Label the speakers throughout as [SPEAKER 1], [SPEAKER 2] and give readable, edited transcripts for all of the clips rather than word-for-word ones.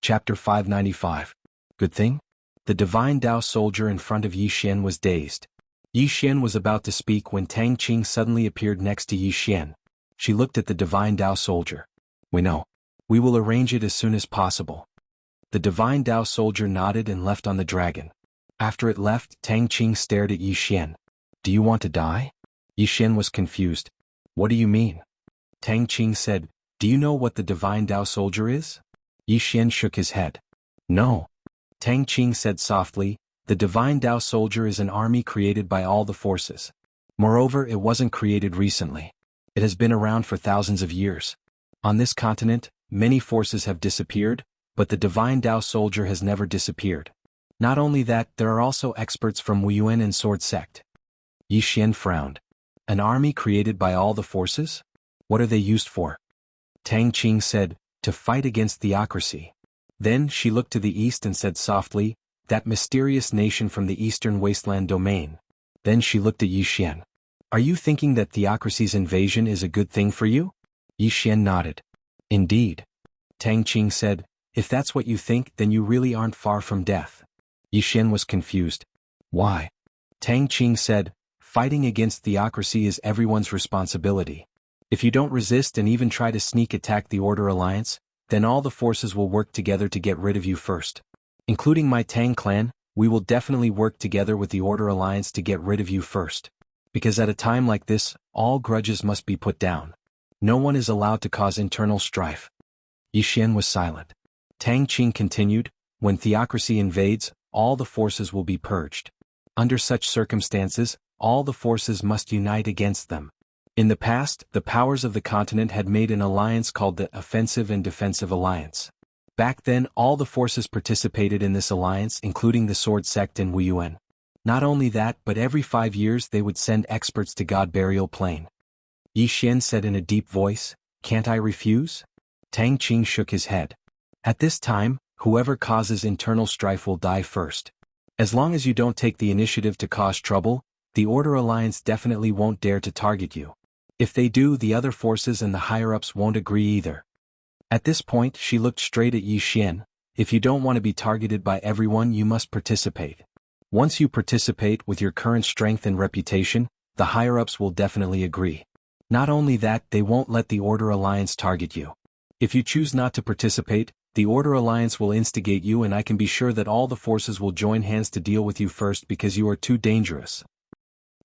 [SPEAKER 1] Chapter 595. Good thing? The divine Tao soldier in front of Yi Xian was dazed. Yi Xian was about to speak when Tang Qing suddenly appeared next to Yi Xian. She looked at the divine Tao soldier. We know. We will arrange it as soon as possible. The divine Tao soldier nodded and left on the dragon. After it left, Tang Qing stared at Yi Xian. Do you want to die? Yi Xian was confused. What do you mean? Tang Qing said, do you know what the divine Tao soldier is? Yi Xian shook his head. No. Tang Qing said softly, the divine Tao soldier is an army created by all the forces. Moreover, it wasn't created recently. It has been around for thousands of years. On this continent, many forces have disappeared, but the divine Tao soldier has never disappeared. Not only that, there are also experts from Wuxia and Sword Sect. Yi Xian frowned. An army created by all the forces? What are they used for? Tang Qing said, to fight against theocracy. Then she looked to the east and said softly, that mysterious nation from the eastern wasteland domain. Then she looked at Yi Xian. Are you thinking that theocracy's invasion is a good thing for you? Yi Xian nodded. Indeed. Tang Qing said, if that's what you think, then you really aren't far from death. Yi Xian was confused. Why? Tang Qing said, fighting against theocracy is everyone's responsibility. If you don't resist and even try to sneak attack the Order Alliance, then all the forces will work together to get rid of you first. Including my Tang clan, we will definitely work together with the Order Alliance to get rid of you first. Because at a time like this, all grudges must be put down. No one is allowed to cause internal strife. Yi Xian was silent. Tang Qing continued, when theocracy invades, all the forces will be purged. Under such circumstances, all the forces must unite against them. In the past, the powers of the continent had made an alliance called the Offensive and Defensive Alliance. Back then, all the forces participated in this alliance, including the Sword Sect and Wuxia. Not only that, but every 5 years they would send experts to God Burial Plain. Yi Xian said in a deep voice, can't I refuse? Tang Qing shook his head. At this time, whoever causes internal strife will die first. As long as you don't take the initiative to cause trouble, the Order Alliance definitely won't dare to target you. If they do, the other forces and the higher-ups won't agree either. At this point, she looked straight at Yi Xian. If you don't want to be targeted by everyone, you must participate. Once you participate with your current strength and reputation, the higher-ups will definitely agree. Not only that, they won't let the Order Alliance target you. If you choose not to participate, the Order Alliance will instigate you, and I can be sure that all the forces will join hands to deal with you first because you are too dangerous.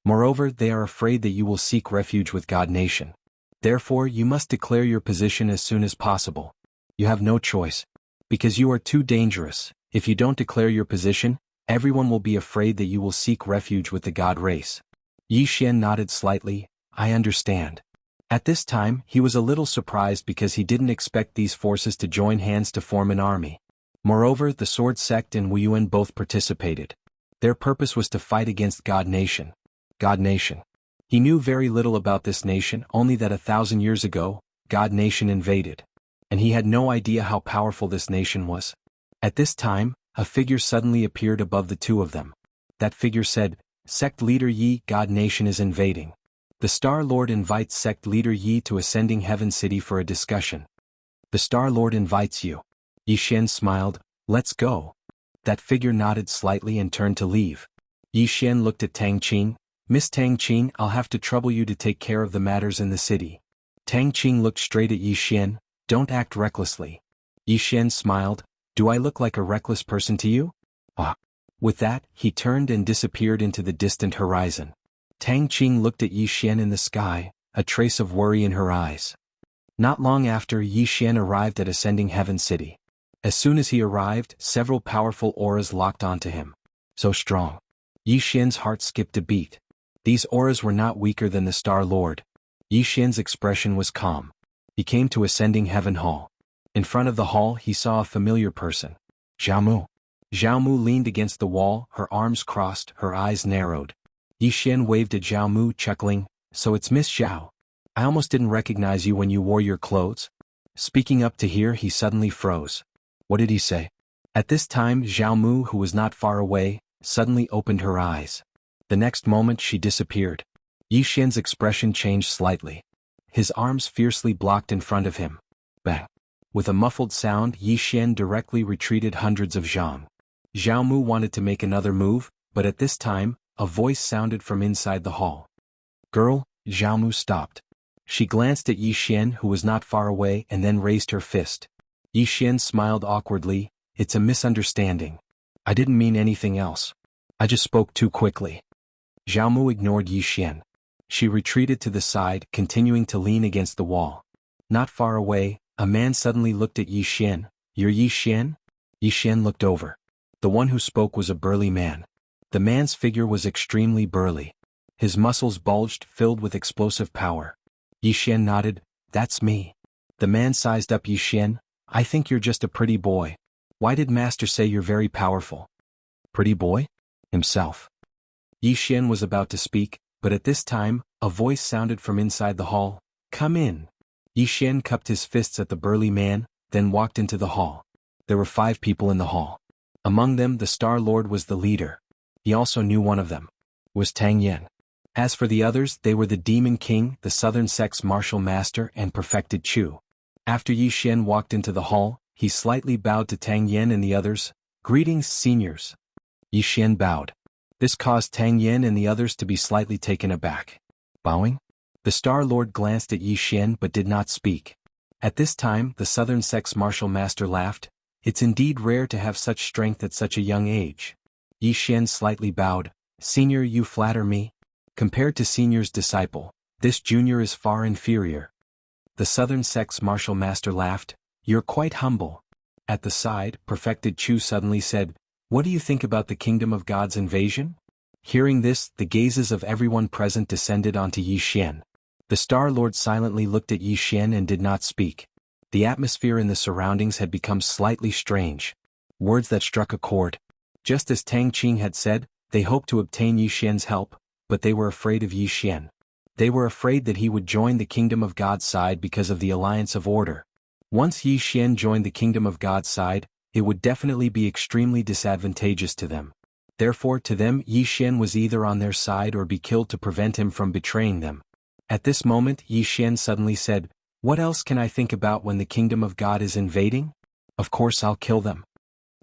[SPEAKER 1] Moreover, they are afraid that you will seek refuge with God Nation. Therefore, you must declare your position as soon as possible. You have no choice. Because you are too dangerous, if you don't declare your position, everyone will be afraid that you will seek refuge with the God race. Yi Xian nodded slightly, I understand. At this time, he was a little surprised because he didn't expect these forces to join hands to form an army. Moreover, the Sword Sect and Wuxia both participated. Their purpose was to fight against God Nation. God Nation. He knew very little about this nation, only that 1,000 years ago, God Nation invaded. And he had no idea how powerful this nation was. At this time, a figure suddenly appeared above the two of them. That figure said, Sect Leader Yi, God Nation is invading. The Star Lord invites Sect Leader Yi to Ascending Heaven City for a discussion. The Star Lord invites you. Yi Xian smiled, let's go. That figure nodded slightly and turned to leave. Yi Xian looked at Tang Qing. Miss Tang Qing, I'll have to trouble you to take care of the matters in the city. Tang Qing looked straight at Yi Xian, don't act recklessly. Yi Xian smiled, do I look like a reckless person to you? Ah. With that, he turned and disappeared into the distant horizon. Tang Qing looked at Yi Xian in the sky, a trace of worry in her eyes. Not long after, Yi Xian arrived at Ascending Heaven City. As soon as he arrived, several powerful auras locked onto him. So strong. Yi Xian's heart skipped a beat. These auras were not weaker than the Star Lord. Yi Xian's expression was calm. He came to Ascending Heaven Hall. In front of the hall, he saw a familiar person. Zhao Mu. Zhao Mu leaned against the wall, her arms crossed, her eyes narrowed. Yi Xian waved at Zhao Mu, chuckling, so it's Miss Zhao. I almost didn't recognize you when you wore your clothes. Speaking up to hear, he suddenly froze. What did he say? At this time, Zhao Mu, who was not far away, suddenly opened her eyes. The next moment she disappeared. Yi Xian's expression changed slightly. His arms fiercely blocked in front of him. Bang. With a muffled sound, Yi Xian directly retreated hundreds of zhang. Zhao Mu wanted to make another move, but at this time, a voice sounded from inside the hall. Girl, Zhao Mu stopped. She glanced at Yi Xian, who was not far away, and then raised her fist. Yi Xian smiled awkwardly. It's a misunderstanding. I didn't mean anything else. I just spoke too quickly. Zhao Mu ignored Yi Xian. She retreated to the side, continuing to lean against the wall. Not far away, a man suddenly looked at Yi Xian. You're Yi Xian? Yi Xian looked over. The one who spoke was a burly man. The man's figure was extremely burly. His muscles bulged, filled with explosive power. Yi Xian nodded. That's me. The man sized up Yi Xian. I think you're just a pretty boy. Why did Master say you're very powerful? Pretty boy? Himself. Yi Xian was about to speak, but at this time, a voice sounded from inside the hall. Come in. Yi Xian cupped his fists at the burly man, then walked into the hall. There were 5 people in the hall. Among them, the Star Lord was the leader. He also knew one of them. Was Tang Yen. As for the others, they were the Demon King, the Southern Sect's Martial Master, and Perfected Chu. After Yi Xian walked into the hall, he slightly bowed to Tang Yen and the others. Greetings, seniors. Yi Xian bowed. This caused Tang Yen and the others to be slightly taken aback. Bowing? The Star Lord glanced at Yi Xian but did not speak. At this time, the Southern Sect's Martial Master laughed. It's indeed rare to have such strength at such a young age. Yi Xian slightly bowed. Senior, you flatter me. Compared to Senior's disciple, this junior is far inferior. The Southern Sect's Martial Master laughed. You're quite humble. At the side, Perfected Chu suddenly said, What do you think about the Kingdom of God's invasion? Hearing this, the gazes of everyone present descended onto Yi Xian. The Star Lord silently looked at Yi Xian and did not speak. The atmosphere in the surroundings had become slightly strange. Words that struck a chord. Just as Tang Qing had said, they hoped to obtain Yi Xian's help, but they were afraid of Yi Xian. They were afraid that he would join the Kingdom of God's side because of the Alliance of Order. Once Yi Xian joined the Kingdom of God's side, it would definitely be extremely disadvantageous to them. Therefore, to them, Yi Xian was either on their side or be killed to prevent him from betraying them. At this moment, Yi Xian suddenly said, What else can I think about when the Kingdom of God is invading? Of course I'll kill them.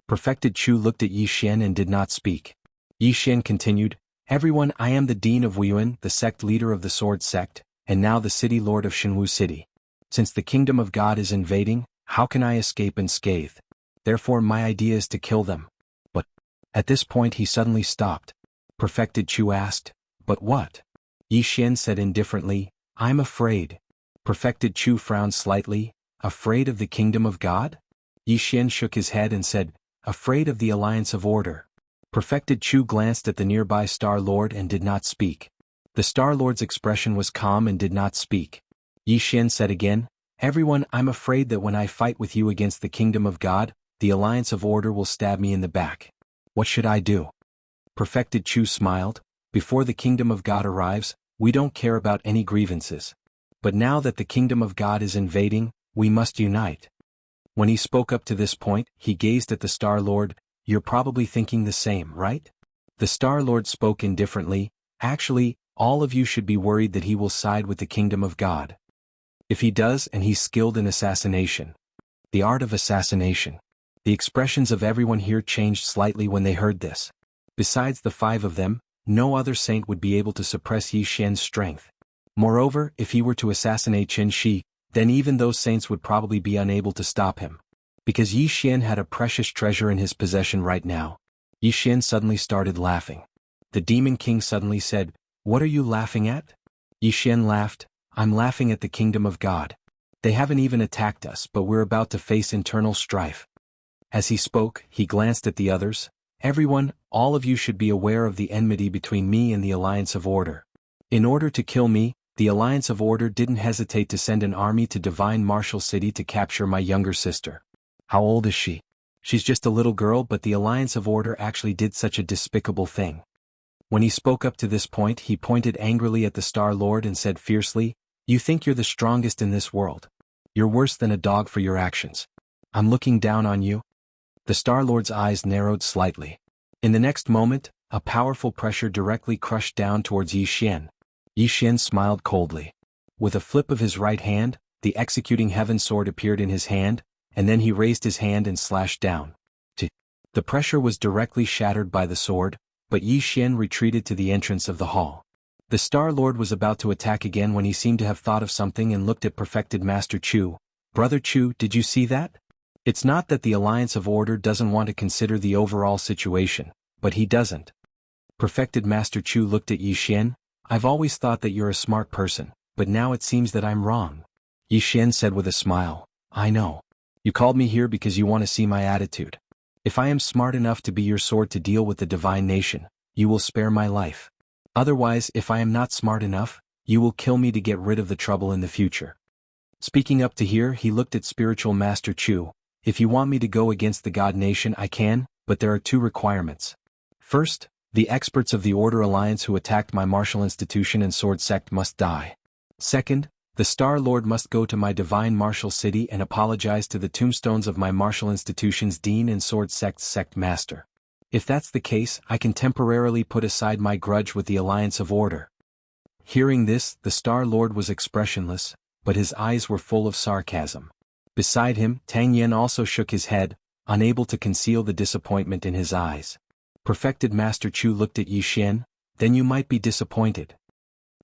[SPEAKER 1] Perfected Chu looked at Yi Xian and did not speak. Yi Xian continued, Everyone, I am the Dean of Wuyuan, the sect leader of the Sword Sect, and now the City Lord of Shenwu City. Since the Kingdom of God is invading, how can I escape unscathed? Therefore my idea is to kill them. But, at this point he suddenly stopped. Perfected Chu asked, But what? Yi Xian said indifferently, I'm afraid. Perfected Chu frowned slightly, Afraid of the Kingdom of God? Yi Xian shook his head and said, Afraid of the Alliance of Order. Perfected Chu glanced at the nearby Star Lord and did not speak. The Star Lord's expression was calm and did not speak. Yi Xian said again, Everyone, I'm afraid that when I fight with you against the Kingdom of God, the Alliance of Order will stab me in the back. What should I do? Perfected Chu smiled. Before the Kingdom of God arrives, we don't care about any grievances. But now that the Kingdom of God is invading, we must unite. When he spoke up to this point, he gazed at the Star Lord. You're probably thinking the same, right? The Star Lord spoke indifferently. Actually, all of you should be worried that he will side with the Kingdom of God. If he does, and he's skilled in assassination. The art of assassination. The expressions of everyone here changed slightly when they heard this. Besides the 5 of them, no other saint would be able to suppress Yi Xian's strength. Moreover, if he were to assassinate Chen Shi, then even those saints would probably be unable to stop him. Because Yi Xian had a precious treasure in his possession right now. Yi Xian suddenly started laughing. The Demon King suddenly said, What are you laughing at? Yi Xian laughed, I'm laughing at the Kingdom of God. They haven't even attacked us, but we're about to face internal strife. As he spoke, he glanced at the others. Everyone, all of you should be aware of the enmity between me and the Alliance of Order. In order to kill me, the Alliance of Order didn't hesitate to send an army to Divine Martial City to capture my younger sister. How old is she? She's just a little girl, but the Alliance of Order actually did such a despicable thing. When he spoke up to this point, he pointed angrily at the Star Lord and said fiercely, You think you're the strongest in this world. You're worse than a dog for your actions. I'm looking down on you. The Star Lord's eyes narrowed slightly. In the next moment, a powerful pressure directly crushed down towards Yi Xian. Yi Xian smiled coldly. With a flip of his right hand, the executing heaven sword appeared in his hand. and then he raised his hand and slashed down. The pressure was directly shattered by the sword, but Yi Xian retreated to the entrance of the hall. The Star Lord was about to attack again when he seemed to have thought of something and looked at Perfected Master Chu. "Brother Chu, did you see that? It's not that the Alliance of Order doesn't want to consider the overall situation, but he doesn't." Perfected Master Chu looked at Yi Xian. "I've always thought that you're a smart person, but now it seems that I'm wrong." Yi Xian said with a smile, "I know. You called me here because you want to see my attitude. If I am smart enough to be your sword to deal with the divine nation, you will spare my life. Otherwise, if I am not smart enough, you will kill me to get rid of the trouble in the future." Speaking up to here, he looked at Spiritual Master Chu. "If you want me to go against the God Nation, I can, but there are two requirements. First, the experts of the Order Alliance who attacked my martial institution and sword sect must die. Second, the Star Lord must go to my divine martial city and apologize to the tombstones of my martial institution's dean and sword sect's sect master. If that's the case, I can temporarily put aside my grudge with the Alliance of Order." Hearing this, the Star Lord was expressionless, but his eyes were full of sarcasm. Beside him, Tang Yen also shook his head, unable to conceal the disappointment in his eyes. Perfected Master Chu looked at Yi Xian. "Then you might be disappointed."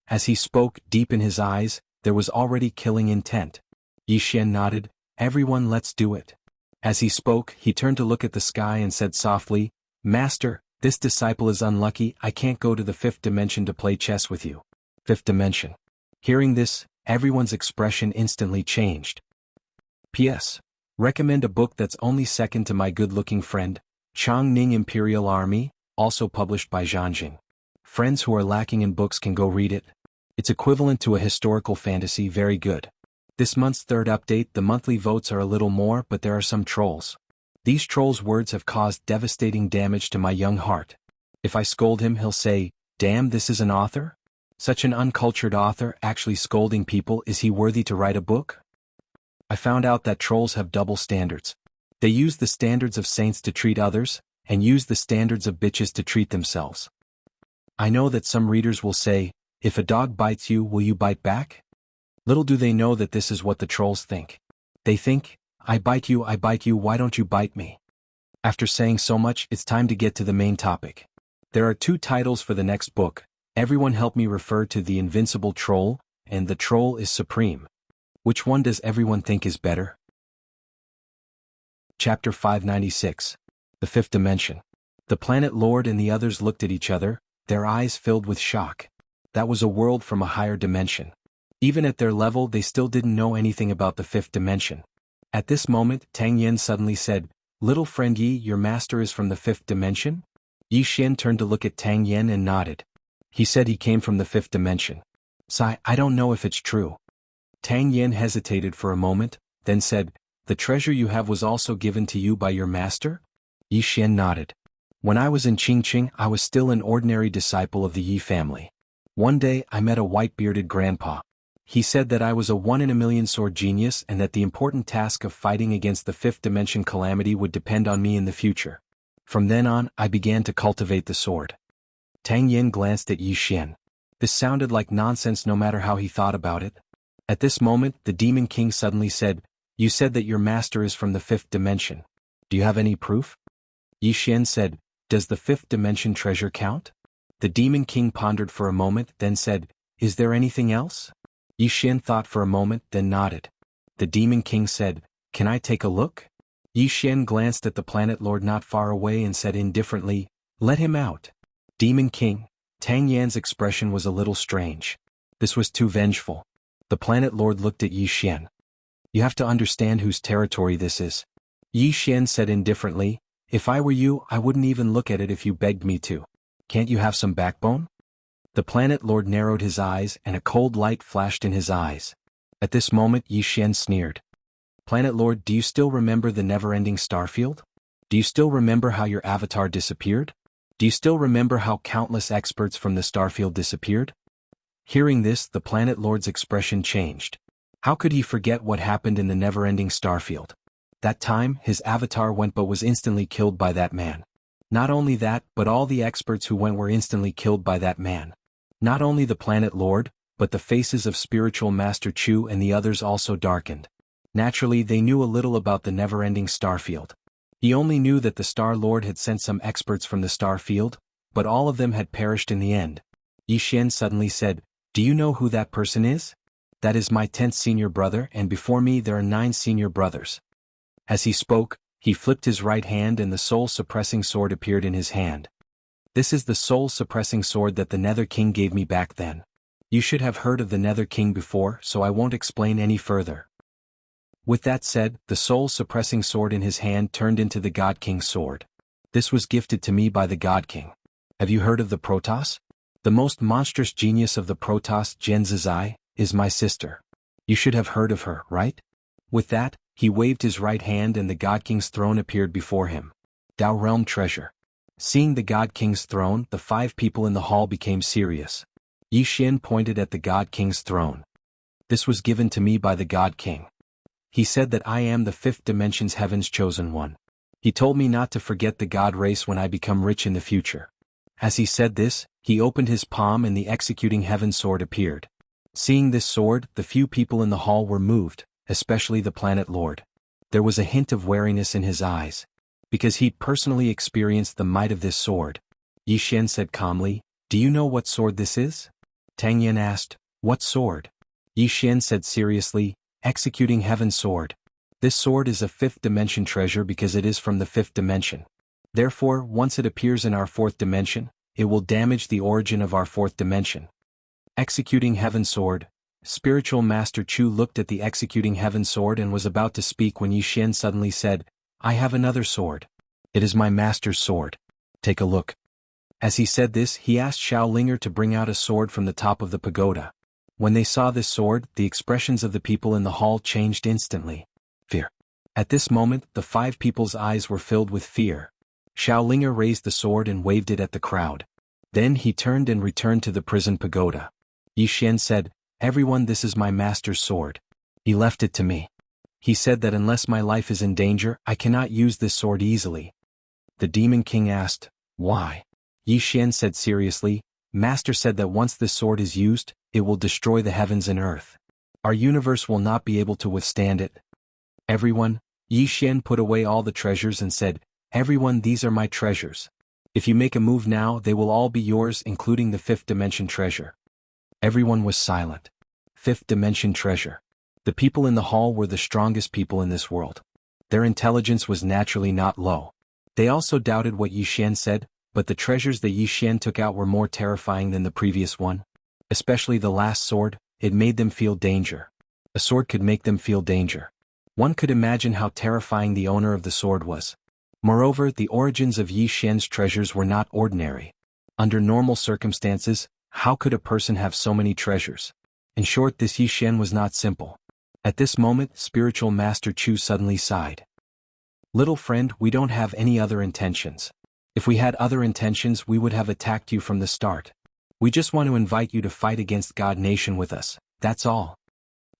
[SPEAKER 1] As he spoke, deep in his eyes, there was already killing intent. Yi Xian nodded. "Everyone, let's do it." As he spoke, he turned to look at the sky and said softly, "Master, this disciple is unlucky. I can't go to the 5th dimension to play chess with you." 5th dimension. Hearing this, everyone's expression instantly changed. P.S. Recommend a book that's only second to my good-looking friend, Chang Ning Imperial Army, also published by Zhanjing. Friends who are lacking in books can go read it. It's equivalent to a historical fantasy, very good. This month's third update, the monthly votes are a little more, but there are some trolls. These trolls' words have caused devastating damage to my young heart. If I scold him, he'll say, "Damn, this is an author? Such an uncultured author actually scolding people, is he worthy to write a book?" I found out that trolls have double standards. They use the standards of saints to treat others, and use the standards of bitches to treat themselves. I know that some readers will say, "If a dog bites you, will you bite back?" Little do they know that this is what the trolls think. They think, I bite you, why don't you bite me?" After saying so much, it's time to get to the main topic. There are 2 titles for the next book. Everyone help me refer to The Invincible Troll, and The Troll is Supreme. Which one does everyone think is better? Chapter 596. The 5th Dimension. The Planet Lord and the others looked at each other, their eyes filled with shock. That was a world from a higher dimension. Even at their level, they still didn't know anything about the 5th dimension. At this moment, Tang Yen suddenly said, "Little friend Yi, your master is from the 5th dimension?" Yi Xian turned to look at Tang Yen and nodded. "He said he came from the 5th dimension. Sai, I don't know if it's true." Tang Yen hesitated for a moment, then said, "The treasure you have was also given to you by your master?" Yi Xian nodded. "When I was in Qingqing, I was still an ordinary disciple of the Yi family. One day, I met a white-bearded grandpa. He said that I was a 1 in a million sword genius and that the important task of fighting against the 5th dimension calamity would depend on me in the future. From then on, I began to cultivate the sword." Tang Yen glanced at Yi Xian. This sounded like nonsense no matter how he thought about it. At this moment, the Demon King suddenly said, "You said that your master is from the 5th dimension. Do you have any proof?" Yi Xian said, "Does the 5th dimension treasure count?" The Demon King pondered for a moment, then said, "Is there anything else?" Yi Xian thought for a moment, then nodded. The Demon King said, "Can I take a look?" Yi Xian glanced at the Planet Lord not far away and said indifferently, "Let him out." Demon King. Tang Yan's expression was a little strange. This was too vengeful. The Planet Lord looked at Yi Xian. "You have to understand whose territory this is." Yi Xian said indifferently, "If I were you, I wouldn't even look at it if you begged me to. Can't you have some backbone?" The Planet Lord narrowed his eyes and a cold light flashed in his eyes. At this moment Yi Xian sneered. "Planet Lord, do you still remember the never-ending starfield? Do you still remember how your avatar disappeared? Do you still remember how countless experts from the starfield disappeared?" Hearing this, the Planet Lord's expression changed. How could he forget what happened in the never-ending starfield? That time, his avatar went but was instantly killed by that man. Not only that, but all the experts who went were instantly killed by that man. Not only the Planet Lord, but the faces of Spiritual Master Chu and the others also darkened. Naturally, they knew a little about the never-ending star field. He only knew that the Star Lord had sent some experts from the star field, but all of them had perished in the end. Yi Xian suddenly said, "Do you know who that person is? That is my 10th senior brother, and before me there are 9 senior brothers." As he spoke, he flipped his right hand and the soul-suppressing sword appeared in his hand. "This is the soul-suppressing sword that the Nether King gave me back then. You should have heard of the Nether King before, so I won't explain any further." With that said, the soul-suppressing sword in his hand turned into the God King's sword. "This was gifted to me by the God King. Have you heard of the Protoss? The most monstrous genius of the Protoss, Gen Zizai, is my sister. You should have heard of her, right?" With that, he waved his right hand and the God King's throne appeared before him. Dao Realm Treasure. Seeing the God King's throne, the 5 people in the hall became serious. Yi Xian pointed at the God King's throne. "This was given to me by the God King. He said that I am the 5th dimension's heaven's chosen one. He told me not to forget the God race when I become rich in the future." As he said this, he opened his palm and the executing heaven sword appeared. Seeing this sword, the few people in the hall were moved, especially the Planet Lord. There was a hint of wariness in his eyes, because he'd personally experienced the might of this sword. Yi Xian said calmly, "Do you know what sword this is?" Tang Yen asked, "What sword?" Yi Xian said seriously, "Executing heaven sword. This sword is a 5th dimension treasure because it is from the 5th dimension. Therefore, once it appears in our 4th dimension, it will damage the origin of our 4th dimension." Executing heaven sword. Spiritual Master Chu looked at the executing heaven sword and was about to speak when Yi Xian suddenly said, "I have another sword. It is my master's sword. Take a look." As he said this, he asked Xiaolinger to bring out a sword from the top of the pagoda. When they saw this sword, the expressions of the people in the hall changed instantly. Fear. At this moment, the 5 people's eyes were filled with fear. Xiaolinger raised the sword and waved it at the crowd. Then he turned and returned to the prison pagoda. Yi Xian said, "Everyone, this is my master's sword. He left it to me. He said that unless my life is in danger, I cannot use this sword easily." The Demon King asked, "Why?" Yi Xian said seriously, "Master said that once this sword is used, it will destroy the heavens and earth. Our universe will not be able to withstand it." "Everyone," Yi Xian put away all the treasures and said, "Everyone, these are my treasures. If you make a move now, they will all be yours, including the 5th dimension treasure." Everyone was silent. 5th dimension treasure. The people in the hall were the strongest people in this world. Their intelligence was naturally not low. They also doubted what Yi Xian said, but the treasures that Yi Xian took out were more terrifying than the previous one. Especially the last sword, it made them feel danger. A sword could make them feel danger. One could imagine how terrifying the owner of the sword was. Moreover, the origins of Yi Xian's treasures were not ordinary. Under normal circumstances, how could a person have so many treasures? In short, this Yi Xian was not simple. At this moment, Spiritual Master Chu suddenly sighed. "Little friend, we don't have any other intentions. If we had other intentions, we would have attacked you from the start. We just want to invite you to fight against God Nation with us, that's all."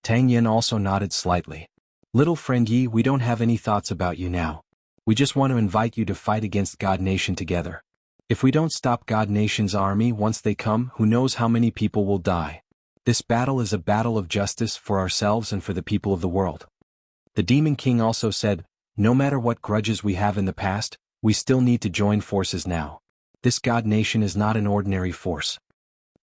[SPEAKER 1] Tang Yen also nodded slightly. "Little friend Yi, we don't have any thoughts about you now. We just want to invite you to fight against God Nation together. If we don't stop God Nation's army once they come, who knows how many people will die. This battle is a battle of justice for ourselves and for the people of the world." The Demon King also said, "No matter what grudges we have in the past, we still need to join forces now. This God Nation is not an ordinary force."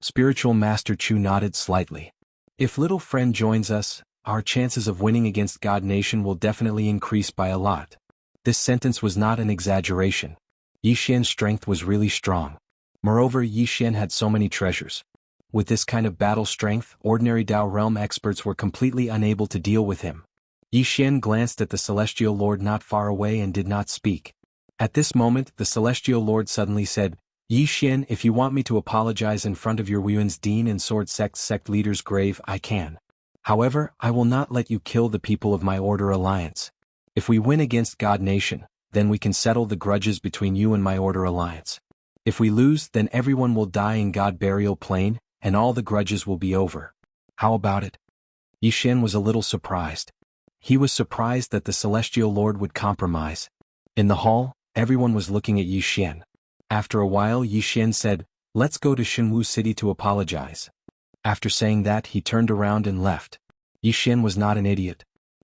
[SPEAKER 1] Spiritual Master Chu nodded slightly. "If little friend joins us, our chances of winning against God Nation will definitely increase by a lot." This sentence was not an exaggeration. Yi Xian's strength was really strong. Moreover, Yi Xian had so many treasures. With this kind of battle strength, ordinary Dao Realm experts were completely unable to deal with him. Yi Xian glanced at the Celestial Lord not far away and did not speak. At this moment, the Celestial Lord suddenly said, "Yi Xian, if you want me to apologize in front of your Wuyuan's Dean and Sword sect leader's grave, I can. However, I will not let you kill the people of my Order Alliance. If we win against God Nation, then we can settle the grudges between you and my Order Alliance. If we lose, then everyone will die in God Burial Plain, and all the grudges will be over. How about it?" Yi Xian was a little surprised. He was surprised that the Celestial Lord would compromise. In the hall, everyone was looking at Yi Xian. After a while, Yi Xian said, "Let's go to Shenwu City to apologize." After saying that, he turned around and left. Yi Xian was not an idiot.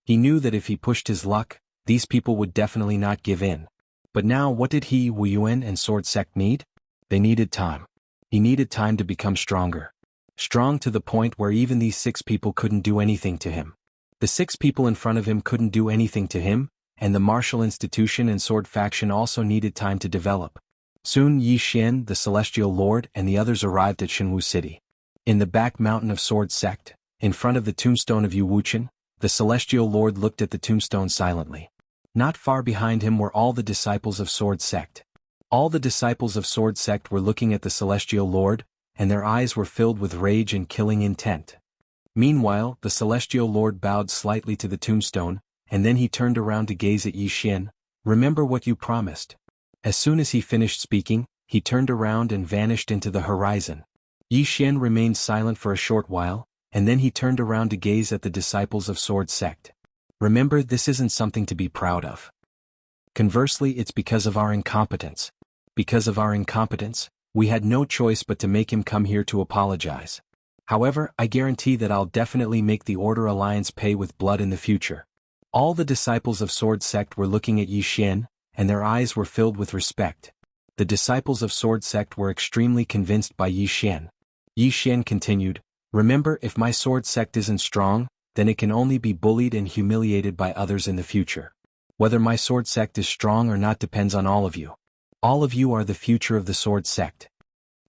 [SPEAKER 1] He knew that if he pushed his luck, these people would definitely not give in. But now what did he, Wu Yuan and Sword Sect need? They needed time. He needed time to become stronger. Strong to the point where even these 6 people couldn't do anything to him. The 6 people in front of him couldn't do anything to him, and the martial institution and sword faction also needed time to develop. Soon Yi Xian, the Celestial Lord, and the others arrived at Shenwu City. In the back mountain of Sword Sect, in front of the tombstone of Yu Wuchen, the Celestial Lord looked at the tombstone silently. Not far behind him were all the disciples of Sword Sect. All the disciples of Sword Sect were looking at the Celestial Lord, and their eyes were filled with rage and killing intent. Meanwhile, the Celestial Lord bowed slightly to the tombstone, and then he turned around to gaze at Yi Xian. Remember what you promised. As soon as he finished speaking, he turned around and vanished into the horizon. Yi Xian remained silent for a short while, and then he turned around to gaze at the disciples of Sword Sect. Remember, this isn't something to be proud of. Conversely, it's because of our incompetence. Because of our incompetence, we had no choice but to make him come here to apologize. However, I guarantee that I'll definitely make the Order Alliance pay with blood in the future. All the disciples of Sword Sect were looking at Yi Xian, and their eyes were filled with respect. The disciples of Sword Sect were extremely convinced by Yi Xian. Yi Xian continued, remember, if my Sword Sect isn't strong, then it can only be bullied and humiliated by others in the future. Whether my Sword Sect is strong or not depends on all of you. All of you are the future of the Sword Sect.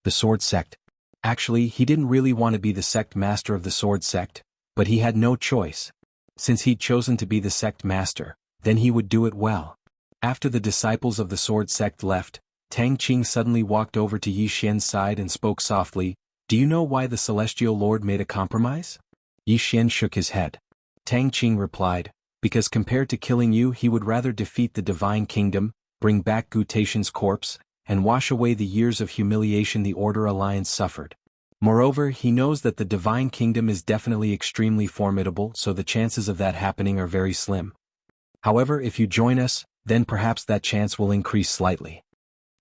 [SPEAKER 1] The Sword Sect. Actually, he didn't really want to be the sect master of the Sword Sect, but he had no choice. Since he'd chosen to be the sect master, then he would do it well. After the disciples of the Sword Sect left, Tang Qing suddenly walked over to Yi Xian's side and spoke softly, do you know why the Celestial Lord made a compromise? Yi Xian shook his head. Tang Qing replied, because compared to killing you he would rather defeat the Divine Kingdom, bring back Gu Taishan's corpse, and wash away the years of humiliation the Order Alliance suffered. Moreover, he knows that the Divine Kingdom is definitely extremely formidable, so the chances of that happening are very slim. However, if you join us, then perhaps that chance will increase slightly.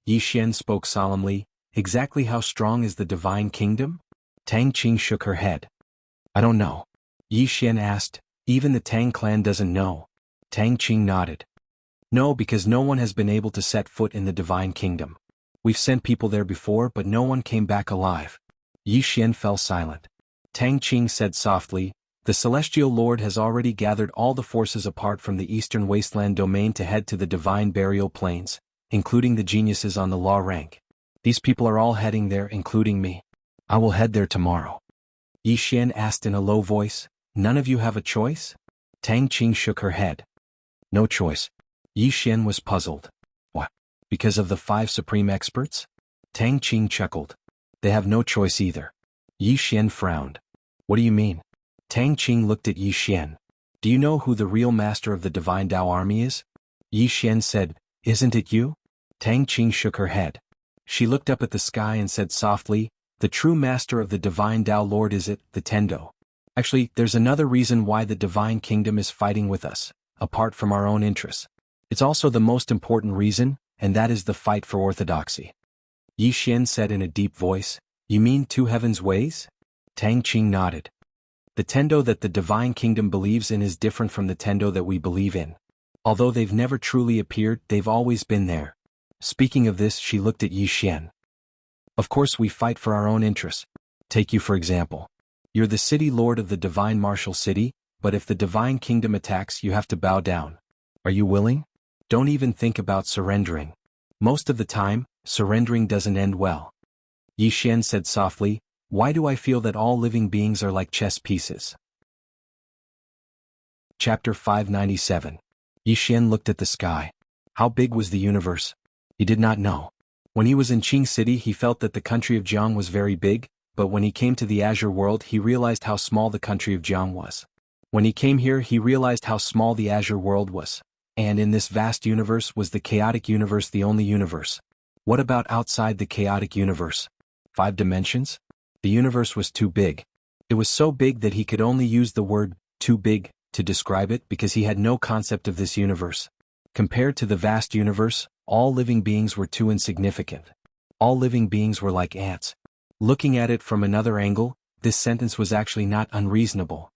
[SPEAKER 1] Yi Xian spoke solemnly, exactly how strong is the Divine Kingdom? Tang Qing shook her head. I don't know. Yi Xian asked, even the Tang clan doesn't know. Tang Qing nodded. No, because no one has been able to set foot in the Divine Kingdom. We've sent people there before, but no one came back alive. Yi Xian fell silent. Tang Qing said softly, the Celestial Lord has already gathered all the forces apart from the Eastern Wasteland domain to head to the Divine Burial Plains, including the geniuses on the law rank. These people are all heading there, including me. I will head there tomorrow. Yi Xian asked in a low voice, none of you have a choice? Tang Qing shook her head. No choice. Yi Xian was puzzled. What? Because of the 5 supreme experts? Tang Qing chuckled. They have no choice either. Yi Xian frowned. What do you mean? Tang Qing looked at Yi Xian. Do you know who the real master of the Divine Dao army is? Yi Xian said, isn't it you? Tang Qing shook her head. She looked up at the sky and said softly, the true master of the Divine Dao Lord is it, the Tendo. Actually, there's another reason why the Divine Kingdom is fighting with us, apart from our own interests. It's also the most important reason, and that is the fight for orthodoxy. Yi Xian said in a deep voice, you mean 2 heavens' ways? Tang Qing nodded. The Tendo that the Divine Kingdom believes in is different from the Tendo that we believe in. Although they've never truly appeared, they've always been there. Speaking of this, she looked at Yi Xian. Of course we fight for our own interests. Take you for example. You're the city lord of the Divine Martial City, but if the Divine Kingdom attacks you have to bow down. Are you willing? Don't even think about surrendering. Most of the time, surrendering doesn't end well. Yi Xian said softly, why do I feel that all living beings are like chess pieces? Chapter 597. Yi Xian looked at the sky. How big was the universe? He did not know. When he was in Qing City he felt that the country of Jiang was very big, but when he came to the Azure World he realized how small the country of Jiang was. When he came here he realized how small the Azure World was. And in this vast universe was the chaotic universe the only universe. What about outside the chaotic universe? 5 dimensions? The universe was too big. It was so big that he could only use the word, too big, to describe it because he had no concept of this universe. Compared to the vast universe, all living beings were too insignificant. All living beings were like ants. Looking at it from another angle, this sentence was actually not unreasonable.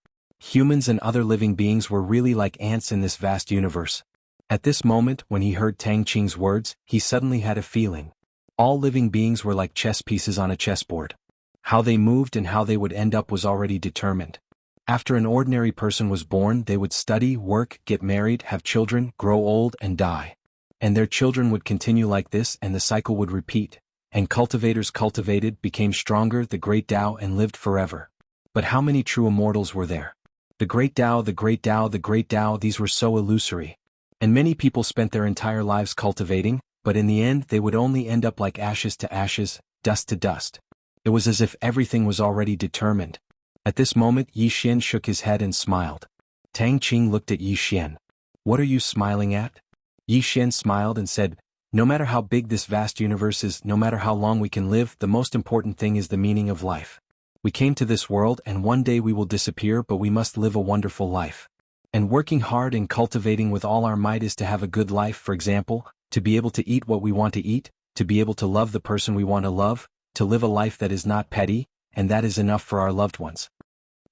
[SPEAKER 1] Humans and other living beings were really like ants in this vast universe. At this moment, when he heard Tang Qing's words, he suddenly had a feeling. All living beings were like chess pieces on a chessboard. How they moved and how they would end up was already determined. After an ordinary person was born, they would study, work, get married, have children, grow old, and die. And their children would continue like this, and the cycle would repeat. And cultivators cultivated, became stronger, the great Tao, and lived forever. But how many true immortals were there? The great Tao, the great Tao, the great Tao, these were so illusory. And many people spent their entire lives cultivating, but in the end they would only end up like ashes to ashes, dust to dust. It was as if everything was already determined. At this moment Yi Xian shook his head and smiled. Tang Qing looked at Yi Xian. "What are you smiling at?" Yi Xian smiled and said, "No matter how big this vast universe is, no matter how long we can live, the most important thing is the meaning of life. We came to this world and one day we will disappear, but we must live a wonderful life. And working hard and cultivating with all our might is to have a good life, for example, to be able to eat what we want to eat, to be able to love the person we want to love, to live a life that is not petty, and that is enough for our loved ones."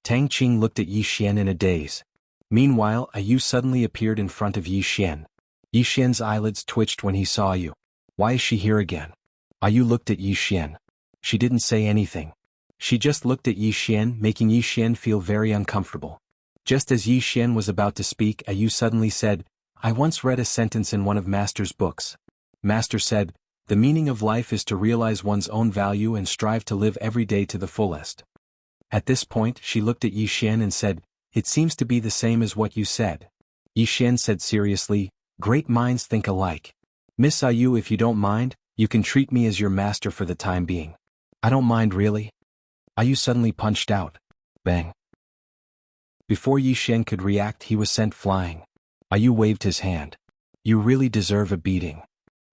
[SPEAKER 1] Tang Qing looked at Yi Xian in a daze. Meanwhile, a Yu suddenly appeared in front of Yi Xian. Yi Xian's eyelids twitched when he saw Yu. "Why is she here again?" Yu looked at Yi Xian. She didn't say anything. She just looked at Yi Xian, making Yi Xian feel very uncomfortable. Just as Yi Xian was about to speak, Yu suddenly said, "I once read a sentence in one of Master's books. Master said, the meaning of life is to realize one's own value and strive to live every day to the fullest." At this point, she looked at Yi Xian and said, "It seems to be the same as what you said." Yi Xian said seriously, "Great minds think alike. Miss Yu, if you don't mind, you can treat me as your master for the time being." "I don't mind really." Yu suddenly punched out. Bang. Before Yi Xian could react, he was sent flying. Yu waved his hand. "You really deserve a beating."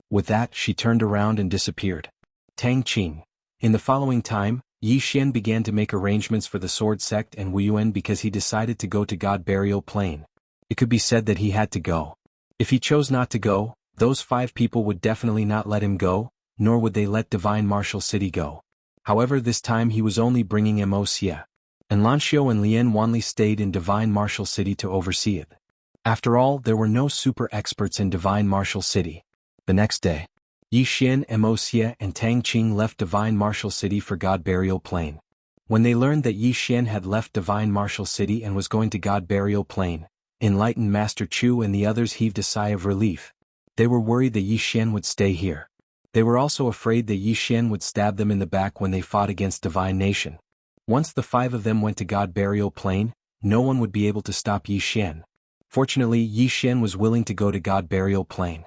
[SPEAKER 1] With that, she turned around and disappeared. Tang Qing. In the following time, Yi Xian began to make arrangements for the sword sect and Wu Yuan because he decided to go to God Burial Plain. It could be said that he had to go. If he chose not to go, those 5 people would definitely not let him go, nor would they let Divine Martial City go. However, this time he was only bringing Wuxia. And Lanxiu and Lian Wanli stayed in Divine Martial City to oversee it. After all, there were no super experts in Divine Martial City. The next day, Yi Xian, Wuxia, and Tang Qing left Divine Martial City for God Burial Plain. When they learned that Yi Xian had left Divine Martial City and was going to God Burial Plain, Enlightened Master Chu and the others heaved a sigh of relief. They were worried that Yi Xian would stay here. They were also afraid that Yi Xian would stab them in the back when they fought against Divine Nation. Once the 5 of them went to God Burial Plain, no one would be able to stop Yi Xian. Fortunately, Yi Xian was willing to go to God Burial Plain.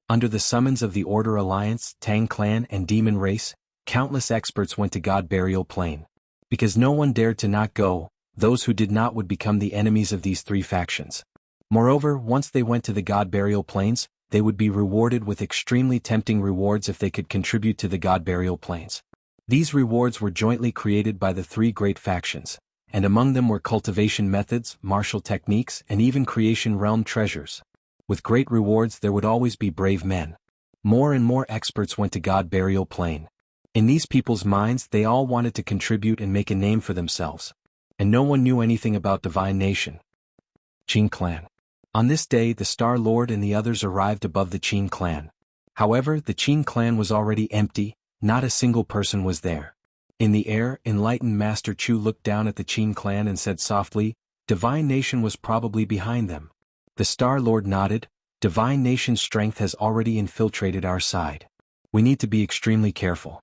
[SPEAKER 1] Under the summons of the Order Alliance, Tang Clan, and Demon Race, countless experts went to God Burial Plain. Because no one dared to not go, those who did not would become the enemies of these 3 factions. Moreover, once they went to the God Burial Plains, they would be rewarded with extremely tempting rewards if they could contribute to the God Burial Plains. These rewards were jointly created by the 3 great factions, and among them were cultivation methods, martial techniques, and even creation realm treasures. With great rewards there would always be brave men. More and more experts went to God Burial Plain. In these people's minds they all wanted to contribute and make a name for themselves. And no one knew anything about Divine Nation. Qing Clan. On this day the Star Lord and the others arrived above the Qing Clan. However, the Qing Clan was already empty, not a single person was there. In the air, Enlightened Master Chu looked down at the Qing Clan and said softly, "Divine Nation was probably behind them." The Star Lord nodded. "Divine Nation's strength has already infiltrated our side. We need to be extremely careful."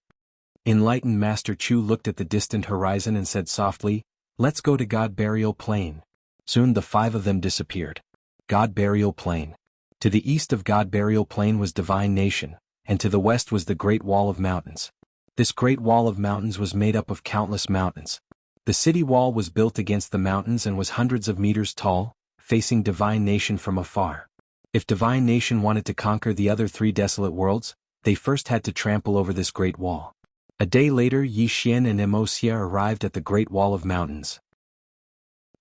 [SPEAKER 1] Enlightened Master Chu looked at the distant horizon and said softly, "Let's go to God Burial Plain." Soon the 5 of them disappeared. God Burial Plain. To the east of God Burial Plain was Divine Nation, and to the west was the Great Wall of Mountains. This Great Wall of Mountains was made up of countless mountains. The city wall was built against the mountains and was hundreds of meters tall, facing Divine Nation from afar. If Divine Nation wanted to conquer the other 3 desolate worlds, they first had to trample over this Great Wall. A day later Yi Xian and Wuxia arrived at the Great Wall of Mountains.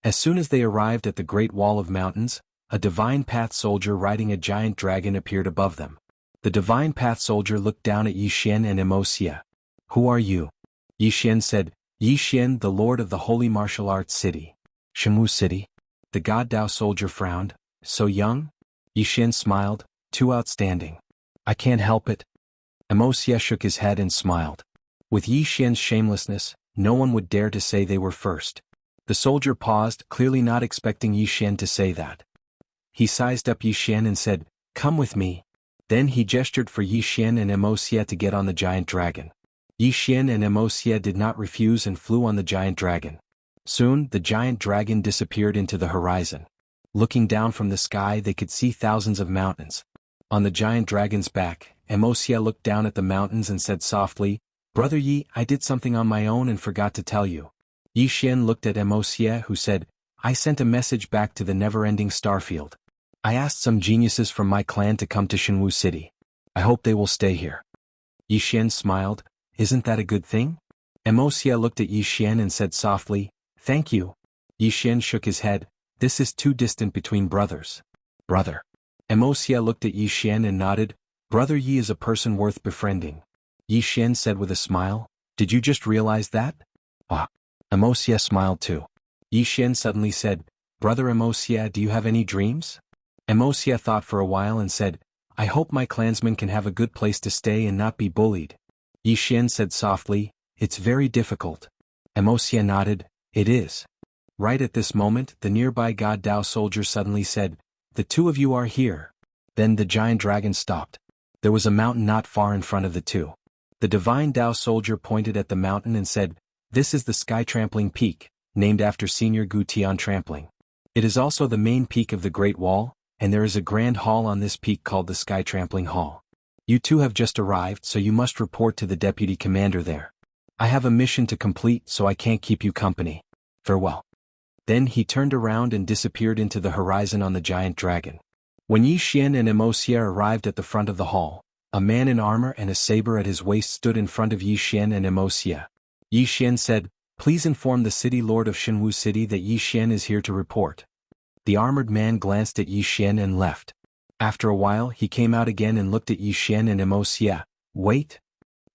[SPEAKER 1] As soon as they arrived at the Great Wall of Mountains, a Divine Path soldier riding a giant dragon appeared above them. The Divine Path soldier looked down at Yi Xian and Wuxia. "Who are you?" Yi Xian said, "Yi Xian, the Lord of the Holy Martial Arts City." Shenwu City? The God Dao soldier frowned. So young? Yixin smiled. Too outstanding. I can't help it. Wuxia shook his head and smiled. With Yixian's shamelessness, no one would dare to say they were first. The soldier paused, clearly not expecting Yixian to say that. He sized up Yixian and said, "Come with me." Then he gestured for Yixian and Wuxia to get on the giant dragon. Yixian and Wuxia did not refuse and flew on the giant dragon. Soon, the giant dragon disappeared into the horizon. Looking down from the sky, they could see thousands of mountains. On the giant dragon's back, Wuxia looked down at the mountains and said softly, "Brother Yi, I did something on my own and forgot to tell you." Yixian looked at Wuxia, who said, "I sent a message back to the never-ending starfield. I asked some geniuses from my clan to come to Shenwu City. I hope they will stay here." Yixian smiled. "Isn't that a good thing?" Wuxia looked at Yixian and said softly, "Thank you." Yixian shook his head. "This is too distant between brothers." "Brother." Wuxia looked at Yixian and nodded. "Brother Yi is a person worth befriending." Yixian said with a smile, "Did you just realize that?" "Ah." Wuxia smiled too. Yixian suddenly said, "Brother Wuxia, do you have any dreams?" Wuxia thought for a while and said, "I hope my clansmen can have a good place to stay and not be bullied." Yixian said softly, "It's very difficult." Wuxia nodded, "It is." Right at this moment, the nearby God Dao soldier suddenly said, "The two of you are here." Then the giant dragon stopped. There was a mountain not far in front of the two. The divine Dao soldier pointed at the mountain and said, "This is the Sky Trampling Peak, named after Senior Gu Tian Trampling. It is also the main peak of the Great Wall, and there is a grand hall on this peak called the Sky Trampling Hall. You two have just arrived, so you must report to the deputy commander there. I have a mission to complete, so I can't keep you company. Farewell." Then he turned around and disappeared into the horizon on the giant dragon. When Yixian and Wuxia arrived at the front of the hall, a man in armor and a saber at his waist stood in front of Yixian and Wuxia. Yixian said, "Please inform the city lord of Shenwu City that Yixian is here to report." The armored man glanced at Yixian and left. After a while he came out again and looked at Yixian and Wuxia. "Wait."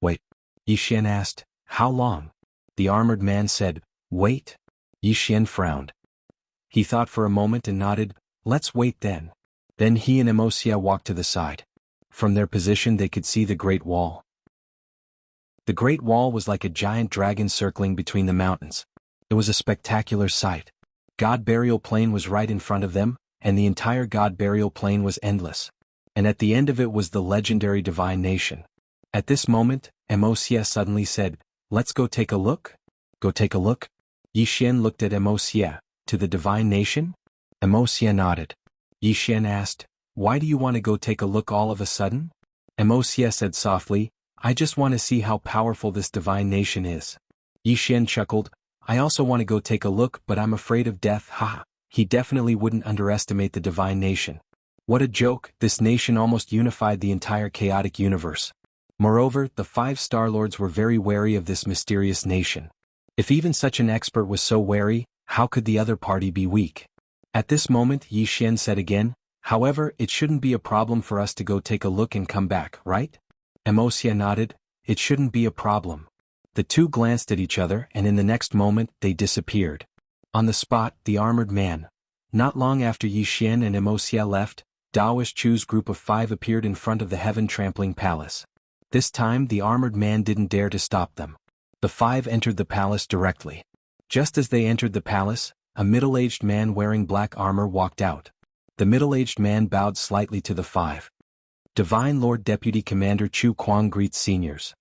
[SPEAKER 1] "Wait." Yixian asked, "How long?" The armored man said, "Wait." Yixian frowned. He thought for a moment and nodded, "Let's wait then." Then he and Wuxia walked to the side. From their position they could see the Great Wall. The Great Wall was like a giant dragon circling between the mountains. It was a spectacular sight. God Burial Plain was right in front of them, and the entire God Burial Plain was endless. And at the end of it was the legendary Divine Nation. At this moment, Wuxia suddenly said, "Let's go take a look?" "Go take a look?" Yixian looked at Wuxia. "To the Divine Nation?" Wuxia nodded. Yixian asked, "Why do you want to go take a look all of a sudden?" Wuxia said softly, "I just want to see how powerful this Divine Nation is." Yixian chuckled, "I also want to go take a look, but I'm afraid of death, haha." He definitely wouldn't underestimate the Divine Nation. What a joke, this nation almost unified the entire chaotic universe. Moreover, the 5 Star Lords were very wary of this mysterious nation. If even such an expert was so wary, how could the other party be weak? At this moment Yixian said again, "However, it shouldn't be a problem for us to go take a look and come back, right?" Wuxia nodded, "It shouldn't be a problem." The two glanced at each other and in the next moment they disappeared. On the spot, the armored man. Not long after Yixian and Wuxia left, Daoist Chu's group of 5 appeared in front of the Heaven Trampling Palace. This time the armored man didn't dare to stop them. The 5 entered the palace directly. Just as they entered the palace, a middle-aged man wearing black armor walked out. The middle-aged man bowed slightly to the 5. "Divine Lord Deputy Commander Chu Kuang greets seniors."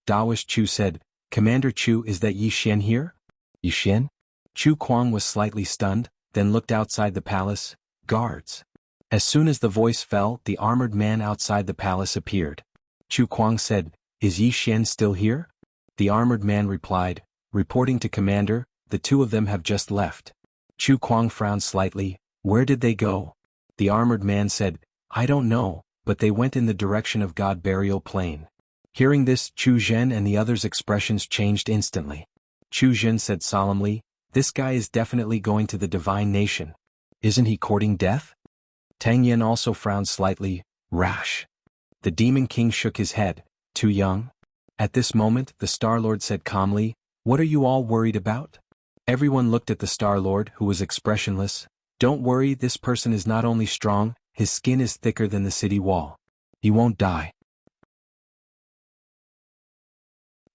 [SPEAKER 1] Daoist Chu said, "Commander Chu, is that Yixian here?" "Yixian?" Chu Kuang was slightly stunned, then looked outside the palace. "Guards." As soon as the voice fell, the armored man outside the palace appeared. Chu Kuang said, "Is Yixian still here?" The armored man replied, "Reporting to Commander, the 2 of them have just left." Chu Kuang frowned slightly. "Where did they go?" The armored man said, "I don't know, but they went in the direction of God Burial Plain." Hearing this, Chu Zhen and the others' expressions changed instantly. Chu Zhen said solemnly, "This guy is definitely going to the Divine Nation. Isn't he courting death?" Tang Yen also frowned slightly. "Rash." The Demon King shook his head. "Too young?" At this moment, the Star Lord said calmly, "What are you all worried about?" Everyone looked at the Star-Lord, who was expressionless. Don't worry, this person is not only strong, his skin is thicker than the city wall. He won't die.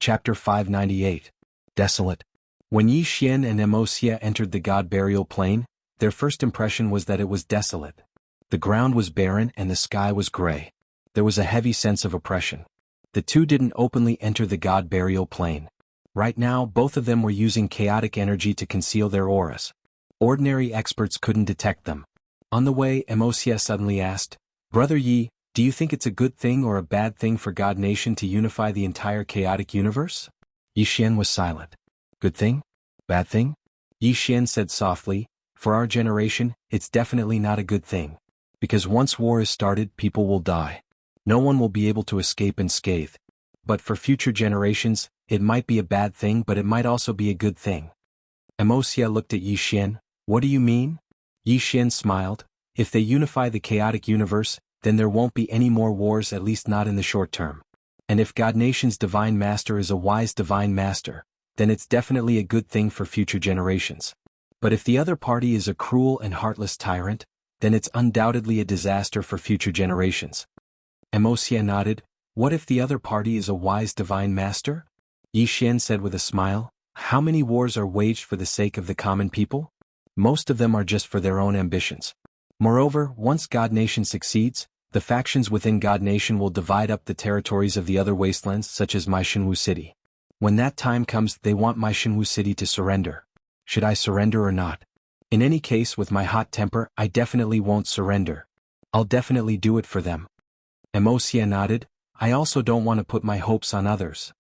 [SPEAKER 1] Chapter 598. Desolate. When Yi Xian and Wuxia entered the god burial plain, their first impression was that it was desolate. The ground was barren and the sky was gray. There was a heavy sense of oppression. The two didn't openly enter the god burial plain. Right now, both of them were using chaotic energy to conceal their auras. Ordinary experts couldn't detect them. On the way, Wuxia suddenly asked, "Brother Yi, do you think it's a good thing or a bad thing for God Nation to unify the entire chaotic universe?" Yi Xian was silent. "Good thing? Bad thing?" Yi Xian said softly, "For our generation, it's definitely not a good thing. Because once war is started, people will die. No one will be able to escape unscathed. But for future generations, it might be a bad thing, but it might also be a good thing." Wuxia looked at Yi Xian. "What do you mean?" Yi Xian smiled. "If they unify the chaotic universe, then there won't be any more wars, at least not in the short term. And if God Nation's Divine Master is a wise Divine Master, then it's definitely a good thing for future generations. But if the other party is a cruel and heartless tyrant, then it's undoubtedly a disaster for future generations." Wuxia nodded. "What if the other party is a wise Divine Master?" Yi Xian said with a smile. "How many wars are waged for the sake of the common people? Most of them are just for their own ambitions. Moreover, once God Nation succeeds, the factions within God Nation will divide up the territories of the other wastelands, such as my Shenwu city. When that time comes, they want my Shenwu city to surrender. Should I surrender or not? In any case, with my hot temper, I definitely won't surrender. I'll definitely do it for them." Wuxia nodded. "I also don't want to put my hopes on others."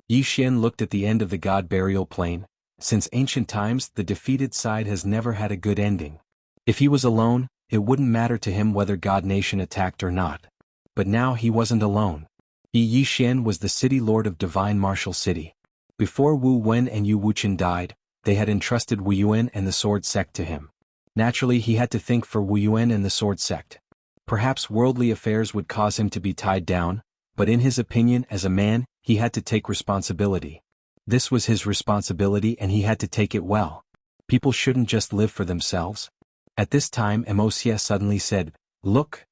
[SPEAKER 1] Yi Xian looked at the end of the god burial plain. Since ancient times, the defeated side has never had a good ending. If he was alone, it wouldn't matter to him whether God Nation attacked or not. But now he wasn't alone. Yi Xian was the city lord of Divine Martial City. Before Wu Wen and Yu Wuchen died, they had entrusted Wu Yuan and the Sword Sect to him. Naturally, he had to think for Wu Yuan and the Sword Sect. Perhaps worldly affairs would cause him to be tied down, but in his opinion as a man, he had to take responsibility. This was his responsibility and he had to take it well. People shouldn't just live for themselves. At this time Wuxia suddenly said, "Look."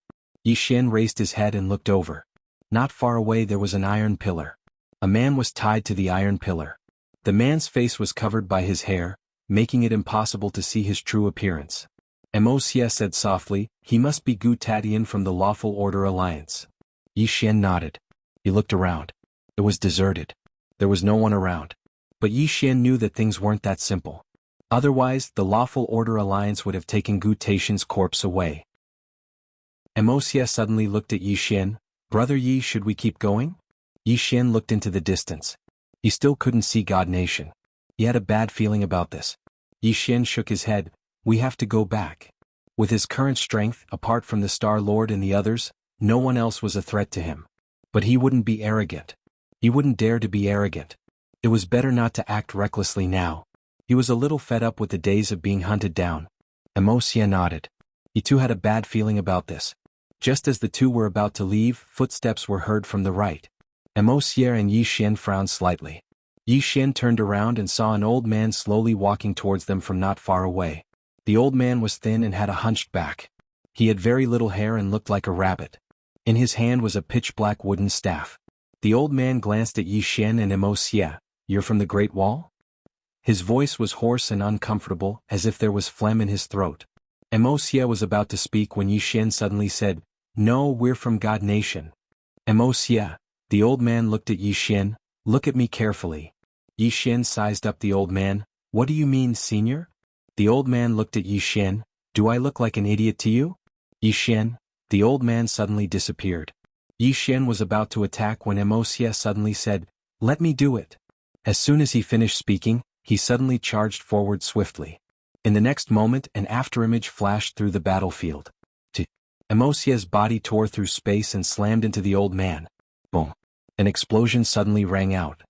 [SPEAKER 1] Yi Xian raised his head and looked over. Not far away there was an iron pillar. A man was tied to the iron pillar. The man's face was covered by his hair, making it impossible to see his true appearance. Wuxia said softly, "He must be Gu Tatian from the Lawful Order Alliance." Yi Xian nodded. He looked around. It was deserted. There was no one around. But Yi Xian knew that things weren't that simple. Otherwise, the Lawful Order Alliance would have taken Gu Tatian's corpse away. Wuxia suddenly looked at Yi Xian. "Brother Yi, should we keep going?" Yi Xian looked into the distance. He still couldn't see God Nation. He had a bad feeling about this. Yi Xian shook his head. "We have to go back." With his current strength, apart from the Star Lord and the others, no one else was a threat to him. But he wouldn't be arrogant. He wouldn't dare to be arrogant. It was better not to act recklessly now. He was a little fed up with the days of being hunted down. Wuxia nodded. He too had a bad feeling about this. Just as the two were about to leave, footsteps were heard from the right. Wuxia and Yi Xian frowned slightly. Yi Xian turned around and saw an old man slowly walking towards them from not far away. The old man was thin and had a hunched back. He had very little hair and looked like a rabbit. In his hand was a pitch-black wooden staff. The old man glanced at Yi Xian and Wuxia. "You're from the Great Wall?" His voice was hoarse and uncomfortable, as if there was phlegm in his throat. Wuxia was about to speak when Yi Xian suddenly said, "No, we're from God Nation." Wuxia. The old man looked at Yi Xian. "Look at me carefully." Yi Xian sized up the old man. "What do you mean, senior?" The old man looked at Yi Xian. "Do I look like an idiot to you?" Yi Xian. The old man suddenly disappeared. Yi Xian was about to attack when Wuxia suddenly said, "Let me do it." As soon as he finished speaking, he suddenly charged forward swiftly. In the next moment an afterimage flashed through the battlefield. Wuxia's body tore through space and slammed into the old man. Boom. An explosion suddenly rang out.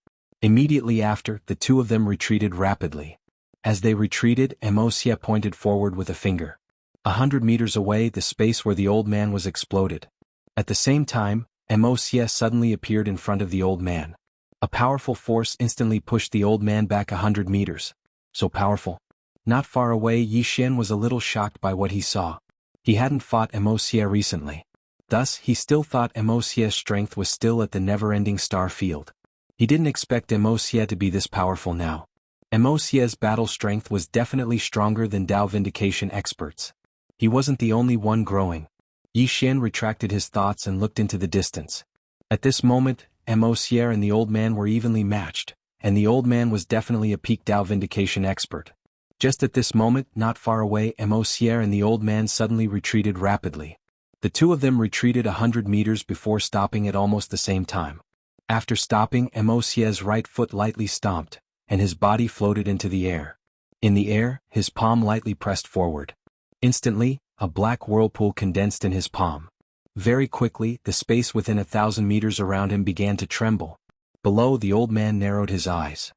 [SPEAKER 1] Immediately after, the two of them retreated rapidly. As they retreated, Wuxia pointed forward with a finger. 100 meters away, the space where the old man was exploded. At the same time, Wuxia suddenly appeared in front of the old man. A powerful force instantly pushed the old man back 100 meters. So powerful. Not far away, Yi Xian was a little shocked by what he saw. He hadn't fought Wuxia recently. Thus, he still thought Wuxia's strength was still at the never-ending star field. He didn't expect Wuxia to be this powerful now. Wuxia's battle strength was definitely stronger than Dao Vindication experts. He wasn't the only one growing. Yi Xian retracted his thoughts and looked into the distance. At this moment, Wuxia and the old man were evenly matched, and the old man was definitely a peak Dao Vindication expert. Just at this moment, not far away, Wuxia and the old man suddenly retreated rapidly. The two of them retreated 100 meters before stopping at almost the same time. After stopping, Wuxia's right foot lightly stomped, and his body floated into the air. In the air, his palm lightly pressed forward. Instantly, a black whirlpool condensed in his palm. Very quickly, the space within 1,000 meters around him began to tremble. Below, the old man narrowed his eyes.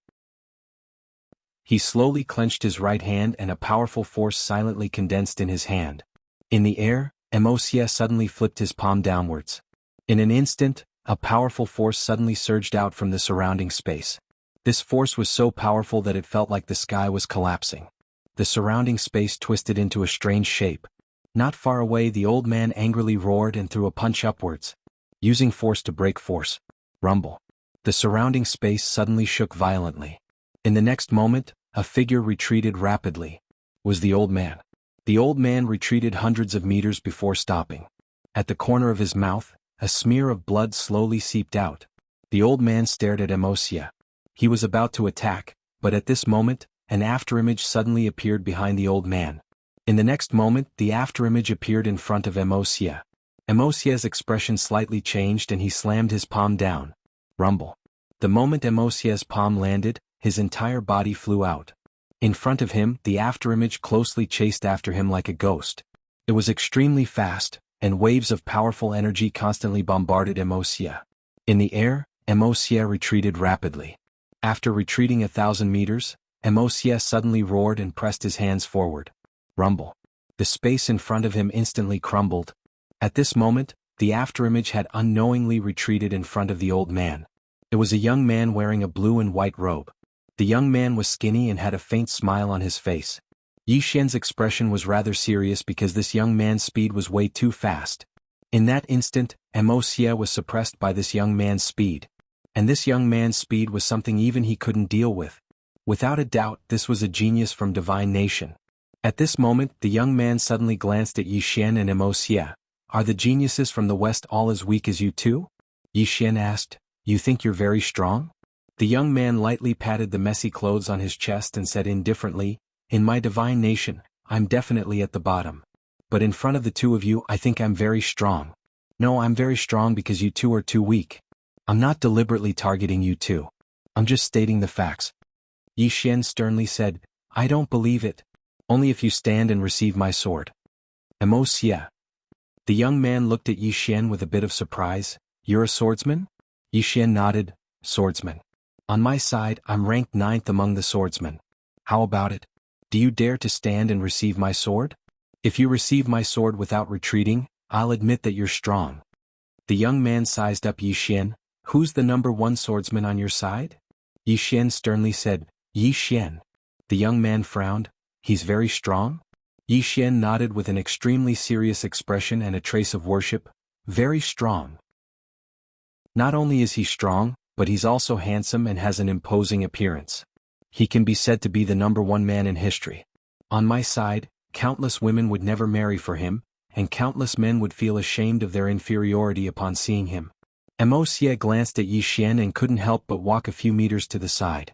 [SPEAKER 1] He slowly clenched his right hand and a powerful force silently condensed in his hand. In the air, Wuxia suddenly flipped his palm downwards. In an instant, a powerful force suddenly surged out from the surrounding space. This force was so powerful that it felt like the sky was collapsing. The surrounding space twisted into a strange shape. Not far away, the old man angrily roared and threw a punch upwards. Using force to break force. Rumble. The surrounding space suddenly shook violently. In the next moment, a figure retreated rapidly. Was the old man. The old man retreated hundreds of meters before stopping. At the corner of his mouth, a smear of blood slowly seeped out. The old man stared at Wuxia. He was about to attack, but at this moment, an afterimage suddenly appeared behind the old man. In the next moment, the afterimage appeared in front of Wuxia. Wuxia's expression slightly changed and he slammed his palm down. Rumble. The moment Wuxia's palm landed, his entire body flew out. In front of him, the afterimage closely chased after him like a ghost. It was extremely fast, and waves of powerful energy constantly bombarded Wuxia. In the air, Wuxia retreated rapidly. After retreating 1,000 meters, Wuxia suddenly roared and pressed his hands forward. Rumble. The space in front of him instantly crumbled. At this moment, the afterimage had unknowingly retreated in front of the old man. It was a young man wearing a blue and white robe. The young man was skinny and had a faint smile on his face. Yi Xian's expression was rather serious because this young man's speed was way too fast. In that instant, Wuxia was suppressed by this young man's speed. And this young man's speed was something even he couldn't deal with. Without a doubt, this was a genius from Divine Nation. At this moment, the young man suddenly glanced at Yi Xian and Wuxia. Are the geniuses from the West all as weak as you too? Yi Xian asked. You think you're very strong? The young man lightly patted the messy clothes on his chest and said indifferently, In my Divine Nation, I'm definitely at the bottom. But in front of the two of you, I think I'm very strong. No, I'm very strong because you two are too weak. I'm not deliberately targeting you two. I'm just stating the facts. Yi Xian sternly said, I don't believe it. Only if you stand and receive my sword. Wuxia. The young man looked at Yi Xian with a bit of surprise. You're a swordsman? Yi Xian nodded. Swordsman. On my side, I'm ranked 9th among the swordsmen. How about it? Do you dare to stand and receive my sword? If you receive my sword without retreating, I'll admit that you're strong. The young man sized up Yi Xian. Who's the number 1 swordsman on your side? Yi Xian sternly said, Yi Xian. The young man frowned. He's very strong? Yi Xian nodded with an extremely serious expression and a trace of worship. Very strong. Not only is he strong, but he's also handsome and has an imposing appearance. He can be said to be the number 1 man in history. On my side, countless women would never marry for him, and countless men would feel ashamed of their inferiority upon seeing him. Wuxia glanced at Yi Xian and couldn't help but walk a few meters to the side.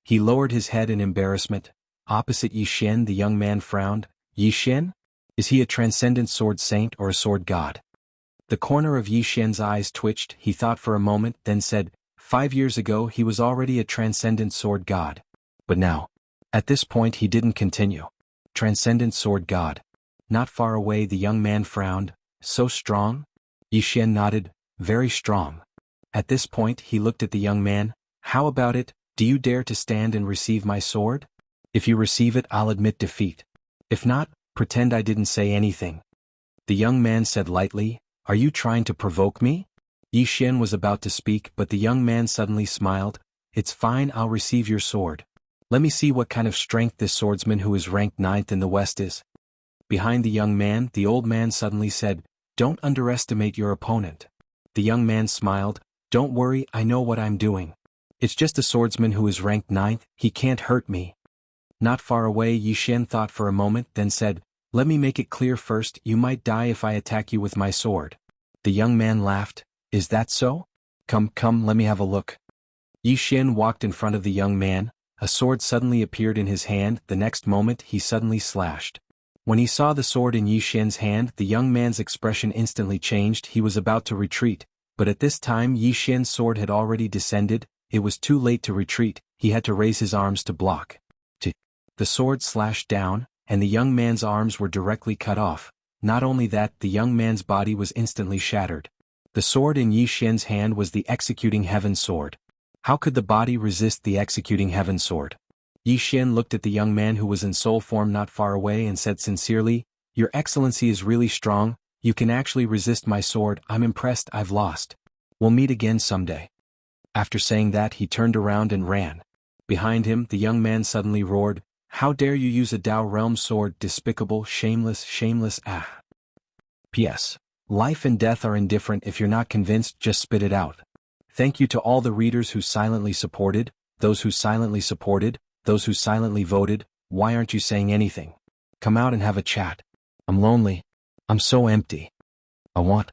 [SPEAKER 1] He lowered his head in embarrassment. Opposite Yi Xian, the young man frowned. Yi Xian? Is he a transcendent sword saint or a sword god? The corner of Yi Xian's eyes twitched. He thought for a moment, then said, 5 years ago he was already a transcendent sword god. But now. At this point he didn't continue. Transcendent sword god. Not far away the young man frowned. So strong? Yi Xian nodded. Very strong. At this point he looked at the young man. How about it? Do you dare to stand and receive my sword? If you receive it, I'll admit defeat. If not, pretend I didn't say anything. The young man said lightly, Are you trying to provoke me? Yi Xian was about to speak, but the young man suddenly smiled. It's fine, I'll receive your sword. Let me see what kind of strength this swordsman who is ranked 9th in the West is. Behind the young man, the old man suddenly said, "Don't underestimate your opponent." The young man smiled, "Don't worry, I know what I'm doing. It's just a swordsman who is ranked 9th, he can't hurt me." Not far away, Yixuan thought for a moment, then said, "Let me make it clear first, you might die if I attack you with my sword." The young man laughed, "Is that so? Come, let me have a look." Yixuan walked in front of the young man, a sword suddenly appeared in his hand, the next moment he suddenly slashed. When he saw the sword in Yixuan's hand, the young man's expression instantly changed, he was about to retreat, but at this time Yixuan's sword had already descended, it was too late to retreat, he had to raise his arms to block. The sword slashed down, and the young man's arms were directly cut off. Not only that, the young man's body was instantly shattered. The sword in Yixuan's hand was the Executing Heaven sword. How could the body resist the Executing Heaven sword? Yixuan looked at the young man who was in soul form not far away and said sincerely, "Your Excellency is really strong, you can actually resist my sword, I'm impressed, I've lost. We'll meet again someday." After saying that, he turned around and ran. Behind him, the young man suddenly roared, "How dare you use a Dao Realm sword, despicable, shameless, ah." P.S. Life and death are indifferent, if you're not convinced, just spit it out. Thank you to all the readers who silently supported, those who silently supported, those who silently voted. Why aren't you saying anything? Come out and have a chat. I'm lonely. I'm so empty. I want.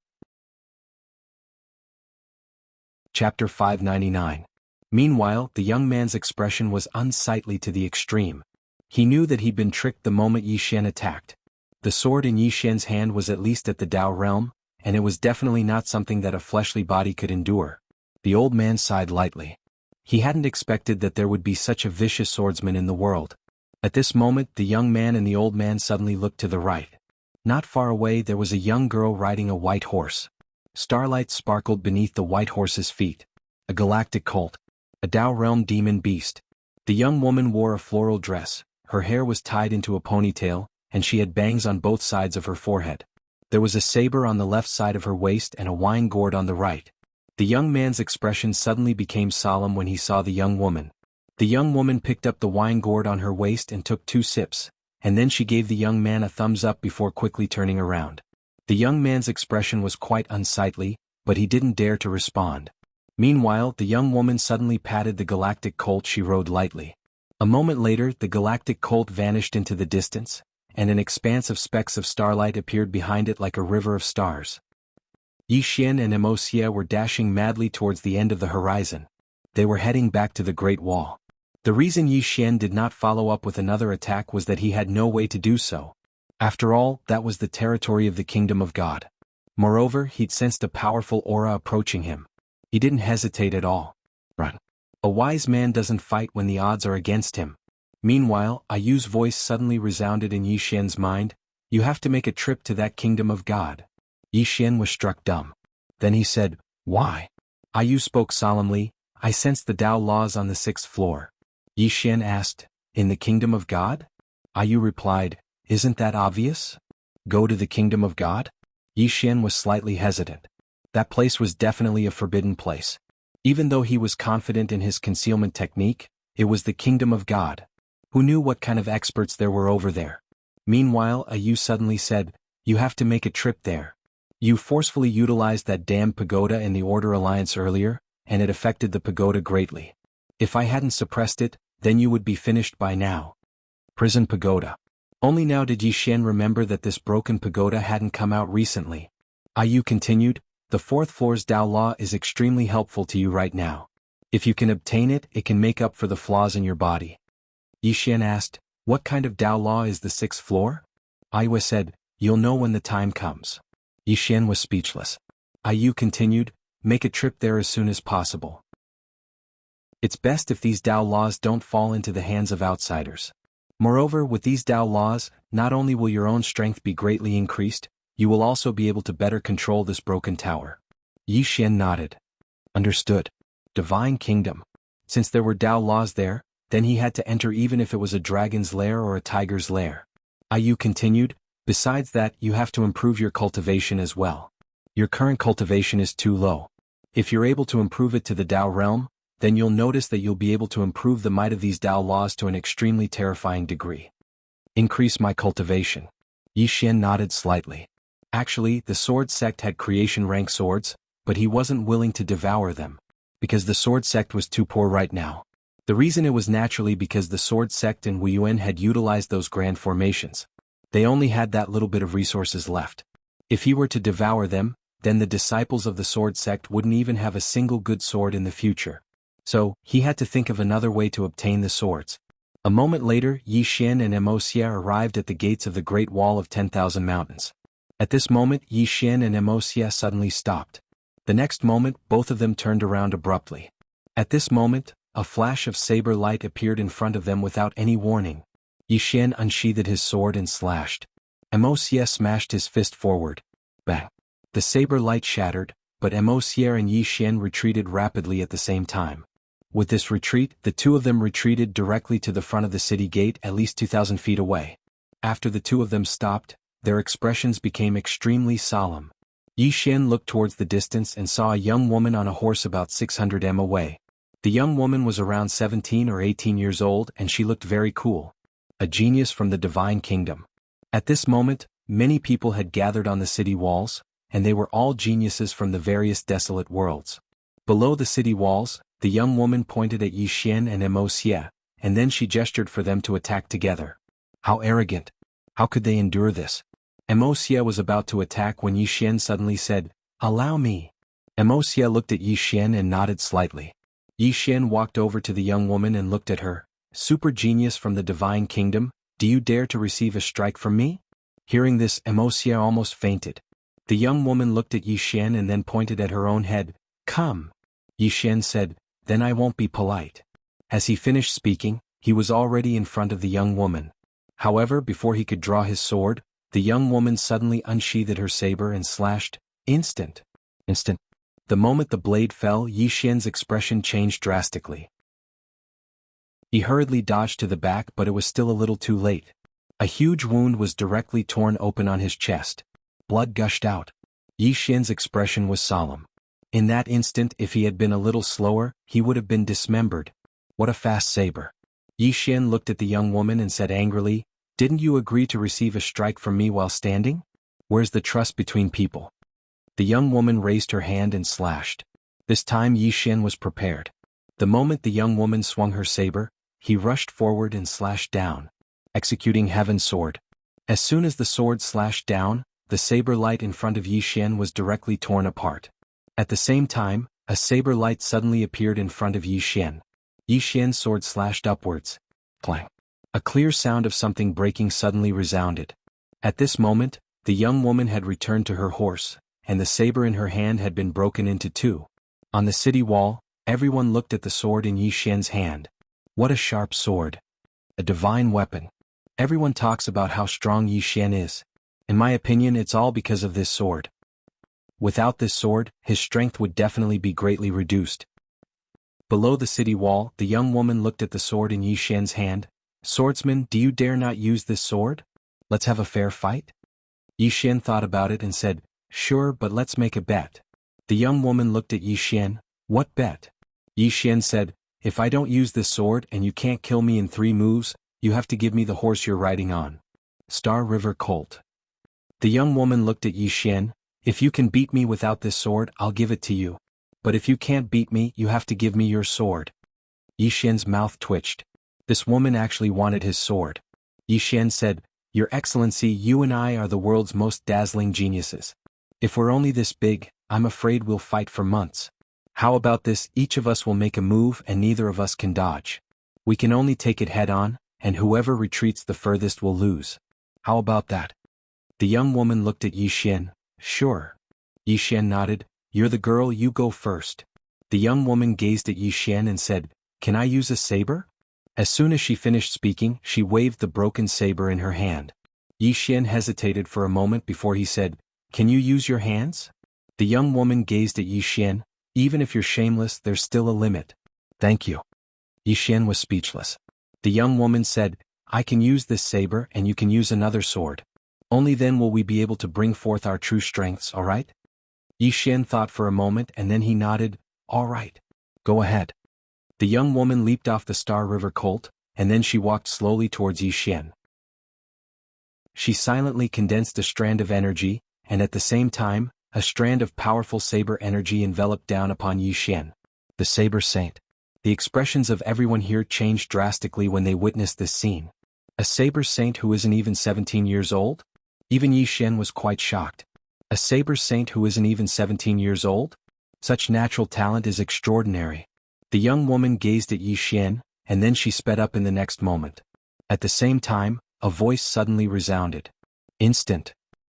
[SPEAKER 1] Chapter 599. Meanwhile, the young man's expression was unsightly to the extreme. He knew that he'd been tricked the moment Yixuan attacked. The sword in Yixuan's hand was at least at the Dao realm, and it was definitely not something that a fleshly body could endure. The old man sighed lightly. He hadn't expected that there would be such a vicious swordsman in the world. At this moment, the young man and the old man suddenly looked to the right. Not far away there was a young girl riding a white horse. Starlight sparkled beneath the white horse's feet. A galactic colt. A Dao realm demon beast. The young woman wore a floral dress. Her hair was tied into a ponytail, and she had bangs on both sides of her forehead. There was a saber on the left side of her waist and a wine gourd on the right. The young man's expression suddenly became solemn when he saw the young woman. The young woman picked up the wine gourd on her waist and took 2 sips, and then she gave the young man a thumbs up before quickly turning around. The young man's expression was quite unsightly, but he didn't dare to respond. Meanwhile, the young woman suddenly patted the galactic colt she rode lightly. A moment later, the galactic colt vanished into the distance, and an expanse of specks of starlight appeared behind it like a river of stars. Yixuan and Wuxia were dashing madly towards the end of the horizon. They were heading back to the Great Wall. The reason Yixuan did not follow up with another attack was that he had no way to do so. After all, that was the territory of the Kingdom of God. Moreover, he'd sensed a powerful aura approaching him. He didn't hesitate at all. Run. A wise man doesn't fight when the odds are against him. Meanwhile, Ayu's voice suddenly resounded in Yixuan's mind, "You have to make a trip to that Kingdom of God." Yixuan was struck dumb. Then he said, "Why?" Ayu spoke solemnly, "I sense the Tao laws on the 6th floor." Yixuan asked, "In the Kingdom of God?" Ayu replied, "Isn't that obvious? Go to the Kingdom of God?" Yixuan was slightly hesitant. That place was definitely a forbidden place. Even though he was confident in his concealment technique, it was the Kingdom of God. Who knew what kind of experts there were over there? Meanwhile, Ayu suddenly said, "You have to make a trip there. You forcefully utilized that damned pagoda in the Order Alliance earlier, and it affected the pagoda greatly. If I hadn't suppressed it, then you would be finished by now." Prison pagoda. Only now did Yixuan remember that this broken pagoda hadn't come out recently. Ayu continued, "The 4th floor's Tao law is extremely helpful to you right now. If you can obtain it, it can make up for the flaws in your body." Yixuan asked, "What kind of Tao law is the 6th floor?" Ayu said, "You'll know when the time comes." Yixuan was speechless. Ayu continued, "Make a trip there as soon as possible. It's best if these Tao laws don't fall into the hands of outsiders. Moreover, with these Tao laws, not only will your own strength be greatly increased, you will also be able to better control this broken tower." Yixuan nodded. Understood. Divine Kingdom. Since there were Tao laws there, then he had to enter even if it was a dragon's lair or a tiger's lair. Ayu continued, "Besides that, you have to improve your cultivation as well. Your current cultivation is too low. If you're able to improve it to the Tao realm, then you'll notice that you'll be able to improve the might of these Tao laws to an extremely terrifying degree. Increase my cultivation. Yi Xian nodded slightly. Actually, the sword sect had creation rank swords, but he wasn't willing to devour them, because the sword sect was too poor right now. The reason it was naturally because the sword sect and Wuyuan had utilized those grand formations. They only had that little bit of resources left. If he were to devour them, then the disciples of the sword sect wouldn't even have a single good sword in the future. So, he had to think of another way to obtain the swords. A moment later, Yi Xian and Wuxia arrived at the gates of the Great Wall of 10,000 Mountains. At this moment, Yi Xian and Wuxia suddenly stopped. The next moment, both of them turned around abruptly. At this moment, a flash of saber light appeared in front of them without any warning. Yi Xian unsheathed his sword and slashed. Wuxia smashed his fist forward. Bang! The saber light shattered, but Wuxia and Yi Xian retreated rapidly at the same time. With this retreat, the two of them retreated directly to the front of the city gate at least 2,000 feet away. After the two of them stopped, their expressions became extremely solemn. Yi Xian looked towards the distance and saw a young woman on a horse about 600 m away. The young woman was around 17 or 18 years old and she looked very cool. A genius from the divine kingdom. At this moment, many people had gathered on the city walls, and they were all geniuses from the various desolate worlds. Below the city walls, the young woman pointed at Yi Xian and Wuxia, and then she gestured for them to attack together. How arrogant! How could they endure this? Wuxia was about to attack when Yi Xian suddenly said, "Allow me." Wuxia looked at Yi Xian and nodded slightly. Yi Xian walked over to the young woman and looked at her. "Super genius from the divine kingdom, do you dare to receive a strike from me?" Hearing this, Wuxia almost fainted. The young woman looked at Yi Xian and then pointed at her own head. "Come." Yi Xian said, "Then I won't be polite." As he finished speaking, he was already in front of the young woman. However, before he could draw his sword, the young woman suddenly unsheathed her saber and slashed. Instant. The moment the blade fell, Yi Xian's expression changed drastically. He hurriedly dodged to the back, but it was still a little too late. A huge wound was directly torn open on his chest. Blood gushed out. Yi Xian's expression was solemn. In that instant, if he had been a little slower, he would have been dismembered. What a fast saber. Yi Xian looked at the young woman and said angrily, "Didn't you agree to receive a strike from me while standing? Where's the trust between people?" The young woman raised her hand and slashed. This time Yi Xian was prepared. The moment the young woman swung her saber, he rushed forward and slashed down, executing Heaven's sword. As soon as the sword slashed down, the saber light in front of Yi Xian was directly torn apart. At the same time, a saber light suddenly appeared in front of Yi Xian. Yi Xian's sword slashed upwards. Clang! A clear sound of something breaking suddenly resounded. At this moment, the young woman had returned to her horse, and the saber in her hand had been broken into two. On the city wall, everyone looked at the sword in Yi Xian's hand. What a sharp sword. A divine weapon. Everyone talks about how strong Yi Xian is. In my opinion, it's all because of this sword. Without this sword, his strength would definitely be greatly reduced. Below the city wall, the young woman looked at the sword in Yi Xian's hand. "Swordsman, do you dare not use this sword? Let's have a fair fight?" Yi Xian thought about it and said, "Sure, but let's make a bet." The young woman looked at Yi Xian. "What bet?" Yi Xian said, "If I don't use this sword and you can't kill me in 3 moves, you have to give me the horse you're riding on." Star River Colt. The young woman looked at Yi Xian. "If you can beat me without this sword, I'll give it to you. But if you can't beat me, you have to give me your sword." Yi Xian's mouth twitched. This woman actually wanted his sword. Yi Xian said, "Your Excellency, you and I are the world's most dazzling geniuses. If we're only this big, I'm afraid we'll fight for months. How about this, each of us will make a move and neither of us can dodge. We can only take it head on, and whoever retreats the furthest will lose. How about that?" The young woman looked at Yi Xian. "Sure." Yi Xian nodded. "You're the girl, you go first." The young woman gazed at Yi Xian and said, "Can I use a saber?" As soon as she finished speaking, she waved the broken saber in her hand. Yi Xian hesitated for a moment before he said, "Can you use your hands?" The young woman gazed at Yi Xian. "Even if you're shameless, there's still a limit." "Thank you." Yi Xian was speechless. The young woman said, "I can use this saber and you can use another sword. Only then will we be able to bring forth our true strengths, all right?" Yi Xian thought for a moment and then he nodded. "All right. Go ahead." The young woman leaped off the Star River colt, and then she walked slowly towards Yixian. She silently condensed a strand of energy, and at the same time, a strand of powerful saber energy enveloped down upon Yixian. The Saber Saint. The expressions of everyone here changed drastically when they witnessed this scene. A Saber Saint who isn't even 17 years old? Even Yixian was quite shocked. A Saber Saint who isn't even 17 years old? Such natural talent is extraordinary. The young woman gazed at Yixian, and then she sped up in the next moment. At the same time, a voice suddenly resounded. Instant.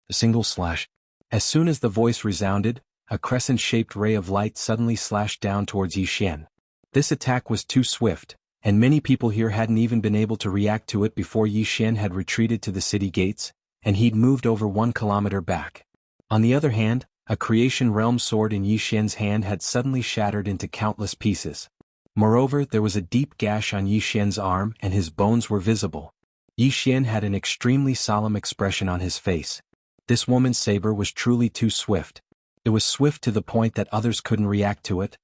[SPEAKER 1] A single slash. As soon as the voice resounded, a crescent-shaped ray of light suddenly slashed down towards Yixian. This attack was too swift, and many people here hadn't even been able to react to it before Yixian had retreated to the city gates, and he'd moved over 1 kilometer back. On the other hand, a creation realm sword in Yixian's hand had suddenly shattered into countless pieces. Moreover, there was a deep gash on Yixian's arm and his bones were visible. Yixian had an extremely solemn expression on his face. This woman's saber was truly too swift. It was swift to the point that others couldn't react to it.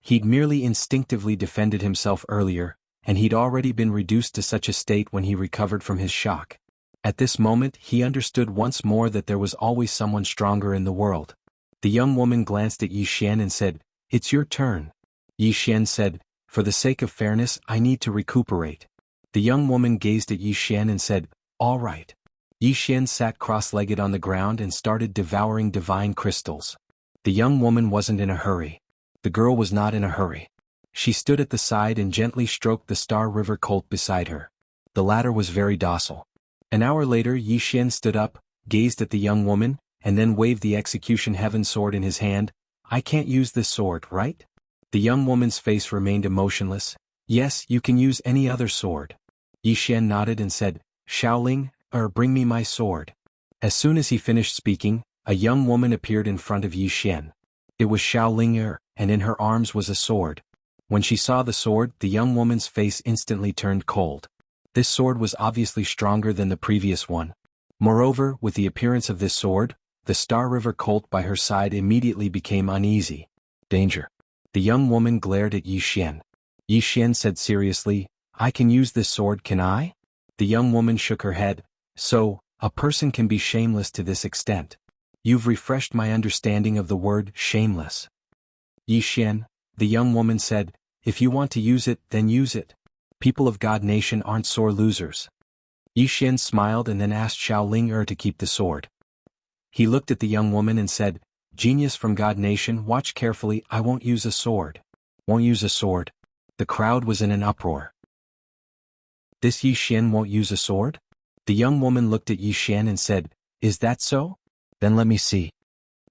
[SPEAKER 1] He'd merely instinctively defended himself earlier, and he'd already been reduced to such a state when he recovered from his shock. At this moment he understood once more that there was always someone stronger in the world. The young woman glanced at Yixian and said, "It's your turn." Yixian said, "For the sake of fairness, I need to recuperate." The young woman gazed at Yixian and said, "All right." Yixian sat cross-legged on the ground and started devouring divine crystals. The young woman wasn't in a hurry. The girl was not in a hurry. She stood at the side and gently stroked the Star River colt beside her. The latter was very docile. An hour later Yixian stood up, gazed at the young woman, and then waved the execution heaven sword in his hand. "I can't use this sword, right?" The young woman's face remained emotionless. "Yes, you can use any other sword." Yixian nodded and said, "Shaoling, bring me my sword." As soon as he finished speaking, a young woman appeared in front of Yixian. It was Shaoling, and in her arms was a sword. When she saw the sword, the young woman's face instantly turned cold. This sword was obviously stronger than the previous one. Moreover, with the appearance of this sword, the Star River colt by her side immediately became uneasy. Danger. The young woman glared at Yixian. Yixian said seriously, "I can use this sword, can I?" The young woman shook her head. "So, a person can be shameless to this extent. You've refreshed my understanding of the word shameless." "Yixian," the young woman said, "if you want to use it, then use it. People of God Nation aren't sore losers." Yixian smiled and then asked Shaoling to keep the sword. He looked at the young woman and said, "Genius from God Nation, watch carefully, I won't use a sword." "Won't use a sword?" The crowd was in an uproar. "This Yixian won't use a sword?" The young woman looked at Yixian and said, "Is that so? Then let me see."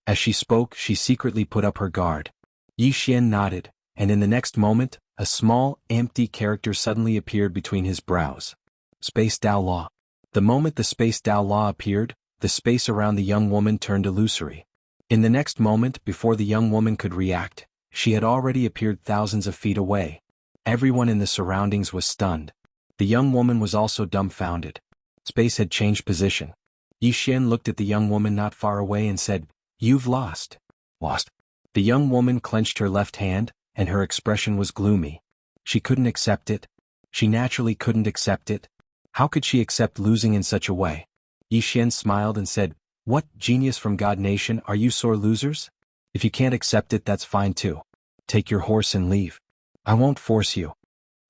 [SPEAKER 1] As she spoke, she secretly put up her guard. Yixian nodded, and in the next moment, a small, empty character suddenly appeared between his brows. Space Dao Law. The moment the Space Dao Law appeared, the space around the young woman turned illusory. In the next moment, before the young woman could react, she had already appeared thousands of feet away. Everyone in the surroundings was stunned. The young woman was also dumbfounded. Space had changed position. Yixian looked at the young woman not far away and said, "You've lost." "Lost?" The young woman clenched her left hand, and her expression was gloomy. She couldn't accept it. She naturally couldn't accept it. How could she accept losing in such a way? Yixian smiled and said, "What, genius from God Nation, are you sore losers? If you can't accept it, that's fine too. Take your horse and leave. I won't force you."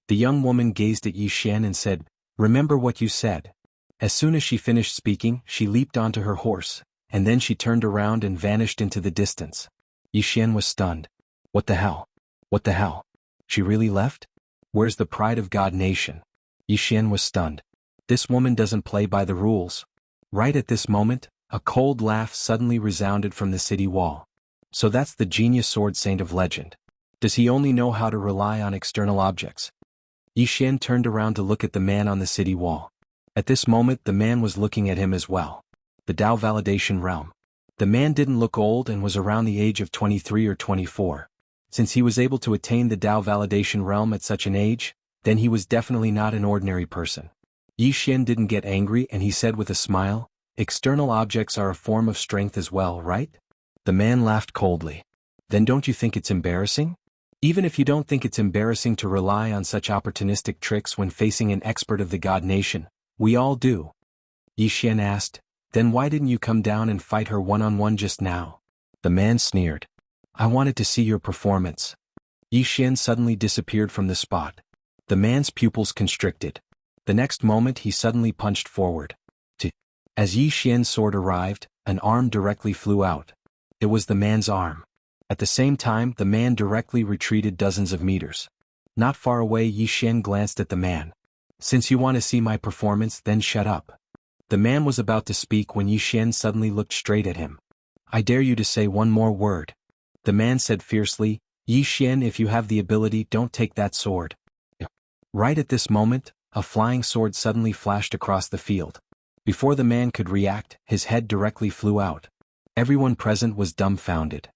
[SPEAKER 1] The young woman gazed at Yixian and said, "Remember what you said." As soon as she finished speaking, she leaped onto her horse, and then she turned around and vanished into the distance. Yixian was stunned. What the hell? What the hell? She really left? Where's the pride of God Nation? Yixian was stunned. This woman doesn't play by the rules. Right at this moment, a cold laugh suddenly resounded from the city wall. So that's the genius sword saint of legend. Does he only know how to rely on external objects? Yixian turned around to look at the man on the city wall. At this moment the man was looking at him as well. The Dao Validation Realm. The man didn't look old and was around the age of 23 or 24. Since he was able to attain the Dao Validation Realm at such an age, then he was definitely not an ordinary person. Yixian didn't get angry and he said with a smile, "External objects are a form of strength as well, right?" The man laughed coldly. "Then don't you think it's embarrassing?" Even if you don't think it's embarrassing to rely on such opportunistic tricks when facing an expert of the God Nation, we all do. Yi Xian asked, then why didn't you come down and fight her one-on-one just now? The man sneered. I wanted to see your performance. Yi Xian suddenly disappeared from the spot. The man's pupils constricted. The next moment he suddenly punched forward. As Yi Xian's sword arrived, an arm directly flew out. It was the man's arm. At the same time, the man directly retreated dozens of meters. Not far away, Yi Xian glanced at the man. Since you want to see my performance, then shut up. The man was about to speak when Yi Xian suddenly looked straight at him. I dare you to say one more word. The man said fiercely, Yi Xian, if you have the ability, don't take that sword. Right at this moment, a flying sword suddenly flashed across the field. Before the man could react, his head directly flew out. Everyone present was dumbfounded.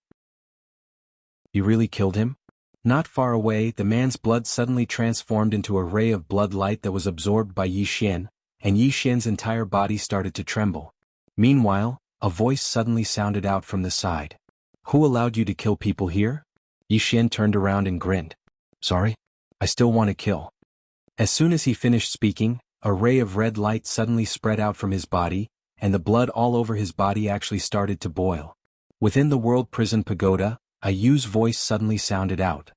[SPEAKER 1] You really killed him? Not far away, the man's blood suddenly transformed into a ray of blood light that was absorbed by Yi Xian, and Yi Xian's entire body started to tremble. Meanwhile, a voice suddenly sounded out from the side. Who allowed you to kill people here? Yi Xian turned around and grinned. Sorry? I still want to kill. As soon as he finished speaking, a ray of red light suddenly spread out from his body, and the blood all over his body actually started to boil. Within the World Prison Pagoda, a Yu's voice suddenly sounded out.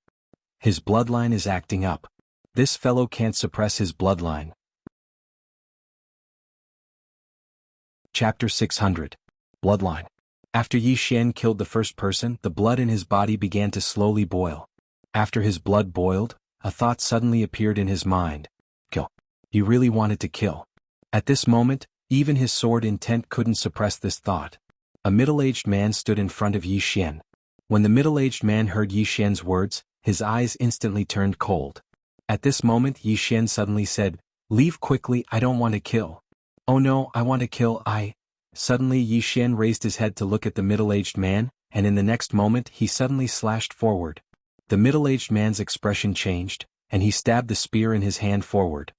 [SPEAKER 1] His bloodline is acting up. This fellow can't suppress his bloodline. Chapter 600. Bloodline. After Yi Xian killed the first person, the blood in his body began to slowly boil. After his blood boiled, a thought suddenly appeared in his mind. Kill. He really wanted to kill. At this moment, even his sword intent couldn't suppress this thought. A middle-aged man stood in front of Yi Xian. When the middle-aged man heard Yi Xian's words, his eyes instantly turned cold. At this moment, Yi Xian suddenly said, Leave quickly, I don't want to kill. Oh no, I want to kill, Suddenly Yi Xian raised his head to look at the middle-aged man, and in the next moment he suddenly slashed forward. The middle-aged man's expression changed, and he stabbed the spear in his hand forward.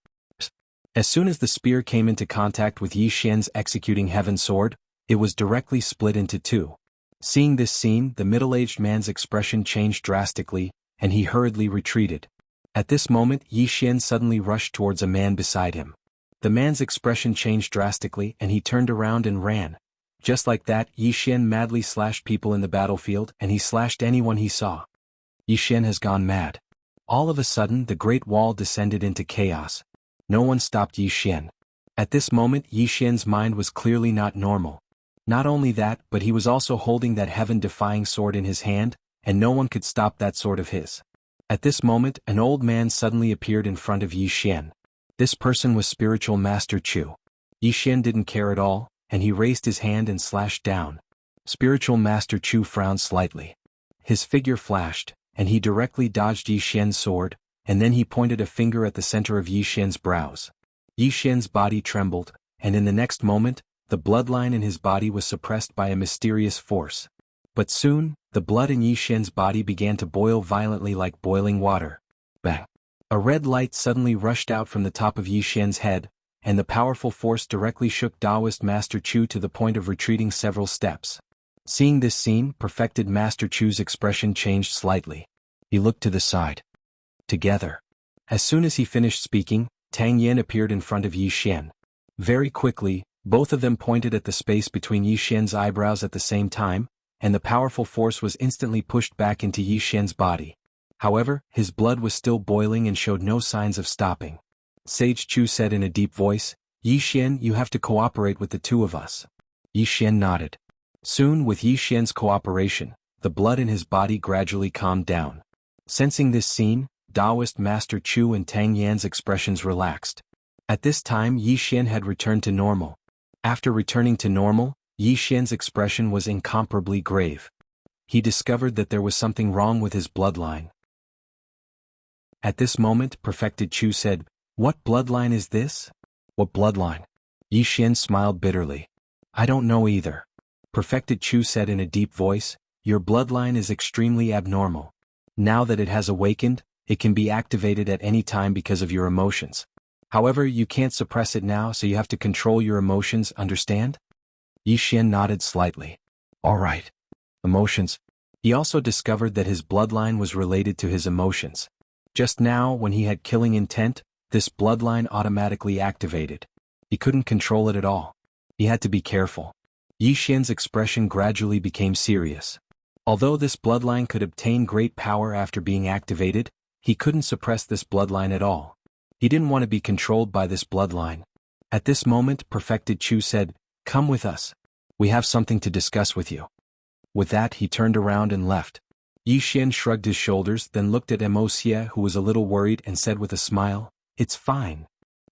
[SPEAKER 1] As soon as the spear came into contact with Yi Xian's executing heaven sword, it was directly split into two. Seeing this scene, the middle-aged man's expression changed drastically, and he hurriedly retreated. At this moment, Yi Xian suddenly rushed towards a man beside him. The man's expression changed drastically, and he turned around and ran. Just like that, Yi Xian madly slashed people in the battlefield, and he slashed anyone he saw. Yi Xian has gone mad. All of a sudden, the Great Wall descended into chaos. No one stopped Yi Xian. At this moment, Yi Xian's mind was clearly not normal. Not only that, but he was also holding that heaven-defying sword in his hand, and no one could stop that sword of his. At this moment, an old man suddenly appeared in front of Yi Xian. This person was Spiritual Master Chu. Yi Xian didn't care at all, and he raised his hand and slashed down. Spiritual Master Chu frowned slightly. His figure flashed, and he directly dodged Yi Xian's sword, and then he pointed a finger at the center of Yi Xian's brows. Yi Xian's body trembled, and in the next moment, the bloodline in his body was suppressed by a mysterious force. But soon, the blood in Yi Xian's body began to boil violently like boiling water. Bang! A red light suddenly rushed out from the top of Yi Xian's head, and the powerful force directly shook Taoist Master Chu to the point of retreating several steps. Seeing this scene, perfected Master Chu's expression changed slightly. He looked to the side. Together. As soon as he finished speaking, Tang Yan appeared in front of Yi Xian. Very quickly, both of them pointed at the space between Yi Xian's eyebrows at the same time, and the powerful force was instantly pushed back into Yi Xian's body. However, his blood was still boiling and showed no signs of stopping. Sage Chu said in a deep voice, Yi Xian, you have to cooperate with the two of us. Yi Xian nodded. Soon, with Yi Xian's cooperation, the blood in his body gradually calmed down. Sensing this scene, Taoist Master Chu and Tang Yan's expressions relaxed. At this time, Yi Xian had returned to normal. After returning to normal, Yi Xian's expression was incomparably grave. He discovered that there was something wrong with his bloodline. At this moment, Perfected Chu said, What bloodline is this? What bloodline? Yi Xian smiled bitterly. I don't know either. Perfected Chu said in a deep voice, Your bloodline is extremely abnormal. Now that it has awakened, it can be activated at any time because of your emotions. However, you can't suppress it now, so you have to control your emotions, understand? Yi Xian nodded slightly. All right. Emotions. He also discovered that his bloodline was related to his emotions. Just now, when he had killing intent, this bloodline automatically activated. He couldn't control it at all. He had to be careful. Yi Xian's expression gradually became serious. Although this bloodline could obtain great power after being activated, he couldn't suppress this bloodline at all. He didn't want to be controlled by this bloodline. At this moment, Perfected Chu said, "Come with us. We have something to discuss with you." With that, he turned around and left. Yi Xian shrugged his shoulders, then looked at Wuxia, who was a little worried, and said with a smile, "It's fine."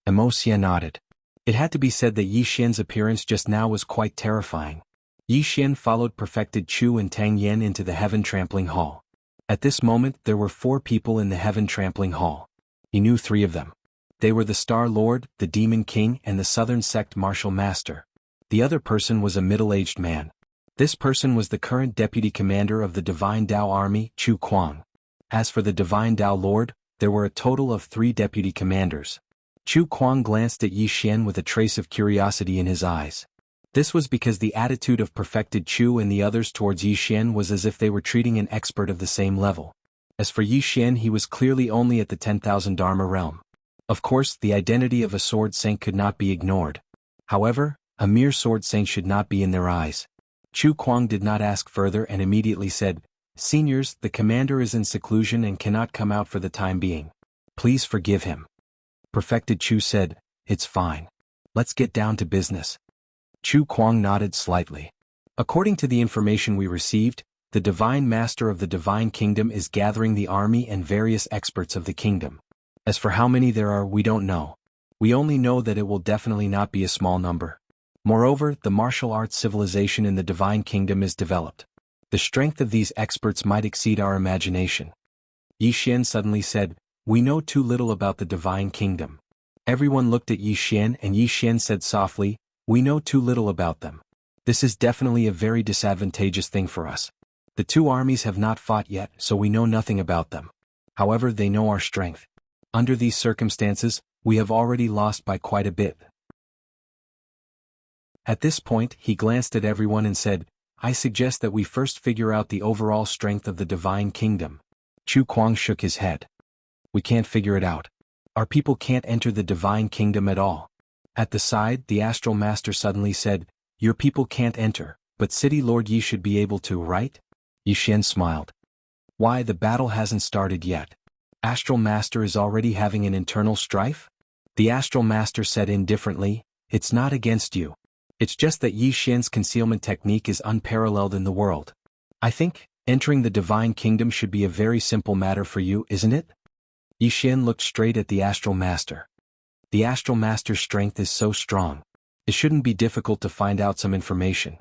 [SPEAKER 1] Wuxia nodded. It had to be said that Yi Xian's appearance just now was quite terrifying. Yi Xian followed Perfected Chu and Tang Yan into the Heaven Trampling Hall. At this moment, there were 4 people in the Heaven Trampling Hall. He knew 3 of them. They were the Star Lord, the Demon King, and the Southern Sect Martial Master. The other person was a middle-aged man. This person was the current deputy commander of the Divine Dao Army, Chu Kuang. As for the Divine Dao Lord, there were a total of 3 deputy commanders. Chu Kuang glanced at Yi Xian with a trace of curiosity in his eyes. This was because the attitude of Perfected Chu and the others towards Yi Xian was as if they were treating an expert of the same level. As for Yi Xian, he was clearly only at the 10,000 Dharma realm. Of course, the identity of a sword saint could not be ignored. However, a mere sword saint should not be in their eyes. Chu Kuang did not ask further and immediately said, "Seniors, the commander is in seclusion and cannot come out for the time being. Please forgive him." Perfected Chu said, "It's fine. Let's get down to business." Chu Kuang nodded slightly. According to the information we received, the Divine Master of the Divine Kingdom is gathering the army and various experts of the kingdom. As for how many there are, we don't know. We only know that it will definitely not be a small number. Moreover, the martial arts civilization in the Divine Kingdom is developed. The strength of these experts might exceed our imagination. Yi Xian suddenly said, "We know too little about the Divine Kingdom." Everyone looked at Yi Xian and Yi Xian said softly, "We know too little about them. This is definitely a very disadvantageous thing for us. The 2 armies have not fought yet, so we know nothing about them. However, they know our strength. Under these circumstances, we have already lost by quite a bit." At this point, he glanced at everyone and said, "I suggest that we first figure out the overall strength of the Divine Kingdom." Chu Kuang shook his head. "We can't figure it out. Our people can't enter the Divine Kingdom at all." At the side, the Astral Master suddenly said, "Your people can't enter, but City Lord Yi should be able to, right?" Yi Xian smiled. "Why, the battle hasn't started yet. Astral Master is already having an internal strife?" The Astral Master said indifferently, "It's not against you. It's just that Yi Xian's concealment technique is unparalleled in the world. I think, entering the Divine Kingdom should be a very simple matter for you, isn't it?" Yi Xian looked straight at the Astral Master. The Astral Master's strength is so strong. It shouldn't be difficult to find out some information.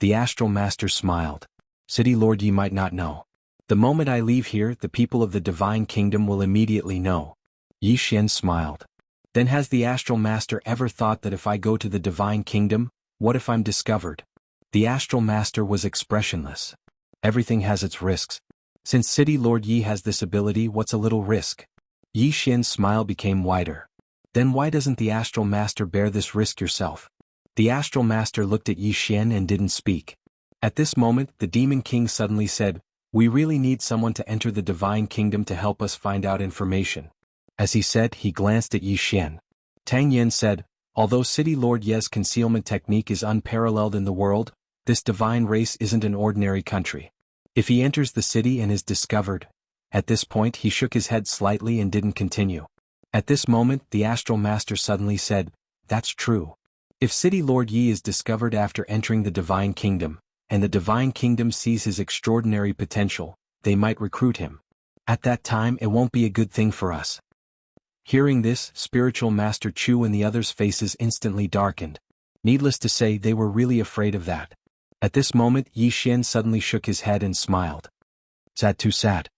[SPEAKER 1] The Astral Master smiled. "City Lord Yi might not know. The moment I leave here, the people of the Divine Kingdom will immediately know." Yi Xian smiled. "Then has the Astral Master ever thought that if I go to the Divine Kingdom, what if I'm discovered?" The Astral Master was expressionless. "Everything has its risks. Since City Lord Yi has this ability, what's a little risk?" Yi Xian's smile became wider. "Then why doesn't the Astral Master bear this risk yourself?" The Astral Master looked at Yi Xian and didn't speak. At this moment, the Demon King suddenly said, "We really need someone to enter the Divine Kingdom to help us find out information." As he said, he glanced at Yi Xian. Tang Yan said, "Although City Lord Ye's concealment technique is unparalleled in the world, this divine race isn't an ordinary country. If he enters the city and is discovered..." At this point he shook his head slightly and didn't continue. At this moment, the Astral Master suddenly said, "That's true. If City Lord Yi is discovered after entering the Divine Kingdom, and the Divine Kingdom sees his extraordinary potential, they might recruit him. At that time it won't be a good thing for us." Hearing this, Spiritual Master Chu and the others' faces instantly darkened. Needless to say, they were really afraid of that. At this moment, Yi Xian suddenly shook his head and smiled. "Sad, too sad."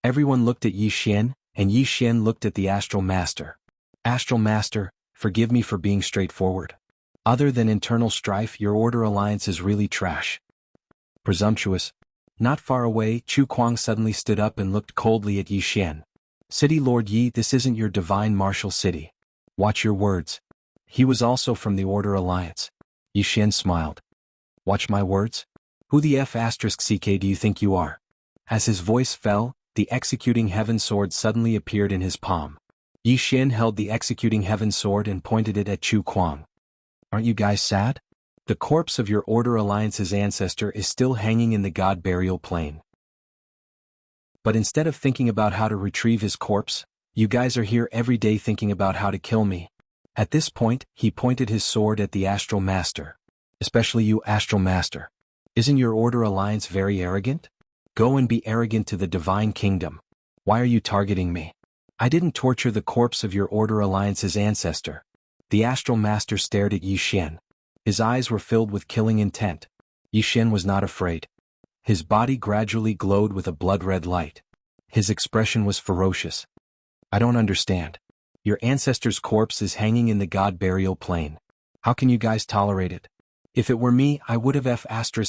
[SPEAKER 1] Everyone looked at Yi Xian, and Yi Xian looked at the Astral Master. "Astral Master, forgive me for being straightforward. Other than internal strife, your order alliance is really trash." Presumptuous. Not far away, Chu Kuang suddenly stood up and looked coldly at Yi Xian. "City Lord Yi, this isn't your divine martial city. Watch your words." He was also from the Order Alliance. Yi Xian smiled. "Watch my words? Who the F*** do you think you are?" As his voice fell, the executing heaven sword suddenly appeared in his palm. Yi Xian held the executing heaven sword and pointed it at Chu Kuang. Aren't you guys sad? The corpse of your Order Alliance's ancestor is still hanging in the god burial plain. But instead of thinking about how to retrieve his corpse, you guys are here every day thinking about how to kill me. At this point, he pointed his sword at the Astral Master. Especially you, Astral Master. Isn't your Order Alliance very arrogant? Go and be arrogant to the Divine Kingdom. Why are you targeting me? I didn't torture the corpse of your Order Alliance's ancestor. The Astral Master stared at Yi Xian. His eyes were filled with killing intent. Yi Xian was not afraid. His body gradually glowed with a blood-red light. His expression was ferocious. I don't understand. Your ancestor's corpse is hanging in the god burial plain. How can you guys tolerate it? If it were me, I would have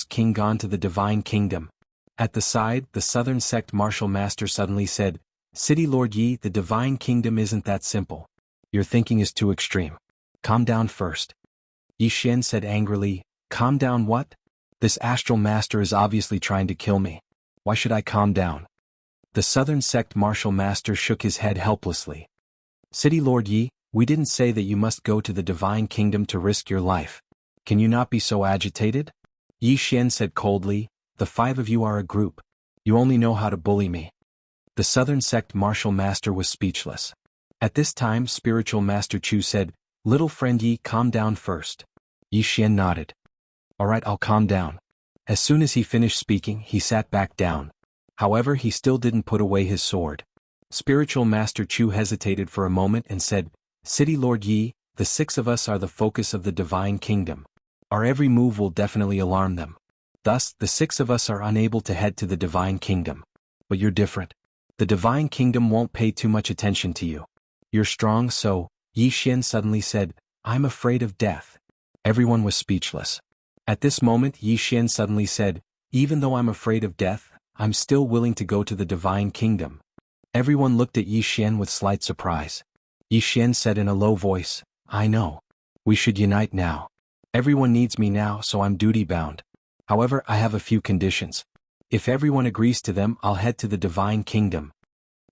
[SPEAKER 1] King gone to the Divine Kingdom. At the side, the Southern Sect Martial Master suddenly said, City Lord Yi, the Divine Kingdom isn't that simple. Your thinking is too extreme. Calm down first. Yi Xian said angrily, calm down what? This Astral Master is obviously trying to kill me. Why should I calm down? The Southern Sect Martial Master shook his head helplessly. City Lord Yi, we didn't say that you must go to the Divine Kingdom to risk your life. Can you not be so agitated? Yi Xian said coldly, the 5 of you are a group. You only know how to bully me. The Southern Sect Martial Master was speechless. At this time Spiritual Master Chu said, Little friend Yi, calm down first. Yi Xian nodded. Alright, I'll calm down. As soon as he finished speaking, he sat back down. However, he still didn't put away his sword. Spiritual Master Chu hesitated for a moment and said, City Lord Yi, the 6 of us are the focus of the Divine Kingdom. Our every move will definitely alarm them. Thus, the 6 of us are unable to head to the Divine Kingdom. But you're different. The Divine Kingdom won't pay too much attention to you. You're strong, so, Yi Xian suddenly said, I'm afraid of death. Everyone was speechless. At this moment Yi Xian suddenly said, even though I'm afraid of death, I'm still willing to go to the Divine Kingdom. Everyone looked at Yi Xian with slight surprise. Yi Xian said in a low voice, I know. We should unite now. Everyone needs me now, so I'm duty-bound. However, I have a few conditions. If everyone agrees to them, I'll head to the Divine Kingdom.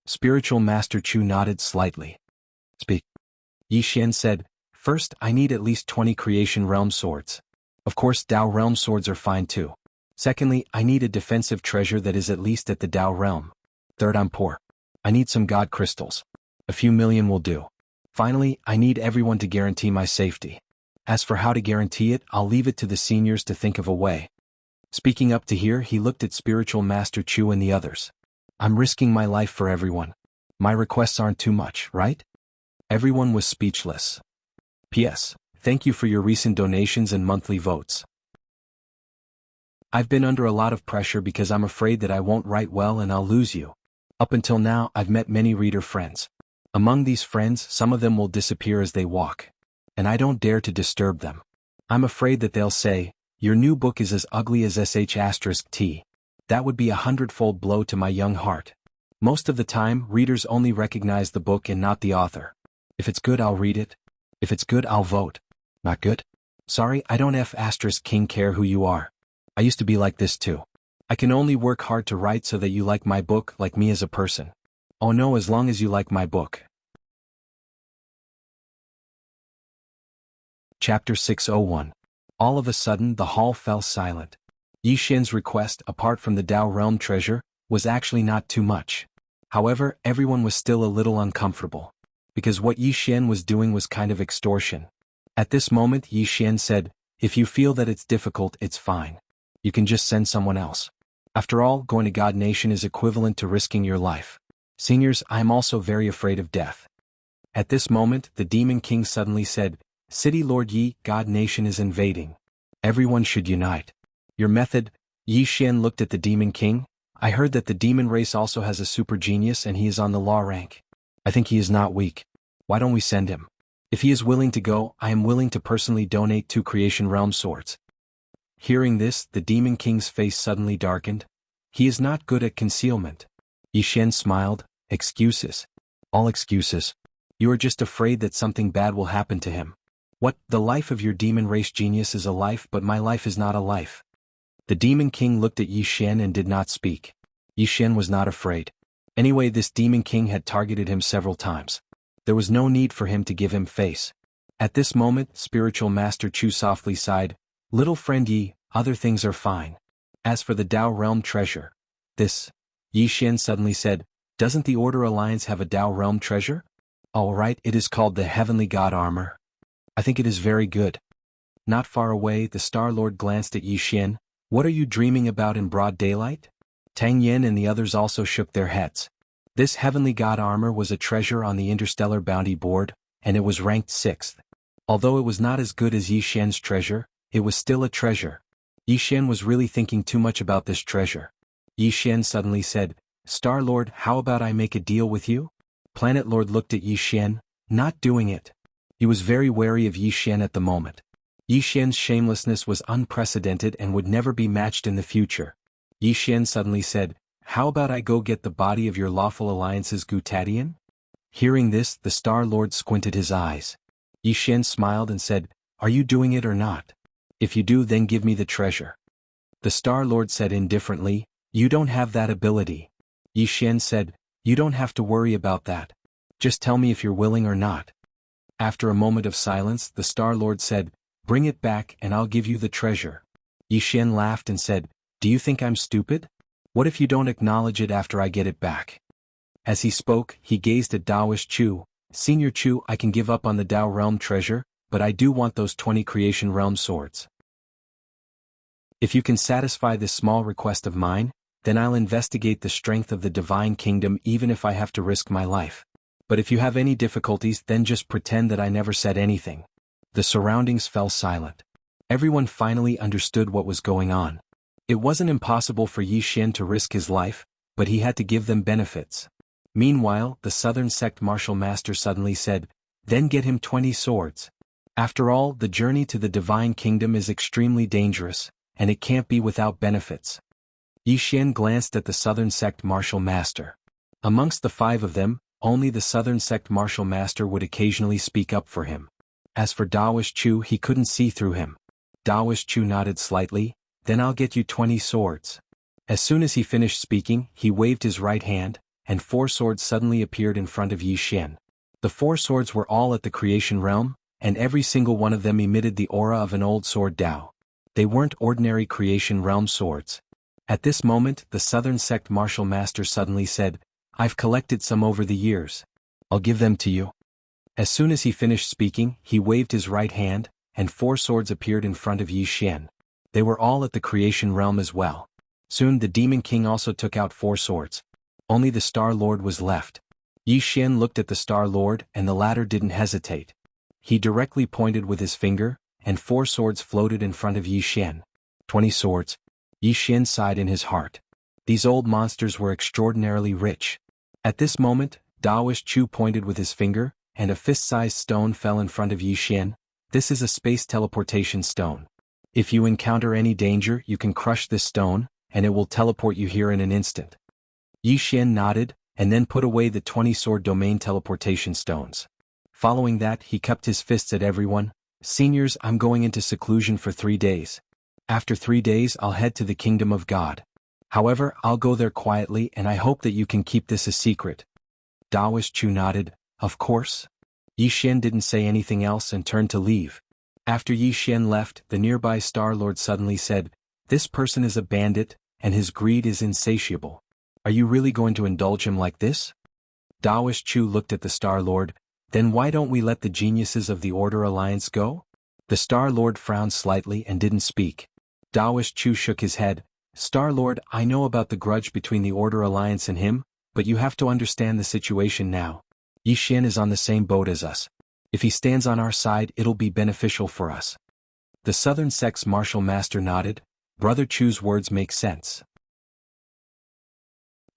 [SPEAKER 1] Spiritual Master Chu nodded slightly. Speak. Yi Xian said, first, I need at least 20 Creation Realm swords. Of course, Dao Realm swords are fine too. Secondly, I need a defensive treasure that is at least at the Dao Realm. Third, I'm poor. I need some God crystals. A few million will do. Finally, I need everyone to guarantee my safety. As for how to guarantee it, I'll leave it to the seniors to think of a way. Speaking up to here, he looked at Spiritual Master Chu and the others. I'm risking my life for everyone. My requests aren't too much, right? Everyone was speechless. P.S. Thank you for your recent donations and monthly votes. I've been under a lot of pressure because I'm afraid that I won't write well and I'll lose you. Up until now, I've met many reader friends. Among these friends, some of them will disappear as they walk. And I don't dare to disturb them. I'm afraid that they'll say, your new book is as ugly as sh*t. That would be a 100-fold blow to my young heart. Most of the time, readers only recognize the book and not the author. If it's good, I'll read it. If it's good, I'll vote. Not good? Sorry, I don't *king care who you are. I used to be like this too. I can only work hard to write so that you like my book, like me as a person. Oh no, as long as you like my book. Chapter 601. All of a sudden the hall fell silent. Yi Xian's request, apart from the Dao Realm treasure, was actually not too much. However, everyone was still a little uncomfortable. Because what Yi Xian was doing was kind of extortion. At this moment Yi Xian said, if you feel that it's difficult, it's fine. You can just send someone else. After all, going to God Nation is equivalent to risking your life. Seniors, I am also very afraid of death. At this moment, the Demon King suddenly said, City Lord Yi, God Nation is invading. Everyone should unite. Your method? Yi Xian looked at the Demon King. I heard that the demon race also has a super genius and he is on the law rank. I think he is not weak. Why don't we send him? If he is willing to go, I am willing to personally donate 2 Creation Realm swords. Hearing this, the Demon King's face suddenly darkened. He is not good at concealment. Yi Xian smiled. Excuses. All excuses. You are just afraid that something bad will happen to him. What? The life of your demon race genius is a life, but my life is not a life. The Demon King looked at Yi Xian and did not speak. Yixuan was not afraid. Anyway, this demon king had targeted him several times. There was no need for him to give him face. At this moment, spiritual master Chu softly sighed, "Little friend Yi, other things are fine. As for the Dao realm treasure, this," Yixuan suddenly said, "doesn't the Order Alliance have a Dao realm treasure?" "All right, it is called the Heavenly God Armor. I think it is very good." Not far away, the Star Lord glanced at Yixuan. "What are you dreaming about in broad daylight?" Tang Yin and the others also shook their heads. This Heavenly God Armor was a treasure on the Interstellar Bounty Board, and it was ranked 6th. Although it was not as good as Yixuan's treasure, it was still a treasure. Yixuan was really thinking too much about this treasure. Yixuan suddenly said, "Star Lord, how about I make a deal with you?" Planet Lord looked at Yixuan, not doing it. He was very wary of Yixuan at the moment. Yixuan's shamelessness was unprecedented and would never be matched in the future. Yixuan suddenly said, "How about I go get the body of your lawful alliance's Gutatian?" Hearing this, the Star Lord squinted his eyes. Yixuan smiled and said, "Are you doing it or not? If you do, then give me the treasure." The Star Lord said indifferently, "You don't have that ability." Yixuan said, "You don't have to worry about that. Just tell me if you're willing or not." After a moment of silence, the Star Lord said, "Bring it back and I'll give you the treasure." Yixuan laughed and said, "Do you think I'm stupid? What if you don't acknowledge it after I get it back?" As he spoke, he gazed at Daoist Chu. "Senior Chu, I can give up on the Dao realm treasure, but I do want those 20 creation realm swords. If you can satisfy this small request of mine, then I'll investigate the strength of the divine kingdom even if I have to risk my life. But if you have any difficulties, then just pretend that I never said anything." The surroundings fell silent. Everyone finally understood what was going on. It wasn't impossible for Yixuan to risk his life, but he had to give them benefits. Meanwhile, the Southern Sect Martial Master suddenly said, "Then get him 20 swords. After all, the journey to the Divine Kingdom is extremely dangerous, and it can't be without benefits." Yixuan glanced at the Southern Sect Martial Master. Amongst the 5 of them, only the Southern Sect Martial Master would occasionally speak up for him. As for Daoist Chu, he couldn't see through him. Daoist Chu nodded slightly, "Then I'll get you 20 swords." As soon as he finished speaking, he waved his right hand, and 4 swords suddenly appeared in front of Yixuan. The 4 swords were all at the creation realm, and every single one of them emitted the aura of an old sword Dao. They weren't ordinary creation realm swords. At this moment, the Southern Sect Martial Master suddenly said, "I've collected some over the years. I'll give them to you." As soon as he finished speaking, he waved his right hand, and 4 swords appeared in front of Yixuan. They were all at the creation realm as well. Soon the Demon King also took out 4 swords. Only the Star Lord was left. Yixuan looked at the Star Lord, and the latter didn't hesitate. He directly pointed with his finger, and 4 swords floated in front of Yixuan. 20 swords. Yixuan sighed in his heart. These old monsters were extraordinarily rich. At this moment, Daoist Chu pointed with his finger, and a fist-sized stone fell in front of Yixuan. This is a space teleportation stone. If you encounter any danger, you can crush this stone, and it will teleport you here in an instant. Yixuan nodded, and then put away the 20 sword domain teleportation stones. Following that, he cupped his fists at everyone. "Seniors, I'm going into seclusion for 3 days. After 3 days, I'll head to the Kingdom of God. However, I'll go there quietly, and I hope that you can keep this a secret." Daoist Chu nodded, "Of course." Yixuan didn't say anything else and turned to leave. After Yixuan left, the nearby Star Lord suddenly said, "This person is a bandit, and his greed is insatiable. Are you really going to indulge him like this?" Daoist Chu looked at the Star Lord. "Then why don't we let the geniuses of the Order Alliance go?" The Star Lord frowned slightly and didn't speak. Daoist Chu shook his head. "Star Lord, I know about the grudge between the Order Alliance and him, but you have to understand the situation now. Yixuan is on the same boat as us. If he stands on our side, it'll be beneficial for us." The Southern Sect's Martial Master nodded. Brother Chu's words make sense.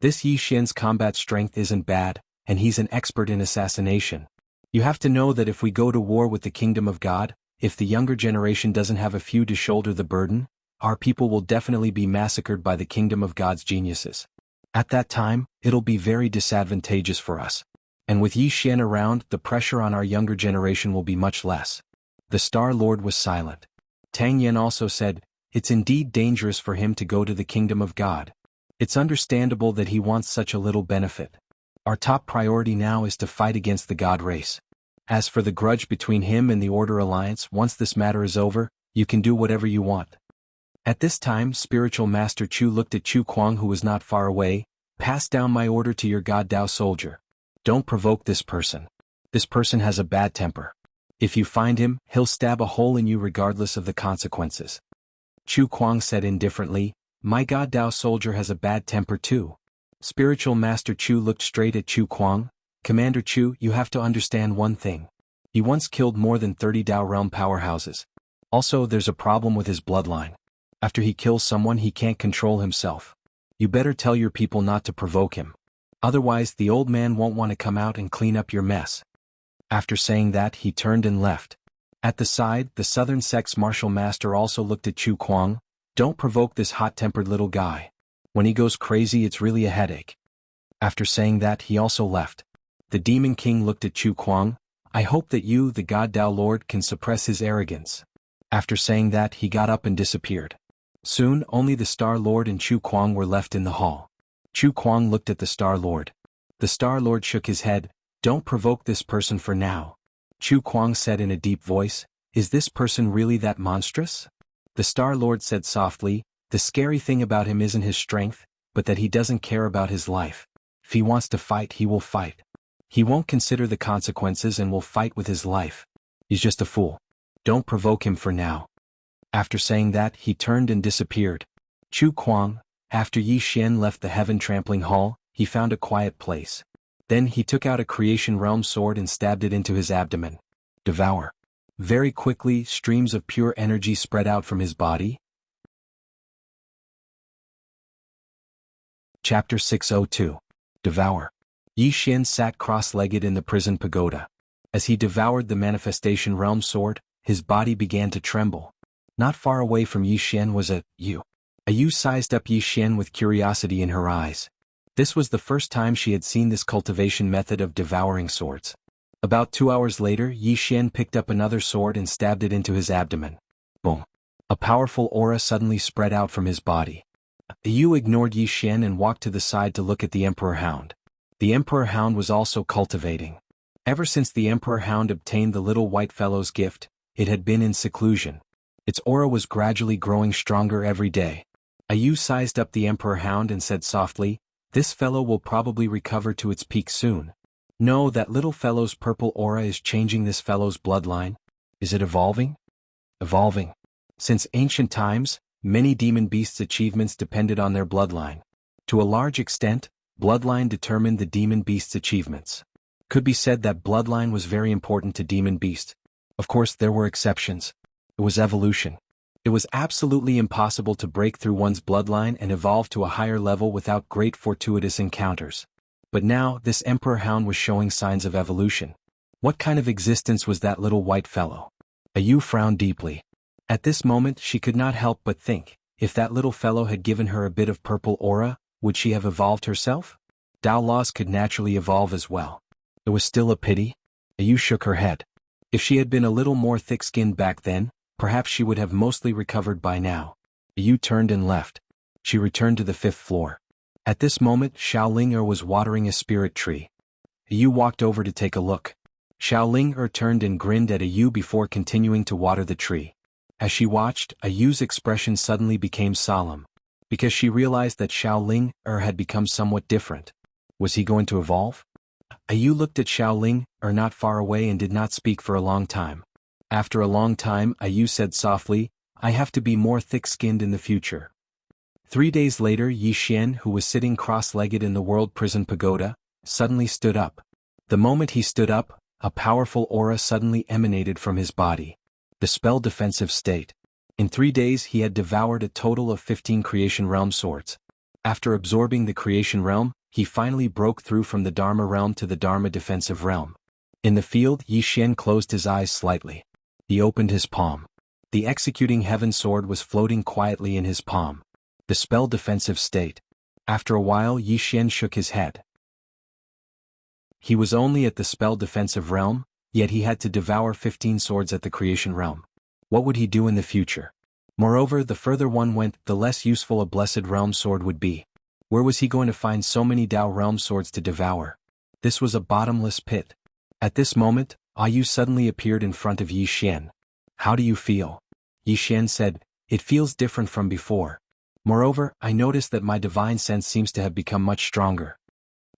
[SPEAKER 1] This Yixuan's combat strength isn't bad, and he's an expert in assassination. You have to know that if we go to war with the Kingdom of God, if the younger generation doesn't have a few to shoulder the burden, our people will definitely be massacred by the Kingdom of God's geniuses. At that time, it'll be very disadvantageous for us. And with Yixuan around, the pressure on our younger generation will be much less. The Star Lord was silent. Tang Yen also said, "It's indeed dangerous for him to go to the Kingdom of God. It's understandable that he wants such a little benefit. Our top priority now is to fight against the God race. As for the grudge between him and the Order Alliance, once this matter is over, you can do whatever you want. At this time, Spiritual Master Chu looked at Chu Kuang, who was not far away. Pass down my order to your God Dao soldier. Don't provoke this person. This person has a bad temper. If you find him, he'll stab a hole in you regardless of the consequences. Chu Kuang said indifferently, my God Dao soldier has a bad temper too. Spiritual Master Chu looked straight at Chu Kuang. Commander Chu, you have to understand one thing. He once killed more than 30 Dao realm powerhouses. Also, there's a problem with his bloodline. After he kills someone, he can't control himself. You better tell your people not to provoke him. Otherwise, the old man won't want to come out and clean up your mess. After saying that, he turned and left. At the side, the Southern Sect's Martial Master also looked at Chu Kuang. Don't provoke this hot-tempered little guy. When he goes crazy, it's really a headache. After saying that, he also left. The Demon King looked at Chu Kuang. I hope that you, the God Dao Lord, can suppress his arrogance. After saying that, he got up and disappeared. Soon, only the Star Lord and Chu Kuang were left in the hall. Chu Kuang looked at the Star Lord. The Star Lord shook his head. Don't provoke this person for now. Chu Kuang said in a deep voice, is this person really that monstrous? The Star Lord said softly, the scary thing about him isn't his strength, but that he doesn't care about his life. If he wants to fight, he will fight. He won't consider the consequences and will fight with his life. He's just a fool. Don't provoke him for now. After saying that, he turned and disappeared. Chu Kuang, after Yi Xian left the Heaven Trampling Hall, he found a quiet place. Then he took out a Creation Realm sword and stabbed it into his abdomen. Devour. Very quickly, streams of pure energy spread out from his body. Chapter 602. Devour. Yi Xian sat cross-legged in the prison pagoda. As he devoured the Manifestation Realm sword, his body began to tremble. Not far away from Yi Xian was a Yu. A Yu sized up Yi Xian with curiosity in her eyes. This was the first time she had seen this cultivation method of devouring swords. About 2 hours later, Yi Xian picked up another sword and stabbed it into his abdomen. Boom. A powerful aura suddenly spread out from his body. The Yu ignored Yi Xian and walked to the side to look at the Emperor Hound. The Emperor Hound was also cultivating. Ever since the Emperor Hound obtained the little white fellow's gift, it had been in seclusion. Its aura was gradually growing stronger every day. A Yu sized up the Emperor Hound and said softly, this fellow will probably recover to its peak soon. No, that little fellow's purple aura is changing this fellow's bloodline. Is it evolving? Evolving. Since ancient times, many demon beasts' achievements depended on their bloodline. To a large extent, bloodline determined the demon beast's achievements. Could be said that bloodline was very important to demon beast. Of course, there were exceptions. It was evolution. It was absolutely impossible to break through one's bloodline and evolve to a higher level without great fortuitous encounters. But now, this Emperor Hound was showing signs of evolution. What kind of existence was that little white fellow? A Yu frowned deeply. At this moment, she could not help but think, if that little fellow had given her a bit of purple aura, would she have evolved herself? Dao laws could naturally evolve as well. It was still a pity. A Yu shook her head. If she had been a little more thick-skinned back then, perhaps she would have mostly recovered by now. A Yu turned and left. She returned to the 5th floor. At this moment, Xiaoling was watering a spirit tree. A Yu walked over to take a look. Xiaoling turned and grinned at a Yu before continuing to water the tree. As she watched, a Yu's expression suddenly became solemn, because she realized that Xiaoling had become somewhat different. Was he going to evolve? A Yu looked at Xiaoling not far away and did not speak for a long time. After a long time, a Yu said softly, I have to be more thick-skinned in the future. 3 days later, Yi Xian, who was sitting cross-legged in the World Prison Pagoda, suddenly stood up. The moment he stood up, a powerful aura suddenly emanated from his body. The spell defensive state. In 3 days he had devoured a total of 15 Creation Realm swords. After absorbing the Creation Realm, he finally broke through from the Dharma Realm to the Dharma Defensive Realm. In the field, Yi Xian closed his eyes slightly. He opened his palm. The Executing Heaven sword was floating quietly in his palm. The spell defensive state. After a while, Yi Xian shook his head. He was only at the spell defensive realm, yet he had to devour 15 swords at the Creation Realm. What would he do in the future? Moreover, the further one went, the less useful a Blessed Realm sword would be. Where was he going to find so many Dao realm swords to devour? This was a bottomless pit. At this moment, Yu suddenly appeared in front of Yi Xian. How do you feel? Yi Xian said, it feels different from before. Moreover, I noticed that my divine sense seems to have become much stronger.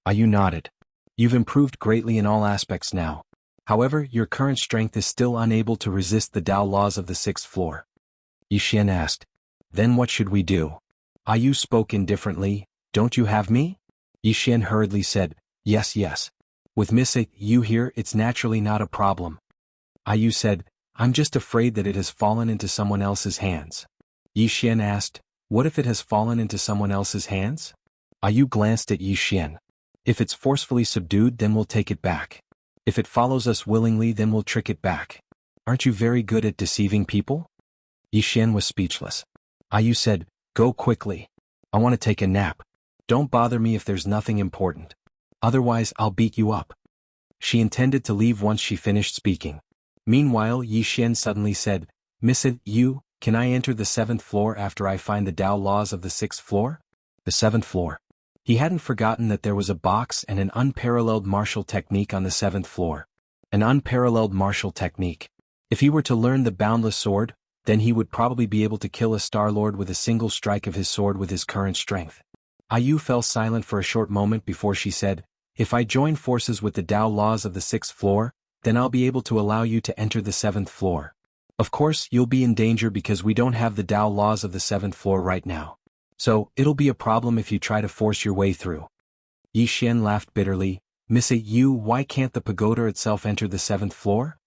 [SPEAKER 1] Yu nodded. You've improved greatly in all aspects now. However, your current strength is still unable to resist the Dao laws of the 6th floor. Yi Xian asked. Then what should we do? Yu spoke indifferently. Don't you have me? Yi Xian hurriedly said, yes. With Miss Yu here, it's naturally not a problem. Yu said, I'm just afraid that it has fallen into someone else's hands. Yi Xian asked, what if it has fallen into someone else's hands? Yu glanced at Yi Xian. If it's forcefully subdued, then we'll take it back. If it follows us willingly, then we'll trick it back. Aren't you very good at deceiving people? Yi Xian was speechless. Yu said, go quickly. I want to take a nap. Don't bother me if there's nothing important. Otherwise, I'll beat you up. She intended to leave once she finished speaking. Meanwhile, Yi Xian suddenly said, Miss Yu, can I enter the 7th floor after I find the Dao laws of the 6th floor? The 7th floor. He hadn't forgotten that there was a box and an unparalleled martial technique on the 7th floor. An unparalleled martial technique. If he were to learn the boundless sword, then he would probably be able to kill a Star-Lord with a single strike of his sword with his current strength. Yu fell silent for a short moment before she said, if I join forces with the Dao laws of the 6th floor, then I'll be able to allow you to enter the 7th floor. Of course, you'll be in danger because we don't have the Dao laws of the 7th floor right now. So, it'll be a problem if you try to force your way through. Yi Xian laughed bitterly. Miss Yu, why can't the pagoda itself enter the 7th floor?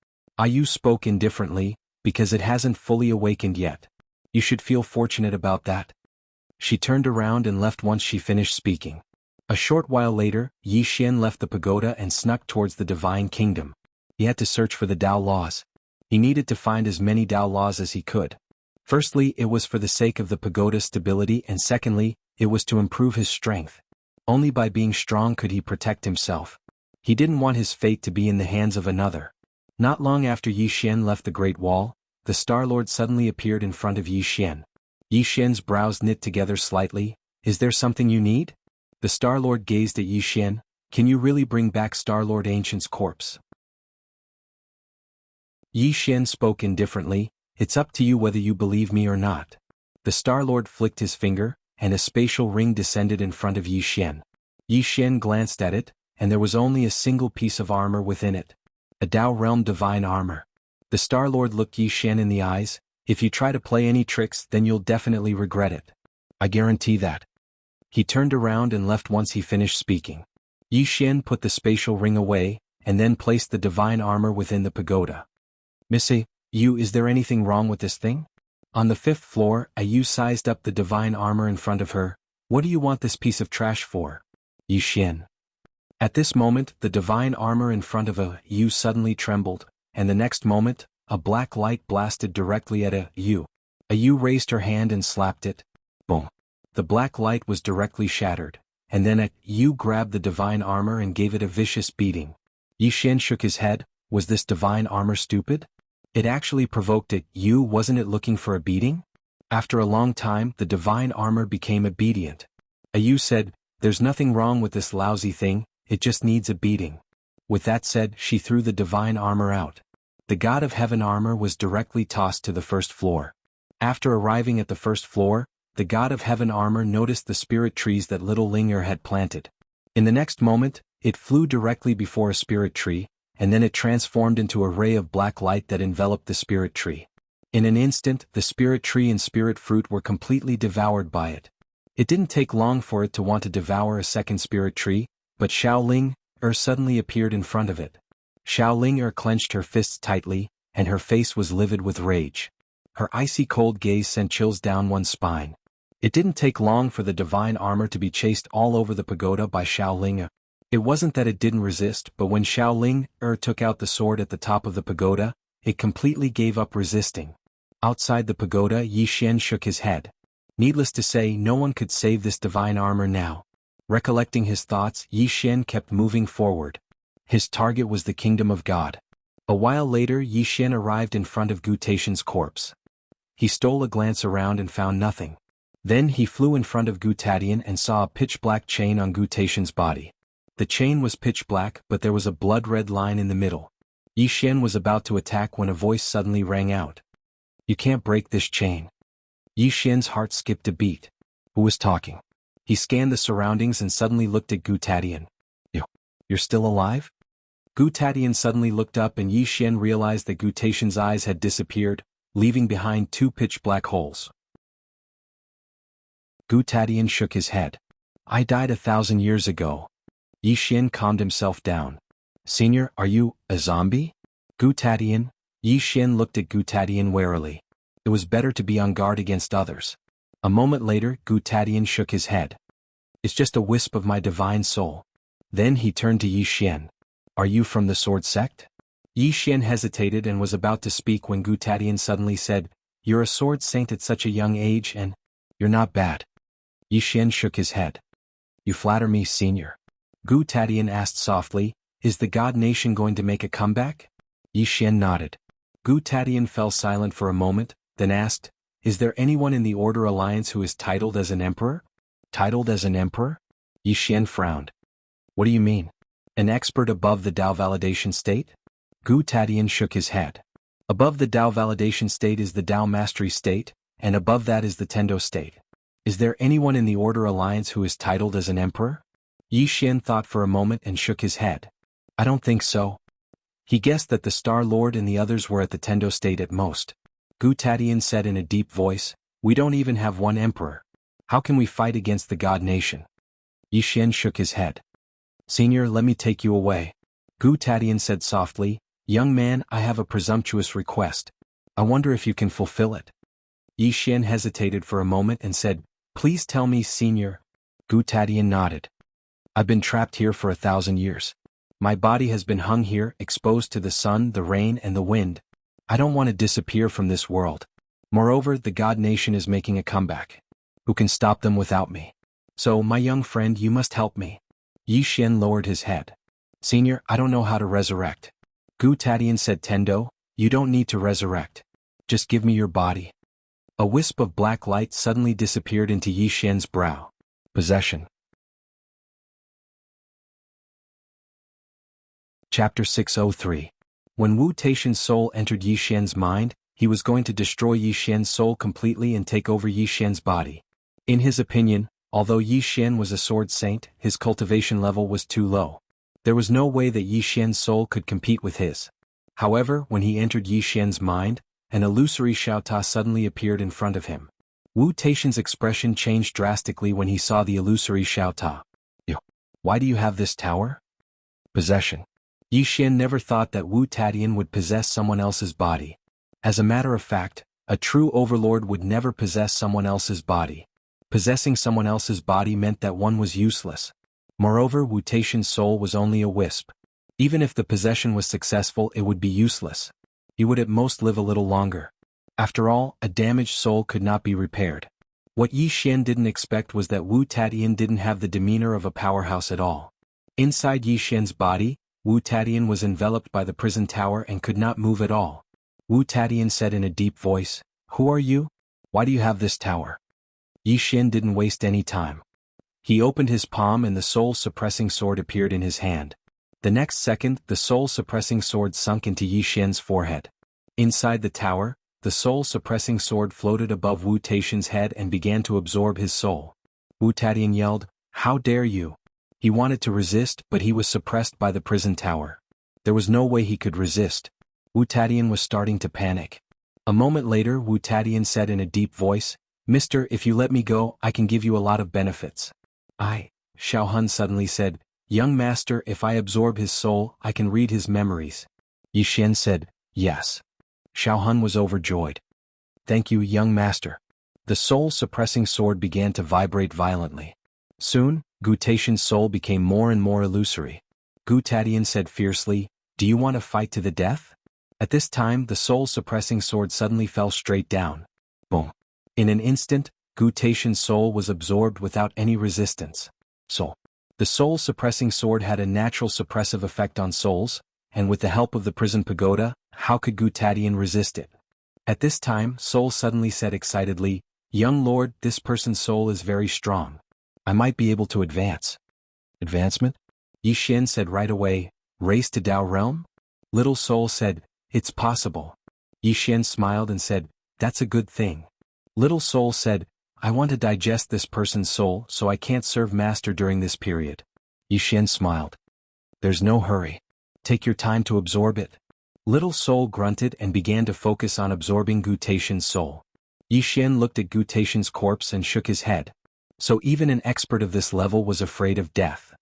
[SPEAKER 1] Yu spoke indifferently, because it hasn't fully awakened yet. You should feel fortunate about that. She turned around and left once she finished speaking. A short while later, Yi Xian left the pagoda and snuck towards the divine kingdom. He had to search for the Dao laws. He needed to find as many Dao laws as he could. Firstly, it was for the sake of the pagoda's stability, and secondly, it was to improve his strength. Only by being strong could he protect himself. He didn't want his fate to be in the hands of another. Not long after Yi Xian left the Great Wall, the Star-Lord suddenly appeared in front of Yi Xian. Yi Xian's brows knit together slightly. Is there something you need? The Star-Lord gazed at Yi Xian. Can you really bring back Star-Lord Ancient's corpse? Yi Xian spoke indifferently. It's up to you whether you believe me or not. The Star-Lord flicked his finger, and a spatial ring descended in front of Yi Xian. Yi Xian glanced at it, and there was only a single piece of armor within it. A Dao realm divine armor. The Star-Lord looked Yi Xian in the eyes. If you try to play any tricks, then you'll definitely regret it. I guarantee that. He turned around and left once he finished speaking. Yi Xian put the spatial ring away, and then placed the divine armor within the pagoda. Miss Yu, is there anything wrong with this thing? On the 5th floor, Yu sized up the divine armor in front of her. What do you want this piece of trash for? Yi Xian. At this moment, the divine armor in front of Yu suddenly trembled, and the next moment, a black light blasted directly at Yu. Yu raised her hand and slapped it. Boom. The black light was directly shattered, and then Yu grabbed the divine armor and gave it a vicious beating. Yi Xian shook his head. Was this divine armor stupid? It actually provoked it. Yu, wasn't it looking for a beating? After a long time, the divine armor became obedient. Yu said, there's nothing wrong with this lousy thing, it just needs a beating. With that said, she threw the divine armor out. The God of Heaven armor was directly tossed to the 1st floor. After arriving at the 1st floor, the God of Heaven armor noticed the spirit trees that little Linger had planted. In the next moment, it flew directly before a spirit tree, and then it transformed into a ray of black light that enveloped the spirit tree. In an instant, the spirit tree and spirit fruit were completely devoured by it. It didn't take long for it to want to devour a second spirit tree, but Xiaoling suddenly appeared in front of it. Xiaoling clenched her fists tightly, and her face was livid with rage. Her icy cold gaze sent chills down one's spine. It didn't take long for the divine armor to be chased all over the pagoda by Xiaoling. It wasn't that it didn't resist, but when Xiaoling took out the sword at the top of the pagoda, it completely gave up resisting. Outside the pagoda, Yi Xian shook his head. Needless to say, no one could save this divine armor now. Recollecting his thoughts, Yi Xian kept moving forward. His target was the kingdom of God. A while later, Yi Xian arrived in front of Gu Taishan's corpse. He stole a glance around and found nothing. Then he flew in front of Gu Tadian and saw a pitch-black chain on Gu Taishan's body. The chain was pitch-black, but there was a blood-red line in the middle. Yixian was about to attack when a voice suddenly rang out. "You can't break this chain." Yixian's heart skipped a beat. Who was talking? He scanned the surroundings and suddenly looked at Gu Tadian. You're still alive?" Gu Tadian suddenly looked up and Yixian realized that Gu Taishan's eyes had disappeared, leaving behind two pitch-black holes. Gu Tadian shook his head. "I died 1,000 years ago." Yixian calmed himself down. "Senior, are you a zombie?" Gu Tadian. Yixian looked at Gu Tadian warily. It was better to be on guard against others. A moment later, Gu Tadian shook his head. "It's just a wisp of my divine soul." Then he turned to Yixian. "Are you from the sword sect?" Yixian hesitated and was about to speak when Gu Tadian suddenly said, "You're a sword saint at such a young age and you're not bad." Yixian shook his head. "You flatter me, senior." Gu Tadian asked softly, "Is the God Nation going to make a comeback?" Yixian nodded. Gu Tadian fell silent for a moment, then asked, "Is there anyone in the Order Alliance who is titled as an emperor?" "Titled as an emperor?" Yixian frowned. "What do you mean? An expert above the Dao validation state?" Gu Tadian shook his head. "Above the Dao validation state is the Dao mastery state, and above that is the Tendo state. Is there anyone in the Order Alliance who is titled as an emperor?" Yixian thought for a moment and shook his head. "I don't think so." He guessed that the Star Lord and the others were at the Tendo state at most. Gu Tadian said in a deep voice, "We don't even have one emperor. How can we fight against the God Nation?" Yixian shook his head. "Senior, let me take you away." Gu Tadian said softly, "Young man, I have a presumptuous request. I wonder if you can fulfill it." Yixian hesitated for a moment and said, "Please tell me, senior." Gu Tadian nodded. "I've been trapped here for 1,000 years. My body has been hung here, exposed to the sun, the rain, and the wind. I don't want to disappear from this world. Moreover, the God Nation is making a comeback. Who can stop them without me? So, my young friend, you must help me." Yixian lowered his head. "Senior, I don't know how to resurrect." Gu Tadian said, "Tendo, you don't need to resurrect. Just give me your body." A wisp of black light suddenly disappeared into Yixian's brow. Possession. Chapter 603. When Wu Taishan's soul entered Yixian's mind, he was going to destroy Yixian's soul completely and take over Yixian's body. In his opinion, although Yixian was a sword saint, his cultivation level was too low. There was no way that Yixian's soul could compete with his. However, when he entered Yixian's mind, an illusory Xiaota suddenly appeared in front of him. Wu Taishan's expression changed drastically when he saw the illusory Xiaota. "Why do you have this tower?" Possession. Yixian never thought that Wu Tadian would possess someone else's body. As a matter of fact, a true overlord would never possess someone else's body. Possessing someone else's body meant that one was useless. Moreover, Wu Taishan's soul was only a wisp. Even if the possession was successful, it would be useless. He would at most live a little longer. After all, a damaged soul could not be repaired. What Yixian didn't expect was that Wu Tadian didn't have the demeanor of a powerhouse at all. Inside Yixian's body, Wu Tadian was enveloped by the prison tower and could not move at all. Wu Tadian said in a deep voice, "Who are you? Why do you have this tower?" Yixian didn't waste any time. He opened his palm and the soul-suppressing sword appeared in his hand. The next second, the soul-suppressing sword sunk into Yixian's forehead. Inside the tower, the soul-suppressing sword floated above Wu Taishan's head and began to absorb his soul. Wu Tadian yelled, "How dare you!" He wanted to resist, but he was suppressed by the prison tower. There was no way he could resist. Wu Tadian was starting to panic. A moment later, Wu Tadian said in a deep voice, "Mister, if you let me go, I can give you a lot of benefits." Xiao Hun suddenly said, "Young master, if I absorb his soul, I can read his memories." Yixian said, "Yes." Xiao Hun was overjoyed. "Thank you, young master." The soul-suppressing sword began to vibrate violently. Soon, Gu Taishan's soul became more and more illusory. Gu Tadian said fiercely, "Do you want to fight to the death?" At this time, the soul-suppressing sword suddenly fell straight down. Boom. In an instant, Gu Taishan's soul was absorbed without any resistance. The soul-suppressing sword had a natural suppressive effect on souls, and with the help of the prison pagoda, how could Gu Tadian resist it? At this time, Soul suddenly said excitedly, "Young lord, this person's soul is very strong. I might be able to advance." "Advancement?" Yi Xian said right away. "Race to Dao realm?" Little soul said, "It's possible." Yi Xian smiled and said, "That's a good thing." Little soul said, "I want to digest this person's soul, so I can't serve master during this period." Yi Xian smiled. "There's no hurry. Take your time to absorb it." Little soul grunted and began to focus on absorbing Gu Taishan's soul. Yi Xian looked at Gu Taishan's corpse and shook his head. So even an expert of this level was afraid of death.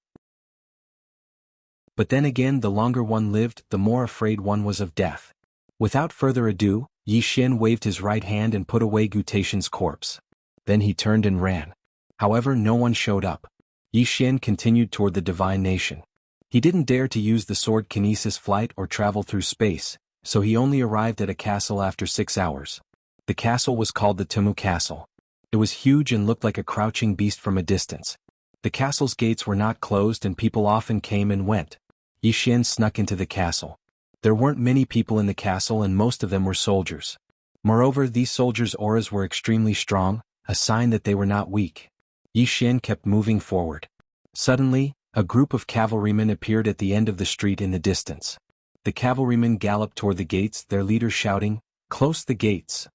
[SPEAKER 1] But then again, the longer one lived, the more afraid one was of death. Without further ado, Yi Xian waved his right hand and put away Gu Taishan's corpse. Then he turned and ran. However, no one showed up. Yi Xian continued toward the divine nation. He didn't dare to use the sword kinesis flight or travel through space, so he only arrived at a castle after 6 hours. The castle was called the Temu Castle. It was huge and looked like a crouching beast from a distance. The castle's gates were not closed and people often came and went. Yi Xian snuck into the castle. There weren't many people in the castle and most of them were soldiers. Moreover, these soldiers' auras were extremely strong, a sign that they were not weak. Yi Xian kept moving forward. Suddenly, a group of cavalrymen appeared at the end of the street in the distance. The cavalrymen galloped toward the gates, their leader shouting, "Close the gates!"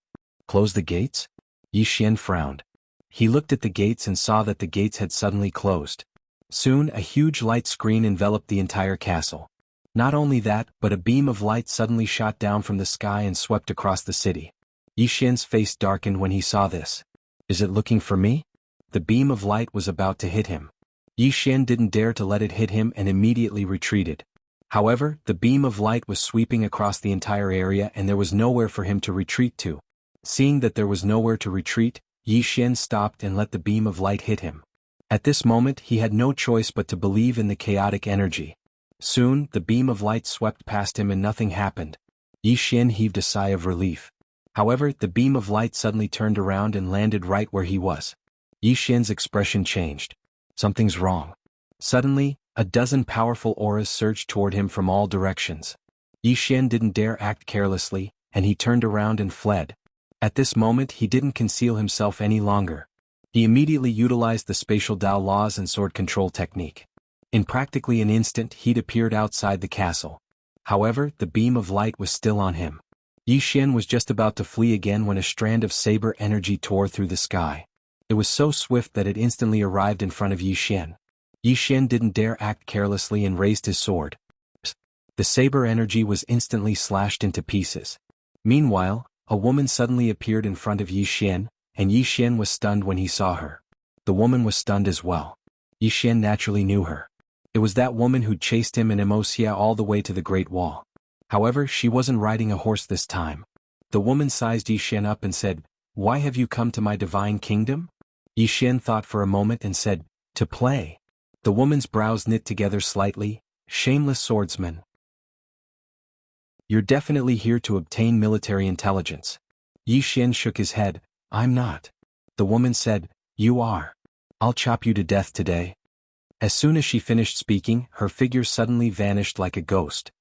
[SPEAKER 1] "Close the gates?" Yi Xian frowned. He looked at the gates and saw that the gates had suddenly closed. Soon a huge light screen enveloped the entire castle. Not only that, but a beam of light suddenly shot down from the sky and swept across the city. Yi Xian's face darkened when he saw this. "Is it looking for me?" The beam of light was about to hit him. Yi Xian didn't dare to let it hit him and immediately retreated. However, the beam of light was sweeping across the entire area and there was nowhere for him to retreat to. Seeing that there was nowhere to retreat, Yi Xian stopped and let the beam of light hit him. At this moment he had no choice but to believe in the chaotic energy. Soon, the beam of light swept past him and nothing happened. Yi Xian heaved a sigh of relief. However, the beam of light suddenly turned around and landed right where he was. Yi Xian's expression changed. Something's wrong. Suddenly, a dozen powerful auras surged toward him from all directions. Yi Xian didn't dare act carelessly, and he turned around and fled. At this moment he didn't conceal himself any longer. He immediately utilized the spatial Dao laws and sword control technique. In practically an instant he'd appeared outside the castle. However, the beam of light was still on him. Yi Xian was just about to flee again when a strand of saber energy tore through the sky. It was so swift that it instantly arrived in front of Yi Xian. Yi Xian didn't dare act carelessly and raised his sword. The saber energy was instantly slashed into pieces. Meanwhile, a woman suddenly appeared in front of Yi Xian, and Yi Xian was stunned when he saw her. The woman was stunned as well. Yi Xian naturally knew her. It was that woman who chased him and Wuxia all the way to the Great Wall. However, she wasn't riding a horse this time. The woman sized Yi Xian up and said, "Why have you come to my divine kingdom?" Yi Xian thought for a moment and said, "To play." The woman's brows knit together slightly. "Shameless swordsman. You're definitely here to obtain military intelligence." Yi Xian shook his head. "I'm not." The woman said, "You are. I'll chop you to death today." As soon as she finished speaking, her figure suddenly vanished like a ghost.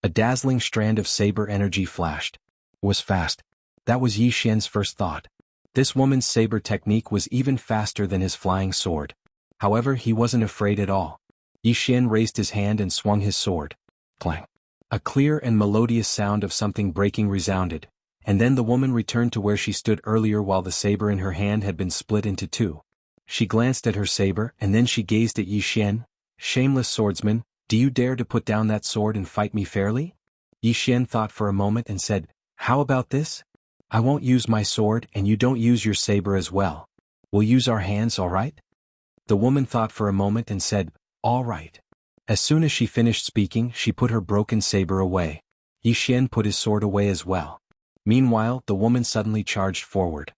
[SPEAKER 1] A dazzling strand of saber energy flashed. It was fast. That was Yi Xian's first thought. This woman's saber technique was even faster than his flying sword. However, he wasn't afraid at all. Yi Xian raised his hand and swung his sword. Clang. A clear and melodious sound of something breaking resounded, and then the woman returned to where she stood earlier while the saber in her hand had been split into two. She glanced at her saber and then she gazed at Yi Xian. "Shameless swordsman, do you dare to put down that sword and fight me fairly?" Yi Xian thought for a moment and said, "How about this? I won't use my sword and you don't use your saber as well. We'll use our hands, all right?" The woman thought for a moment and said, "All right." As soon as she finished speaking, she put her broken saber away. Yi Xian put his sword away as well. Meanwhile, the woman suddenly charged forward.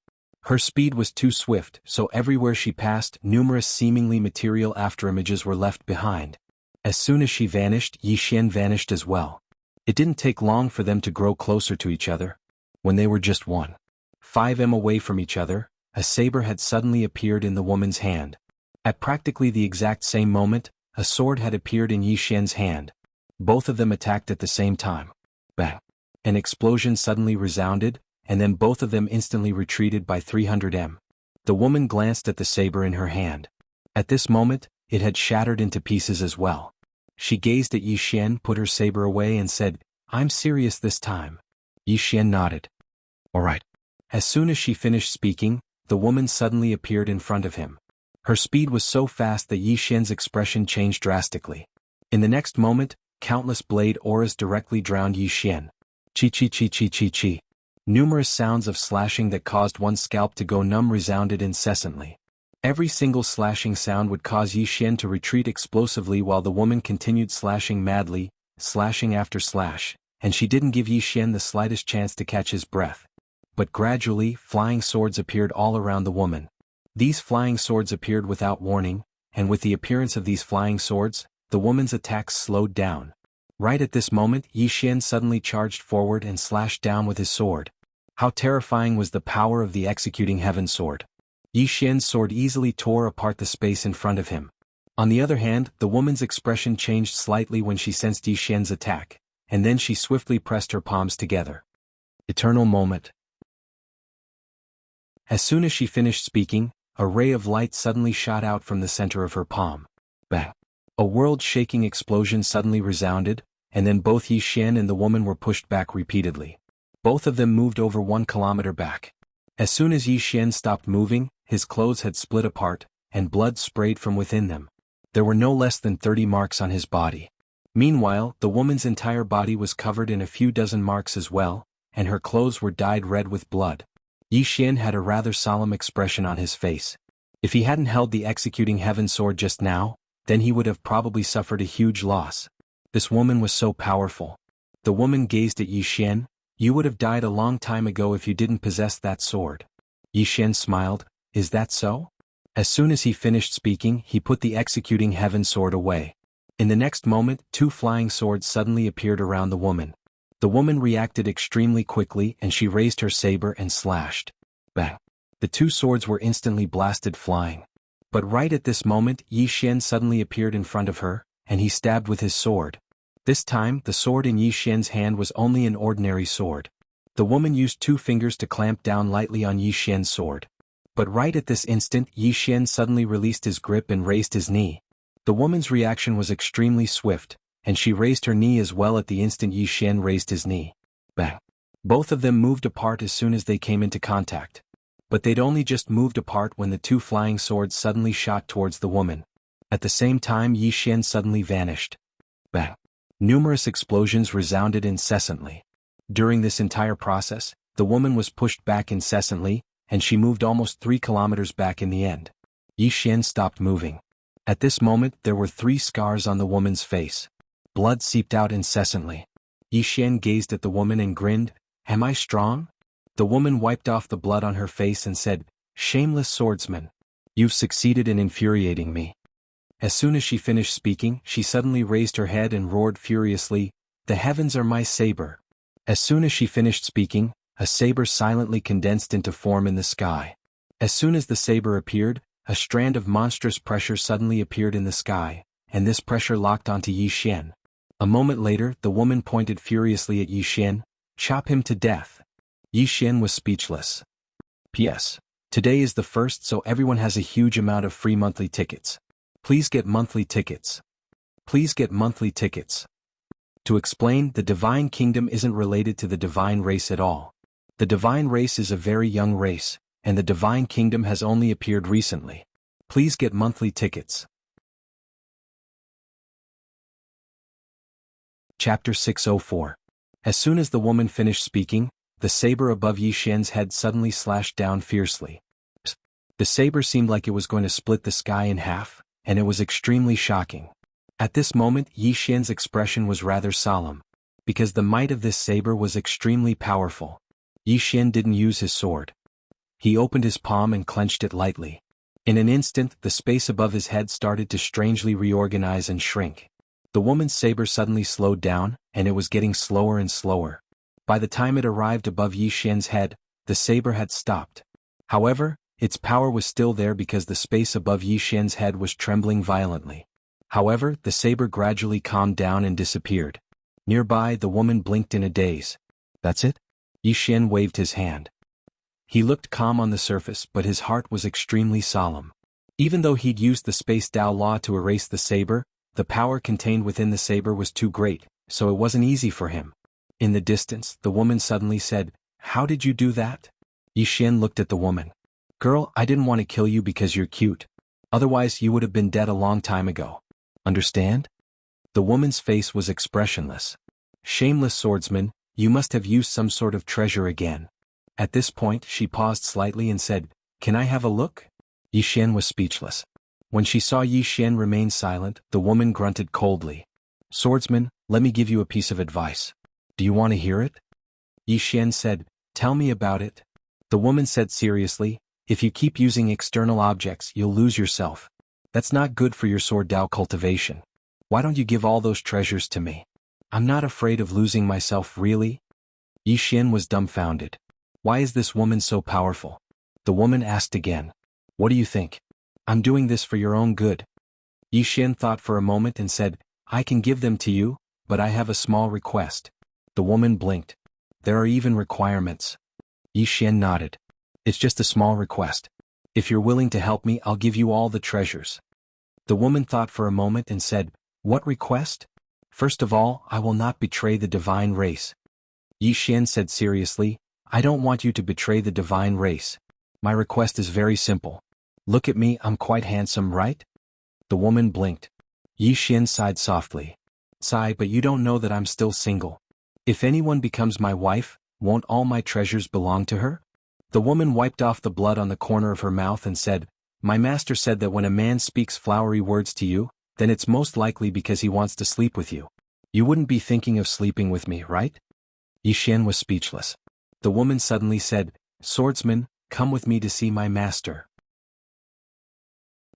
[SPEAKER 1] Her speed was too swift, so everywhere she passed, numerous seemingly material afterimages were left behind. As soon as she vanished, Yi Xian vanished as well. It didn't take long for them to grow closer to each other. When they were just 1.5 m away from each other, a saber had suddenly appeared in the woman's hand. At practically the exact same moment, a sword had appeared in Yi Xian's hand. Both of them attacked at the same time. Bang! An explosion suddenly resounded, and then both of them instantly retreated by 300 m. The woman glanced at the saber in her hand. At this moment, it had shattered into pieces as well. She gazed at Yi Xian, put her saber away and said, "I'm serious this time." Yi Xian nodded. "All right." As soon as she finished speaking, the woman suddenly appeared in front of him. Her speed was so fast that Yi Xian's expression changed drastically. In the next moment, countless blade auras directly drowned Yi Xian. Chi chi chi chi chi chi. Numerous sounds of slashing that caused one's scalp to go numb resounded incessantly. Every single slashing sound would cause Yi Xian to retreat explosively while the woman continued slashing madly, slashing after slash, and she didn't give Yi Xian the slightest chance to catch his breath. But gradually, flying swords appeared all around the woman. These flying swords appeared without warning, and with the appearance of these flying swords, the woman's attacks slowed down. Right at this moment, Yi Xian suddenly charged forward and slashed down with his sword. How terrifying was the power of the executing heaven sword! Yi Xian's sword easily tore apart the space in front of him. On the other hand, the woman's expression changed slightly when she sensed Yi Xian's attack, and then she swiftly pressed her palms together. Eternal moment. As soon as she finished speaking, a ray of light suddenly shot out from the center of her palm. Bang! A world-shaking explosion suddenly resounded, and then both Yi Xian and the woman were pushed back repeatedly. Both of them moved over 1 kilometer back. As soon as Yi Xian stopped moving, his clothes had split apart, and blood sprayed from within them. There were no less than 30 marks on his body. Meanwhile, the woman's entire body was covered in a few dozen marks as well, and her clothes were dyed red with blood. Yi Xian had a rather solemn expression on his face. If he hadn't held the executing heaven sword just now, then he would have probably suffered a huge loss. This woman was so powerful. The woman gazed at Yi Xian. "You would have died a long time ago if you didn't possess that sword." Yi Xian smiled. "Is that so?" As soon as he finished speaking, he put the executing heaven sword away. In the next moment, 2 flying swords suddenly appeared around the woman. The woman reacted extremely quickly and she raised her saber and slashed. Bang! The 2 swords were instantly blasted flying. But right at this moment, Yi Xian suddenly appeared in front of her, and he stabbed with his sword. This time, the sword in Yi Xian's hand was only an ordinary sword. The woman used 2 fingers to clamp down lightly on Yi Xian's sword. But right at this instant, Yi Xian suddenly released his grip and raised his knee. The woman's reaction was extremely swift, and she raised her knee as well at the instant Yi Xian raised his knee. Bang! Both of them moved apart as soon as they came into contact. But they'd only just moved apart when the 2 flying swords suddenly shot towards the woman. At the same time, Yi Xian suddenly vanished. Bang! Numerous explosions resounded incessantly. During this entire process, the woman was pushed back incessantly, and she moved almost 3 kilometers back in the end. Yi Xian stopped moving. At this moment, there were 3 scars on the woman's face. Blood seeped out incessantly. Yi Xian gazed at the woman and grinned. "Am I strong?" The woman wiped off the blood on her face and said, "Shameless swordsman. You've succeeded in infuriating me." As soon as she finished speaking, she suddenly raised her head and roared furiously, "The heavens are my saber." As soon as she finished speaking, a saber silently condensed into form in the sky. As soon as the saber appeared, a strand of monstrous pressure suddenly appeared in the sky, and this pressure locked onto Yi Xian. A moment later, the woman pointed furiously at Yi Xian. "Chop him to death." Yi Xian was speechless. P.S. Today is the 1st, so everyone has a huge amount of free monthly tickets. Please get monthly tickets. Please get monthly tickets. To explain, the Divine Kingdom isn't related to the Divine Race at all. The Divine Race is a very young race, and the Divine Kingdom has only appeared recently. Please get monthly tickets. Chapter 604. As soon as the woman finished speaking, the saber above Yi Xian's head suddenly slashed down fiercely. The saber seemed like it was going to split the sky in half, and it was extremely shocking. At this moment, Yi Xian's expression was rather solemn, because the might of this saber was extremely powerful. Yi Xian didn't use his sword. He opened his palm and clenched it lightly. In an instant, the space above his head started to strangely reorganize and shrink. The woman's saber suddenly slowed down, and it was getting slower and slower. By the time it arrived above Yi Xian's head, the saber had stopped. However, its power was still there because the space above Yi Xian's head was trembling violently. However, the saber gradually calmed down and disappeared. Nearby, the woman blinked in a daze. "That's it?" Yi Xian waved his hand. He looked calm on the surface, but his heart was extremely solemn. Even though he'd used the Space Dao Law to erase the saber, the power contained within the saber was too great, so it wasn't easy for him. In the distance, the woman suddenly said, "How did you do that?" Yi Xian looked at the woman. "Girl, I didn't want to kill you because you're cute. Otherwise you would have been dead a long time ago. Understand?" The woman's face was expressionless. "Shameless swordsman, you must have used some sort of treasure again." At this point she paused slightly and said, "Can I have a look?" Yi Xian was speechless. When she saw Yi Xian remain silent, the woman grunted coldly. "Swordsman, let me give you a piece of advice. Do you want to hear it?" Yi Xian said, "Tell me about it." The woman said seriously, "If you keep using external objects, you'll lose yourself. That's not good for your sword Dao cultivation. Why don't you give all those treasures to me? I'm not afraid of losing myself, really." Yi Xian was dumbfounded. Why is this woman so powerful? The woman asked again. "What do you think? I'm doing this for your own good." Yi Xian thought for a moment and said, "I can give them to you, but I have a small request." The woman blinked. "There are even requirements." Yi Xian nodded. "It's just a small request. If you're willing to help me, I'll give you all the treasures." The woman thought for a moment and said, "What request?" "First of all, I will not betray the divine race." Yi Xian said seriously, "I don't want you to betray the divine race. My request is very simple. Look at me, I'm quite handsome, right?" The woman blinked. Yi Xian sighed softly. "Sigh, but you don't know that I'm still single. If anyone becomes my wife, won't all my treasures belong to her?" The woman wiped off the blood on the corner of her mouth and said, "My master said that when a man speaks flowery words to you, then it's most likely because he wants to sleep with you. You wouldn't be thinking of sleeping with me, right?" Yi Xian was speechless. The woman suddenly said, "Swordsman, come with me to see my master.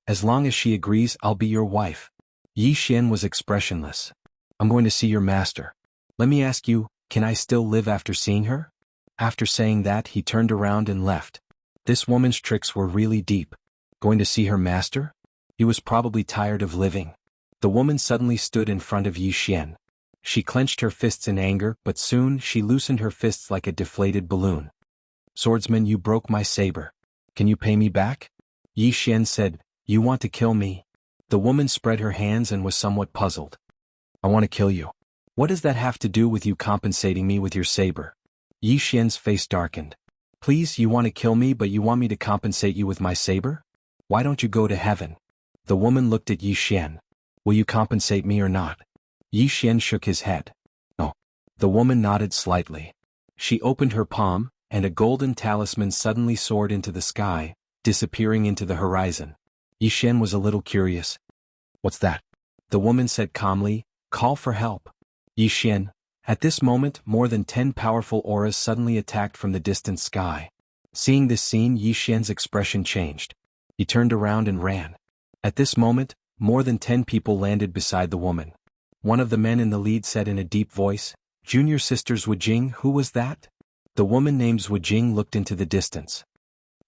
[SPEAKER 1] As long as she agrees, I'll be your wife." Yi Xian was expressionless. "I'm going to see your master. Let me ask you, can I still live after seeing her?" After saying that, he turned around and left. This woman's tricks were really deep. Going to see her master? He was probably tired of living. The woman suddenly stood in front of Yi Xian. She clenched her fists in anger, but soon she loosened her fists like a deflated balloon. "Swordsman, you broke my saber. Can you pay me back?" Yi Xian said, "You want to kill me?" The woman spread her hands and was somewhat puzzled. "I want to kill you. What does that have to do with you compensating me with your saber?" Yi Xian's face darkened. "Please, you want to kill me but you want me to compensate you with my saber? Why don't you go to heaven?" The woman looked at Yi Xian. "Will you compensate me or not?" Yi Xian shook his head. "No." The woman nodded slightly. She opened her palm, and a golden talisman suddenly soared into the sky, disappearing into the horizon. Yi Xian was a little curious. "What's that?" The woman said calmly, "Call for help." Yi Xian. At this moment, more than 10 powerful auras suddenly attacked from the distant sky. Seeing this scene, Yi Xian's expression changed. He turned around and ran. At this moment, more than 10 people landed beside the woman. One of the men in the lead said in a deep voice, "Junior Sisters Wujing, who was that?" The woman named Wujing looked into the distance.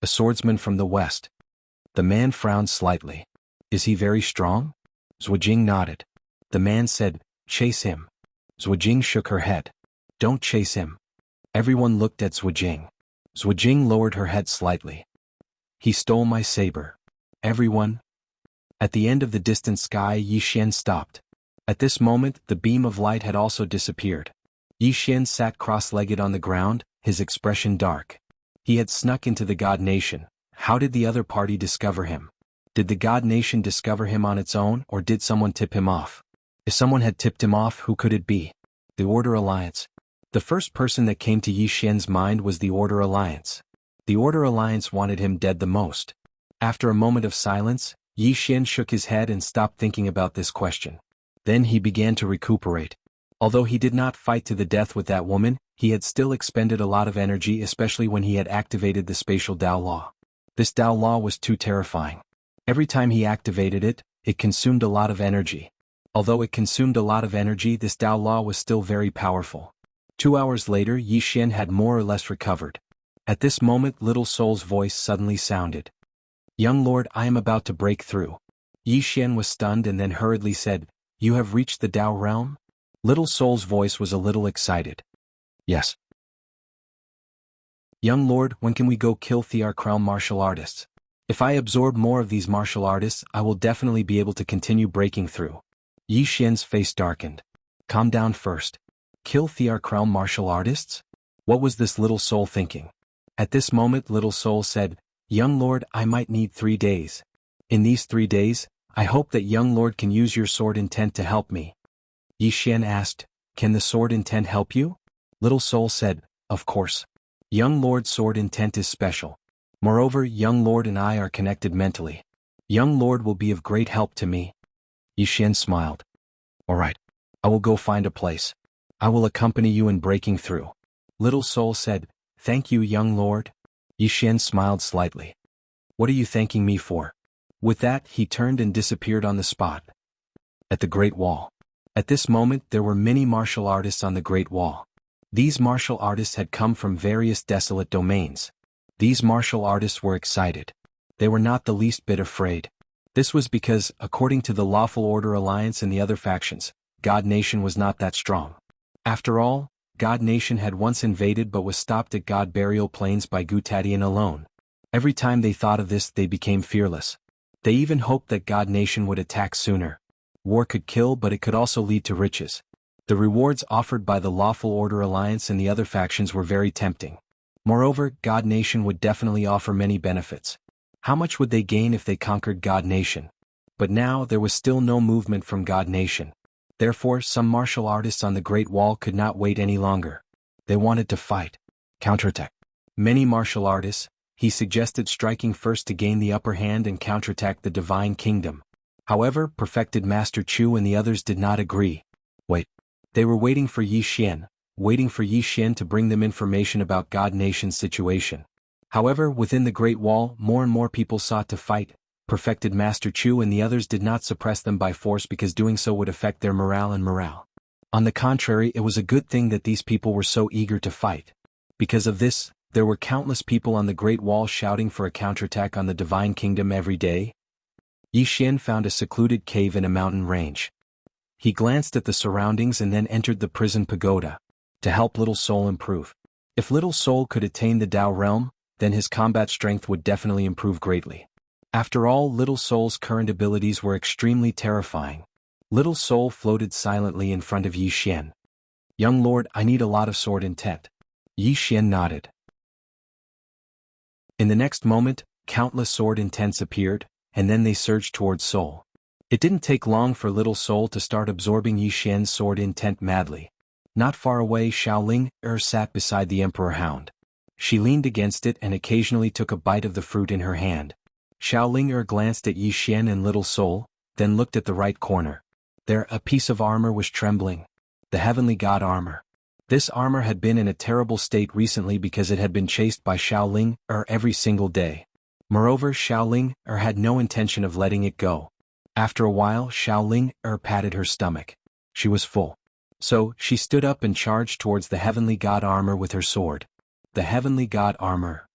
[SPEAKER 1] "A swordsman from the west." The man frowned slightly. "Is he very strong?" Zwajing nodded. The man said, "Chase him." Zwajing shook her head. "Don't chase him." Everyone looked at Zwajing. Zwajing lowered her head slightly. "He stole my saber." Everyone. At the end of the distant sky, Yi Xian stopped. At this moment, the beam of light had also disappeared. Yi Xian sat cross-legged on the ground, his expression dark. He had snuck into the God Nation. How did the other party discover him? Did the God Nation discover him on its own, or did someone tip him off? If someone had tipped him off, who could it be? The Order Alliance. The first person that came to Yi Xian's mind was the Order Alliance. The Order Alliance wanted him dead the most. After a moment of silence, Yi Xian shook his head and stopped thinking about this question. Then he began to recuperate. Although he did not fight to the death with that woman, he had still expended a lot of energy, especially when he had activated the spatial Dao Law. This Dao Law was too terrifying. Every time he activated it, it consumed a lot of energy. Although it consumed a lot of energy, this Dao Law was still very powerful. 2 hours later, Yi Xian had more or less recovered. At this moment, Little Soul's voice suddenly sounded. "Young Lord, I am about to break through." Yi Xian was stunned and then hurriedly said, "You have reached the Dao realm?" Little Soul's voice was a little excited. "Yes." Young lord, when can we go kill the crown martial artists? If I absorb more of these martial artists, I will definitely be able to continue breaking through. Yi Xian's face darkened. Calm down first. Kill the crown martial artists? What was this little soul thinking? At this moment little soul said, Young lord, I might need 3 days. In these 3 days, I hope that young lord can use your sword intent to help me. Yi Xian asked, Can the sword intent help you? Little soul said, Of course. Young lord's sword intent is special. Moreover, young lord and I are connected mentally. Young lord will be of great help to me. Yi Xian smiled. All right. I will go find a place. I will accompany you in breaking through. Little soul said, Thank you, young lord. Yi Xian smiled slightly. What are you thanking me for? With that, he turned and disappeared on the spot. At the Great Wall. At this moment there were many martial artists on the Great Wall. These martial artists had come from various desolate domains. These martial artists were excited. They were not the least bit afraid. This was because, according to the Lawful Order Alliance and the other factions, God Nation was not that strong. After all, God Nation had once invaded but was stopped at God Burial Plains by Gutatian alone. Every time they thought of this they became fearless. They even hoped that God Nation would attack sooner. War could kill but it could also lead to riches. The rewards offered by the Lawful Order Alliance and the other factions were very tempting. Moreover, God Nation would definitely offer many benefits. How much would they gain if they conquered God Nation? But now there was still no movement from God Nation. Therefore, some martial artists on the Great Wall could not wait any longer. They wanted to fight. Counterattack. Many martial artists, he suggested striking first to gain the upper hand and counterattack the Divine Kingdom. However, Perfected Master Chu and the others did not agree. Wait. They were waiting for Yi Xian, to bring them information about God Nation's situation. However, within the Great Wall, more and more people sought to fight. Perfected Master Chu and the others did not suppress them by force because doing so would affect their morale. On the contrary, it was a good thing that these people were so eager to fight. Because of this, there were countless people on the Great Wall shouting for a counterattack on the Divine Kingdom every day. Yi Xian found a secluded cave in a mountain range. He glanced at the surroundings and then entered the prison pagoda. To help Little Soul improve. If Little Soul could attain the Tao realm, then his combat strength would definitely improve greatly. After all, Little Soul's current abilities were extremely terrifying. Little Soul floated silently in front of Yi Xian. Young lord, I need a lot of sword intent. Yi Xian nodded. In the next moment, countless sword intents appeared, and then they surged towards Soul. It didn't take long for Little Soul to start absorbing Yi Xian's sword intent madly. Not far away, Xiaoling sat beside the Emperor Hound. She leaned against it and occasionally took a bite of the fruit in her hand. Xiaoling glanced at Yi Xian and Little Soul, then looked at the right corner. There, a piece of armor was trembling. The Heavenly God armor. This armor had been in a terrible state recently because it had been chased by Xiaoling every single day. Moreover, Xiaoling had no intention of letting it go. After a while, Xiaoling patted her stomach. She was full. So, she stood up and charged towards the Heavenly God armor with her sword. The Heavenly God armor.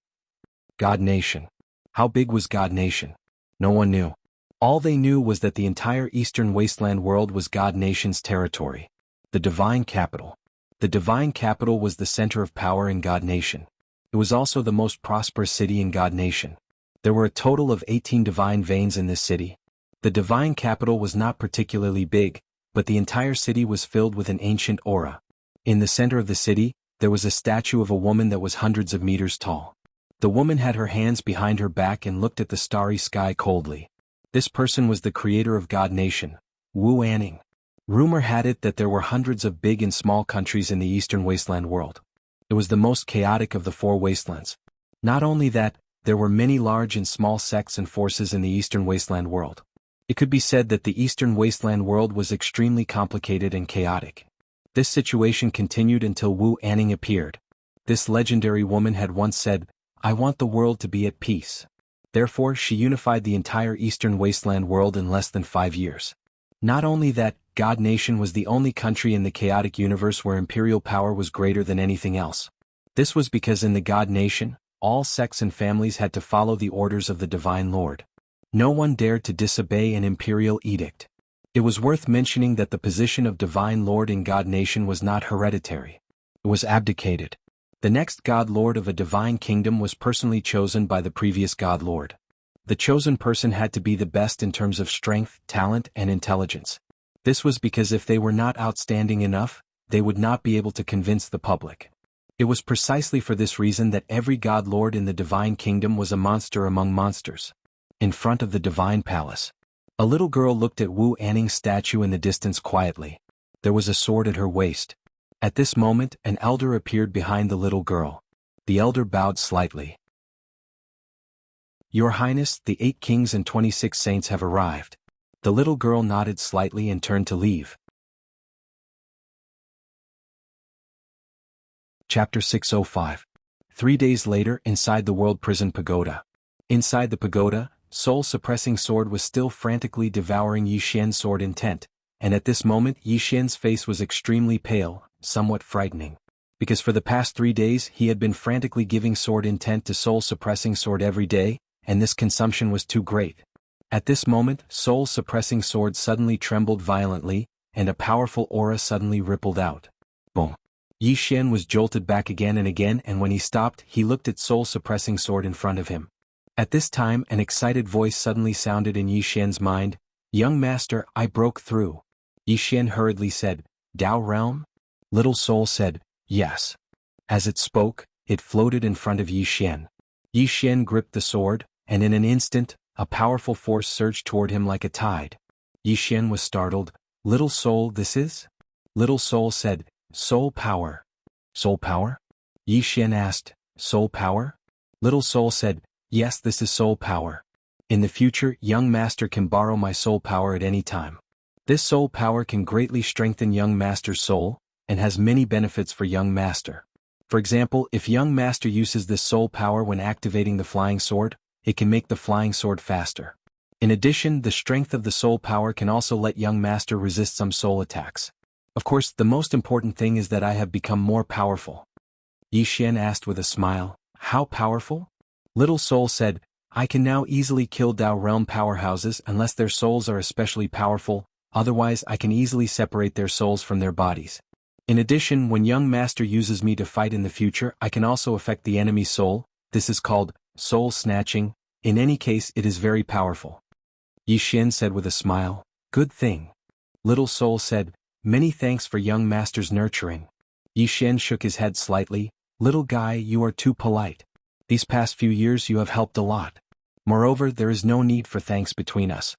[SPEAKER 1] God Nation. How big was God Nation? No one knew. All they knew was that the entire Eastern Wasteland world was God Nation's territory. The Divine Capital. The Divine Capital was the center of power in God Nation. It was also the most prosperous city in God Nation. There were a total of 18 divine veins in this city. The Divine Capital was not particularly big, but the entire city was filled with an ancient aura. In the center of the city, there was a statue of a woman that was hundreds of meters tall. The woman had her hands behind her back and looked at the starry sky coldly. This person was the creator of God Nation, Wu Anning. Rumor had it that there were hundreds of big and small countries in the Eastern Wasteland world. It was the most chaotic of the 4 wastelands. Not only that, there were many large and small sects and forces in the Eastern Wasteland world. It could be said that the Eastern Wasteland world was extremely complicated and chaotic. This situation continued until Wu Anning appeared. This legendary woman had once said, "I want the world to be at peace." Therefore, she unified the entire Eastern Wasteland world in less than 5 years. Not only that, God Nation was the only country in the chaotic universe where imperial power was greater than anything else. This was because in the God Nation, all sects and families had to follow the orders of the Divine Lord. No one dared to disobey an imperial edict. It was worth mentioning that the position of Divine Lord in God Nation was not hereditary. It was abdicated. The next God Lord of a divine kingdom was personally chosen by the previous God Lord. The chosen person had to be the best in terms of strength, talent, and intelligence. This was because if they were not outstanding enough, they would not be able to convince the public. It was precisely for this reason that every God Lord in the divine kingdom was a monster among monsters. In front of the divine palace, a little girl looked at Wu Anning's statue in the distance quietly. There was a sword at her waist. At this moment, an elder appeared behind the little girl. The elder bowed slightly. Your Highness, the 8 kings and 26 saints have arrived. The little girl nodded slightly and turned to leave. Chapter 605. 3 days later, inside the World Prison Pagoda. Inside the pagoda, soul-suppressing sword was still frantically devouring Yi Xian's sword intent, and at this moment Yi Xian's face was extremely pale, somewhat frightening. Because for the past 3 days he had been frantically giving sword intent to soul-suppressing sword every day, and this consumption was too great. At this moment, soul-suppressing sword suddenly trembled violently, and a powerful aura suddenly rippled out. Boom. Yi Xian was jolted back again, and when he stopped, he looked at soul-suppressing sword in front of him. At this time, an excited voice suddenly sounded in Yi Xian's mind. Young master, I broke through. Yi Xian hurriedly said, Dao realm? Little soul said, yes. As it spoke, it floated in front of Yi Xian. Yi Xian gripped the sword, and in an instant, a powerful force surged toward him like a tide. Yi Xian was startled. Little soul, this is? Little soul said, soul power. Soul power? Yi Xian asked, soul power? Little soul said, yes, this is soul power. In the future, young master can borrow my soul power at any time. This soul power can greatly strengthen young master's soul, and has many benefits for young master. For example, if young master uses this soul power when activating the flying sword, it can make the flying sword faster. In addition, the strength of the soul power can also let young master resist some soul attacks. Of course, the most important thing is that I have become more powerful. Yi Xian asked with a smile, how powerful? Little soul said, I can now easily kill Dao realm powerhouses unless their souls are especially powerful, otherwise I can easily separate their souls from their bodies. In addition, when young master uses me to fight in the future, I can also affect the enemy's soul. This is called soul snatching. In any case, it is very powerful. Yi Xian said with a smile, good thing. Little soul said, many thanks for young master's nurturing. Yi Xian shook his head slightly, little guy, you are too polite. These past few years you have helped a lot. Moreover, there is no need for thanks between us.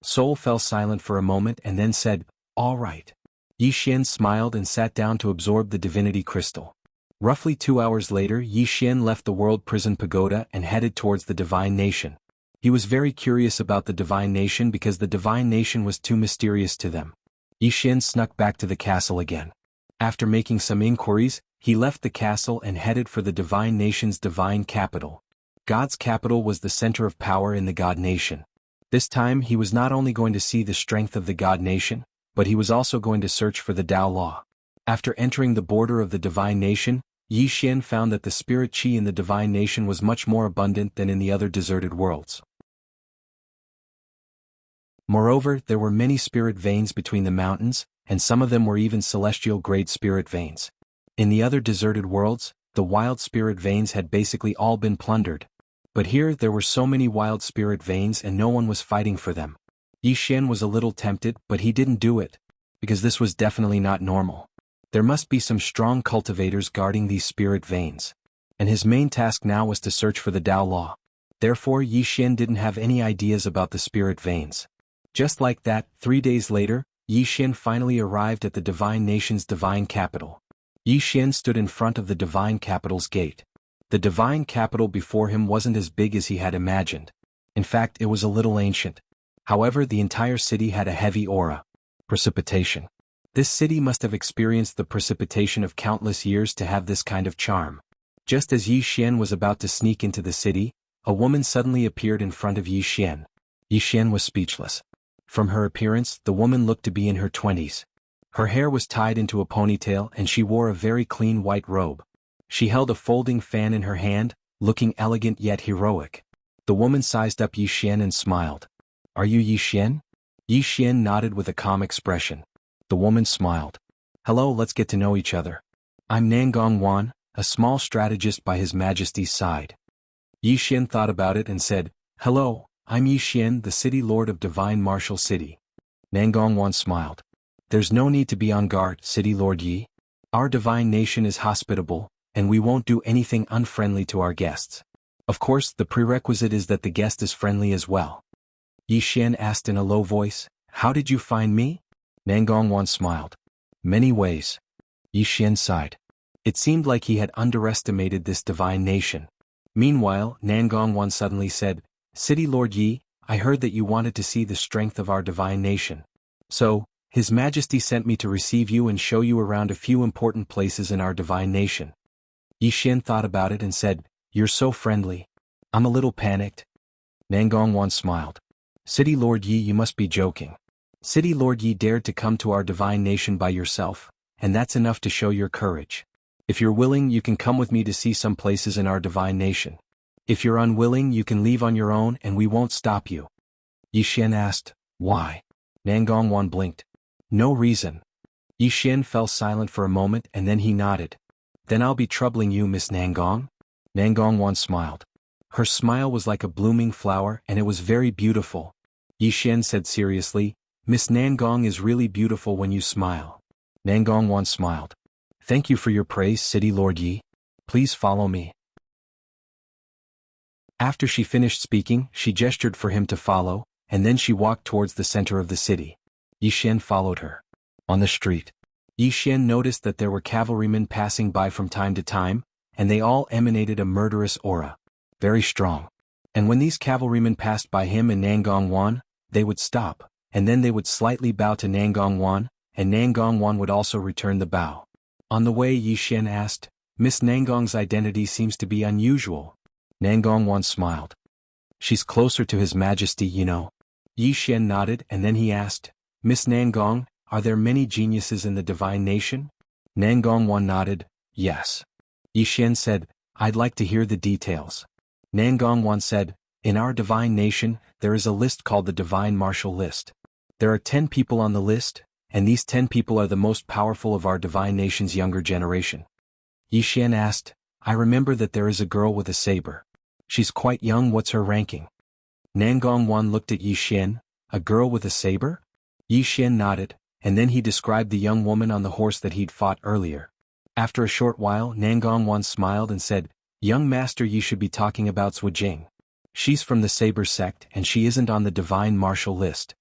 [SPEAKER 1] Soul fell silent for a moment and then said, all right. Yi Xian smiled and sat down to absorb the divinity crystal. Roughly 2 hours later, Yi Xian left the World Prison Pagoda and headed towards the Divine Nation. He was very curious about the Divine Nation because the Divine Nation was too mysterious to them. Yi Xian snuck back to the castle again. After making some inquiries, he left the castle and headed for the Divine Nation's divine capital. God's capital was the center of power in the God Nation. This time he was not only going to see the strength of the God Nation, but he was also going to search for the Tao Law. After entering the border of the Divine Nation, Yi Xian found that the spirit qi in the Divine Nation was much more abundant than in the other deserted worlds. Moreover, there were many spirit veins between the mountains, and some of them were even celestial-grade spirit veins. In the other deserted worlds, the wild spirit veins had basically all been plundered. But here there were so many wild spirit veins and no one was fighting for them. Yi Xian was a little tempted, but he didn't do it, because this was definitely not normal. There must be some strong cultivators guarding these spirit veins. And his main task now was to search for the Tao Law. Therefore Yi Xian didn't have any ideas about the spirit veins. Just like that, 3 days later, Yi Xian finally arrived at the Divine Nation's divine capital. Yi Xian stood in front of the divine capital's gate. The divine capital before him wasn't as big as he had imagined. In fact, it was a little ancient. However, the entire city had a heavy aura. Precipitation. This city must have experienced the precipitation of countless years to have this kind of charm. Just as Yi Xian was about to sneak into the city, a woman suddenly appeared in front of Yi Xian. Yi Xian was speechless. From her appearance, the woman looked to be in her 20s. Her hair was tied into a ponytail and she wore a very clean white robe. She held a folding fan in her hand, looking elegant yet heroic. The woman sized up Yi Xian and smiled. Are you Yi Xian? Yi Xian nodded with a calm expression. The woman smiled. Hello, let's get to know each other. I'm Nangong Wan, a small strategist by His Majesty's side. Yixian thought about it and said, "Hello, I'm Yixian, the city lord of Divine Martial City." Nangongwan smiled. "There's no need to be on guard, City Lord Yi. Our divine nation is hospitable, and we won't do anything unfriendly to our guests. Of course, the prerequisite is that the guest is friendly as well." Yixian asked in a low voice, "How did you find me?" Nangongwan smiled. "Many ways." Yixian sighed. It seemed like he had underestimated this divine nation. Meanwhile, Nangongwan suddenly said, "City Lord Yi, I heard that you wanted to see the strength of our divine nation. So, His Majesty sent me to receive you and show you around a few important places in our divine nation." Yixian thought about it and said, "You're so friendly. I'm a little panicked." Nangongwan smiled. "City Lord Yi, you must be joking. City Lord Yi dared to come to our divine nation by yourself, and that's enough to show your courage. If you're willing, you can come with me to see some places in our divine nation. If you're unwilling, you can leave on your own and we won't stop you." Yixian asked, "Why?" Nangongwan blinked. "No reason." Yixian fell silent for a moment and then he nodded. "Then I'll be troubling you, Miss Nangong?" Nangongwan smiled. Her smile was like a blooming flower and it was very beautiful. Yixian said seriously, "Miss Nangong is really beautiful when you smile." Nangongwan smiled. "Thank you for your praise, City Lord Yi. Please follow me." After she finished speaking, she gestured for him to follow, and then she walked towards the center of the city. Yixian followed her. On the street, Yixian noticed that there were cavalrymen passing by from time to time, and they all emanated a murderous aura. Very strong. And when these cavalrymen passed by him and Nangongwan, they would stop, and then they would slightly bow to Nangongwan, and Nangongwan would also return the bow. On the way, Yixian asked, "Miss Nangong's identity seems to be unusual." Nangongwan smiled. "She's closer to His Majesty, you know." Yixian nodded and then he asked, "Miss Nangong, are there many geniuses in the divine nation?" Nangongwan nodded, "Yes." Yixian said, "I'd like to hear the details." Nangongwan said, "In our divine nation, there is a list called the Divine Martial List. There are 10 people on the list, and these 10 people are the most powerful of our divine nation's younger generation." Yixian asked, "I remember that there is a girl with a saber. She's quite young, what's her ranking?" Nangongwan looked at Yixian, "A girl with a saber?" Yixian nodded, and then he described the young woman on the horse that he'd fought earlier. After a short while, Nangongwan smiled and said, "Young master, you should be talking about Zhuijing. She's from the saber sect and she isn't on the divine martial list."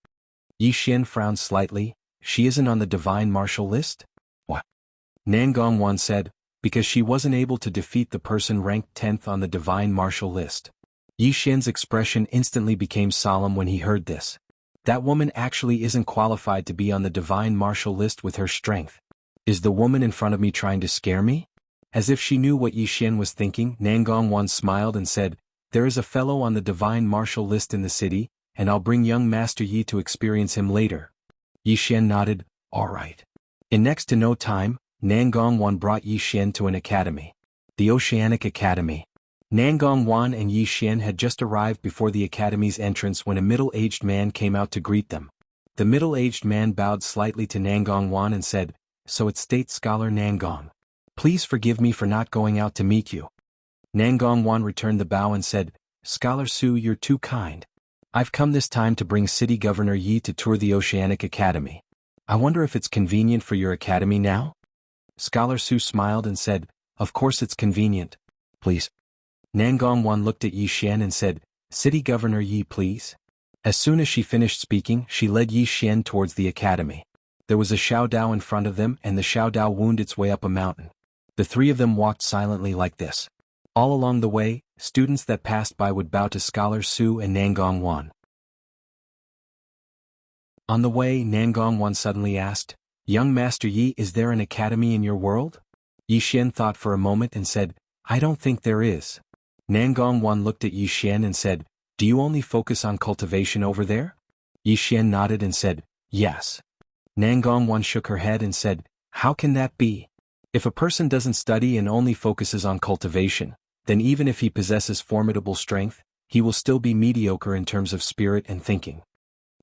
[SPEAKER 1] Yixian frowned slightly. "She isn't on the divine martial list?" "What?" Nangongwan said, "Because she wasn't able to defeat the person ranked 10th on the divine martial list." Yixian's expression instantly became solemn when he heard this. That woman actually isn't qualified to be on the divine martial list with her strength. Is the woman in front of me trying to scare me? As if she knew what Yixian was thinking, Nangongwan smiled and said, "There is a fellow on the divine martial list in the city, and I'll bring young Master Yi to experience him later." Yixian nodded, "All right." In next to no time, Nangongwan brought Yixian to an academy. The Oceanic Academy. Nangongwan and Yixian had just arrived before the academy's entrance when a middle-aged man came out to greet them. The middle-aged man bowed slightly to Nangongwan and said, "So it's State Scholar Nangong. Please forgive me for not going out to meet you." Nangongwan returned the bow and said, "Scholar Su, you're too kind. I've come this time to bring City Governor Yi to tour the Oceanic Academy. I wonder if it's convenient for your academy now?" Scholar Su smiled and said, "Of course it's convenient. Please." Nangongwan looked at Yixian and said, "City Governor Yi, please." As soon as she finished speaking, she led Yixian towards the academy. There was a Xiaodao in front of them and the Xiaodao wound its way up a mountain. The three of them walked silently like this. All along the way, students that passed by would bow to Scholar Su and Nangongwan. On the way, Nangongwan suddenly asked, "Young Master Yi, is there an academy in your world?" Yixian thought for a moment and said, "I don't think there is." Nangongwan looked at Yixian and said, "Do you only focus on cultivation over there?" Yixian nodded and said, "Yes." Nangongwan shook her head and said, "How can that be? If a person doesn't study and only focuses on cultivation, then even if he possesses formidable strength, he will still be mediocre in terms of spirit and thinking."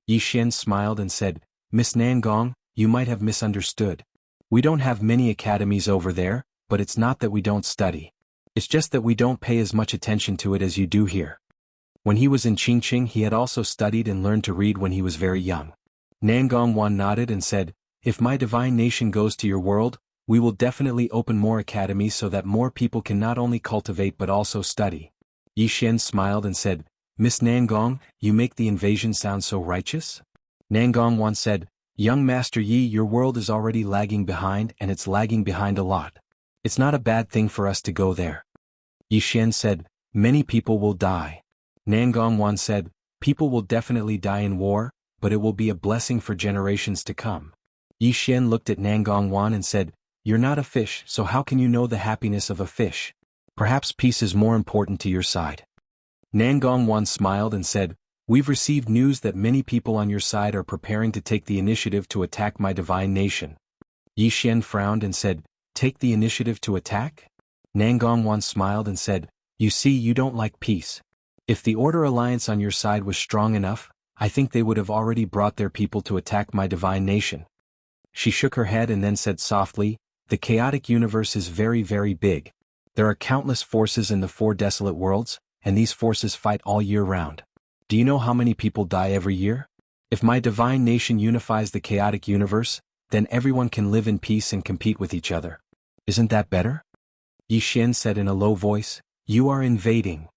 [SPEAKER 1] Yixian smiled and said, "Miss Nangong, you might have misunderstood. We don't have many academies over there, but it's not that we don't study. It's just that we don't pay as much attention to it as you do here. When he was in Qingqing, he had also studied and learned to read when he was very young. Nangongwan nodded and said, "If my divine nation goes to your world, we will definitely open more academies so that more people can not only cultivate but also study." Yixian smiled and said, "Miss Nangong, you make the invasion sound so righteous?" Nangongwan said, "Young Master Yi, your world is already lagging behind and it's lagging behind a lot. It's not a bad thing for us to go there." Yixian said, "Many people will die." Nangongwan said, "People will definitely die in war, but it will be a blessing for generations to come." Yixian looked at Nangongwan and said, "You're not a fish, so how can you know the happiness of a fish? Perhaps peace is more important to your side." Nangongwan smiled and said, "We've received news that many people on your side are preparing to take the initiative to attack my divine nation." Yixian frowned and said, "Take the initiative to attack?" Nangongwan smiled and said, "You see, you don't like peace. If the Order Alliance on your side was strong enough, I think they would have already brought their people to attack my divine nation." She shook her head and then said softly, "The chaotic universe is very, very big. There are countless forces in the 4 desolate worlds, and these forces fight all year round. Do you know how many people die every year? If my divine nation unifies the chaotic universe, then everyone can live in peace and compete with each other. Isn't that better?" Yixian said in a low voice, "You are invading."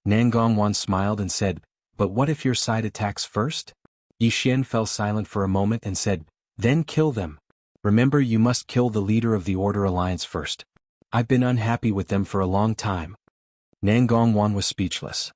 [SPEAKER 1] Nangongwan smiled and said, "But what if your side attacks first?" Yixian fell silent for a moment and said, "Then kill them. Remember, you must kill the leader of the Order Alliance first. I've been unhappy with them for a long time." Nangongwan was speechless.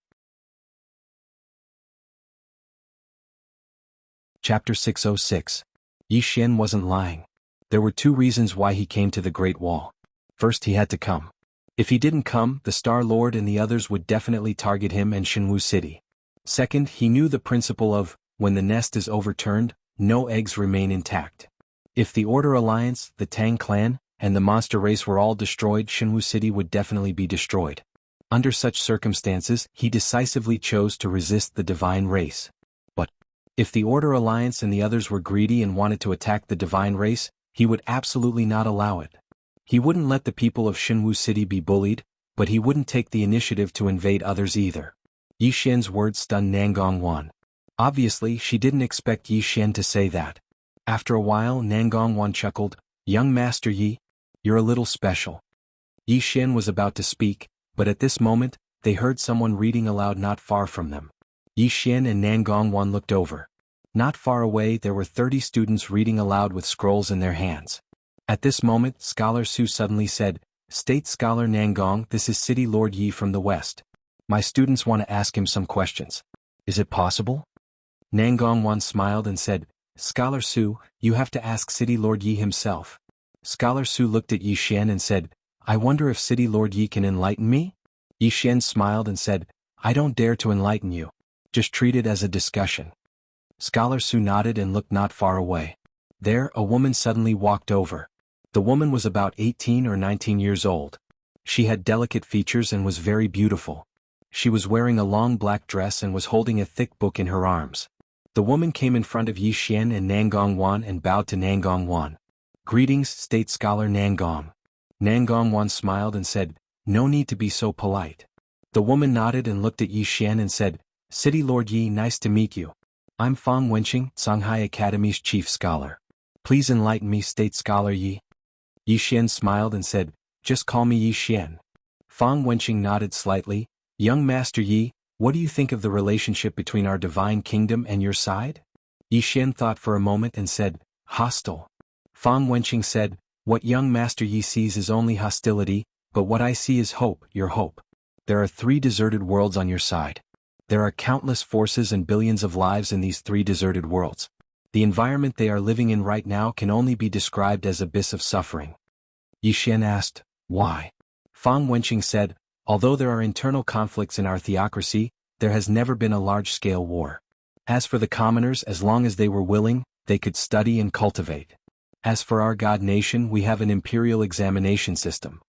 [SPEAKER 1] Chapter 606. Yixian wasn't lying. There were 2 reasons why he came to the Great Wall. First, he had to come. If he didn't come, the Star Lord and the others would definitely target him and Shenwu City. Second, he knew the principle of, when the nest is overturned, no eggs remain intact. If the Order Alliance, the Tang clan, and the monster race were all destroyed, Shenwu City would definitely be destroyed. Under such circumstances, he decisively chose to resist the divine race. But if the Order Alliance and the others were greedy and wanted to attack the divine race, he would absolutely not allow it. He wouldn't let the people of Shenwu City be bullied, but he wouldn't take the initiative to invade others either. Yixian's words stunned Nangongwan. Obviously, she didn't expect Yixian to say that. After a while, Nangongwan chuckled, "Young Master Yi, you're a little special." Yixian was about to speak, but at this moment, they heard someone reading aloud not far from them. Yixian and Nangongwan looked over. Not far away, there were 30 students reading aloud with scrolls in their hands. At this moment, Scholar Su suddenly said, "State Scholar Nangong, this is City Lord Yi from the West. My students want to ask him some questions. Is it possible?" Nangongwan smiled and said, "Scholar Su, you have to ask City Lord Yi himself." Scholar Su looked at Yixian and said, "I wonder if City Lord Yi can enlighten me?" Yixian smiled and said, "I don't dare to enlighten you. Just treat it as a discussion." Scholar Su nodded and looked not far away. There, a woman suddenly walked over. The woman was about 18 or 19 years old. She had delicate features and was very beautiful. She was wearing a long black dress and was holding a thick book in her arms. The woman came in front of Yixian and Nangongwan and bowed to Nangongwan. "Greetings, State Scholar Nangong." Nangongwan smiled and said, "No need to be so polite." The woman nodded and looked at Yixian and said, "City Lord Yi, nice to meet you. I'm Fang Wenqing, Songhai Academy's chief scholar. Please enlighten me, State Scholar Yi." Yixian smiled and said, "Just call me Yixian." Fang Wenqing nodded slightly. "Young Master Yi, what do you think of the relationship between our divine kingdom and your side?" Yixian thought for a moment and said, "Hostile." Fang Wenqing said, "What young Master Yi sees is only hostility, but what I see is hope, your hope. There are 3 deserted worlds on your side. There are countless forces and billions of lives in these 3 deserted worlds. The environment they are living in right now can only be described as abyss of suffering." Yixian asked, "Why?" Fang Wenqing said, "Although there are internal conflicts in our theocracy, there has never been a large-scale war. As for the commoners, as long as they were willing, they could study and cultivate. As for our God nation, we have an imperial examination system.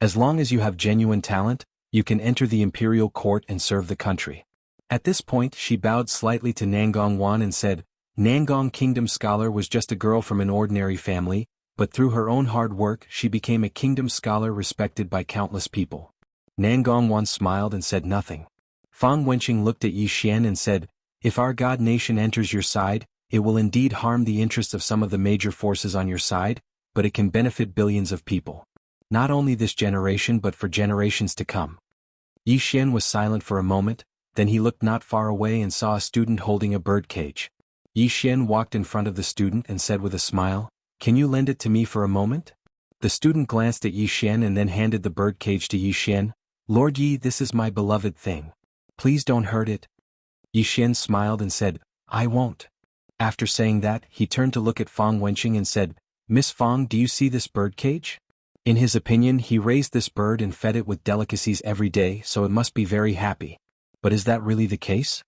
[SPEAKER 1] As long as you have genuine talent, you can enter the imperial court and serve the country." At this point, she bowed slightly to Nangongwan and said, "Nangong Kingdom Scholar was just a girl from an ordinary family, but through her own hard work she became a kingdom scholar respected by countless people. Nan Gongwan smiled and said nothing. Fang Wenqing looked at Yi Xian and said, "If our God nation enters your side, it will indeed harm the interests of some of the major forces on your side, but it can benefit billions of people. Not only this generation but for generations to come." Yi Xian was silent for a moment, then he looked not far away and saw a student holding a bird cage. Yi Xian walked in front of the student and said with a smile, "Can you lend it to me for a moment?" The student glanced at Yi Xian and then handed the bird cage to Yi Xian. "Lord Yi, this is my beloved thing. Please don't hurt it." Yi Xian smiled and said, "I won't." After saying that, he turned to look at Fang Wenqing and said, "Miss Fang, do you see this bird cage?" In his opinion, he raised this bird and fed it with delicacies every day, so it must be very happy. But is that really the case?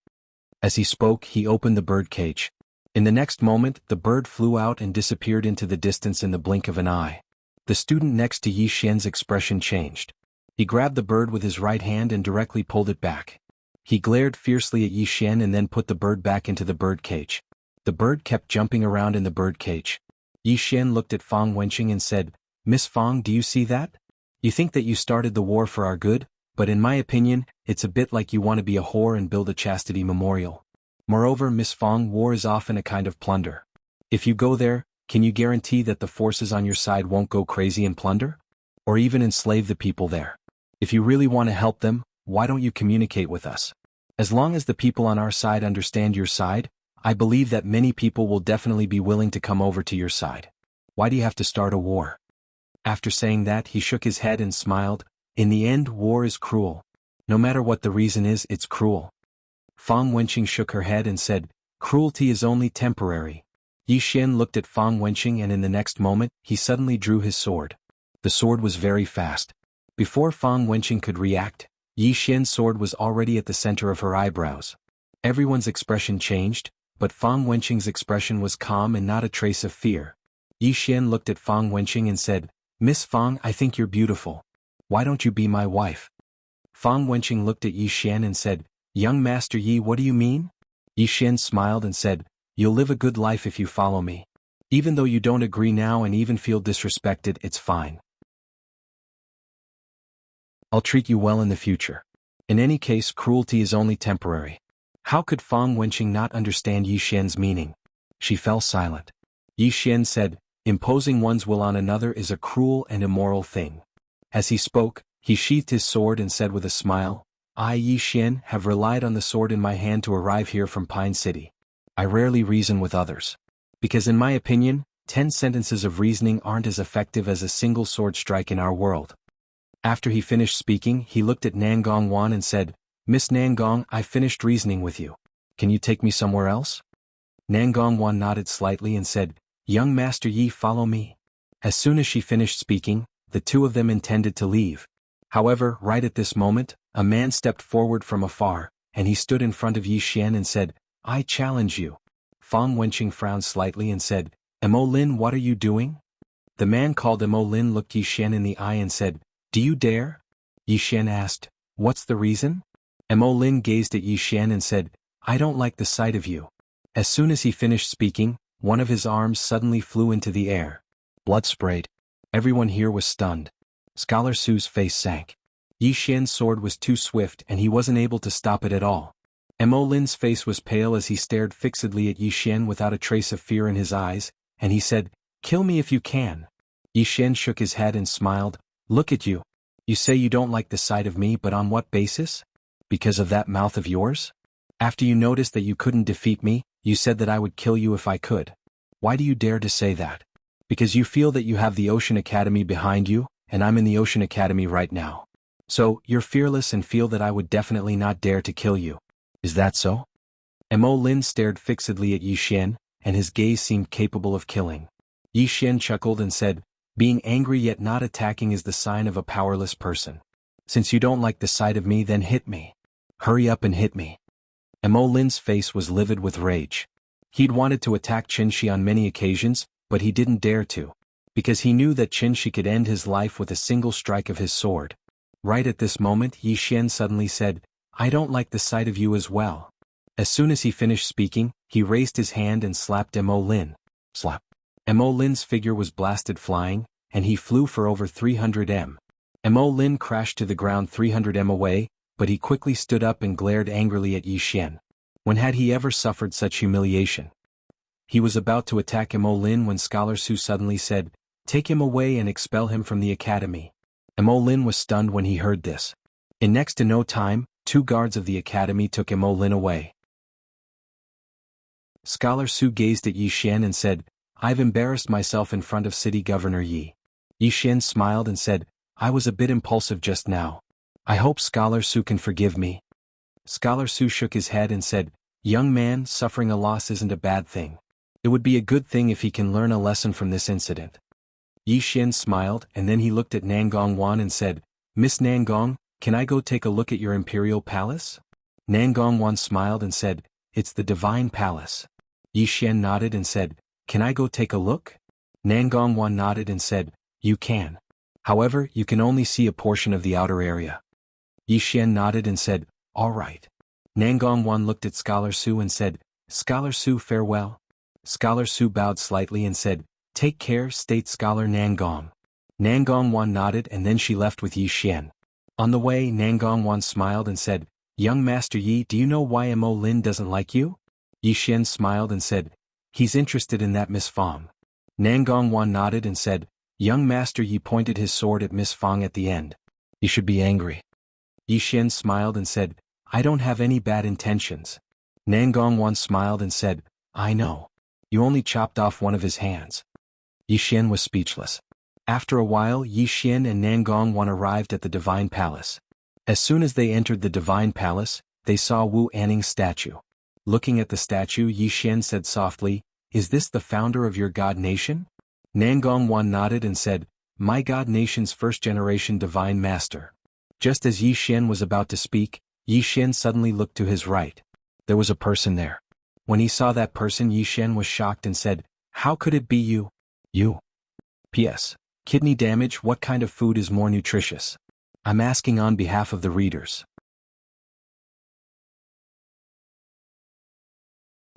[SPEAKER 1] As he spoke, he opened the bird cage. In the next moment, the bird flew out and disappeared into the distance in the blink of an eye. The student next to Yi Xian's expression changed. He grabbed the bird with his right hand and directly pulled it back. He glared fiercely at Yi Xian and then put the bird back into the bird cage. The bird kept jumping around in the bird cage. Yi Xian looked at Fang Wenqing and said, "Miss Fang, do you see that? You think that you started the war for our good, but in my opinion, it's a bit like you want to be a whore and build a chastity memorial. Moreover, Miss Fang, war is often a kind of plunder. If you go there, can you guarantee that the forces on your side won't go crazy and plunder? Or even enslave the people there? If you really want to help them, why don't you communicate with us? As long as the people on our side understand your side, I believe that many people will definitely be willing to come over to your side. Why do you have to start a war?" After saying that, he shook his head and smiled. "In the end, war is cruel. No matter what the reason is, it's cruel." Fang Wenqing shook her head and said, "Cruelty is only temporary." Yi Xian looked at Fang Wenqing and in the next moment, he suddenly drew his sword. The sword was very fast. Before Fang Wenqing could react, Yi Xian's sword was already at the center of her eyebrows. Everyone's expression changed, but Fang Wenqing's expression was calm and not a trace of fear. Yi Xian looked at Fang Wenqing and said, "Miss Fang, I think you're beautiful. Why don't you be my wife?" Fang Wenqing looked at Yi Xian and said, "Young Master Yi, what do you mean?" Yi Xian smiled and said, "You'll live a good life if you follow me. Even though you don't agree now and even feel disrespected, it's fine. I'll treat you well in the future. In any case, cruelty is only temporary." How could Fang Wenqing not understand Yi Xian's meaning? She fell silent. Yi Xian said, "Imposing one's will on another is a cruel and immoral thing." As he spoke, he sheathed his sword and said with a smile, "I, Yi Xian, have relied on the sword in my hand to arrive here from Pine City. I rarely reason with others. Because in my opinion, 10 sentences of reasoning aren't as effective as a single sword strike in our world." After he finished speaking, he looked at Nan Gongwan and said, "Miss Nan Gong, I finished reasoning with you. Can you take me somewhere else?" Nan Gongwan nodded slightly and said, "Young Master Yi, follow me." As soon as she finished speaking, the two of them intended to leave. However, right at this moment, a man stepped forward from afar, and he stood in front of Yi Xian and said, "I challenge you." Fang Wenqing frowned slightly and said, "Mo Lin, what are you doing?" The man called Mo Lin looked Yi Xian in the eye and said, "Do you dare?" Yi Xian asked, "What's the reason?" Mo Lin gazed at Yi Xian and said, "I don't like the sight of you." As soon as he finished speaking, one of his arms suddenly flew into the air. Blood sprayed. Everyone here was stunned. Scholar Su's face sank. Yi Xian's sword was too swift and he wasn't able to stop it at all. Mo Lin's face was pale as he stared fixedly at Yi Xian without a trace of fear in his eyes, and he said, "Kill me if you can." Yi Xian shook his head and smiled, "Look at you. You say you don't like the sight of me, but on what basis? Because of that mouth of yours? After you noticed that you couldn't defeat me, you said that I would kill you if I could. Why do you dare to say that? Because you feel that you have the Ocean Academy behind you, and I'm in the Ocean Academy right now. So, you're fearless and feel that I would definitely not dare to kill you. Is that so?" Mo Lin stared fixedly at Yi Xian, and his gaze seemed capable of killing. Yi Xian chuckled and said, "Being angry yet not attacking is the sign of a powerless person. Since you don't like the sight of me, then hit me. Hurry up and hit me." Mo Lin's face was livid with rage. He'd wanted to attack Qinshi on many occasions, but he didn't dare to. Because he knew that Qinshi could end his life with a single strike of his sword. Right at this moment, Yi Xian suddenly said, "I don't like the sight of you as well." As soon as he finished speaking, he raised his hand and slapped Mo Lin. Slap. Mo Lin's figure was blasted flying, and he flew for over 300 m. Mo Lin crashed to the ground 300 m away, but he quickly stood up and glared angrily at Yi Xian. When had he ever suffered such humiliation? He was about to attack Mo Lin when Scholar Su suddenly said, "Take him away and expel him from the academy." Mo Lin was stunned when he heard this. In next to no time, 2 guards of the academy took Mo Lin away. Scholar Su gazed at Yi Xian and said, "I've embarrassed myself in front of City Governor Yi." Yi Xian smiled and said, "I was a bit impulsive just now. I hope Scholar Su can forgive me." Scholar Su shook his head and said, "Young man, suffering a loss isn't a bad thing. It would be a good thing if he can learn a lesson from this incident." Yi Xian smiled and then he looked at Nangong Wan and said, "Miss Nangong, can I go take a look at your imperial palace?" Nangong Wan smiled and said, "It's the divine palace." Yi Xian nodded and said, "Can I go take a look?" Nangong Wan nodded and said, "You can. However, you can only see a portion of the outer area." Yi Xian nodded and said, "All right." Nangong Wan looked at Scholar Su and said, "Scholar Su, farewell." Scholar Su bowed slightly and said, "Take care, State Scholar Nangong." Nangong Wan nodded and then she left with Yi Xian. On the way, Nangong Wan smiled and said, "Young Master Yi, do you know why Mo Lin doesn't like you?" Yi Xian smiled and said, "He's interested in that Miss Fang." Nangong Wan nodded and said, "Young Master Yi," pointed his sword at Miss Fang at the end. "You should be angry." Yi Xian smiled and said, "I don't have any bad intentions." Nangong Wan smiled and said, "I know. You only chopped off one of his hands." Yi Xian was speechless. After a while, Yi Xian and Nangong Wan arrived at the Divine Palace. As soon as they entered the Divine Palace, they saw Wu Anning's statue. Looking at the statue, Yi Xian said softly, "Is this the founder of your god nation?" Nangong Wan nodded and said, "My god nation's first-generation divine master." Just as Yi Xian was about to speak, Yi Xian suddenly looked to his right. There was a person there. When he saw that person, Yi Xian was shocked and said, "How could it be you?" "You." P.S. Kidney damage. What kind of food is more nutritious? I'm asking on behalf of the readers.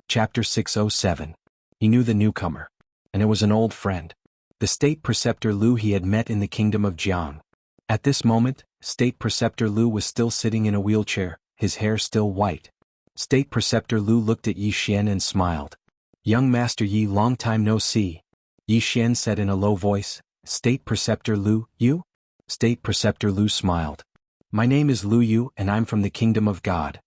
[SPEAKER 1] Chapter 607. He knew the newcomer. And it was an old friend. The State Preceptor Lu he had met in the kingdom of Jiang. At this moment, State Preceptor Lu was still sitting in a wheelchair, his hair still white. State Preceptor Lu looked at Yi Xian and smiled. "Young Master Yi, long time no see." Yi Xian said in a low voice, "State Preceptor Lu, you?" State Preceptor Lu smiled. "My name is Lu Yu and I'm from the Kingdom of God."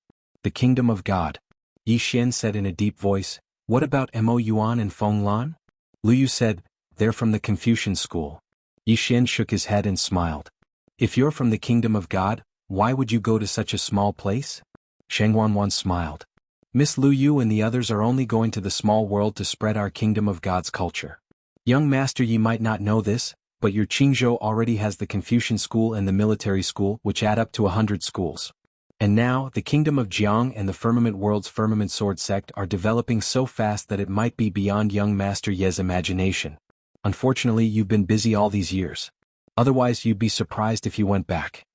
[SPEAKER 1] "The Kingdom of God?" Yi Xian said in a deep voice. "What about Mo Yuan and Feng Lan?" Lu Yu said, "They're from the Confucian school." Yi Xian shook his head and smiled. "If you're from the Kingdom of God, why would you go to such a small place?" Sheng Wanwan smiled. "Miss Lu Yu and the others are only going to the small world to spread our Kingdom of God's culture. Young Master, you might not know this, but your Qingzhou already has the Confucian school and the military school, which add up to 100 schools. And now, the Kingdom of Jiang and the Firmament World's Firmament Sword sect are developing so fast that it might be beyond young Master Ye's imagination. Unfortunately, you've been busy all these years. Otherwise, you'd be surprised if you went back."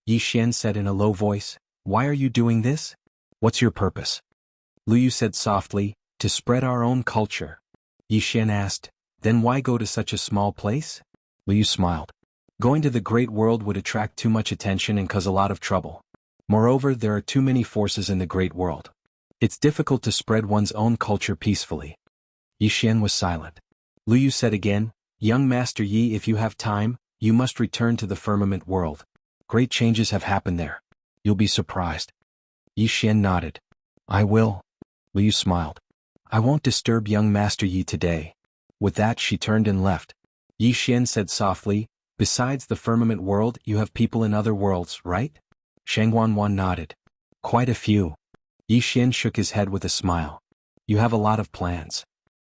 [SPEAKER 1] Yi Xian said in a low voice, "Why are you doing this? What's your purpose?" Lu Yu said softly, "To spread our own culture." Yi Xian asked, "Then why go to such a small place?" Lu Yu smiled. "Going to the great world would attract too much attention and cause a lot of trouble. Moreover, there are too many forces in the great world. It's difficult to spread one's own culture peacefully." Yi Xian was silent. Lu Yu said again, "Young Master Yi, if you have time, you must return to the firmament world. Great changes have happened there. You'll be surprised." Yi Xian nodded. "I will." Lu Yu smiled. "I won't disturb young Master Yi today." With that, she turned and left. Yi Xian said softly, "Besides the firmament world, you have people in other worlds, right?" Sheng Wanwan nodded. "Quite a few." Yi Xian shook his head with a smile. "You have a lot of plans."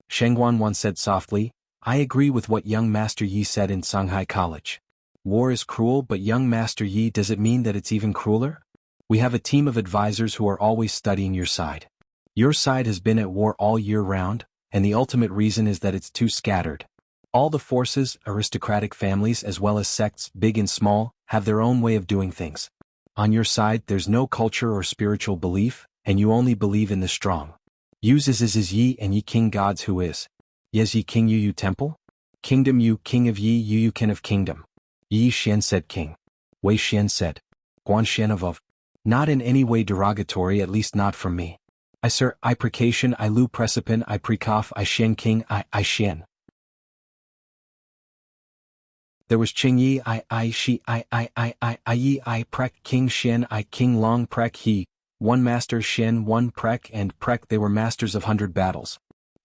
[SPEAKER 1] Sheng Wanwan said softly, "I agree with what young Master Yi said in Shanghai College. War is cruel, but young Master Yi, does it mean that it's even crueler? We have a team of advisors who are always studying your side. Your side has been at war all year round, and the ultimate reason is that it's too scattered. All the forces, aristocratic families as well as sects, big and small, have their own way of doing things. On your side, there's no culture or spiritual belief, and you only believe in the strong. Use is Yi and Yi King gods who is." Yes Yi King Yu Yu Temple? Kingdom Yu King of Yi Yu Yu Kin of Kingdom. Yi Xian said King. Wei Xian said. Guan Xian of. Not in any way derogatory, at least not from me. I sir, I precation, I lu precipin, I precoff, I Xian King, I Xian. There was Qing Yi, I Shi, I Yi, I Prek, King Xian, I King Long Prek He, one master Xian, one Prek and Prek, they were masters of 100 battles.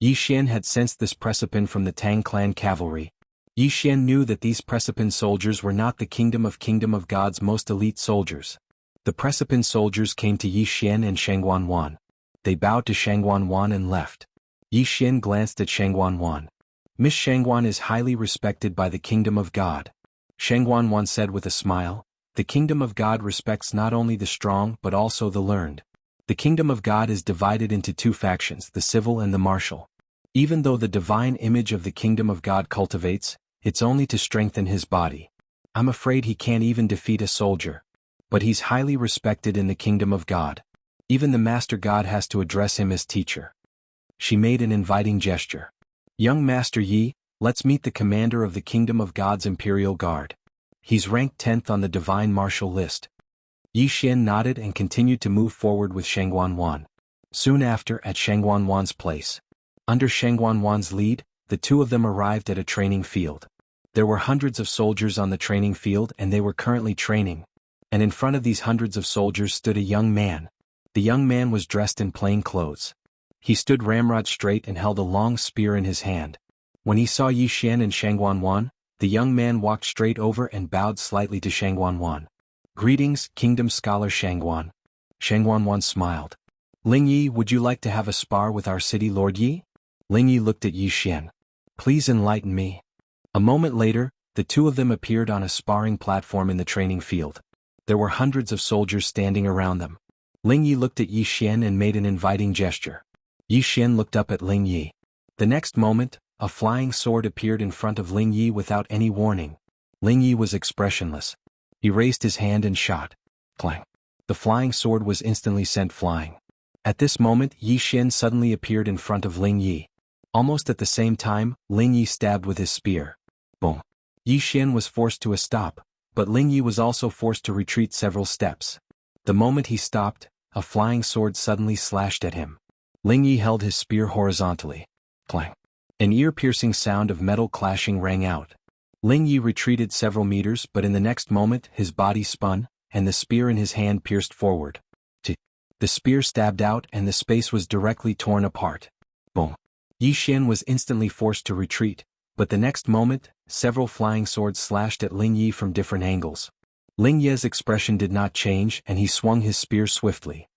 [SPEAKER 1] Yi Xian had sensed this precipin from the Tang clan cavalry. Yi Xian knew that these precipin soldiers were not the Kingdom of God's most elite soldiers. The precipin soldiers came to Yi Xian and Shangguan Wan. They bowed to Shangguan Wan and left. Yi Xian glanced at Shangguan Wan. Miss Shangguan is highly respected by the Kingdom of God. Shangguan Wan said with a smile, the Kingdom of God respects not only the strong but also the learned. The Kingdom of God is divided into two factions, the civil and the martial. Even though the divine image of the Kingdom of God cultivates, it's only to strengthen his body. I'm afraid he can't even defeat a soldier. But he's highly respected in the Kingdom of God. Even the Master God has to address him as teacher. She made an inviting gesture. Young Master Yi, let's meet the commander of the Kingdom of God's Imperial Guard. He's ranked 10th on the divine martial list. Yi Xian nodded and continued to move forward with Shangguan Wan. Soon after, at Shangguan Wan's place. Under Shangguan Wan's lead, the two of them arrived at a training field. There were hundreds of soldiers on the training field and they were currently training. And in front of these hundreds of soldiers stood a young man. The young man was dressed in plain clothes. He stood ramrod straight and held a long spear in his hand. When he saw Yi Xian and Shangguan Wan, the young man walked straight over and bowed slightly to Shangguan Wan. Greetings, Kingdom Scholar Shangguan. Shangguan Wan smiled. Ling Yi, would you like to have a spar with our city Lord Yi? Ling Yi looked at Yi Xian. Please enlighten me. A moment later, the two of them appeared on a sparring platform in the training field. There were hundreds of soldiers standing around them. Ling Yi looked at Yi Xian and made an inviting gesture. Yi Xian looked up at Ling Yi. The next moment, a flying sword appeared in front of Ling Yi without any warning. Ling Yi was expressionless. He raised his hand and shot. Clang. The flying sword was instantly sent flying. At this moment, Yi Xian suddenly appeared in front of Ling Yi. Almost at the same time, Ling Yi stabbed with his spear. Boom. Yi Xian was forced to a stop, but Ling Yi was also forced to retreat several steps. The moment he stopped, a flying sword suddenly slashed at him. Ling Yi held his spear horizontally. Clang. An ear-piercing sound of metal clashing rang out. Ling Yi retreated several meters, but in the next moment his body spun, and the spear in his hand pierced forward. The spear stabbed out and the space was directly torn apart. Boom. Yi Xian was instantly forced to retreat, but the next moment, several flying swords slashed at Ling Yi from different angles. Ling Ye's expression did not change and he swung his spear swiftly.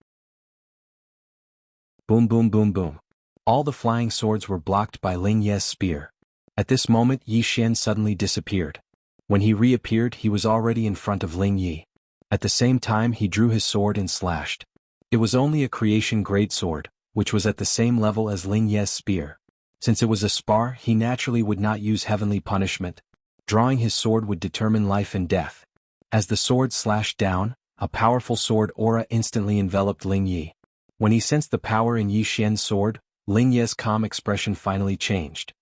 [SPEAKER 1] Boom boom boom boom. All the flying swords were blocked by Ling Ye's spear. At this moment Yi Xian suddenly disappeared. When he reappeared he was already in front of Ling Yi. At the same time he drew his sword and slashed. It was only a creation-grade sword, which was at the same level as Ling Ye's spear. Since it was a spar, he naturally would not use heavenly punishment. Drawing his sword would determine life and death. As the sword slashed down, a powerful sword aura instantly enveloped Ling Yi. When he sensed the power in Yi Xian's sword, Ling Ye's calm expression finally changed.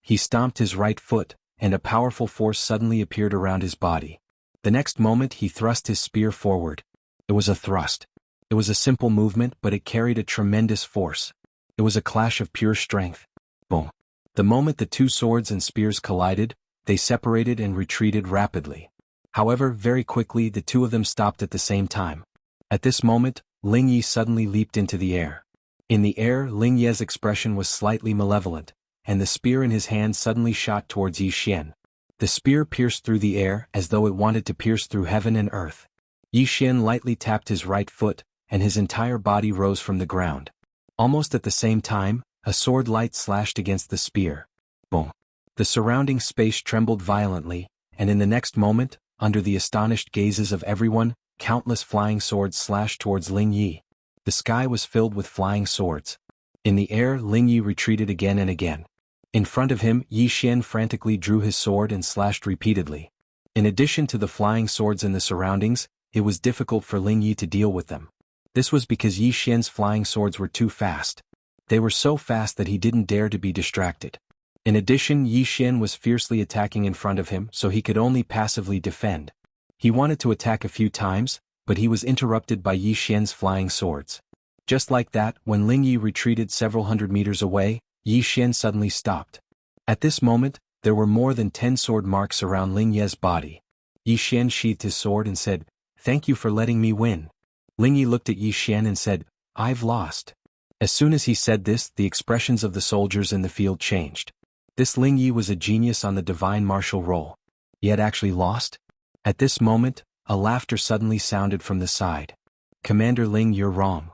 [SPEAKER 1] He stomped his right foot, and a powerful force suddenly appeared around his body. The next moment he thrust his spear forward. It was a thrust. It was a simple movement, but it carried a tremendous force. It was a clash of pure strength. Boom. The moment the two swords and spears collided, they separated and retreated rapidly. However, very quickly the two of them stopped at the same time. At this moment, Ling Yi suddenly leaped into the air. In the air, Ling Ye's expression was slightly malevolent, and the spear in his hand suddenly shot towards Yi Xian. The spear pierced through the air as though it wanted to pierce through heaven and earth. Yi Xian lightly tapped his right foot, and his entire body rose from the ground. Almost at the same time, a sword light slashed against the spear. Boom. The surrounding space trembled violently, and in the next moment, under the astonished gazes of everyone, countless flying swords slashed towards Ling Yi. The sky was filled with flying swords. In the air, Ling Yi retreated again and again. In front of him, Yi Xian frantically drew his sword and slashed repeatedly. In addition to the flying swords in the surroundings, it was difficult for Ling Yi to deal with them. This was because Yi Xian's flying swords were too fast. They were so fast that he didn't dare to be distracted. In addition, Yi Xian was fiercely attacking in front of him, so he could only passively defend. He wanted to attack a few times, but he was interrupted by Yi Xian's flying swords. Just like that, when Ling Yi retreated several hundred meters away, Yi Xian suddenly stopped. At this moment, there were more than 10 sword marks around Ling Ye's body. Yi Xian sheathed his sword and said, "Thank you for letting me win." Ling Yi looked at Yi Xian and said, "I've lost." As soon as he said this, the expressions of the soldiers in the field changed. This Ling Yi was a genius on the divine martial role. He had actually lost? At this moment, a laughter suddenly sounded from the side. "Commander Ling, you're wrong."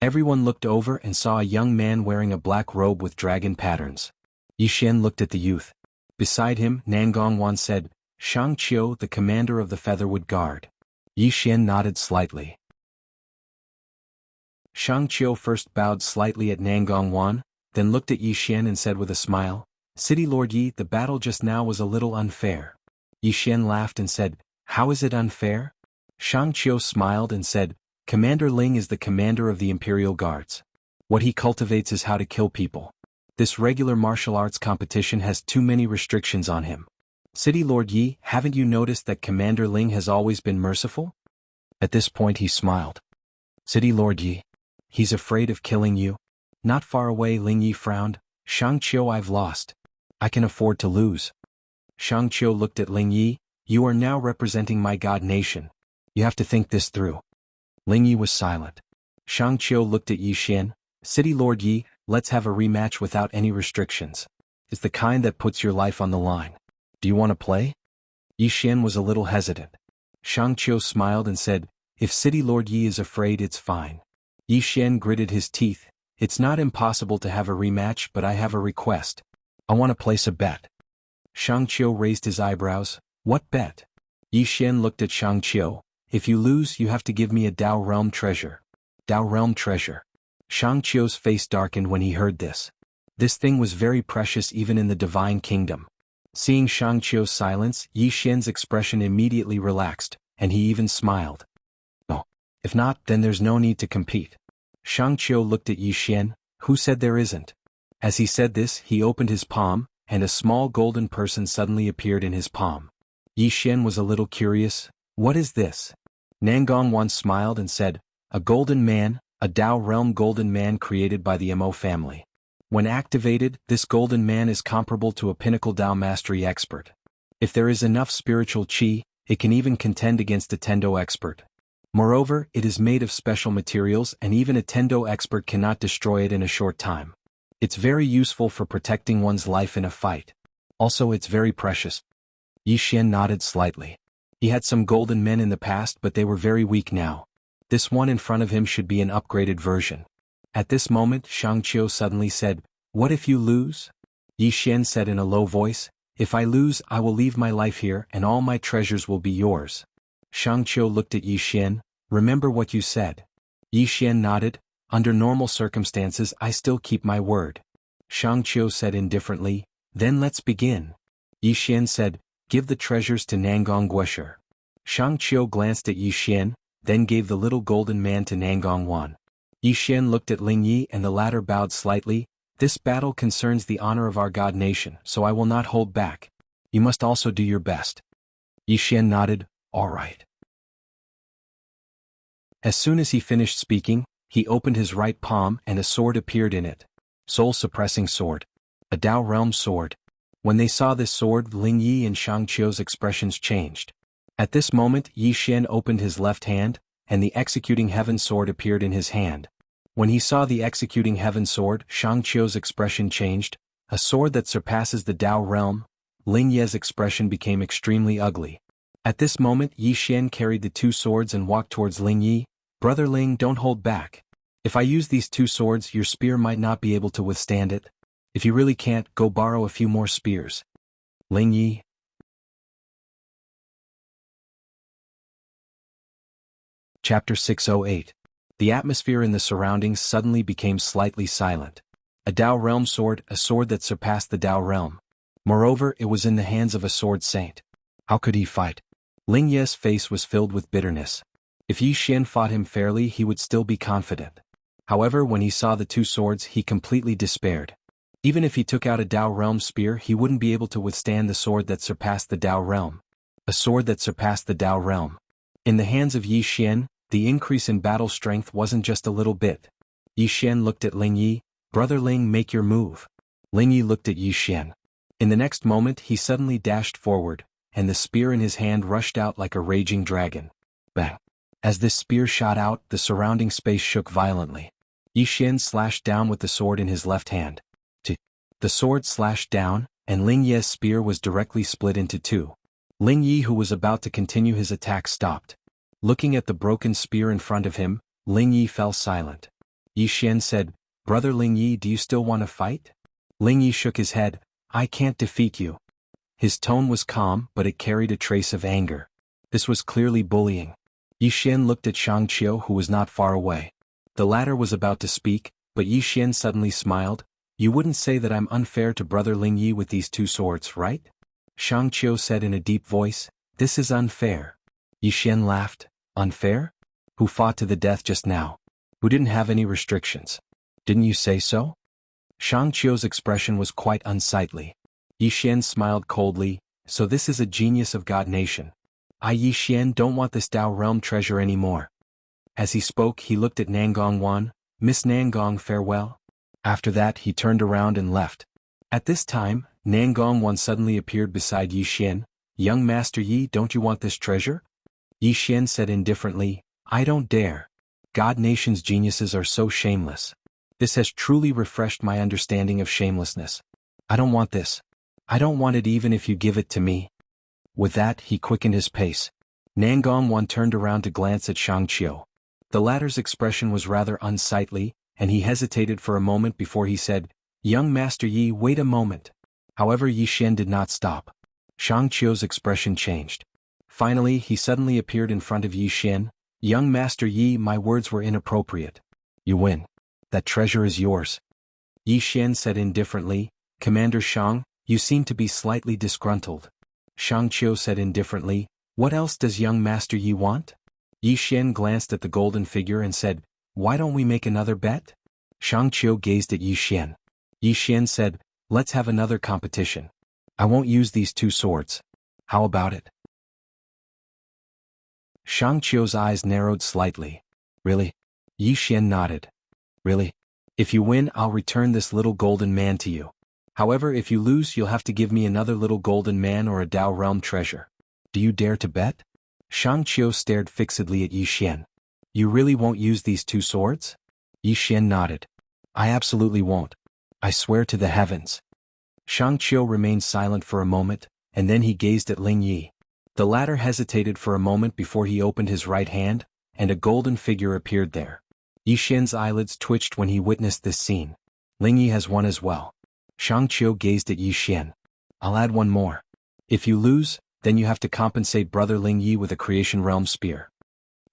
[SPEAKER 1] Everyone looked over and saw a young man wearing a black robe with dragon patterns. Yi Xian looked at the youth. Beside him, Nangong Wan said, "Shang Qiu, the commander of the Featherwood Guard." Yi Xian nodded slightly. Shang Qiu first bowed slightly at Nangong Wan, then looked at Yi Xian and said with a smile, "City Lord Yi, the battle just now was a little unfair." Yi Xian laughed and said, "How is it unfair?" Shang Qiu smiled and said, "Commander Ling is the commander of the Imperial Guards. What he cultivates is how to kill people. This regular martial arts competition has too many restrictions on him. City Lord Yi, haven't you noticed that Commander Ling has always been merciful?" At this point he smiled. "City Lord Yi, he's afraid of killing you?" Not far away, Ling Yi frowned. "Shang Qiu, I've lost. I can afford to lose." Shang Qiu looked at Ling Yi. "You are now representing my god nation. You have to think this through." Ling Yi was silent. Shang Qiu looked at Yi Xian. "City Lord Yi, let's have a rematch without any restrictions. It's the kind that puts your life on the line. Do you want to play?" Yi Xian was a little hesitant. Shang Qiu smiled and said, "If City Lord Yi is afraid, it's fine." Yi Xian gritted his teeth. "It's not impossible to have a rematch, but I have a request. I want to place a bet." Shang Qiu raised his eyebrows. "What bet?" Yi Xian looked at Shang Qiu. "If you lose, you have to give me a Dao Realm treasure." Dao Realm treasure. Shang Qiu's face darkened when he heard this. This thing was very precious even in the Divine Kingdom. Seeing Shang Qiu's silence, Yi Xian's expression immediately relaxed, and he even smiled. "Oh, if not, then there's no need to compete." Shang Qiu looked at Yi Xian. "Who said there isn't?" As he said this, he opened his palm, and a small golden person suddenly appeared in his palm. Yi Xian was a little curious. "What is this?" Nangong Wan smiled and said, "A golden man, a Dao Realm golden man created by the Mo family. When activated, this golden man is comparable to a pinnacle Dao mastery expert. If there is enough spiritual qi, it can even contend against a Tendo expert. Moreover, it is made of special materials and even a Tendo expert cannot destroy it in a short time. It's very useful for protecting one's life in a fight. Also, it's very precious." Yi Xian nodded slightly. He had some golden men in the past, but they were very weak now. This one in front of him should be an upgraded version. At this moment, Shang Qiu suddenly said, "What if you lose?" Yi Xian said in a low voice, "If I lose, I will leave my life here and all my treasures will be yours." Shang Qiu looked at Yi Xian. "Remember what you said." Yi Xian nodded. "Under normal circumstances, I still keep my word." Shang Qiu said indifferently, "Then let's begin." Yi Xian said, "Give the treasures to Nangong Guesher." Shang Qiu glanced at Yi Xian, then gave the little golden man to Nangong Wan. Yi Xian looked at Ling Yi and the latter bowed slightly. "This battle concerns the honor of our god nation, so I will not hold back. You must also do your best." Yi Xian nodded, "All right." As soon as he finished speaking, he opened his right palm and a sword appeared in it. Soul-suppressing sword. A Dao Realm sword. When they saw this sword, Ling Yi and Shang Qiu's expressions changed. At this moment, Yi Xian opened his left hand, and the executing heaven sword appeared in his hand. When he saw the executing heaven sword, Shang Qiu's expression changed. A sword that surpasses the Dao Realm. Ling Ye's expression became extremely ugly. At this moment, Yi Xian carried the two swords and walked towards Ling Yi. "Brother Ling, don't hold back. If I use these two swords, your spear might not be able to withstand it. If you really can't, go borrow a few more spears." Ling Yi. Chapter 608. The atmosphere in the surroundings suddenly became slightly silent. A Dao Realm sword, a sword that surpassed the Dao Realm. Moreover, it was in the hands of a sword saint. How could he fight? Ling Ye's face was filled with bitterness. If Yi Xian fought him fairly, he would still be confident. However, when he saw the two swords, he completely despaired. Even if he took out a Dao realm spear, he wouldn't be able to withstand the sword that surpassed the Dao realm. A sword that surpassed the Dao realm. In the hands of Yi Xian, the increase in battle strength wasn't just a little bit. Yi Xian looked at Ling Yi. "Brother Ling, make your move." Ling Yi looked at Yi Xian. In the next moment he suddenly dashed forward, and the spear in his hand rushed out like a raging dragon. Bang! As this spear shot out, the surrounding space shook violently. Yi Xian slashed down with the sword in his left hand. The sword slashed down, and Ling Yi's spear was directly split into two. Ling Yi, who was about to continue his attack, stopped. Looking at the broken spear in front of him, Ling Yi fell silent. Yi Xian said, "Brother Ling Yi, do you still want to fight?" Ling Yi shook his head. "I can't defeat you." His tone was calm, but it carried a trace of anger. This was clearly bullying. Yi Xian looked at Shang Qiu, who was not far away. The latter was about to speak, but Yi Xian suddenly smiled. "You wouldn't say that I'm unfair to Brother Ling Yi with these two swords, right?" Shang Qiu said in a deep voice, "This is unfair." Yi Xian laughed. "Unfair? Who fought to the death just now? Who didn't have any restrictions? Didn't you say so?" Shang Qiu's expression was quite unsightly. Yi Xian smiled coldly. "So this is a genius of God Nation. I, Yi Xian, don't want this Dao realm treasure anymore." As he spoke, he looked at Nangong Wan. "Miss Nangong, farewell." After that he turned around and left. At this time, Nangong Wan suddenly appeared beside Yi Xian. "Young Master Yi, don't you want this treasure?" Yi Xian said indifferently, "I don't dare. God Nation's geniuses are so shameless. This has truly refreshed my understanding of shamelessness. I don't want this. I don't want it even if you give it to me." With that he quickened his pace. Nangong Wan turned around to glance at Shang Qiu. The latter's expression was rather unsightly, and he hesitated for a moment before he said, "Young Master Yi, wait a moment." However, Yi Xian did not stop. Shang Qiu's expression changed. Finally he suddenly appeared in front of Yi Xian. "Young Master Yi, my words were inappropriate. You win. That treasure is yours." Yi Xian said indifferently, "Commander Shang, you seem to be slightly disgruntled." Shang Qiu said indifferently, "What else does young Master Yi want?" Yi Xian glanced at the golden figure and said, "Why don't we make another bet?" Shang Qiu gazed at Yi Xian. Yi Xian said, "Let's have another competition. I won't use these two swords. How about it?" Shang Qiu's eyes narrowed slightly. "Really?" Yi Xian nodded. "Really? If you win, I'll return this little golden man to you. However, if you lose, you'll have to give me another little golden man or a Dao realm treasure. Do you dare to bet?" Shang Qiu stared fixedly at Yi Xian. "You really won't use these two swords?" Yi Xian nodded. "I absolutely won't. I swear to the heavens." Shang Qiu remained silent for a moment, and then he gazed at Ling Yi. The latter hesitated for a moment before he opened his right hand, and a golden figure appeared there. Yi Xian's eyelids twitched when he witnessed this scene. Ling Yi has won as well. Shang Qiu gazed at Yi Xian. "I'll add one more. If you lose, then you have to compensate Brother Ling Yi with a Creation Realm spear."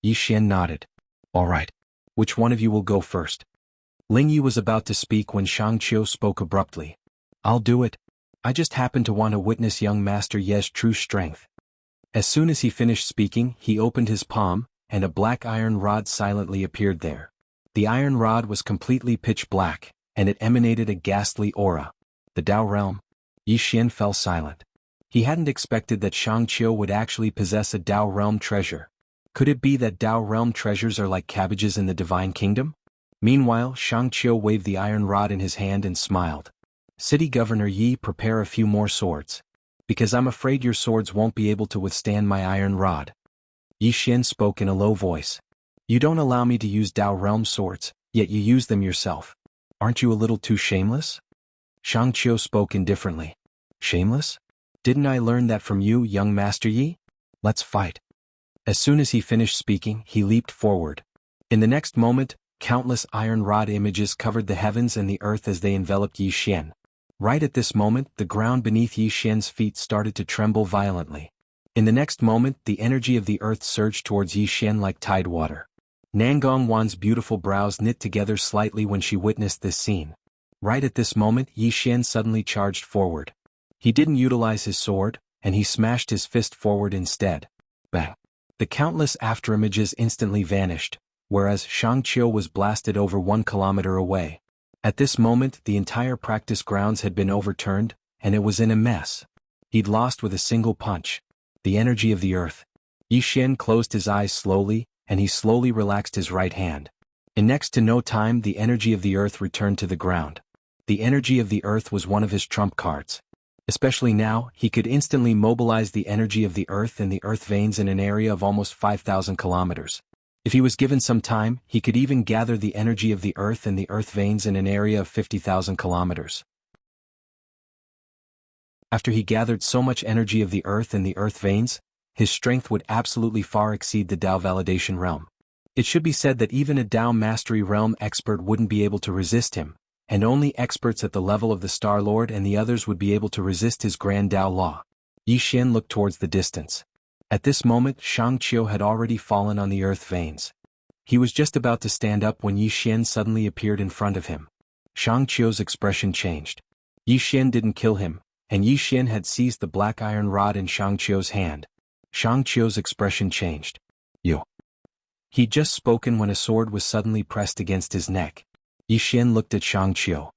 [SPEAKER 1] Yi Xian nodded. "All right. Which one of you will go first?" Ling Yi was about to speak when Shang Qiu spoke abruptly. "I'll do it. I just happen to want to witness young Master Ye's true strength." As soon as he finished speaking, he opened his palm, and a black iron rod silently appeared there. The iron rod was completely pitch black, and it emanated a ghastly aura. The Dao realm? Yi Xian fell silent. He hadn't expected that Shang Qiu would actually possess a Dao realm treasure. Could it be that Dao realm treasures are like cabbages in the divine kingdom? Meanwhile, Shang Qiu waved the iron rod in his hand and smiled. "City Governor Yi, prepare a few more swords. Because I'm afraid your swords won't be able to withstand my iron rod." Yi Xian spoke in a low voice. "You don't allow me to use Dao realm swords, yet you use them yourself. Aren't you a little too shameless?" Shang Qiu spoke indifferently. "Shameless? Didn't I learn that from you, young Master Yi? Let's fight." As soon as he finished speaking, he leaped forward. In the next moment, countless iron rod images covered the heavens and the earth as they enveloped Yi Xian. Right at this moment, the ground beneath Yi Xian's feet started to tremble violently. In the next moment, the energy of the earth surged towards Yi Xian like tide water. Nangong Wan's beautiful brows knit together slightly when she witnessed this scene. Right at this moment, Yi Xian suddenly charged forward. He didn't utilize his sword, and he smashed his fist forward instead. Bang! The countless afterimages instantly vanished, whereas Shang Qiu was blasted over 1 kilometer away. At this moment the entire practice grounds had been overturned, and it was in a mess. He'd lost with a single punch. The energy of the earth. Yi Xian closed his eyes slowly, and he slowly relaxed his right hand. In next to no time the energy of the earth returned to the ground. The energy of the earth was one of his trump cards. Especially now, he could instantly mobilize the energy of the earth and the earth veins in an area of almost 5,000 kilometers. If he was given some time, he could even gather the energy of the earth and the earth veins in an area of 50,000 kilometers. After he gathered so much energy of the earth and the earth veins, his strength would absolutely far exceed the Tao validation realm. It should be said that even a Tao mastery realm expert wouldn't be able to resist him, and only experts at the level of the Star Lord and the others would be able to resist his grand Tao law. Yi Xian looked towards the distance. At this moment Shang Qiu had already fallen on the earth veins. He was just about to stand up when Yi Xian suddenly appeared in front of him. Shang Qiu's expression changed. Yi Xian didn't kill him, and Yi Xian had seized the black iron rod in Shang Qiu's hand. Shang Qiu's expression changed. You. He'd just spoken when a sword was suddenly pressed against his neck. Yi Xian looked at Shang Qiu.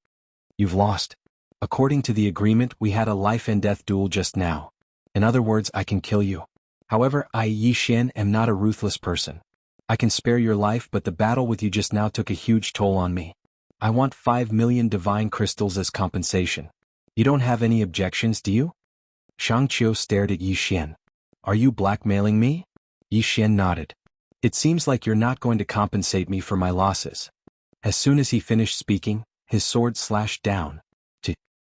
[SPEAKER 1] You've lost. According to the agreement we had a life and death duel just now. In other words, I can kill you. However, I, Yi Xian, am not a ruthless person. I can spare your life, but the battle with you just now took a huge toll on me. I want 5 million divine crystals as compensation. You don't have any objections, do you? Shang Qiu stared at Yi Xian. Are you blackmailing me? Yi Xian nodded. It seems like you're not going to compensate me for my losses. As soon as he finished speaking, his sword slashed down.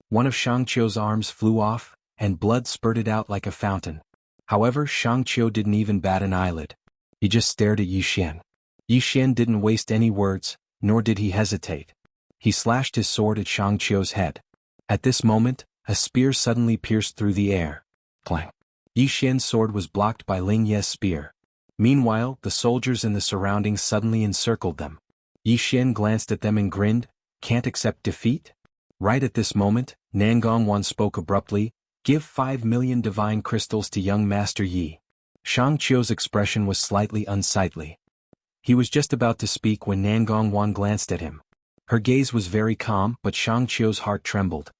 [SPEAKER 1] One of Shang Qiu's arms flew off, and blood spurted out like a fountain. However, Shang Qiu didn't even bat an eyelid. He just stared at Yi Xian. Yi Xian didn't waste any words, nor did he hesitate. He slashed his sword at Shang Qiu's head. At this moment, a spear suddenly pierced through the air. Clang. Yi Xian's sword was blocked by Ling Ye's spear. Meanwhile, the soldiers in the surroundings suddenly encircled them. Yi Xian glanced at them and grinned. Can't accept defeat? Right at this moment, Nangongwan spoke abruptly. Give 5 million divine crystals to young Master Yi. Shang Qiu's expression was slightly unsightly. He was just about to speak when Nangongwan glanced at him. Her gaze was very calm, but Shang Qiu's heart trembled.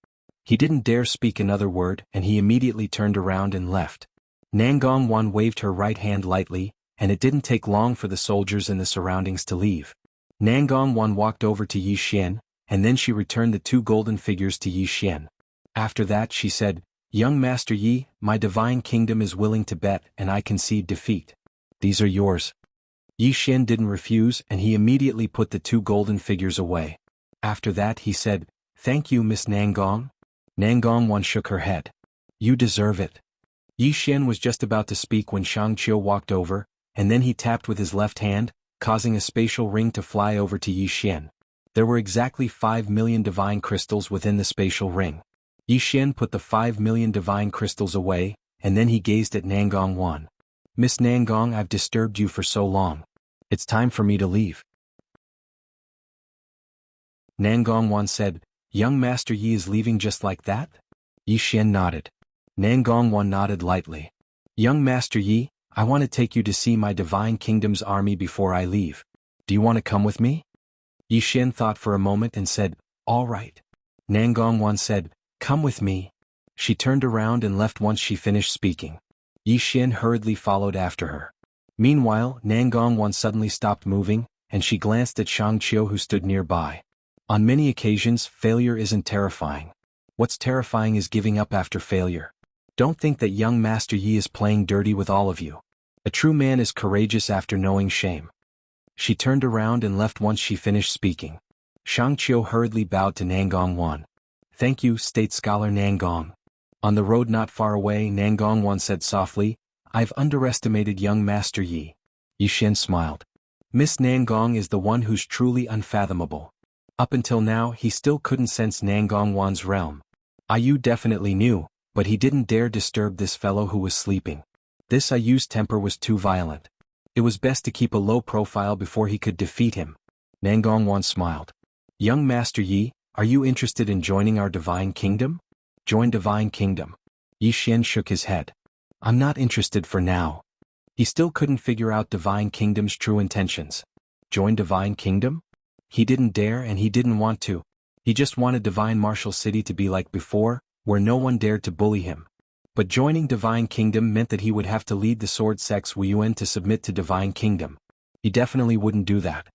[SPEAKER 1] He didn't dare speak another word, and he immediately turned around and left. Nangongwan waved her right hand lightly, and it didn't take long for the soldiers in the surroundings to leave. Nangongwan walked over to Yi Xian, and then she returned the 2 golden figures to Yi Xian. After that she said, Young Master Yi, my divine kingdom is willing to bet, and I concede defeat. These are yours. Yi Xian didn't refuse, and he immediately put the 2 golden figures away. After that he said, Thank you, Miss Nangong. Nangongwan shook her head. You deserve it. Yi Xian was just about to speak when Shang Qiu walked over, and then he tapped with his left hand, causing a spatial ring to fly over to Yi Xian. There were exactly 5 million divine crystals within the spatial ring. Yi Xian put the 5 million divine crystals away, and then he gazed at Nangongwan. Miss Nangong, I've disturbed you for so long. It's time for me to leave. Nangongwan said, Young Master Yi is leaving just like that? Yi Xian nodded. Nangongwan nodded lightly. Young Master Yi, I want to take you to see my divine kingdom's army before I leave. Do you want to come with me? Yi Xian thought for a moment and said, All right. Nangongwan said, Come with me. She turned around and left once she finished speaking. Yi Xian hurriedly followed after her. Meanwhile, Nangongwan suddenly stopped moving, and she glanced at Shang Qiu who stood nearby. On many occasions, failure isn't terrifying. What's terrifying is giving up after failure. Don't think that young Master Yi is playing dirty with all of you. A true man is courageous after knowing shame. She turned around and left once she finished speaking. Shang Qiu hurriedly bowed to Nangongwan. Thank you, State Scholar Nangong. On the road not far away, Nangongwan said softly, I've underestimated young Master Yi. Yi Xian smiled. Miss Nangong is the one who's truly unfathomable. Up until now he still couldn't sense Nangongwan's realm. Ayu definitely knew, but he didn't dare disturb this fellow who was sleeping. This Ayu's temper was too violent. It was best to keep a low profile before he could defeat him. Nangongwan smiled. Young Master Yi, are you interested in joining our divine kingdom? Join divine kingdom. Yi Xian shook his head. I'm not interested for now. He still couldn't figure out divine kingdom's true intentions. Join divine kingdom? He didn't dare and he didn't want to. He just wanted Divine Martial City to be like before, where no one dared to bully him. But joining Divine Kingdom meant that he would have to lead the sword sects Wuyuan to submit to Divine Kingdom. He definitely wouldn't do that.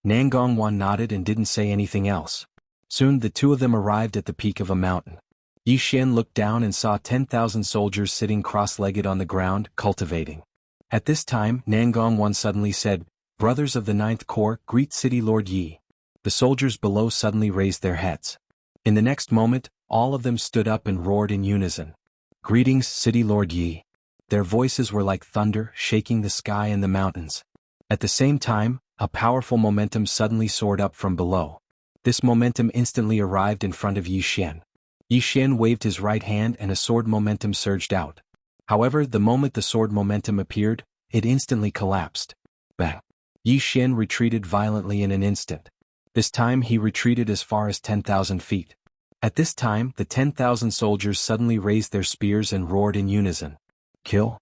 [SPEAKER 1] Nangongwan nodded and didn't say anything else. Soon the two of them arrived at the peak of a mountain. Yi Xian looked down and saw 10,000 soldiers sitting cross-legged on the ground, cultivating. At this time, Nangongwan suddenly said, "Brothers of the Ninth Corps, greet City Lord Yi." The soldiers below suddenly raised their heads. In the next moment, all of them stood up and roared in unison. "Greetings, City Lord Yi." Their voices were like thunder, shaking the sky and the mountains. At the same time, a powerful momentum suddenly soared up from below. This momentum instantly arrived in front of Yi Xian. Yi Xian waved his right hand and a sword momentum surged out. However, the moment the sword momentum appeared, it instantly collapsed. Bang! Yi Xian retreated violently in an instant. This time he retreated as far as 10,000 feet. At this time, the 10,000 soldiers suddenly raised their spears and roared in unison. "Kill!"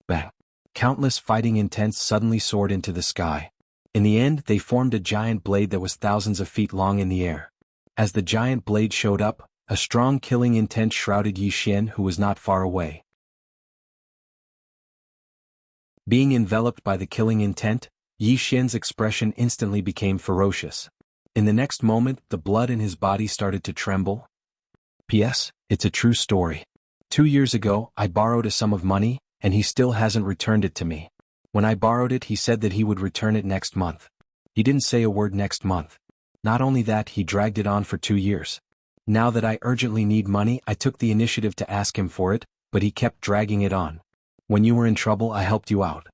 [SPEAKER 1] Bang! Countless fighting intents suddenly soared into the sky. In the end, they formed a giant blade that was thousands of feet long in the air. As the giant blade showed up, a strong killing intent shrouded Yi Xian, who was not far away. Being enveloped by the killing intent, Yi Xian's expression instantly became ferocious. In the next moment, the blood in his body started to tremble. P.S. It's a true story. 2 years ago, I borrowed a sum of money, and he still hasn't returned it to me. When I borrowed it, he said that he would return it next month. He didn't say a word next month. Not only that, he dragged it on for 2 years. Now that I urgently need money, I took the initiative to ask him for it, but he kept dragging it on. When you were in trouble, I helped you out.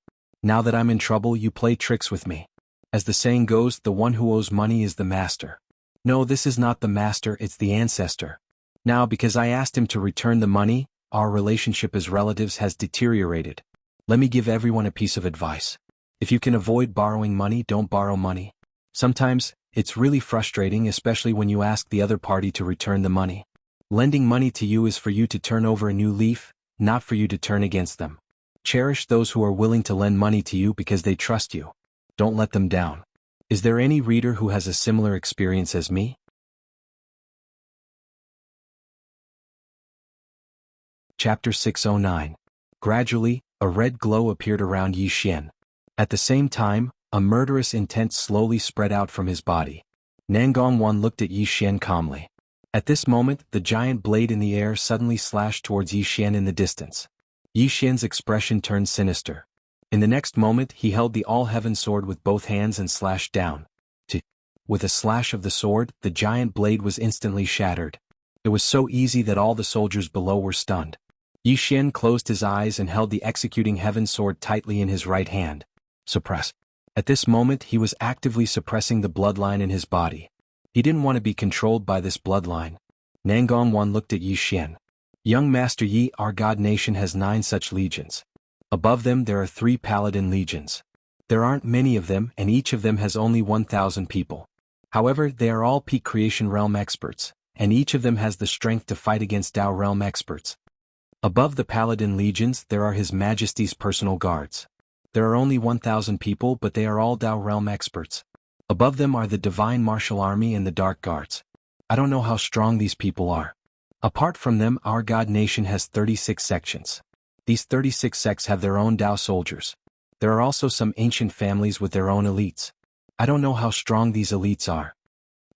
[SPEAKER 1] Now that I'm in trouble, you play tricks with me. As the saying goes, the one who owes money is the master. No, this is not the master, it's the ancestor. Now, because I asked him to return the money, our relationship as relatives has deteriorated. Let me give everyone a piece of advice. If you can avoid borrowing money, don't borrow money. Sometimes, it's really frustrating, especially when you ask the other party to return the money. Lending money to you is for you to turn over a new leaf, not for you to turn against them. Cherish those who are willing to lend money to you because they trust you. Don't let them down. Is there any reader who has a similar experience as me? Chapter 609. Gradually, a red glow appeared around Yi Xian. At the same time, a murderous intent slowly spread out from his body. Nangongwan looked at Yi Xian calmly. At this moment, the giant blade in the air suddenly slashed towards Yi Xian in the distance. Yi Xian's expression turned sinister. In the next moment, he held the all-heaven sword with both hands and slashed down. With a slash of the sword, the giant blade was instantly shattered. It was so easy that all the soldiers below were stunned. Yi Xian closed his eyes and held the executing heaven sword tightly in his right hand. Suppress. At this moment, he was actively suppressing the bloodline in his body. He didn't want to be controlled by this bloodline. Nangongwan looked at Yi Xian. "Young Master Yi, our god nation has 9 such legions. Above them there are 3 paladin legions. There aren't many of them, and each of them has only 1,000 people. However, they are all peak creation realm experts, and each of them has the strength to fight against Dao realm experts. Above the paladin legions there are His Majesty's personal guards. There are only 1,000 people, but they are all Dao realm experts. Above them are the Divine Martial Army and the Dark Guards. I don't know how strong these people are. Apart from them, our god nation has 36 sections. These 36 sects have their own Dao soldiers. There are also some ancient families with their own elites. I don't know how strong these elites are."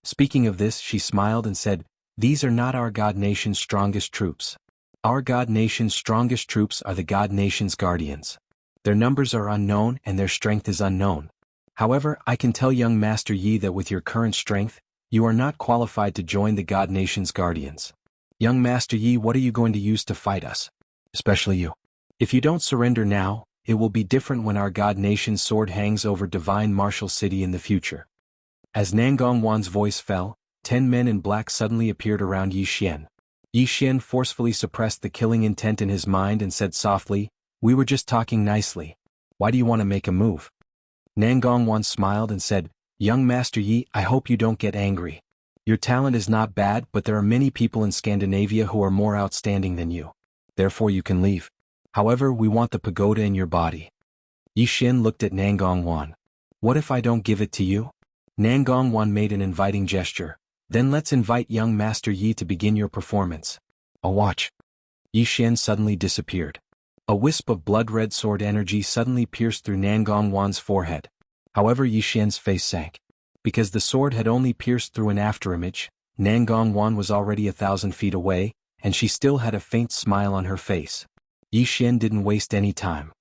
[SPEAKER 1] Speaking of this, she smiled and said, "These are not our god nation's strongest troops. Our god nation's strongest troops are the god nation's guardians. Their numbers are unknown and their strength is unknown. However, I can tell young Master Yi that with your current strength, you are not qualified to join the god nation's guardians. Young Master Yi, what are you going to use to fight us? Especially you. If you don't surrender now, it will be different when our god nation's sword hangs over Divine Martial City in the future." As Nangongwan's voice fell, 10 men in black suddenly appeared around Yi Xian. Yi Xian forcefully suppressed the killing intent in his mind and said softly, "We were just talking nicely. Why do you want to make a move?" Nangongwan smiled and said, "Young Master Yi, I hope you don't get angry. Your talent is not bad, but there are many people in Scandinavia who are more outstanding than you. Therefore you can leave. However, we want the pagoda in your body." Yi Xian looked at Nangongwan. "What if I don't give it to you?" Nangongwan made an inviting gesture. Then let's invite young Master Yi to begin your performance. A watch. Yi Xian suddenly disappeared. A wisp of blood-red sword energy suddenly pierced through Nangong Wan's forehead. However, Yi Xian's face sank. Because the sword had only pierced through an afterimage, Nangong Wan was already 1,000 feet away, and she still had a faint smile on her face. Yi Xian didn't waste any time.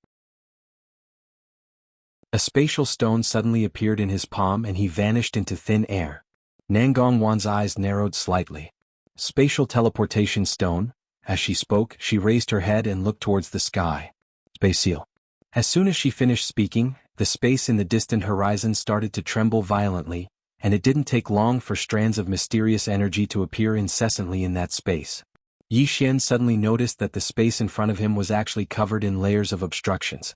[SPEAKER 1] A spatial stone suddenly appeared in his palm and he vanished into thin air. Nangong Wan's eyes narrowed slightly. Spatial teleportation stone. As she spoke, she raised her head and looked towards the sky. Spatial. As soon as she finished speaking, the space in the distant horizon started to tremble violently, and it didn't take long for strands of mysterious energy to appear incessantly in that space. Yi Xian suddenly noticed that the space in front of him was actually covered in layers of obstructions.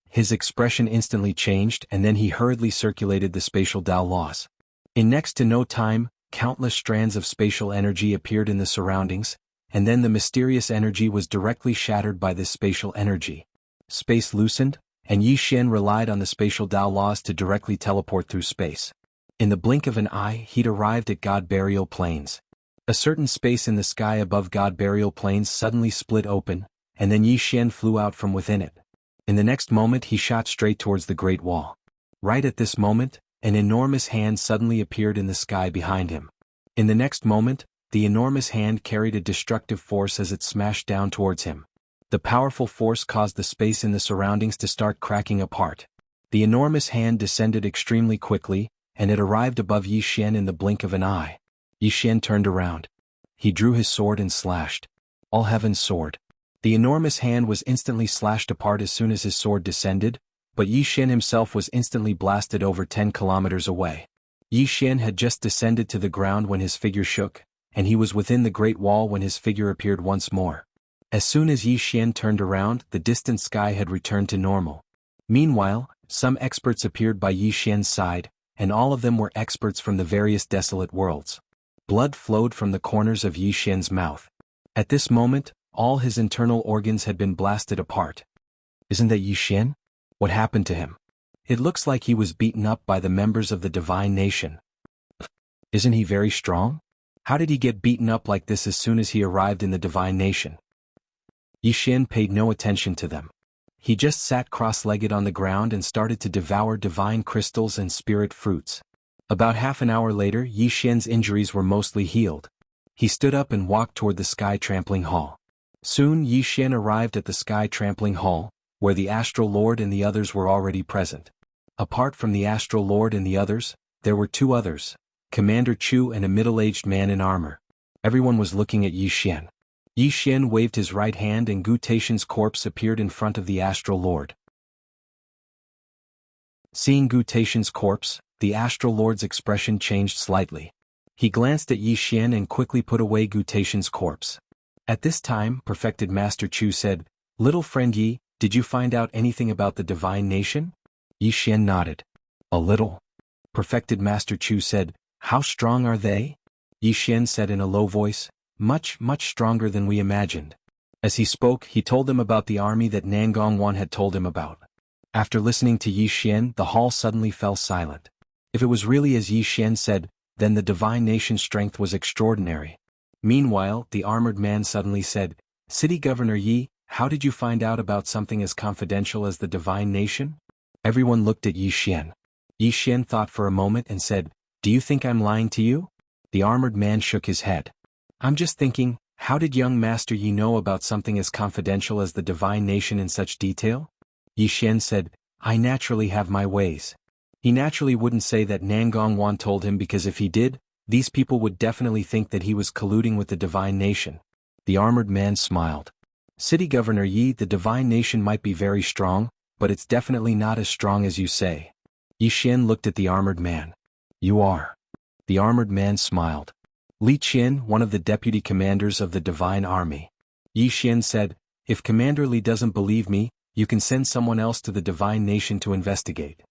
[SPEAKER 1] His expression instantly changed, and then he hurriedly circulated the spatial Dao laws. In next to no time, countless strands of spatial energy appeared in the surroundings, and then the mysterious energy was directly shattered by this spatial energy. Space loosened, and Yi Xian relied on the spatial Dao laws to directly teleport through space. In the blink of an eye, he'd arrived at God Burial Plains. A certain space in the sky above God Burial Plains suddenly split open, and then Yi Xian flew out from within it. In the next moment he shot straight towards the Great Wall. Right at this moment, an enormous hand suddenly appeared in the sky behind him. In the next moment, the enormous hand carried a destructive force as it smashed down towards him. The powerful force caused the space in the surroundings to start cracking apart. The enormous hand descended extremely quickly, and it arrived above Yi Xian in the blink of an eye. Yi Xian turned around. He drew his sword and slashed. All Heaven's sword. The enormous hand was instantly slashed apart as soon as his sword descended, but Yi Xian himself was instantly blasted over 10 kilometers away. Yi Xian had just descended to the ground when his figure shook, and he was within the Great Wall when his figure appeared once more. As soon as Yi Xian turned around, the distant sky had returned to normal. Meanwhile, some experts appeared by Yi Xian's side, and all of them were experts from the various desolate worlds. Blood flowed from the corners of Yi Xian's mouth. At this moment, all his internal organs had been blasted apart. Isn't that Yi Xian? What happened to him? It looks like he was beaten up by the members of the divine nation. Isn't he very strong? How did he get beaten up like this as soon as he arrived in the divine nation? Yi Xian paid no attention to them. He just sat cross-legged on the ground and started to devour divine crystals and spirit fruits. About half an hour later, Yi Xian's injuries were mostly healed. He stood up and walked toward the Sky Trampling Hall. Soon Yi Xian arrived at the Sky Trampling Hall, where the Astral Lord and the others were already present. Apart from the Astral Lord and the others, there were two others, Commander Chu and a middle-aged man in armor. Everyone was looking at Yi Xian. Yi Xian waved his right hand and Gu Taishan's corpse appeared in front of the Astral Lord. Seeing Gu Taishan's corpse, the Astral Lord's expression changed slightly. He glanced at Yi Xian and quickly put away Gu Taishan's corpse. At this time, Perfected Master Chu said, "Little friend Yi, did you find out anything about the divine nation?" Yi Xian nodded. "A little." Perfected Master Chu said, "How strong are they?" Yi Xian said in a low voice, "Much, much stronger than we imagined." As he spoke, he told them about the army that Nangong Wan had told him about. After listening to Yi Xian, the hall suddenly fell silent. If it was really as Yi Xian said, then the divine nation's strength was extraordinary. Meanwhile, the armored man suddenly said, "City Governor Yi, how did you find out about something as confidential as the divine nation?" Everyone looked at Yi Xian. Yi Xian thought for a moment and said, "Do you think I'm lying to you?" The armored man shook his head. "I'm just thinking, how did young Master Yi know about something as confidential as the divine nation in such detail?" Yi Xian said, "I naturally have my ways." He naturally wouldn't say that Nangong Wan told him because if he did, these people would definitely think that he was colluding with the divine nation. The armored man smiled. "City Governor Yi, the divine nation might be very strong, but it's definitely not as strong as you say." Yi Xian looked at the armored man. "You are." The armored man smiled. "Li Qian, one of the deputy commanders of the divine army." Yi Xian said, "If Commander Li doesn't believe me, you can send someone else to the divine nation to investigate."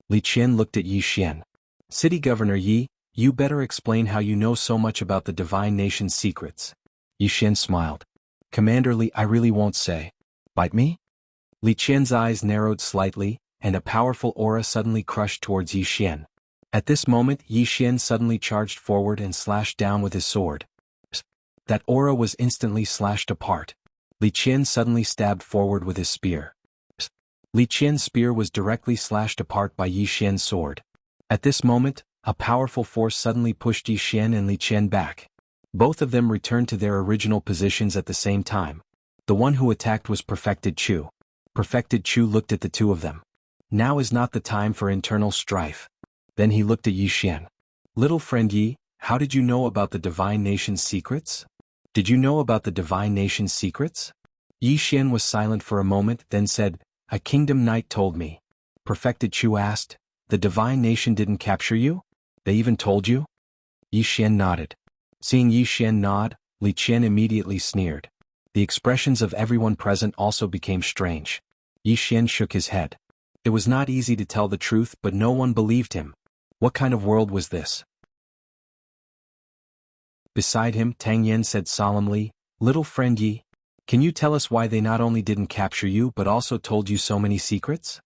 [SPEAKER 1] Li Qian looked at Yi Xian. "City Governor Yi, you better explain how you know so much about the divine nation's secrets." Yi Xian smiled. "Commander Li, I really won't say." "Bite me?" Li Qian's eyes narrowed slightly, and a powerful aura suddenly crushed towards Yi Xian. At this moment Yi Xian suddenly charged forward and slashed down with his sword. That aura was instantly slashed apart. Li Qian suddenly stabbed forward with his spear. Li Qian's spear was directly slashed apart by Yi Xian's sword. At this moment, a powerful force suddenly pushed Yi Xian and Li Qian back. Both of them returned to their original positions at the same time. The one who attacked was Perfected Chu. Perfected Chu looked at the two of them. Now is not the time for internal strife. Then he looked at Yi Xian. Little friend Yi, how did you know about the Divine Nation's secrets? Did you know about the Divine Nation's secrets? Yi Xian was silent for a moment, then said, a kingdom knight told me. Perfected Chu asked, the Divine Nation didn't capture you? They even told you? Yi Xian nodded. Seeing Yi Xian nod, Li Qian immediately sneered. The expressions of everyone present also became strange. Yi Xian shook his head. It was not easy to tell the truth, but no one believed him. What kind of world was this? Beside him, Tang Yen said solemnly, little friend Yi, can you tell us why they not only didn't capture you but also told you so many secrets?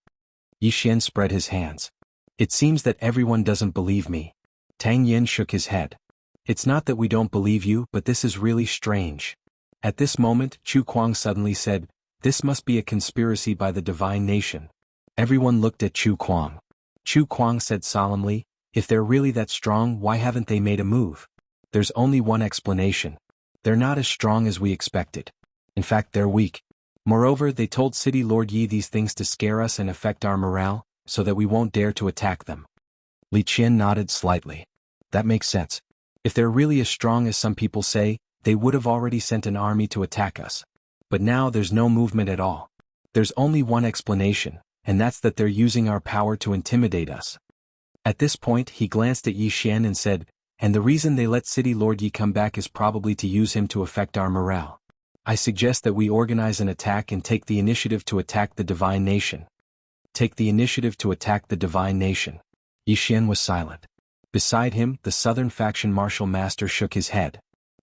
[SPEAKER 1] Yi Xian spread his hands. It seems that everyone doesn't believe me. Tang Yen shook his head. It's not that we don't believe you, but this is really strange. At this moment, Chu Kuang suddenly said, this must be a conspiracy by the Divine Nation. Everyone looked at Chu Kuang. Chu Kuang said solemnly, if they're really that strong, why haven't they made a move? There's only one explanation. They're not as strong as we expected. In fact, they're weak. Moreover, they told City Lord Yi these things to scare us and affect our morale, so that we won't dare to attack them. Li Qian nodded slightly. That makes sense. If they're really as strong as some people say, they would have already sent an army to attack us. But now there's no movement at all. There's only one explanation, and that's that they're using our power to intimidate us. At this point he glanced at Yi Xian and said, and the reason they let City Lord Yi come back is probably to use him to affect our morale. I suggest that we organize an attack and take the initiative to attack the Divine Nation. Take the initiative to attack the Divine Nation. Yi Xian was silent. Beside him, the Southern Faction Martial Master shook his head.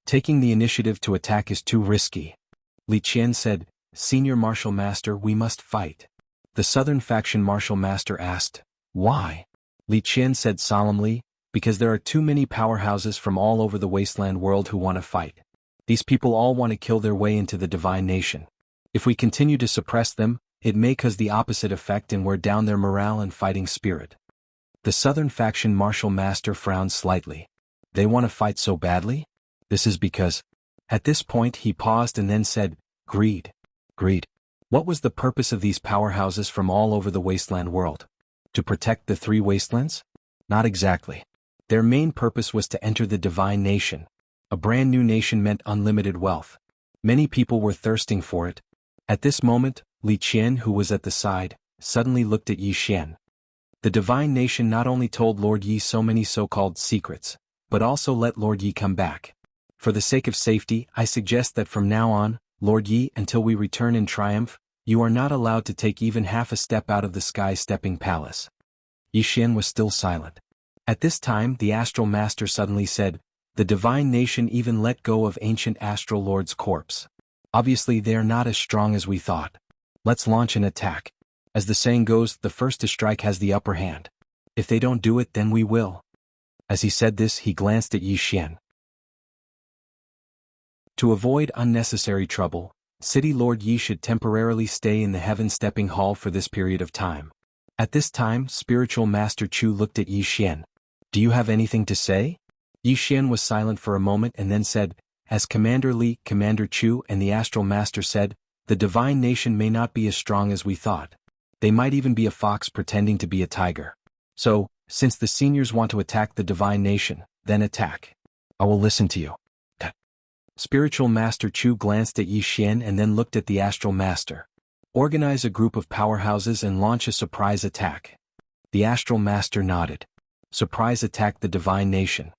[SPEAKER 1] Taking the initiative to attack is too risky. Li Qian said, Senior Martial Master, we must fight. The Southern Faction Martial Master asked, why? Li Qian said solemnly, because there are too many powerhouses from all over the wasteland world who want to fight. These people all want to kill their way into the Divine Nation. If we continue to suppress them, it may cause the opposite effect and wear down their morale and fighting spirit. The Southern Faction Martial Master frowned slightly. They want to fight so badly? This is because... At this point he paused and then said, greed. Greed. What was the purpose of these powerhouses from all over the wasteland world? To protect the three wastelands? Not exactly. Their main purpose was to enter the Divine Nation. A brand new nation meant unlimited wealth. Many people were thirsting for it. At this moment, Li Qian, who was at the side, suddenly looked at Yi Xian. The Divine Nation not only told Lord Yi so many so-called secrets, but also let Lord Yi come back. For the sake of safety, I suggest that from now on, Lord Yi, until we return in triumph, you are not allowed to take even half a step out of the sky-stepping palace. Yi Xian was still silent. At this time the Astral Master suddenly said, the Divine Nation even let go of ancient Astral Lord's corpse. Obviously they are not as strong as we thought. Let's launch an attack. As the saying goes, the first to strike has the upper hand. If they don't do it, then we will. As he said this, he glanced at Yi Xian. To avoid unnecessary trouble, City Lord Yi should temporarily stay in the Heaven Stepping Hall for this period of time. At this time, Spiritual Master Chu looked at Yi Xian. Do you have anything to say? Yi Xian was silent for a moment and then said, as Commander Li, Commander Chu and the Astral Master said, the Divine Nation may not be as strong as we thought. They might even be a fox pretending to be a tiger. So, since the seniors want to attack the Divine Nation, then attack. I will listen to you. Spiritual Master Chu glanced at Yi Xian and then looked at the Astral Master. Organize a group of powerhouses and launch a surprise attack. The Astral Master nodded. Surprise attack the Divine Nation.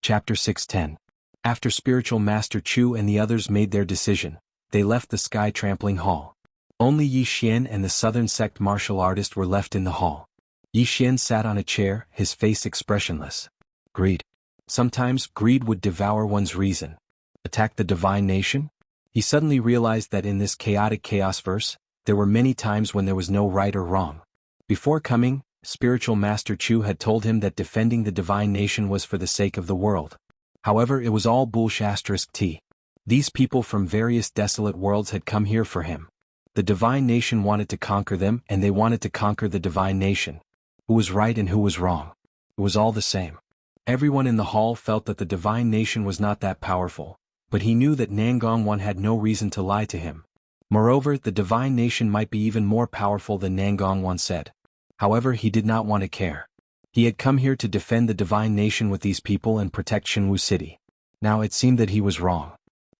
[SPEAKER 1] Chapter 610. After Spiritual Master Chu and the others made their decision, they left the Sky Trampling Hall. Only Yi Xian and the Southern Sect martial artist were left in the hall. Yi Xian sat on a chair, his face expressionless. Greed. Sometimes greed would devour one's reason. Attack the Divine Nation? He suddenly realized that in this chaotic chaos verse, there were many times when there was no right or wrong. Before coming, Spiritual Master Chu had told him that defending the divine nation was for the sake of the world. However, it was all bullshit. These people from various desolate worlds had come here for him. The divine nation wanted to conquer them, and they wanted to conquer the divine nation. Who was right and who was wrong? It was all the same. Everyone in the hall felt that the divine nation was not that powerful, but he knew that Nangong had no reason to lie to him. Moreover, the divine nation might be even more powerful than Nangong said. However, he did not want to care. He had come here to defend the divine nation with these people and protect Shenwu City. Now it seemed that he was wrong.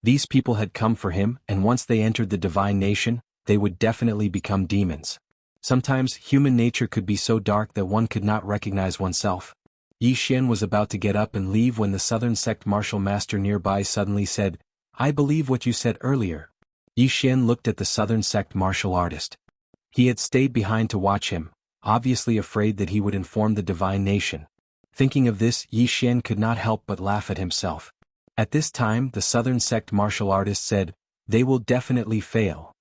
[SPEAKER 1] These people had come for him, and once they entered the divine nation, they would definitely become demons. Sometimes, human nature could be so dark that one could not recognize oneself. Yi Xian was about to get up and leave when the Southern Sect martial master nearby suddenly said, "I believe what you said earlier." Yi Xian looked at the Southern Sect martial artist. He had stayed behind to watch him, obviously afraid that he would inform the divine nation. Thinking of this, Yi Xian could not help but laugh at himself. At this time, the Southern Sect martial artist said, "They will definitely fail."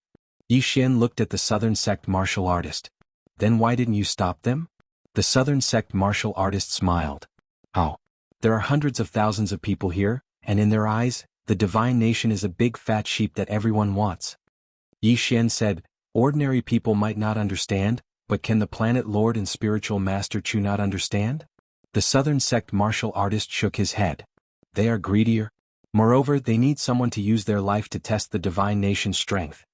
[SPEAKER 1] Yi Xian looked at the Southern Sect martial artist. "Then why didn't you stop them?" The Southern Sect martial artist smiled. "Oh. There are hundreds of thousands of people here, and in their eyes, the divine nation is a big fat sheep that everyone wants." Yi Xian said, "Ordinary people might not understand, but can the Planet Lord and Spiritual Master Chu not understand?" The Southern Sect martial artist shook his head. "They are greedier. Moreover, they need someone to use their life to test the divine nation's strength."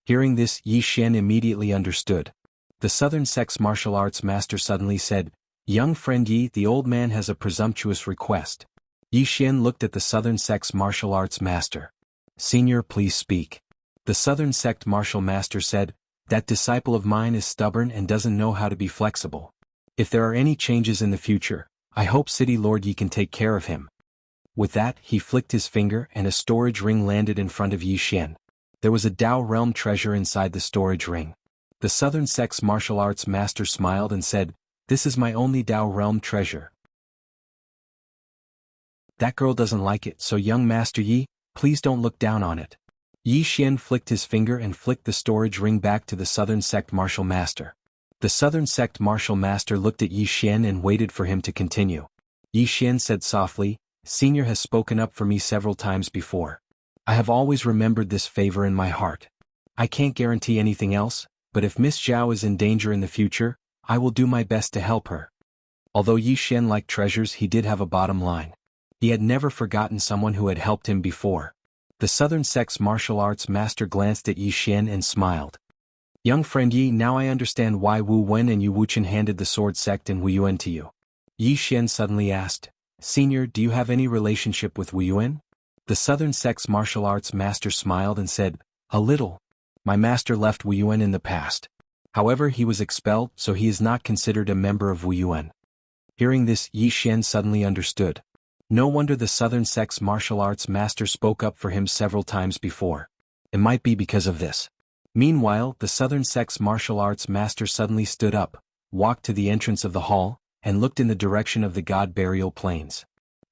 [SPEAKER 1] Hearing this, Yi Xian immediately understood. The Southern Sect's martial arts master suddenly said, "Young friend Yi, the old man has a presumptuous request." Yi Xian looked at the Southern Sect's martial arts master. "Senior, please speak." The Southern Sect martial master said, "That disciple of mine is stubborn and doesn't know how to be flexible. If there are any changes in the future, I hope City Lord Yi can take care of him." With that, he flicked his finger and a storage ring landed in front of Yi Xian. There was a Dao realm treasure inside the storage ring. The Southern Sect's martial arts master smiled and said, "This is my only Dao realm treasure. That girl doesn't like it, so young Master Yi, please don't look down on it." Yi Xian flicked his finger and flicked the storage ring back to the Southern Sect martial master. The Southern Sect martial master looked at Yi Xian and waited for him to continue. Yi Xian said softly, "Senior has spoken up for me several times before. I have always remembered this favor in my heart. I can't guarantee anything else, but if Miss Zhao is in danger in the future, I will do my best to help her." Although Yi Xian liked treasures, he did have a bottom line. He had never forgotten someone who had helped him before. The Southern Sect's martial arts master glanced at Yi Xian and smiled. "Young friend Yi, now I understand why Wu Wen and Yu Wuchen handed the sword sect and Wu Yuan to you." Yi Xian suddenly asked, "Senior, do you have any relationship with Wu Yuan?" The Southern Sect's martial arts master smiled and said, "A little. My master left Wu Yuan in the past. However, he was expelled, so he is not considered a member of Wu Yuan." Hearing this, Yi Xian suddenly understood. No wonder the Southern Sect's martial arts master spoke up for him several times before. It might be because of this. Meanwhile, the Southern Sect's martial arts master suddenly stood up, walked to the entrance of the hall, and looked in the direction of the God Burial Plains.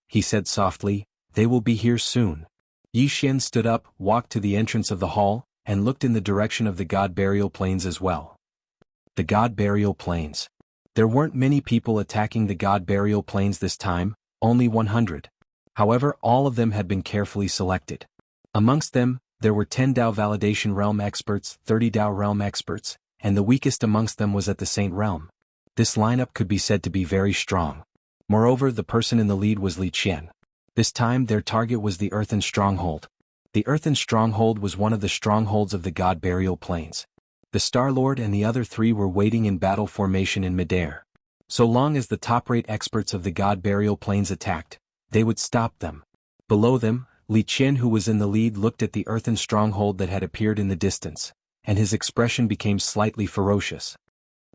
[SPEAKER 1] He said softly, "They will be here soon." Yi Xian stood up, walked to the entrance of the hall, and looked in the direction of the God Burial Plains as well. The God Burial Plains. There weren't many people attacking the God Burial Plains this time, only 100. However, all of them had been carefully selected. Amongst them, there were 10 Dao Validation Realm experts, 30 Dao Realm experts, and the weakest amongst them was at the Saint Realm. This lineup could be said to be very strong. Moreover, the person in the lead was Li Qian. This time their target was the Earthen Stronghold. The Earthen Stronghold was one of the strongholds of the God Burial Plains. The Star-Lord and the other 3 were waiting in battle formation in midair. So long as the top-rate experts of the God Burial Plains attacked, they would stop them. Below them, Li Qian, who was in the lead, looked at the Earthen Stronghold that had appeared in the distance, and his expression became slightly ferocious.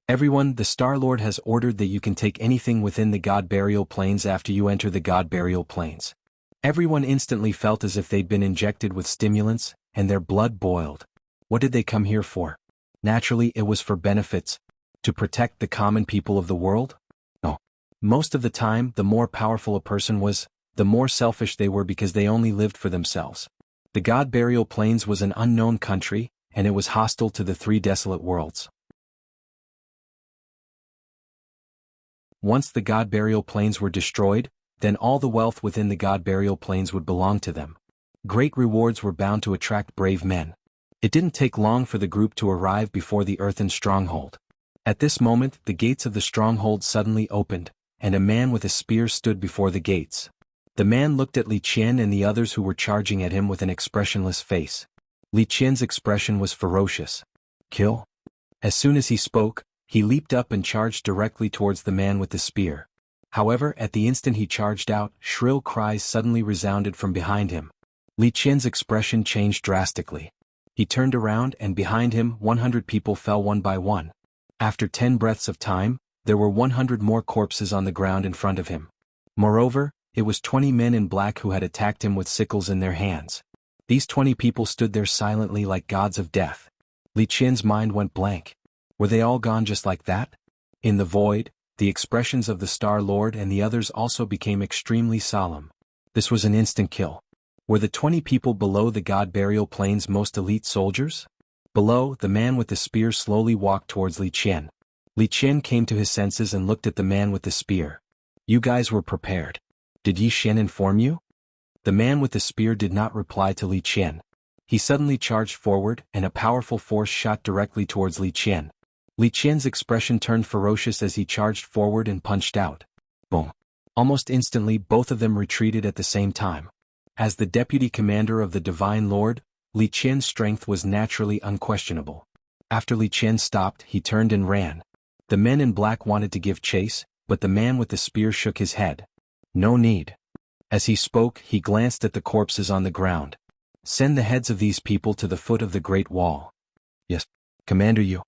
[SPEAKER 1] "Everyone, the Star-Lord has ordered that you can take anything within the God Burial Plains after you enter the God Burial Plains." Everyone instantly felt as if they'd been injected with stimulants, and their blood boiled. What did they come here for? Naturally, it was for benefits. To protect the common people of the world? No. Most of the time, the more powerful a person was, the more selfish they were because they only lived for themselves. The God Burial Plains was an unknown country, and it was hostile to the three desolate worlds. Once the God Burial Plains were destroyed, then all the wealth within the God Burial Plains would belong to them. Great rewards were bound to attract brave men. It didn't take long for the group to arrive before the earthen stronghold. At this moment, the gates of the stronghold suddenly opened, and a man with a spear stood before the gates. The man looked at Li Qian and the others who were charging at him with an expressionless face. Li Qian's expression was ferocious. Kill? As soon as he spoke, he leaped up and charged directly towards the man with the spear. However, at the instant he charged out, shrill cries suddenly resounded from behind him. Li Qian's expression changed drastically. He turned around and behind him 100 people fell one by one. After 10 breaths of time, there were 100 more corpses on the ground in front of him. Moreover, it was 20 men in black who had attacked him with sickles in their hands. These 20 people stood there silently like gods of death. Li Qian's mind went blank. Were they all gone just like that? In the void, the expressions of the Star Lord and the others also became extremely solemn. This was an instant kill. Were the 20 people below the God Burial Plains most elite soldiers? Below, the man with the spear slowly walked towards Li Qian. Li Qian came to his senses and looked at the man with the spear. You guys were prepared. Did Yi Xian inform you? The man with the spear did not reply to Li Qian. He suddenly charged forward and a powerful force shot directly towards Li Qian. Li Qian's expression turned ferocious as he charged forward and punched out. Boom. Almost instantly both of them retreated at the same time. As the deputy commander of the Divine Lord, Li Qian's strength was naturally unquestionable. After Li Qian stopped, he turned and ran. The men in black wanted to give chase, but the man with the spear shook his head. No need. As he spoke, he glanced at the corpses on the ground. Send the heads of these people to the foot of the Great Wall. Yes, Commander Yu.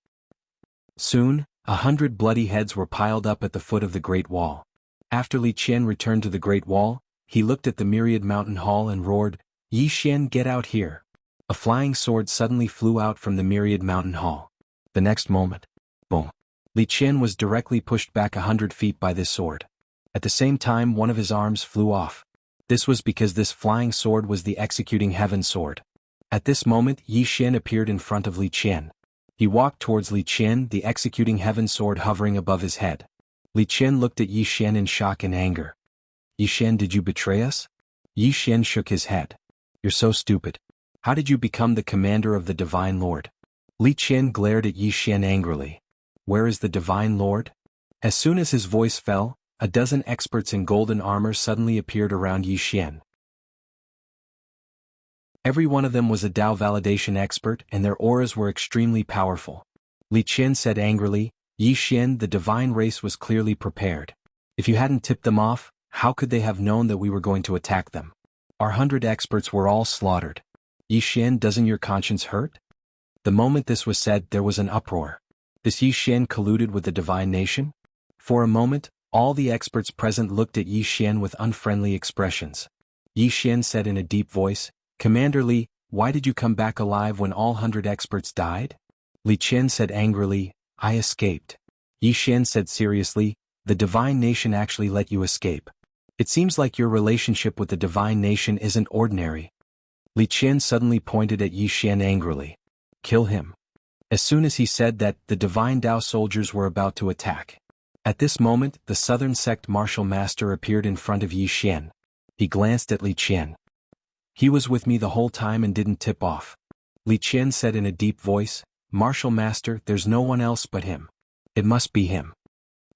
[SPEAKER 1] Soon, 100 bloody heads were piled up at the foot of the Great Wall. After Li Qian returned to the Great Wall, he looked at the myriad mountain hall and roared, Yi Xian, get out here. A flying sword suddenly flew out from the myriad mountain hall. The next moment, boom. Li Qian was directly pushed back 100 feet by this sword. At the same time, one of his arms flew off. This was because this flying sword was the executing heaven sword. At this moment, Yi Xian appeared in front of Li Qian. He walked towards Li Qian, the executing heaven sword hovering above his head. Li Qian looked at Yi Xian in shock and anger. Yi Xian, did you betray us? Yi Xian shook his head. You're so stupid. How did you become the commander of the Divine Lord? Li Qian glared at Yi Xian angrily. Where is the Divine Lord? As soon as his voice fell, a dozen experts in golden armor suddenly appeared around Yi Xian. Every one of them was a Dao validation expert and their auras were extremely powerful. Li Qian said angrily, Yi Xian, the divine race was clearly prepared. If you hadn't tipped them off, how could they have known that we were going to attack them? Our 100 experts were all slaughtered. Yi Xian, doesn't your conscience hurt? The moment this was said, there was an uproar. This Yi Xian colluded with the divine nation? For a moment, all the experts present looked at Yi Xian with unfriendly expressions. Yi Xian said in a deep voice, Commander Li, why did you come back alive when all 100 experts died? Li Qian said angrily, I escaped. Yi Xian said seriously, the divine nation actually let you escape. It seems like your relationship with the divine nation isn't ordinary. Li Qian suddenly pointed at Yi Xian angrily. Kill him. As soon as he said that, the divine Dao soldiers were about to attack. At this moment, the Southern Sect Martial Master appeared in front of Yi Xian. He glanced at Li Qian. He was with me the whole time and didn't tip off. Li Qian said in a deep voice, Martial Master, there's no one else but him. It must be him.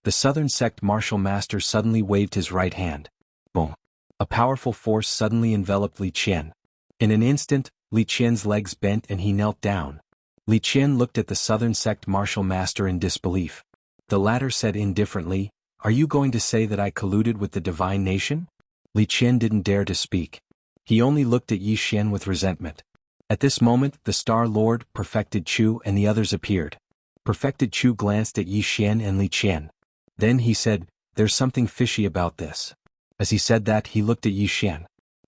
[SPEAKER 1] The Southern Sect Martial Master suddenly waved his right hand. Boom. A powerful force suddenly enveloped Li Qian. In an instant, Li Qian's legs bent and he knelt down. Li Qian looked at the Southern Sect Martial Master in disbelief. The latter said indifferently, Are you going to say that I colluded with the divine nation? Li Qian didn't dare to speak. He only looked at Yi Xian with resentment. At this moment, the Star Lord, Perfected Chu and the others appeared. Perfected Chu glanced at Yi Xian and Li Qian. Then he said, There's something fishy about this. As he said that, he looked at Yi Xian.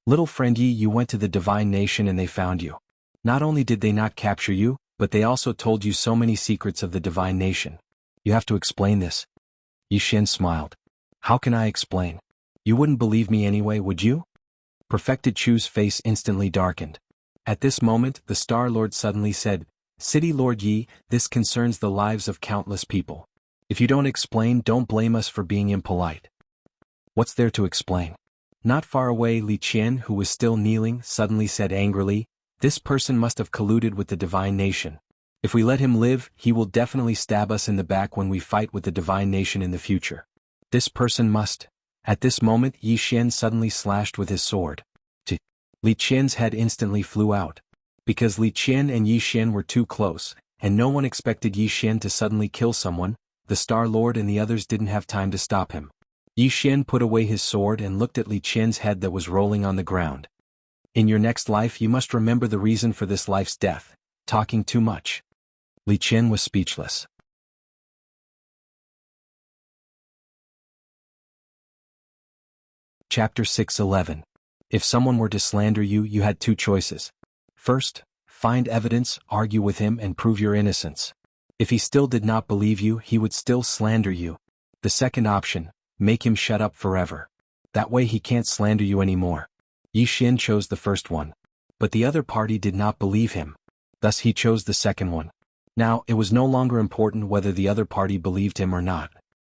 [SPEAKER 1] Little friend Yi, you went to the divine nation and they found you. Not only did they not capture you, but they also told you so many secrets of the divine nation. You have to explain this. Yi Xian smiled. How can I explain? You wouldn't believe me anyway, would you? Perfected Chu's face instantly darkened. At this moment, the Star Lord suddenly said, City Lord Yi, this concerns the lives of countless people. If you don't explain, don't blame us for being impolite. What's there to explain? Not far away, Li Qian, who was still kneeling, suddenly said angrily, this person must have colluded with the divine nation. If we let him live, he will definitely stab us in the back when we fight with the divine nation in the future. This person must. At this moment, Yi Xian suddenly slashed with his sword. Li Qian's head instantly flew out. Because Li Qian and Yi Xian were too close, and no one expected Yi Xian to suddenly kill someone, the Star Lord and the others didn't have time to stop him. Yi Xian put away his sword and looked at Li Qian's head that was rolling on the ground. In your next life you must remember the reason for this life's death. Talking too much. Li Qian was speechless. Chapter 6:11. If someone were to slander you, you had two choices. First, find evidence, argue with him and prove your innocence. If he still did not believe you, he would still slander you. The second option, make him shut up forever. That way he can't slander you anymore. Yi Xian chose the first one. But the other party did not believe him. Thus he chose the second one. Now, it was no longer important whether the other party believed him or not.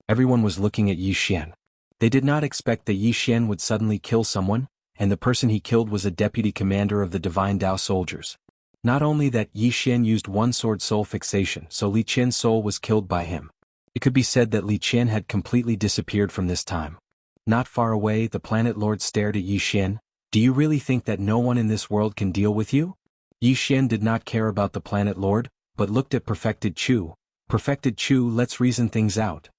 [SPEAKER 1] Everyone was looking at Yi Xian. They did not expect that Yi Xian would suddenly kill someone, and the person he killed was a deputy commander of the Divine Dao soldiers. Not only that, Yi Xian used one sword soul fixation, so Li Qian's soul was killed by him. It could be said that Li Qian had completely disappeared from this time. Not far away, the planet lord stared at Yi Xian. Do you really think that no one in this world can deal with you? Yi Xian did not care about the planet lord, but looked at Perfected Chu. Perfected Chu, let's reason things out.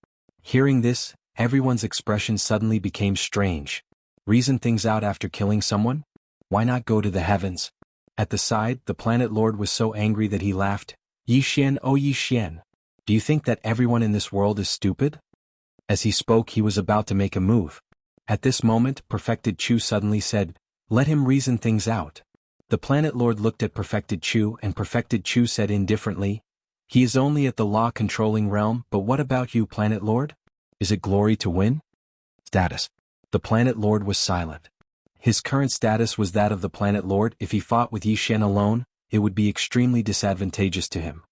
[SPEAKER 1] Hearing this, everyone's expression suddenly became strange. Reason things out after killing someone? Why not go to the heavens? At the side, the planet lord was so angry that he laughed. Yi Xian, oh Yi Xian. Do you think that everyone in this world is stupid? As he spoke, he was about to make a move. At this moment, Perfected Chu suddenly said, let him reason things out. The planet lord looked at Perfected Chu and Perfected Chu said indifferently, he is only at the law-controlling realm, but what about you, planet lord? Is it glory to win? Status. The planet lord was silent. His current status was that of the planet lord. If he fought with Yi Xian alone, it would be extremely disadvantageous to him.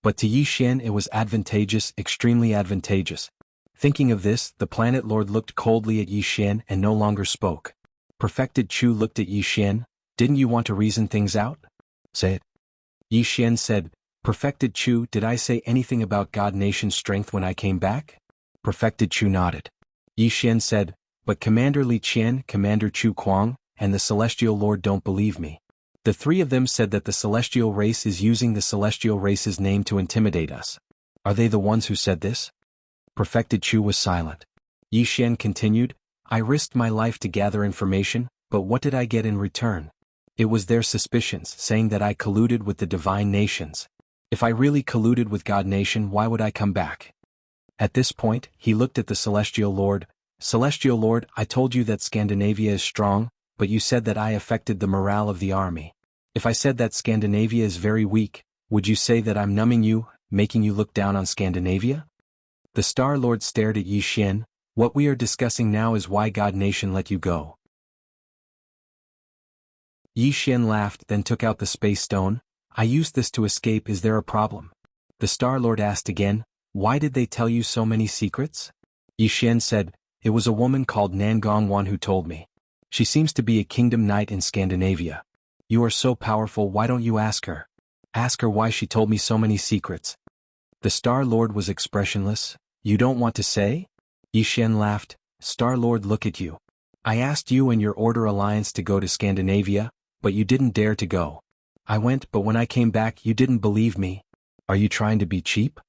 [SPEAKER 1] But to Yi Xian it was advantageous, extremely advantageous. Thinking of this, the planet lord looked coldly at Yi Xian and no longer spoke. Perfected Chu looked at Yi Xian. Didn't you want to reason things out? Say it. Yi Xian said, Perfected Chu, did I say anything about God Nation's strength when I came back? Perfected Chu nodded. Yi Xian said, but Commander Li Qian, Commander Chu Kuang, and the Celestial Lord don't believe me. The three of them said that the Celestial race is using the Celestial race's name to intimidate us. Are they the ones who said this? Perfected Chu was silent. Yi Xian continued, I risked my life to gather information, but what did I get in return? It was their suspicions, saying that I colluded with the divine nations. If I really colluded with God Nation, why would I come back? At this point, he looked at the Celestial Lord. Celestial Lord, I told you that Scandinavia is strong, but you said that I affected the morale of the army. If I said that Scandinavia is very weak, would you say that I'm numbing you, making you look down on Scandinavia? The Star Lord stared at Yi Xian. What we are discussing now is why God Nation let you go. Yi Xian laughed, then took out the space stone. I used this to escape. Is there a problem? The Star Lord asked again, why did they tell you so many secrets? Yi Xian said, it was a woman called Nangongwan who told me. She seems to be a kingdom knight in Scandinavia. You are so powerful, why don't you ask her? Ask her why she told me so many secrets. The Star Lord was expressionless. You don't want to say? Yi Xian laughed. Star Lord, look at you. I asked you and your Order Alliance to go to Scandinavia, but you didn't dare to go. I went, but when I came back you didn't believe me. Are you trying to be cheap?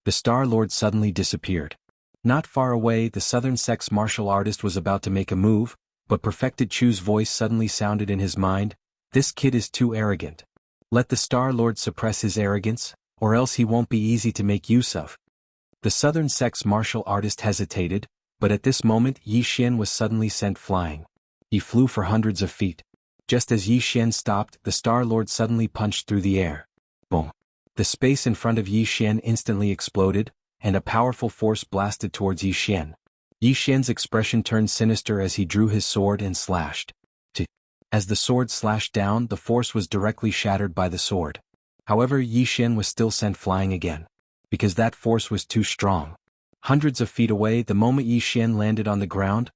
[SPEAKER 1] The Star Lord suddenly disappeared. Not far away, the Southern Sex martial artist was about to make a move, but Perfected Chu's voice suddenly sounded in his mind. This kid is too arrogant. Let the Star Lord suppress his arrogance, or else he won't be easy to make use of. The Southern Sex martial artist hesitated, but at this moment Yi Xian was suddenly sent flying. He flew for hundreds of feet. Just as Yi Xian stopped, the Star Lord suddenly punched through the air. Boom! The space in front of Yi Xian instantly exploded, and a powerful force blasted towards Yi Xian. Yi Xian's expression turned sinister as he drew his sword and slashed. As the sword slashed down, the force was directly shattered by the sword. However, Yi Xian was still sent flying again. Because that force was too strong. Hundreds of feet away, the moment Yi Xian landed on the ground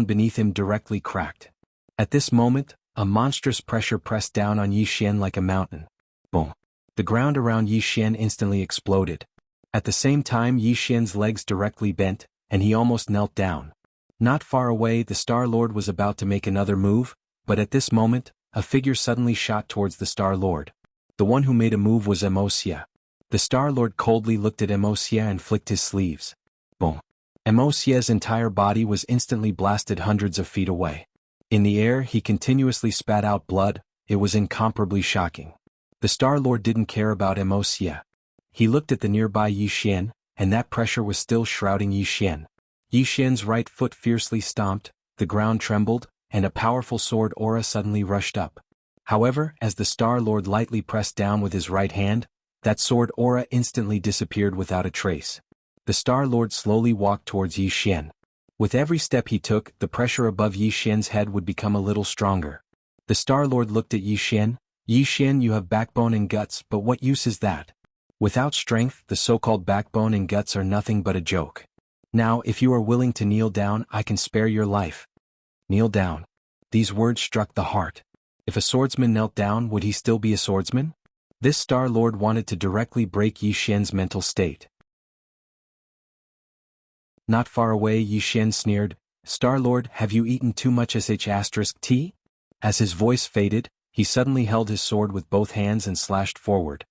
[SPEAKER 1] beneath him directly cracked. At this moment, a monstrous pressure pressed down on Yi Xian like a mountain. Boom. The ground around Yi Xian instantly exploded. At the same time, Yi Xian's legs directly bent, and he almost knelt down. Not far away, the Star Lord was about to make another move, but at this moment, a figure suddenly shot towards the Star Lord. The one who made a move was Wuxia. The Star Lord coldly looked at Wuxia and flicked his sleeves. Boom. Wuxia's entire body was instantly blasted hundreds of feet away. In the air, he continuously spat out blood. It was incomparably shocking. The Star Lord didn't care about Wuxia. He looked at the nearby Yi Xian, and that pressure was still shrouding Yi Xian. Yi Xian's right foot fiercely stomped, the ground trembled, and a powerful sword aura suddenly rushed up. However, as the Star Lord lightly pressed down with his right hand, that sword aura instantly disappeared without a trace. The Star Lord slowly walked towards Yi Xian. With every step he took, the pressure above Yi Xian's head would become a little stronger. The Star Lord looked at Yi Xian. Yi Xian, you have backbone and guts, but what use is that? Without strength, the so-called backbone and guts are nothing but a joke. Now, if you are willing to kneel down, I can spare your life. Kneel down. These words struck the heart. If a swordsman knelt down, would he still be a swordsman? This Star Lord wanted to directly break Yi Xian's mental state. Not far away, Yi Xian sneered, Star Lord, have you eaten too much *T? As his voice faded, he suddenly held his sword with both hands and slashed forward.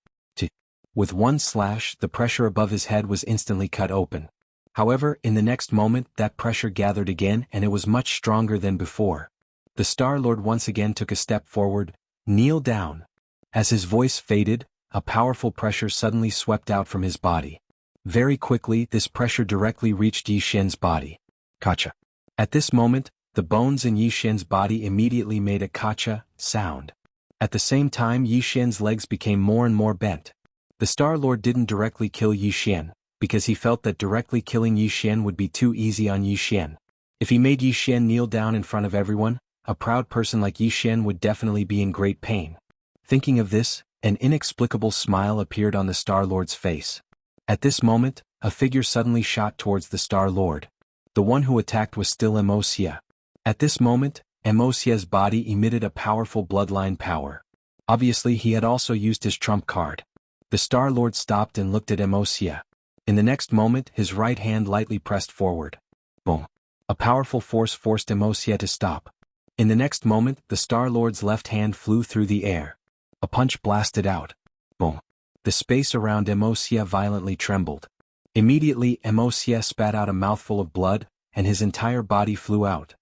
[SPEAKER 1] With one slash, the pressure above his head was instantly cut open. However, in the next moment, that pressure gathered again and it was much stronger than before. The Star Lord once again took a step forward. Kneel down. As his voice faded, a powerful pressure suddenly swept out from his body. Very quickly, this pressure directly reached Yi Xian's body. Kacha. At this moment, the bones in Yi Xian's body immediately made a kacha sound. At the same time, Yi Xian's legs became more and more bent. The Star Lord didn't directly kill Yi Xian, because he felt that directly killing Yi Xian would be too easy on Yi Xian. If he made Yi Xian kneel down in front of everyone, a proud person like Yi Xian would definitely be in great pain. Thinking of this, an inexplicable smile appeared on the Star Lord's face. At this moment, a figure suddenly shot towards the Star Lord. The one who attacked was still Wuxia. At this moment, Wuxia's body emitted a powerful bloodline power. Obviously, he had also used his trump card. The Star Lord stopped and looked at Wuxia. In the next moment, his right hand lightly pressed forward. Boom. A powerful force forced Wuxia to stop. In the next moment, the Star Lord's left hand flew through the air. A punch blasted out. Boom. The space around Wuxia violently trembled. Immediately, Wuxia spat out a mouthful of blood, and his entire body flew out.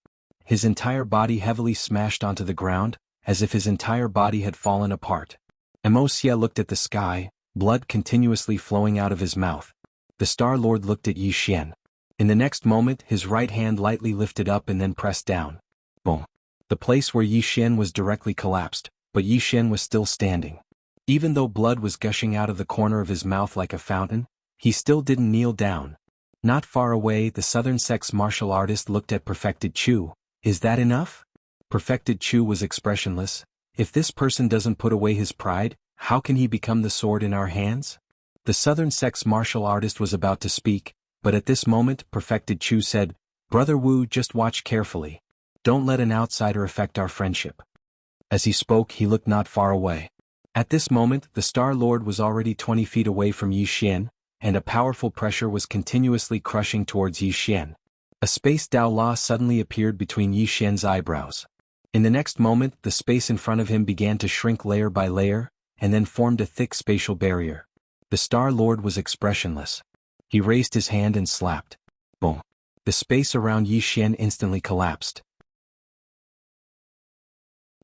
[SPEAKER 1] His entire body heavily smashed onto the ground, as if his entire body had fallen apart. Wuxia looked at the sky, blood continuously flowing out of his mouth. The Star Lord looked at Yi Xian. In the next moment, his right hand lightly lifted up and then pressed down. Boom. The place where Yi Xian was directly collapsed, but Yi Xian was still standing. Even though blood was gushing out of the corner of his mouth like a fountain, he still didn't kneel down. Not far away, the Southern Sex martial artist looked at Perfected Chu. Is that enough? Perfected Chu was expressionless. If this person doesn't put away his pride, how can he become the sword in our hands? The Southern Sex martial artist was about to speak, but at this moment, Perfected Chu said, Brother Wu, just watch carefully. Don't let an outsider affect our friendship. As he spoke, he looked not far away. At this moment, the Star Lord was already 20 feet away from Yi Xian, and a powerful pressure was continuously crushing towards Yi Xian. A space Dao La suddenly appeared between Yi Xian's eyebrows. In the next moment, the space in front of him began to shrink layer by layer, and then formed a thick spatial barrier. The Star Lord was expressionless. He raised his hand and slapped. Boom. The space around Yi Xian instantly collapsed.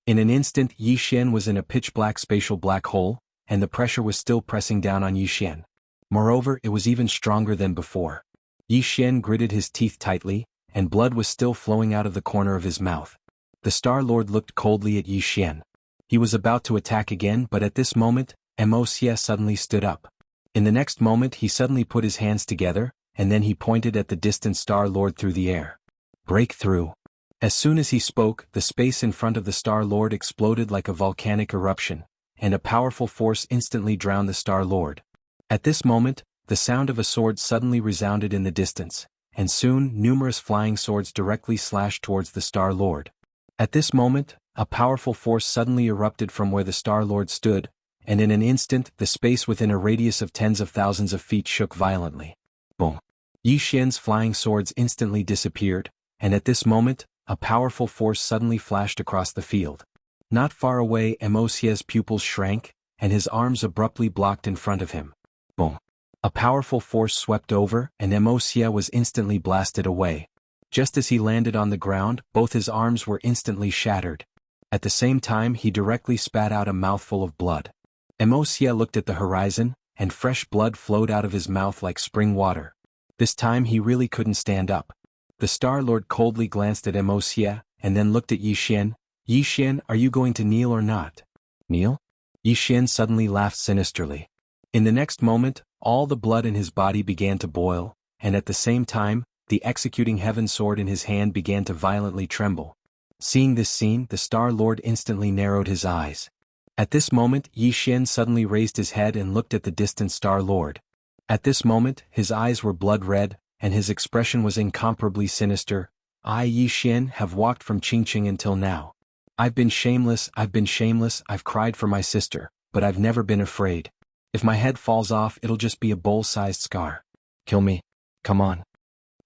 [SPEAKER 1] In an instant, Yi Xian was in a pitch-black spatial black hole, and the pressure was still pressing down on Yi Xian. Moreover, it was even stronger than before. Yi Xian gritted his teeth tightly, and blood was still flowing out of the corner of his mouth. The Star Lord looked coldly at Yi Xian. He was about to attack again, but at this moment, Wuxia suddenly stood up. In the next moment, he suddenly put his hands together, and then he pointed at the distant Star Lord through the air. Break through. As soon as he spoke, the space in front of the Star Lord exploded like a volcanic eruption, and a powerful force instantly drowned the Star Lord. At this moment, the sound of a sword suddenly resounded in the distance, and soon numerous flying swords directly slashed towards the Star Lord. At this moment, a powerful force suddenly erupted from where the Star Lord stood, and in an instant the space within a radius of tens of thousands of feet shook violently. Boom! Yi Xian's flying swords instantly disappeared, and at this moment, a powerful force suddenly flashed across the field. Not far away, Wuxia's pupils shrank, and his arms abruptly blocked in front of him. Boom! A powerful force swept over, and Wuxia was instantly blasted away. Just as he landed on the ground, both his arms were instantly shattered. At the same time, he directly spat out a mouthful of blood. Wuxia looked at the horizon, and fresh blood flowed out of his mouth like spring water. This time he really couldn't stand up. The Star Lord coldly glanced at Wuxia, and then looked at Yi Xian. Yi Xian, are you going to kneel or not? Kneel? Yi Xian suddenly laughed sinisterly. In the next moment, all the blood in his body began to boil, and at the same time, the executing heaven sword in his hand began to violently tremble. Seeing this scene, the Star Lord instantly narrowed his eyes. At this moment, Yi Xian suddenly raised his head and looked at the distant Star Lord. At this moment, his eyes were blood red, and his expression was incomparably sinister. I, Yi Xian, have walked from Qingqing until now. I've been shameless, I've cried for my sister, but I've never been afraid. If my head falls off, it'll just be a bowl-sized scar. Kill me. Come on.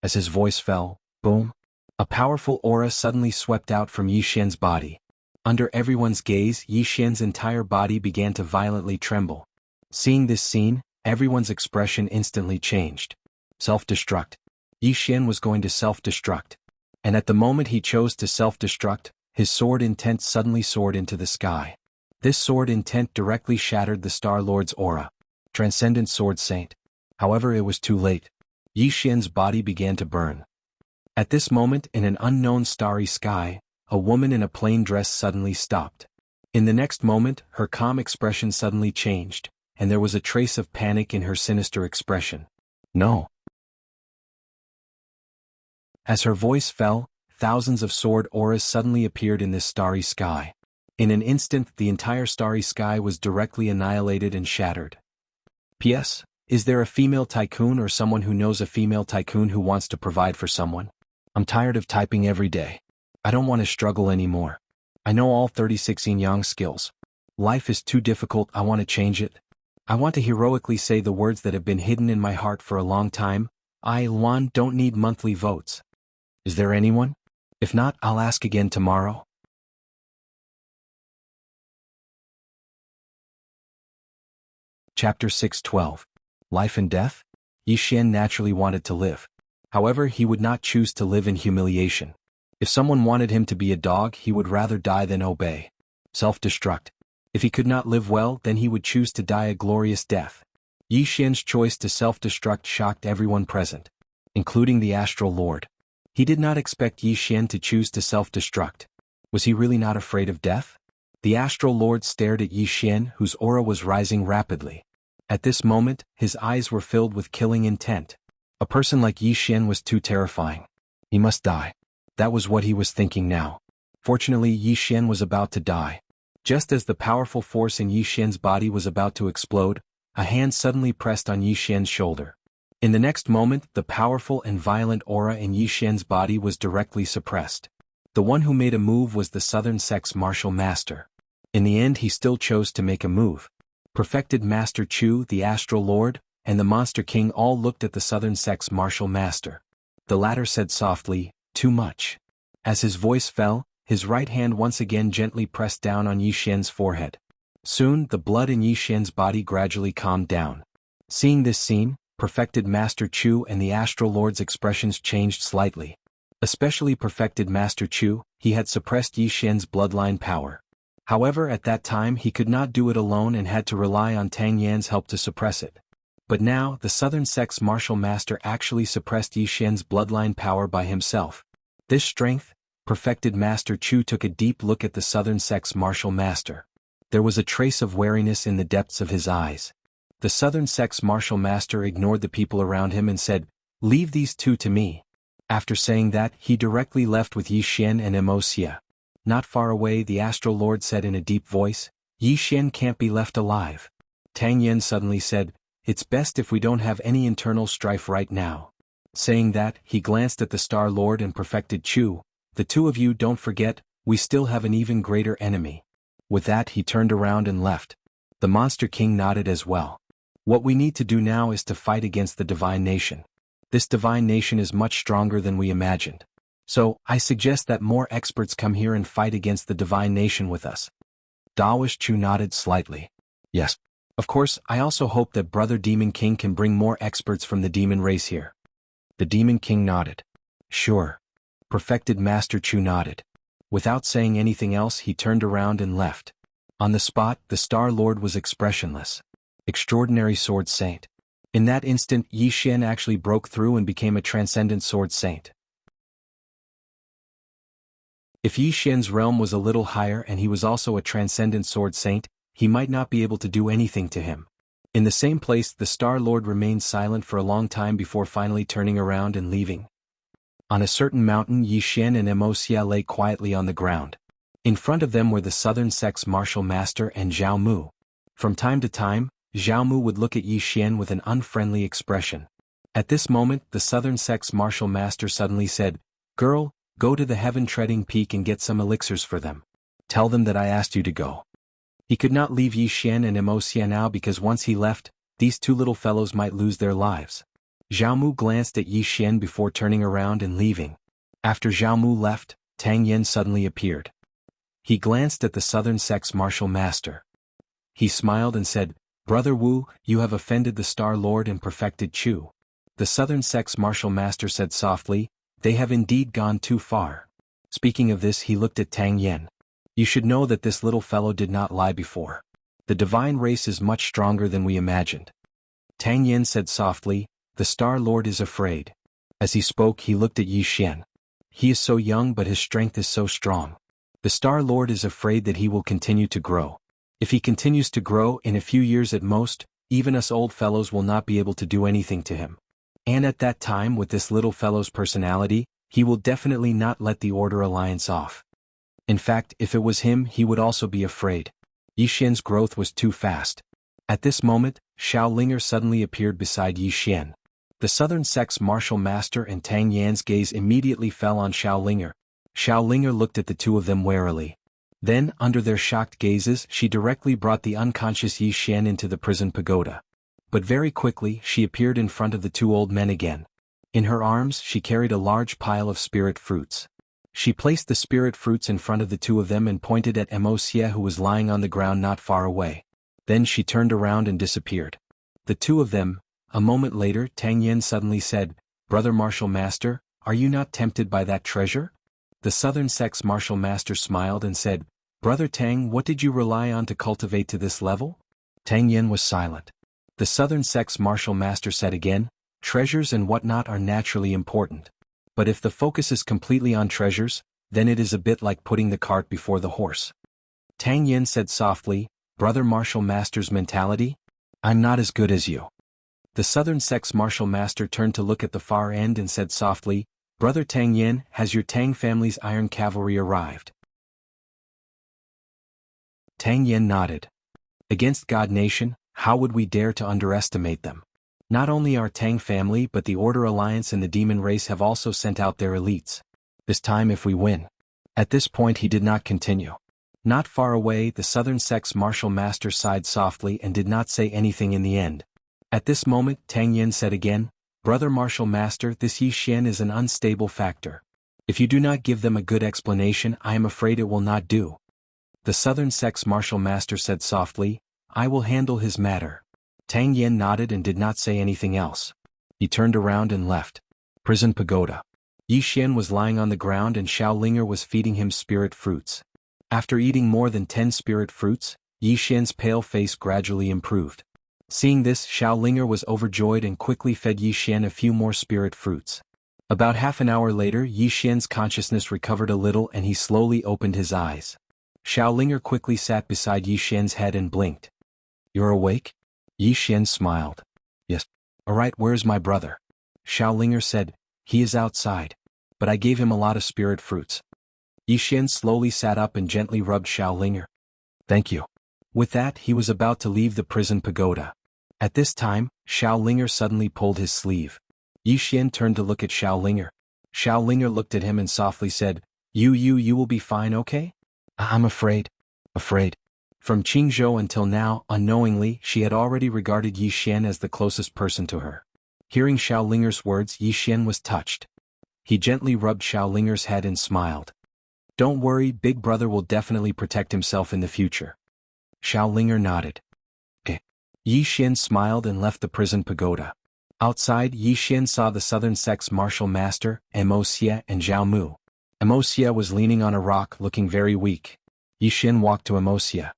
[SPEAKER 1] As his voice fell, boom, a powerful aura suddenly swept out from Yi Xian's body. Under everyone's gaze, Yi Xian's entire body began to violently tremble. Seeing this scene, everyone's expression instantly changed. Self-destruct. Yi Xian was going to self-destruct. And at the moment he chose to self-destruct, his sword intent suddenly soared into the sky. This sword intent directly shattered the Star Lord's aura. Transcendent Sword Saint. However, it was too late. Yi Xian's body began to burn. At this moment, in an unknown starry sky, a woman in a plain dress suddenly stopped. In the next moment, her calm expression suddenly changed, and there was a trace of panic in her sinister expression. No. As her voice fell, thousands of sword auras suddenly appeared in this starry sky. In an instant, the entire starry sky was directly annihilated and shattered. P.S. Is there a female tycoon or someone who knows a female tycoon who wants to provide for someone? I'm tired of typing every day. I don't want to struggle anymore. I know all 36 yin yang skills. Life is too difficult, I want to change it. I want to heroically say the words that have been hidden in my heart for a long time. I, Luan, don't need monthly votes. Is there anyone? If not, I'll ask again tomorrow. Chapter 6:12. Life and Death? Yi Xian naturally wanted to live. However, he would not choose to live in humiliation. If someone wanted him to be a dog, he would rather die than obey. Self-destruct. If he could not live well, then he would choose to die a glorious death. Yi Xian's choice to self-destruct shocked everyone present, including the Astral Lord. He did not expect Yi Xian to choose to self-destruct. Was he really not afraid of death? The Astral Lord stared at Yi Xian, whose aura was rising rapidly. At this moment, his eyes were filled with killing intent. A person like Yi Xian was too terrifying. He must die. That was what he was thinking now. Fortunately, Yi Xian was about to die. Just as the powerful force in Yi Xian's body was about to explode, a hand suddenly pressed on Yi Xian's shoulder. In the next moment, the powerful and violent aura in Yi Xian's body was directly suppressed. The one who made a move was the Southern Sect's martial master. In the end, he still chose to make a move. Perfected Master Chu, the Astral Lord, and the Monster King all looked at the Southern Sect's martial master. The latter said softly, "Too much." As his voice fell, his right hand once again gently pressed down on Yi Xian's forehead. Soon, the blood in Yi Xian's body gradually calmed down. Seeing this scene, Perfected Master Chu and the Astral Lord's expressions changed slightly. Especially Perfected Master Chu, he had suppressed Yi Xian's bloodline power. However, at that time he could not do it alone and had to rely on Tang Yan's help to suppress it. But now, the Southern Sect's martial master actually suppressed Yi Xian's bloodline power by himself. This strength, Perfected Master Chu took a deep look at the Southern Sect's martial master. There was a trace of wariness in the depths of his eyes. The Southern Sect's martial master ignored the people around him and said, "Leave these two to me." After saying that, he directly left with Yi Xian and Wuxia. Not far away, the Astral Lord said in a deep voice, Yi Xian can't be left alive. Tang Yen suddenly said, "It's best if we don't have any internal strife right now." Saying that, he glanced at the Star Lord and perfected Chu. "The two of you don't forget, we still have an even greater enemy." With that he turned around and left. The Monster King nodded as well. "What we need to do now is to fight against the Divine Nation. This Divine Nation is much stronger than we imagined. So, I suggest that more experts come here and fight against the Divine Nation with us." Daoist Chu nodded slightly. "Yes. Of course, I also hope that Brother Demon King can bring more experts from the demon race here." The Demon King nodded. "Sure." Perfected Master Chu nodded. Without saying anything else he turned around and left. On the spot, the Star Lord was expressionless. Extraordinary Sword Saint. In that instant Yi Xian actually broke through and became a transcendent Sword Saint. If Yi Xian's realm was a little higher and he was also a transcendent Sword Saint, he might not be able to do anything to him. In the same place the Star Lord remained silent for a long time before finally turning around and leaving. On a certain mountain Yi Xian and Wuxia lay quietly on the ground. In front of them were the Southern Sect's Martial Master and Zhao Mu. From time to time, Zhao Mu would look at Yi Xian with an unfriendly expression. At this moment the Southern Sect's Martial Master suddenly said, "Girl, go to the heaven-treading peak and get some elixirs for them. Tell them that I asked you to go." He could not leave Yi Xian and Wuxia now because once he left, these two little fellows might lose their lives. Zhao Mu glanced at Yi Xian before turning around and leaving. After Zhao Mu left, Tang Yen suddenly appeared. He glanced at the Southern Sect's Martial Master. He smiled and said, "Brother Wu, you have offended the Star Lord and perfected Chu." The Southern Sect's Martial Master said softly, "They have indeed gone too far." Speaking of this he looked at Tang Yen. "You should know that this little fellow did not lie before. The divine race is much stronger than we imagined." Tang Yen said softly, "The Star Lord is afraid." As he spoke he looked at Yi Xian. "He is so young but his strength is so strong. The Star Lord is afraid that he will continue to grow. If he continues to grow in a few years at most, even us old fellows will not be able to do anything to him. And at that time with this little fellow's personality, he will definitely not let the Order Alliance off. In fact, if it was him he would also be afraid. Yi Xian's growth was too fast." At this moment, Xiao Linger suddenly appeared beside Yi Xian. The Southern Sect's Martial Master and Tang Yan's gaze immediately fell on Xiao Linger. Xiao Linger looked at the two of them warily. Then, under their shocked gazes, she directly brought the unconscious Yi Xian into the prison pagoda. But very quickly she appeared in front of the two old men again. In her arms she carried a large pile of spirit fruits. She placed the spirit fruits in front of the two of them and pointed at Wuxia who was lying on the ground not far away. Then she turned around and disappeared. The two of them. A moment later Tang Yen suddenly said, "Brother Martial Master, are you not tempted by that treasure?" The Southern Sect's Martial Master smiled and said, "Brother Tang, what did you rely on to cultivate to this level?" Tang Yen was silent. The Southern Sect's Martial Master said again, "Treasures and whatnot are naturally important. But if the focus is completely on treasures, then it is a bit like putting the cart before the horse." Tang Yen said softly, "Brother Martial Master's mentality? I'm not as good as you." The Southern Sect's Martial Master turned to look at the far end and said softly, "Brother Tang Yen, has your Tang family's Iron Cavalry arrived?" Tang Yen nodded. "Against God Nation, how would we dare to underestimate them? Not only our Tang family but the Order Alliance and the Demon Race have also sent out their elites. This time if we win." At this point he did not continue. Not far away the Southern Sect's Martial Master sighed softly and did not say anything in the end. At this moment Tang Yen said again, "Brother Martial Master, this Yi Xian is an unstable factor. If you do not give them a good explanation I am afraid it will not do." The Southern Sect's Martial Master said softly, "I will handle his matter." Tang Yen nodded and did not say anything else. He turned around and left. Prison Pagoda. Yi Xian was lying on the ground and Xiao Linger was feeding him spirit fruits. After eating more than 10 spirit fruits, Yi Xian's pale face gradually improved. Seeing this, Xiao Linger was overjoyed and quickly fed Yi Xian a few more spirit fruits. About half an hour later Yi Xian's consciousness recovered a little and he slowly opened his eyes. Xiao Linger quickly sat beside Yi Xian's head and blinked. "You're awake?" Yi Xian smiled. "Yes. Alright, where's my brother?" Xiao Linger said, "He is outside. But I gave him a lot of spirit fruits." Yi Xian slowly sat up and gently rubbed Xiao Linger. "Thank you." With that, he was about to leave the prison pagoda. At this time, Xiao Linger suddenly pulled his sleeve. Yi Xian turned to look at Xiao Linger. Xiao Linger looked at him and softly said, You will be fine, okay? I'm afraid. Afraid. From Qingzhou until now, unknowingly, she had already regarded Yi Xian as the closest person to her. Hearing Xiao Linger's words, Yi Xian was touched. He gently rubbed Xiao Linger's head and smiled. Don't worry, Big Brother will definitely protect himself in the future. Xiao Linger nodded. Okay. Yi Xian smiled and left the prison pagoda. Outside, Yi Xian saw the Southern Sect's martial master, Wuxia and Zhao Mu. Wuxia was leaning on a rock looking very weak. Yi Xian walked to Wuxia.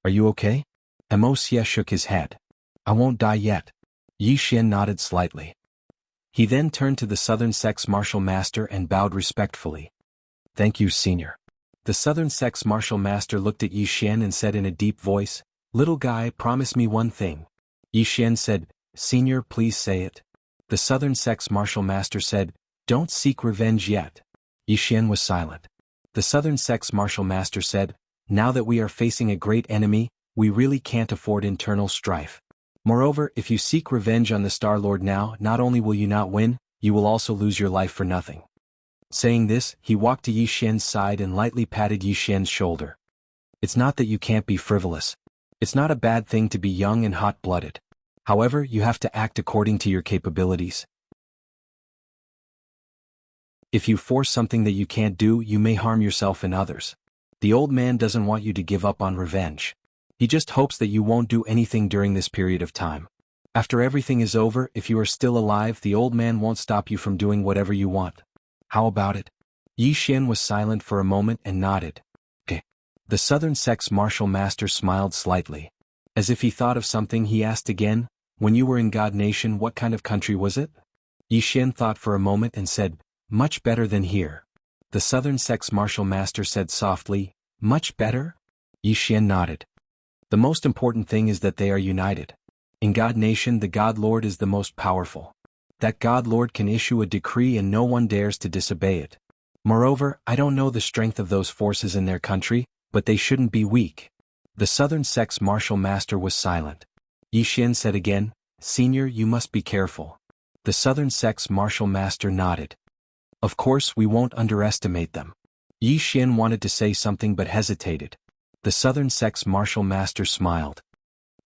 [SPEAKER 1] Are you okay? Wuxia shook his head. I won't die yet. Yi Xian nodded slightly. He then turned to the Southern Sect's martial master and bowed respectfully. Thank you, Senior. The Southern Sect's martial master looked at Yi Xian and said in a deep voice, Little guy, promise me one thing. Yi Xian said, Senior, please say it. The Southern Sect's martial master said, Don't seek revenge yet. Yi Xian was silent. The Southern Sect's martial master said, Now that we are facing a great enemy, we really can't afford internal strife. Moreover, if you seek revenge on the Star Lord now, not only will you not win, you will also lose your life for nothing. Saying this, he walked to Yi Xian's side and lightly patted Yi Xian's shoulder. It's not that you can't be frivolous. It's not a bad thing to be young and hot-blooded. However, you have to act according to your capabilities. If you force something that you can't do, you may harm yourself and others. The old man doesn't want you to give up on revenge. He just hopes that you won't do anything during this period of time. After everything is over, if you are still alive, the old man won't stop you from doing whatever you want. How about it? Yi Xian was silent for a moment and nodded. Okay. The Southern Sect's martial master smiled slightly. As if he thought of something, he asked again, When you were in God Nation, what kind of country was it? Yi Xian thought for a moment and said, Much better than here. The Southern Sect's martial master said softly, Much better? Yi Xian nodded. The most important thing is that they are united. In God Nation, the God Lord is the most powerful. That God Lord can issue a decree and no one dares to disobey it. Moreover, I don't know the strength of those forces in their country, but they shouldn't be weak. The Southern Sect's martial master was silent. Yi Xian said again, Senior, you must be careful. The Southern Sect's martial master nodded. Of course, we won't underestimate them. Yi Xian wanted to say something but hesitated. The Southern Sect's martial master smiled.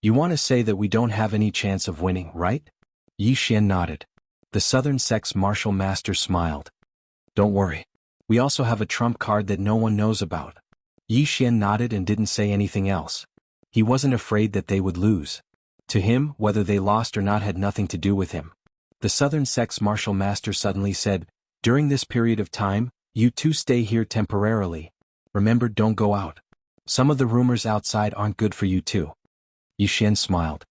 [SPEAKER 1] You want to say that we don't have any chance of winning, right? Yi Xian nodded. The Southern Sect's martial master smiled. Don't worry. We also have a trump card that no one knows about. Yi Xian nodded and didn't say anything else. He wasn't afraid that they would lose. To him, whether they lost or not had nothing to do with him. The Southern Sect's martial master suddenly said, During this period of time, you two stay here temporarily. Remember, don't go out. Some of the rumors outside aren't good for you too. Yi Xian smiled.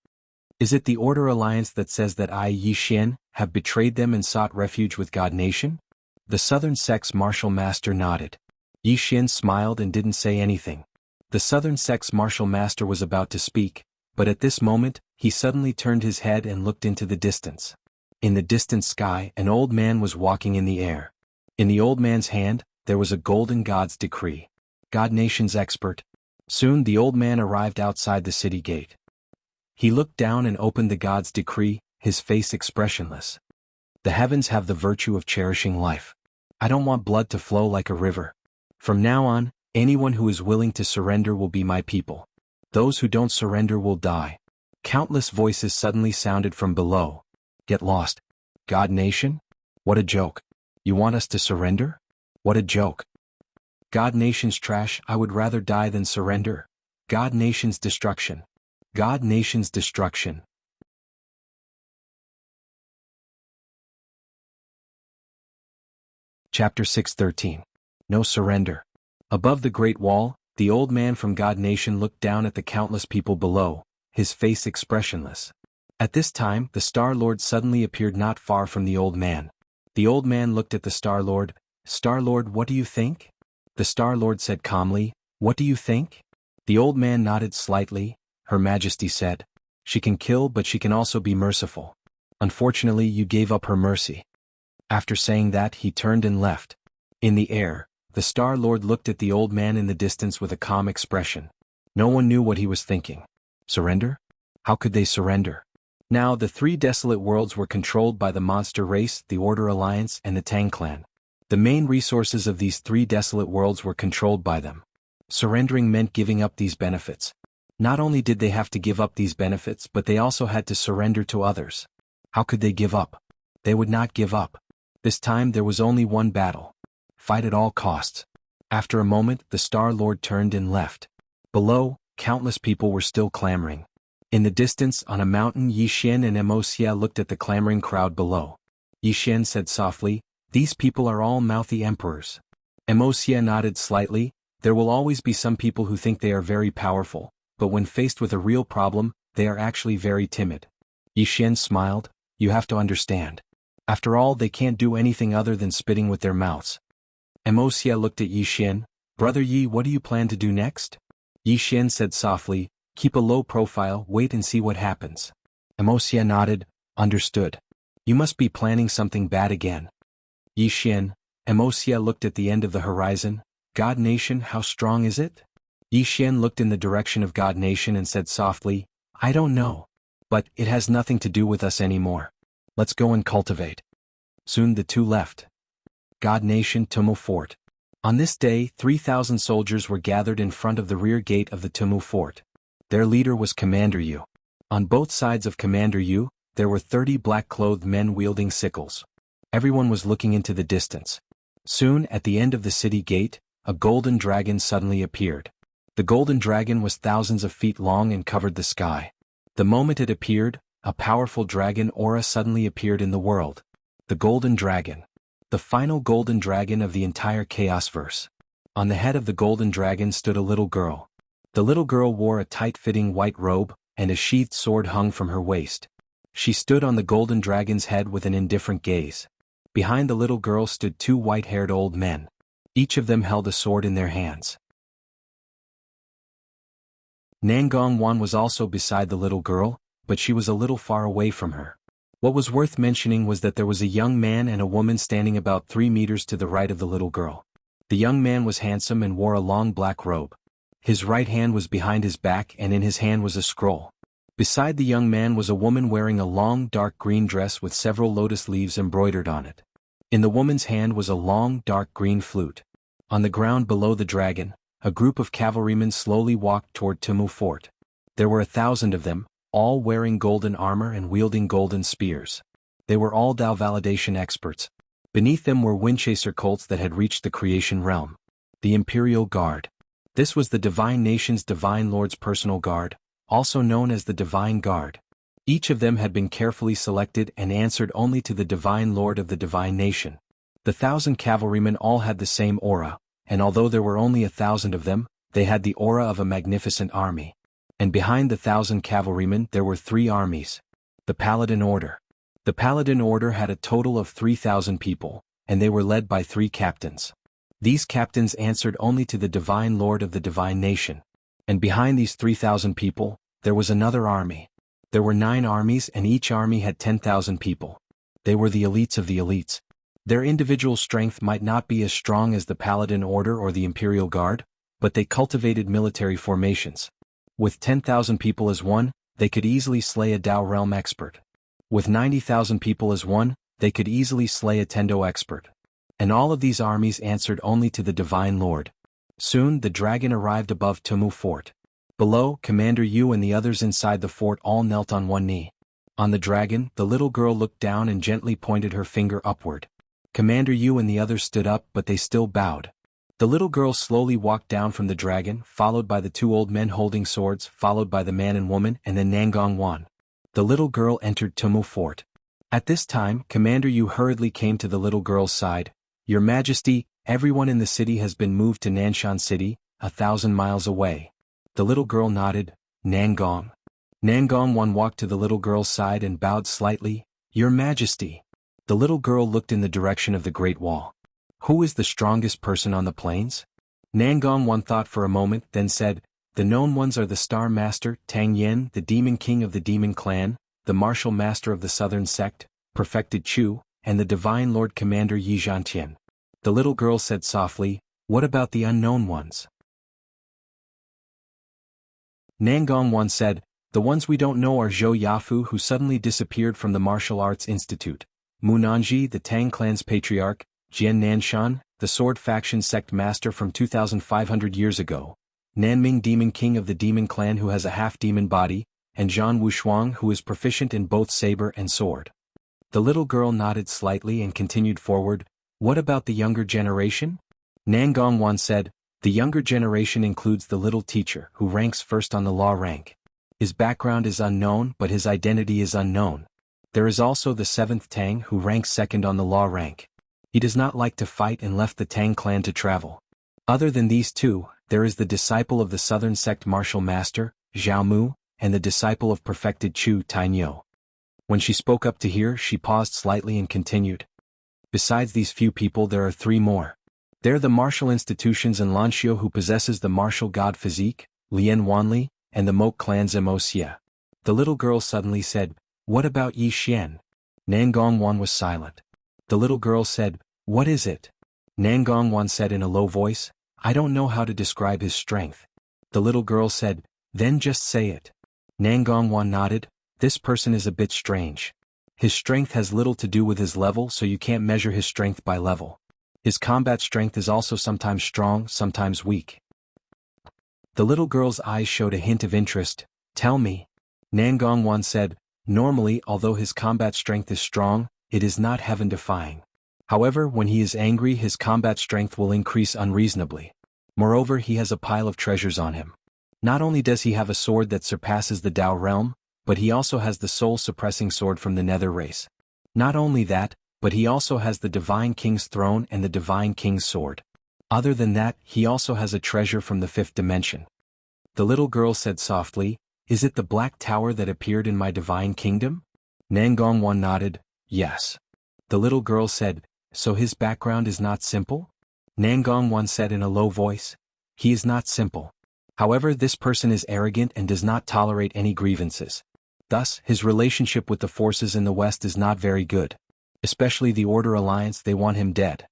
[SPEAKER 1] Is it the Order Alliance that says that I, Yi Xian, have betrayed them and sought refuge with God Nation? The Southern Sect's martial master nodded. Yi Xian smiled and didn't say anything. The Southern Sect's martial master was about to speak, but at this moment, he suddenly turned his head and looked into the distance. In the distant sky, an old man was walking in the air. In the old man's hand, there was a golden God's decree. God Nation's expert. Soon the old man arrived outside the city gate. He looked down and opened the God's decree, his face expressionless. The heavens have the virtue of cherishing life. I don't want blood to flow like a river. From now on, anyone who is willing to surrender will be my people. Those who don't surrender will die. Countless voices suddenly sounded from below. Get lost. God Nation? What a joke. You want us to surrender? What a joke. God Nation's trash, I would rather die than surrender. God Nation's destruction. God Nation's destruction. Chapter 613. No surrender. Above the Great Wall, the old man from God Nation looked down at the countless people below, his face expressionless. At this time, the Star Lord suddenly appeared not far from the old man. The old man looked at the Star Lord. Star Lord, what do you think? The Star Lord said calmly, What do you think? The old man nodded slightly. Her Majesty said, She can kill, but she can also be merciful. Unfortunately, you gave up her mercy. After saying that, he turned and left. In the air, the Star Lord looked at the old man in the distance with a calm expression. No one knew what he was thinking. Surrender? How could they surrender? Now the three desolate worlds were controlled by the Monster Race, the Order Alliance, and the Tang Clan. The main resources of these three desolate worlds were controlled by them. Surrendering meant giving up these benefits. Not only did they have to give up these benefits, but they also had to surrender to others. How could they give up? They would not give up. This time there was only one battle. Fight at all costs. After a moment, the Star Lord turned and left. Below, countless people were still clamoring. In the distance, on a mountain, Wuxia and Wuxia looked at the clamoring crowd below. Wuxia said softly, "These people are all mouthy emperors." Wuxia nodded slightly. There will always be some people who think they are very powerful, but when faced with a real problem, they are actually very timid. Wuxia smiled, "You have to understand. After all, they can't do anything other than spitting with their mouths." Wuxia looked at Wuxia. "Brother Yi, what do you plan to do next?" Wuxia said softly, "Keep a low profile, wait and see what happens." Wuxia nodded, "Understood. You must be planning something bad again." Wuxia looked at the end of the horizon. "God Nation, how strong is it?" Wuxia looked in the direction of God Nation and said softly, "I don't know. But it has nothing to do with us anymore. Let's go and cultivate." Soon the two left. God Nation Tumu Fort. On this day, 3,000 soldiers were gathered in front of the rear gate of the Tumu Fort. Their leader was Commander Yu. On both sides of Commander Yu, there were 30 black-clothed men wielding sickles. Everyone was looking into the distance. Soon, at the end of the city gate, a golden dragon suddenly appeared. The golden dragon was thousands of feet long and covered the sky. The moment it appeared, a powerful dragon aura suddenly appeared in the world. The golden dragon. The final golden dragon of the entire Chaosverse. On the head of the golden dragon stood a little girl. The little girl wore a tight-fitting white robe, and a sheathed sword hung from her waist. She stood on the golden dragon's head with an indifferent gaze. Behind the little girl stood two white-haired old men. Each of them held a sword in their hands. Nangong Wan was also beside the little girl, but she was a little far away from her. What was worth mentioning was that there was a young man and a woman standing about 3 meters to the right of the little girl. The young man was handsome and wore a long black robe. His right hand was behind his back and in his hand was a scroll. Beside the young man was a woman wearing a long dark green dress with several lotus leaves embroidered on it. In the woman's hand was a long dark green flute. On the ground below the dragon, a group of cavalrymen slowly walked toward Tumu Fort. There were 1,000 of them, all wearing golden armor and wielding golden spears. They were all Dao validation experts. Beneath them were Windchaser colts that had reached the creation realm. The Imperial Guard. This was the Divine Nation's Divine Lord's personal guard, also known as the Divine Guard. Each of them had been carefully selected and answered only to the Divine Lord of the Divine Nation. The 1,000 cavalrymen all had the same aura, and although there were only 1,000 of them, they had the aura of a magnificent army. And behind the 1,000 cavalrymen there were 3 armies. The Paladin Order. The Paladin Order had a total of 3,000 people, and they were led by 3 captains. These captains answered only to the Divine Lord of the Divine Nation. And behind these 3,000 people, there was another army. There were 9 armies and each army had 10,000 people. They were the elites of the elites. Their individual strength might not be as strong as the Paladin Order or the Imperial Guard, but they cultivated military formations. With 10,000 people as one, they could easily slay a Dao realm expert. With 90,000 people as one, they could easily slay a Tendo expert. And all of these armies answered only to the Divine Lord. Soon the dragon arrived above Tumu Fort. Below, Commander Yu and the others inside the fort all knelt on one knee. On the dragon, the little girl looked down and gently pointed her finger upward. Commander Yu and the others stood up, but they still bowed. The little girl slowly walked down from the dragon, followed by the 2 old men holding swords, followed by the man and woman, and then Nangong Wan. The little girl entered Tumu Fort. At this time, Commander Yu hurriedly came to the little girl's side. "Your Majesty, everyone in the city has been moved to Nanshan City, 1,000 miles away." The little girl nodded. "Nangong." Nangong Wan walked to the little girl's side and bowed slightly. "Your Majesty." The little girl looked in the direction of the Great Wall. "Who is the strongest person on the plains?" Nangong Wan thought for a moment, then said, "The known ones are the Star Master, Tang Yen, the Demon King of the Demon Clan, the Martial Master of the Southern Sect, Perfected Chu, and the Divine Lord Commander Yi Zhantian." The little girl said softly, "What about the unknown ones?" Nangongwan said, "The ones we don't know are Zhou Yafu, who suddenly disappeared from the Martial Arts Institute, Mu Nanji, the Tang clan's patriarch, Jian Nanshan, the sword faction sect master from 2,500 years ago, Nanming Demon King of the Demon Clan who has a half-demon body, and Zhan Wushuang who is proficient in both saber and sword." The little girl nodded slightly and continued forward. "What about the younger generation?" Nangongwan said, "The younger generation includes the little teacher who ranks first on the law rank. His background is unknown but his identity is unknown. There is also the 7th Tang who ranks second on the law rank. He does not like to fight and left the Tang clan to travel. Other than these two, there is the disciple of the Southern Sect Martial Master, Zhao Mu, and the disciple of perfected Chu Tainyo." When she spoke up to hear, she paused slightly and continued. "Besides these few people there are 3 more. They're the martial institutions and Lanxiu who possesses the martial god physique, Lian Wanli, and the Moke clan's Wuxia." The little girl suddenly said, "What about Yi Xian?" Nangongwan was silent. The little girl said, "What is it?" Nangongwan said in a low voice, "I don't know how to describe his strength." The little girl said, "Then just say it." Nangongwan nodded. "This person is a bit strange. His strength has little to do with his level, so you can't measure his strength by level. His combat strength is also sometimes strong, sometimes weak." The little girl's eyes showed a hint of interest. "Tell me." Nangongwan said, "Normally, although his combat strength is strong, it is not heaven-defying. However, when he is angry his combat strength will increase unreasonably. Moreover, he has a pile of treasures on him. Not only does he have a sword that surpasses the Dao realm, but he also has the soul-suppressing sword from the Nether race. Not only that, but he also has the Divine King's throne and the Divine King's sword. Other than that, he also has a treasure from the 5th dimension." The little girl said softly, "Is it the Black Tower that appeared in my Divine Kingdom?" Nangongwan nodded, "Yes." The little girl said, "So his background is not simple?" Nangongwan said in a low voice, "He is not simple. However, this person is arrogant and does not tolerate any grievances. Thus, his relationship with the forces in the West is not very good. Especially the Order Alliance, they want him dead."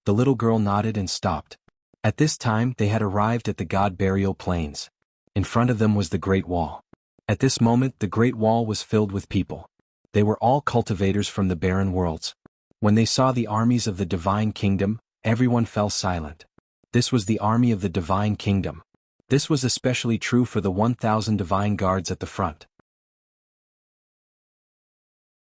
[SPEAKER 1] The little girl nodded and stopped. At this time they had arrived at the God Burial Plains. In front of them was the Great Wall. At this moment the Great Wall was filled with people. They were all cultivators from the barren worlds. When they saw the armies of the Divine Kingdom, everyone fell silent. This was the army of the Divine Kingdom. This was especially true for the 1,000 divine guards at the front.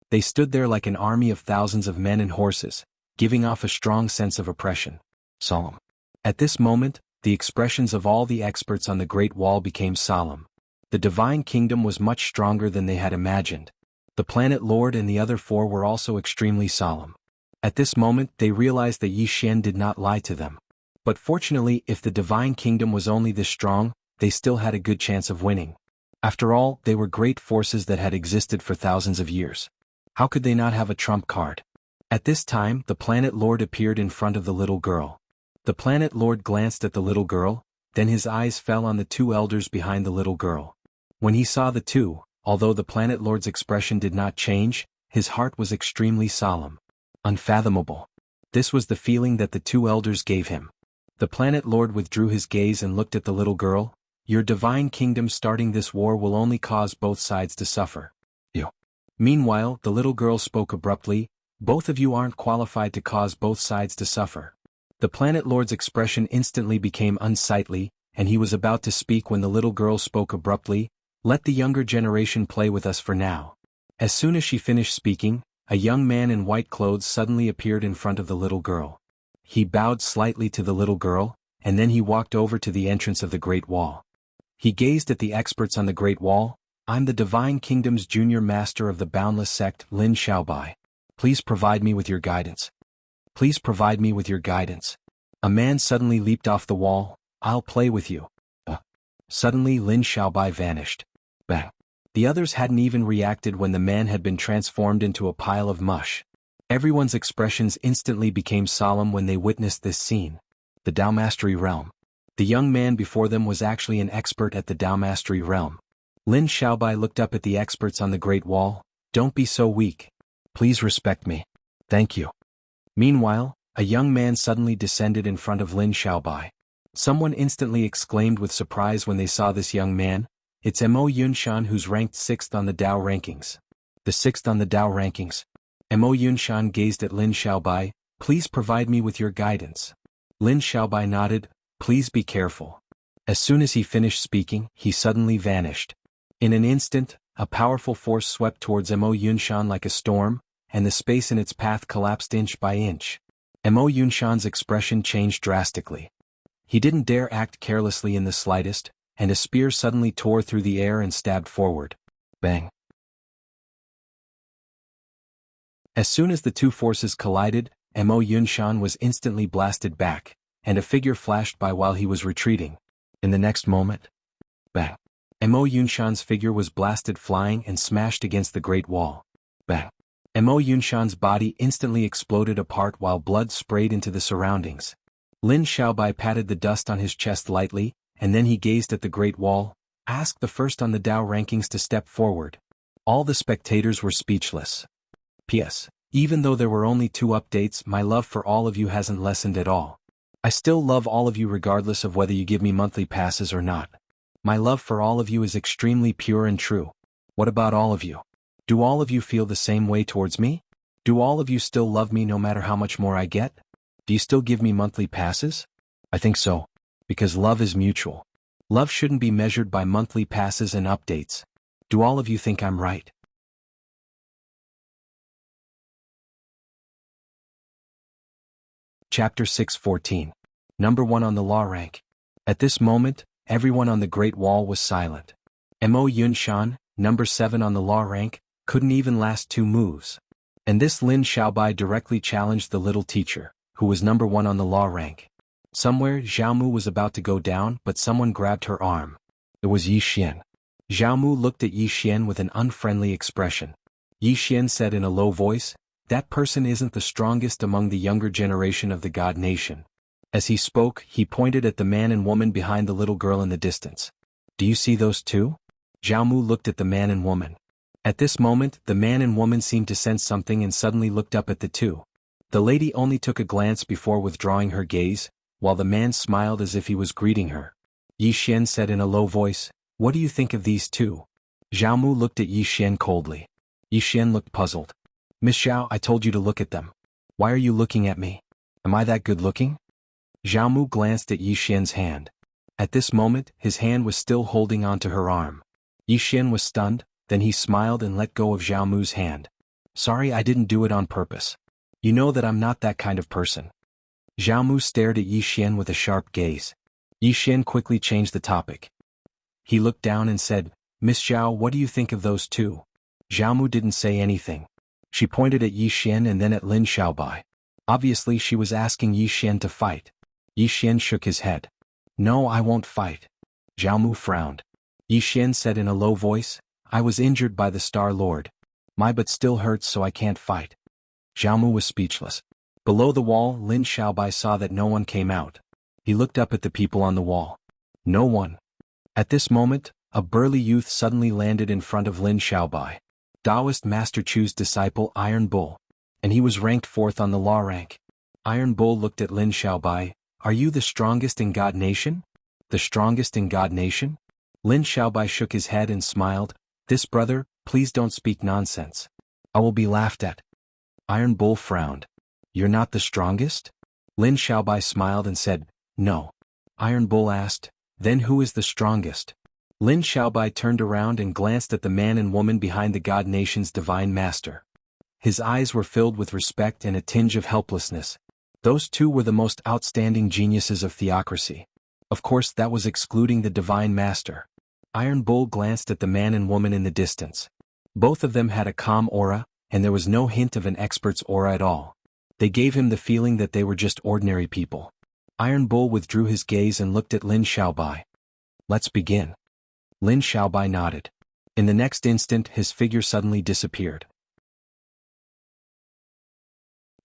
[SPEAKER 1] They stood there like an army of thousands of men and horses, giving off a strong sense of oppression. Solemn. At this moment, the expressions of all the experts on the Great Wall became solemn. The Divine Kingdom was much stronger than they had imagined. The Planet Lord and the other 4 were also extremely solemn. At this moment they realized that Yi Xian did not lie to them. But fortunately, if the Divine Kingdom was only this strong, they still had a good chance of winning. After all, they were great forces that had existed for thousands of years. How could they not have a trump card? At this time, the Planet Lord appeared in front of the little girl. The Planet Lord glanced at the little girl, then his eyes fell on the 2 elders behind the little girl. When he saw the 2, although the Planet Lord's expression did not change, his heart was extremely solemn. Unfathomable. This was the feeling that the 2 elders gave him. The Planet Lord withdrew his gaze and looked at the little girl. "Your Divine Kingdom starting this war will only cause both sides to suffer." Meanwhile, the little girl spoke abruptly, "Both of you aren't qualified to cause both sides to suffer." The Planet Lord's expression instantly became unsightly, and he was about to speak when the little girl spoke abruptly, "Let the younger generation play with us for now." As soon as she finished speaking, a young man in white clothes suddenly appeared in front of the little girl. He bowed slightly to the little girl, and then he walked over to the entrance of the Great Wall. He gazed at the experts on the Great Wall. "I'm the Divine Kingdom's junior master of the Boundless Sect, Lin Xiaobai. Please provide me with your guidance. Please provide me with your guidance." A man suddenly leaped off the wall. "I'll play with you." Suddenly Lin Xiaobai vanished. Bang. The others hadn't even reacted when the man had been transformed into a pile of mush. Everyone's expressions instantly became solemn when they witnessed this scene. The Dao Mastery Realm. The young man before them was actually an expert at the Dao Mastery Realm. Lin Xiaobai looked up at the experts on the Great Wall. "Don't be so weak. Please respect me. Thank you." Meanwhile, a young man suddenly descended in front of Lin Xiaobai. Someone instantly exclaimed with surprise when they saw this young man. It's Mo Yunshan who's ranked 6th on the Dao rankings. The 6th on the Dao rankings. Mo Yunshan gazed at Lin Xiaobai. Please provide me with your guidance. Lin Xiaobai nodded. Please be careful. As soon as he finished speaking, he suddenly vanished. In an instant, a powerful force swept towards Mo Yunshan like a storm, and the space in its path collapsed inch by inch. Mo Yunshan's expression changed drastically. He didn't dare act carelessly in the slightest, and a spear suddenly tore through the air and stabbed forward. Bang! As soon as the two forces collided, Mo Yunshan was instantly blasted back, and a figure flashed by while he was retreating. In the next moment, bang! Mo Yunshan's figure was blasted flying and smashed against the Great Wall. Bang! Mo Yunshan's body instantly exploded apart while blood sprayed into the surroundings. Lin Xiaobai patted the dust on his chest lightly, and then he gazed at the Great Wall, asked the first on the Dao rankings to step forward. All the spectators were speechless. P.S. Even though there were only 2 updates, my love for all of you hasn't lessened at all. I still love all of you regardless of whether you give me monthly passes or not. My love for all of you is extremely pure and true. What about all of you? Do all of you feel the same way towards me? Do all of you still love me no matter how much more I get? Do you still give me monthly passes? I think so. Because love is mutual. Love shouldn't be measured by monthly passes and updates. Do all of you think I'm right? Chapter 6:14. Number 1 on the law rank. At this moment, everyone on the Great Wall was silent. Mo Yunshan, number 7 on the law rank, couldn't even last 2 moves. And this Lin Xiaobai directly challenged the little teacher, who was number 1 on the law rank. Somewhere, Xiaomu was about to go down, but someone grabbed her arm. It was Yi Xian. Xiaomu looked at Yi Xian with an unfriendly expression. Yi Xian said in a low voice, "That person isn't the strongest among the younger generation of the God Nation." As he spoke, he pointed at the man and woman behind the little girl in the distance. "Do you see those two?" Xiaomu looked at the man and woman. At this moment, the man and woman seemed to sense something and suddenly looked up at the two. The lady only took a glance before withdrawing her gaze, while the man smiled as if he was greeting her. Yi Xian said in a low voice, "What do you think of these two?" Xiaomu looked at Yi Xian coldly. Yi Xian looked puzzled. "Miss Xiao, I told you to look at them. Why are you looking at me? Am I that good looking?" Xiaomu glanced at Yi Xian's hand. At this moment, his hand was still holding onto her arm. Yi Xian was stunned, then he smiled and let go of Xiaomu's hand. "Sorry, I didn't do it on purpose. You know that I'm not that kind of person." Xiaomu stared at Yi Xian with a sharp gaze. Yi Xian quickly changed the topic. He looked down and said, "Miss Xiao, what do you think of those two?" Xiaomu didn't say anything. She pointed at Yi Xian and then at Lin Xiaobai. Obviously she was asking Yi Xian to fight. Yi Xian shook his head. "No, I won't fight." Xiaomu frowned. Yi Xian said in a low voice, "I was injured by the Star Lord. My butt still hurts so I can't fight." Xiaomu was speechless. Below the wall, Lin Xiaobai saw that no one came out. He looked up at the people on the wall. No one. At this moment, a burly youth suddenly landed in front of Lin Xiaobai. Taoist Master Chu's disciple Iron Bull. And he was ranked 4th on the law rank. Iron Bull looked at Lin Xiaobai. "Are you the strongest in God Nation?" "The strongest in God Nation?" Lin Xiaobai shook his head and smiled. "This brother, please don't speak nonsense. I will be laughed at." Iron Bull frowned. "You're not the strongest?" Lin Xiaobai smiled and said, "No." Iron Bull asked, "Then who is the strongest?" Lin Xiaobai turned around and glanced at the man and woman behind the God Nation's divine master. His eyes were filled with respect and a tinge of helplessness. Those two were the most outstanding geniuses of theocracy. Of course, that was excluding the divine master. Iron Bull glanced at the man and woman in the distance. Both of them had a calm aura, and there was no hint of an expert's aura at all. They gave him the feeling that they were just ordinary people. Iron Bull withdrew his gaze and looked at Lin Xiaobai. "Let's begin." Lin Xiaobai nodded. In the next instant, his figure suddenly disappeared.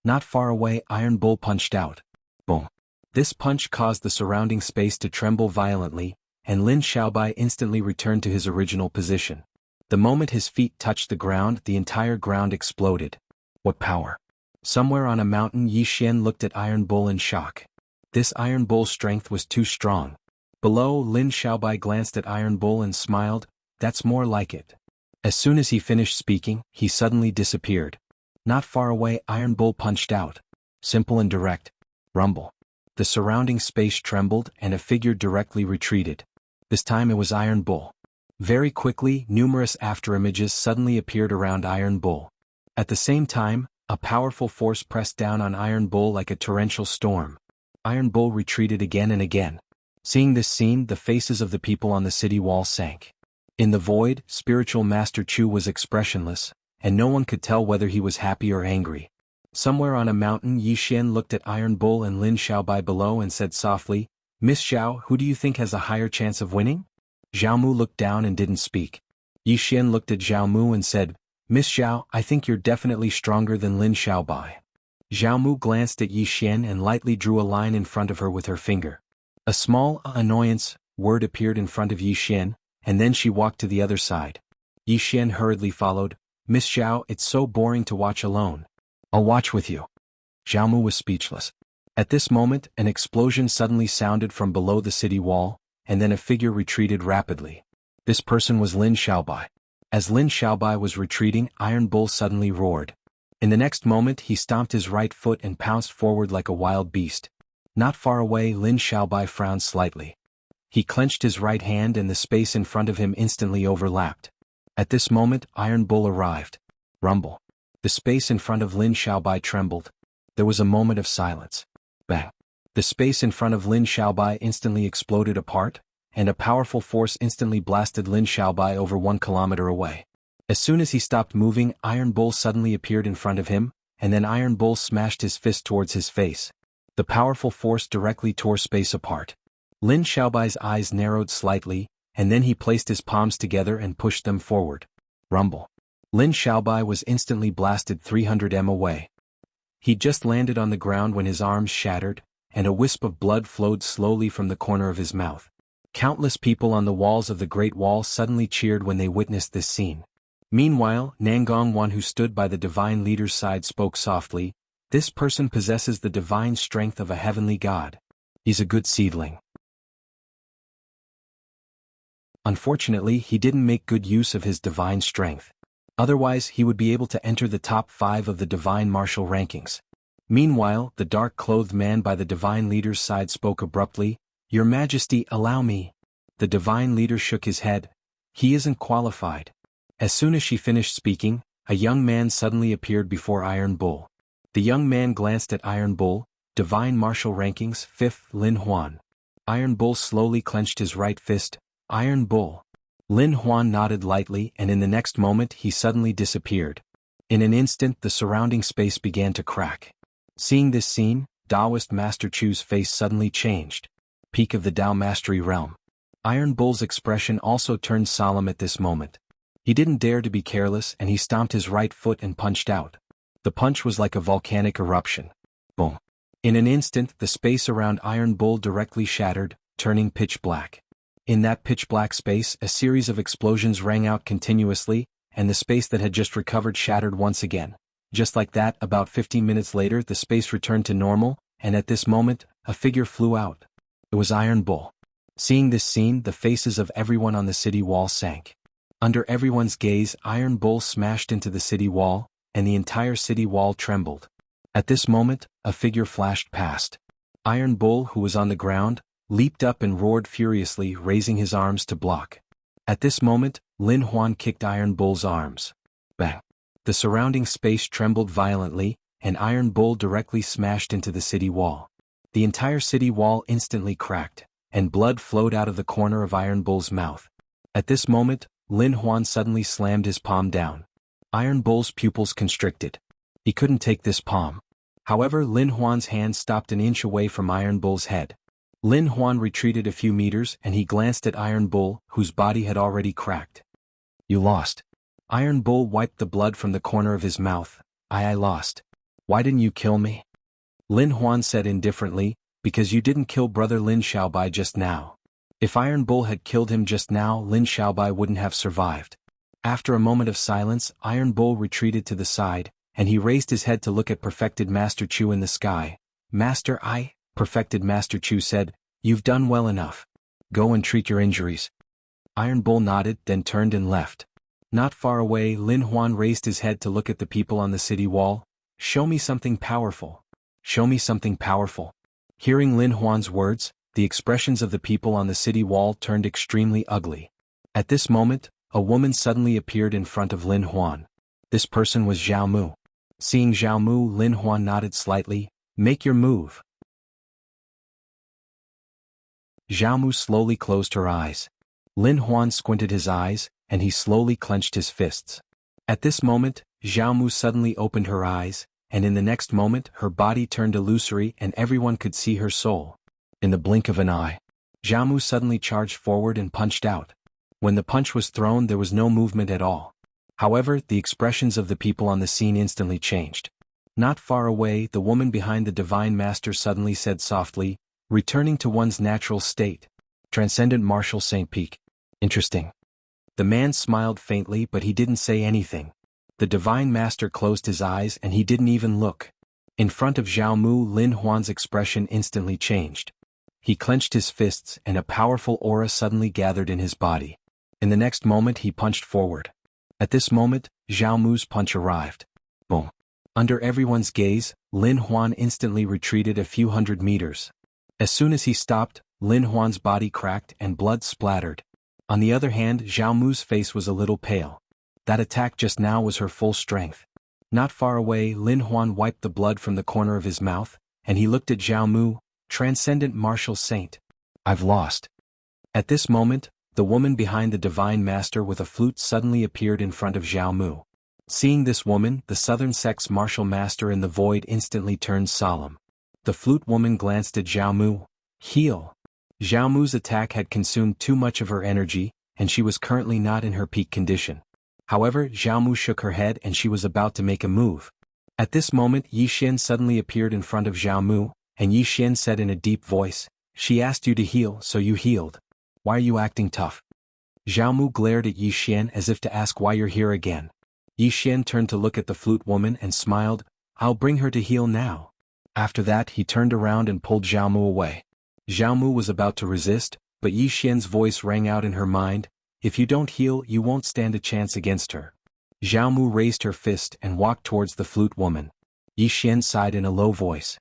[SPEAKER 1] Not far away, Iron Bull punched out. Boom. This punch caused the surrounding space to tremble violently, and Lin Xiaobai instantly returned to his original position. The moment his feet touched the ground, the entire ground exploded. What power! Somewhere on a mountain, Yi Xian looked at Iron Bull in shock. This Iron Bull's strength was too strong. Below, Lin Xiaobai glanced at Iron Bull and smiled, "That's more like it." As soon as he finished speaking, he suddenly disappeared. Not far away, Iron Bull punched out. Simple and direct. Rumble. The surrounding space trembled and a figure directly retreated. This time it was Iron Bull. Very quickly, numerous afterimages suddenly appeared around Iron Bull. At the same time, a powerful force pressed down on Iron Bull like a torrential storm. Iron Bull retreated again and again. Seeing this scene, the faces of the people on the city wall sank. In the void, spiritual Master Chu was expressionless, and no one could tell whether he was happy or angry. Somewhere on a mountain, Yi Xian looked at Iron Bull and Lin Xiaobai below and said softly, "Miss Xiao, who do you think has a higher chance of winning?" Zhao Mu looked down and didn't speak. Yi Xian looked at Zhao Mu and said, "Miss Xiao, I think you're definitely stronger than Lin Xiaobai." Zhao Mu glanced at Yi Xian and lightly drew a line in front of her with her finger. A small annoyance word appeared in front of Yi Xian, and then she walked to the other side. Yi Xian hurriedly followed. "Miss Xiao, it's so boring to watch alone. I'll watch with you." Zhao Mu was speechless. At this moment, an explosion suddenly sounded from below the city wall, and then a figure retreated rapidly. This person was Lin Xiaobai. As Lin Xiaobai was retreating, Iron Bull suddenly roared. In the next moment, he stomped his right foot and pounced forward like a wild beast. Not far away, Lin Xiaobai frowned slightly. He clenched his right hand and the space in front of him instantly overlapped. At this moment, Iron Bull arrived. Rumble. The space in front of Lin Xiaobai trembled. There was a moment of silence. Bang. The space in front of Lin Xiaobai instantly exploded apart, and a powerful force instantly blasted Lin Xiaobai over 1 kilometer away. As soon as he stopped moving, Iron Bull suddenly appeared in front of him, and then Iron Bull smashed his fist towards his face. The powerful force directly tore space apart. Lin Xiaobai's eyes narrowed slightly, and then he placed his palms together and pushed them forward. Rumble. Lin Xiaobai was instantly blasted 300 m away. He just landed on the ground when his arms shattered, and a wisp of blood flowed slowly from the corner of his mouth. Countless people on the walls of the Great Wall suddenly cheered when they witnessed this scene. Meanwhile, Nangong Wan, who stood by the divine leader's side, spoke softly, "This person possesses the divine strength of a heavenly god. He's a good seedling. Unfortunately, he didn't make good use of his divine strength. Otherwise, he would be able to enter the top 5 of the divine martial rankings." Meanwhile, the dark-clothed man by the divine leader's side spoke abruptly, "Your Majesty, allow me." The divine leader shook his head. "He isn't qualified." As soon as she finished speaking, a young man suddenly appeared before Iron Bull. The young man glanced at Iron Bull. Divine martial rankings, 5th, Lin Huan. Iron Bull slowly clenched his right fist. Iron Bull. Lin Huan nodded lightly, and in the next moment he suddenly disappeared. In an instant the surrounding space began to crack. Seeing this scene, Taoist Master Chu's face suddenly changed. Peak of the Tao Mastery Realm. Iron Bull's expression also turned solemn at this moment. He didn't dare to be careless, and he stomped his right foot and punched out. The punch was like a volcanic eruption. Boom. In an instant, the space around Iron Bull directly shattered, turning pitch black. In that pitch-black space, a series of explosions rang out continuously, and the space that had just recovered shattered once again. Just like that, about 15 minutes later, the space returned to normal, and at this moment, a figure flew out. It was Iron Bull. Seeing this scene, the faces of everyone on the city wall sank. Under everyone's gaze, Iron Bull smashed into the city wall, and the entire city wall trembled. At this moment, a figure flashed past. Iron Bull, who was on the ground, leaped up and roared furiously, raising his arms to block. At this moment, Lin Huan kicked Iron Bull's arms. Bang! The surrounding space trembled violently, and Iron Bull directly smashed into the city wall. The entire city wall instantly cracked, and blood flowed out of the corner of Iron Bull's mouth. At this moment, Lin Huan suddenly slammed his palm down. Iron Bull's pupils constricted. He couldn't take this palm. However, Lin Huan's hand stopped an inch away from Iron Bull's head. Lin Huan retreated a few meters and he glanced at Iron Bull, whose body had already cracked. "You lost." Iron Bull wiped the blood from the corner of his mouth. I lost. "Why didn't you kill me?" Lin Huan said indifferently, "Because you didn't kill brother Lin Xiaobai just now. If Iron Bull had killed him just now, Lin Xiaobai wouldn't have survived." After a moment of silence, Iron Bull retreated to the side, and he raised his head to look at Perfected Master Chu in the sky. "Master, Perfected Master Chu said, "You've done well enough. Go and treat your injuries. Iron Bull nodded, then turned and left. Not far away, Lin Huan raised his head to look at the people on the city wall. Show me something powerful. Show me something powerful. Hearing Lin Huan's words, the expressions of the people on the city wall turned extremely ugly. At this moment, a woman suddenly appeared in front of Lin Huan. This person was Zhao Mu. Seeing Zhao Mu, Lin Huan nodded slightly. Make your move. Zhao Mu slowly closed her eyes. Lin Huan squinted his eyes, and he slowly clenched his fists. At this moment, Zhao Mu suddenly opened her eyes, and in the next moment her body turned illusory and everyone could see her soul. In the blink of an eye, Zhao Mu suddenly charged forward and punched out. When the punch was thrown, there was no movement at all. However, the expressions of the people on the scene instantly changed. Not far away, the woman behind the Divine Master suddenly said softly, returning to one's natural state. Transcendent Martial Saint Peak. Interesting. The man smiled faintly, but he didn't say anything. The Divine Master closed his eyes and he didn't even look. In front of Zhao Mu, Lin Huan's expression instantly changed. He clenched his fists and a powerful aura suddenly gathered in his body. In the next moment he punched forward. At this moment, Zhao Mu's punch arrived. Boom. Under everyone's gaze, Lin Huan instantly retreated a few hundred meters. As soon as he stopped, Lin Huan's body cracked and blood splattered. On the other hand, Zhao Mu's face was a little pale. That attack just now was her full strength. Not far away, Lin Huan wiped the blood from the corner of his mouth, and he looked at Zhao Mu, Transcendent Martial Saint. I've lost. At this moment, the woman behind the Divine Master with a flute suddenly appeared in front of Zhao Mu. Seeing this woman, the Southern Sect's Martial Master in the void instantly turned solemn. The flute woman glanced at Zhao Mu. Heal. Zhao Mu's attack had consumed too much of her energy, and she was currently not in her peak condition. However, Zhao Mu shook her head and she was about to make a move. At this moment, Yi Xian suddenly appeared in front of Zhao Mu, and Yi Xian said in a deep voice, "She asked you to heal, so you healed. Why are you acting tough?" Zhao Mu glared at Yi Xian as if to ask why you're here again. Yi Xian turned to look at the flute woman and smiled, "I'll bring her to heal now." After that, he turned around and pulled Zhao Mu away. Zhao Mu was about to resist, but Yi Xian's voice rang out in her mind, "If you don't heal, you won't stand a chance against her." Zhao Mu raised her fist and walked towards the flute woman. Yi Xian sighed in a low voice.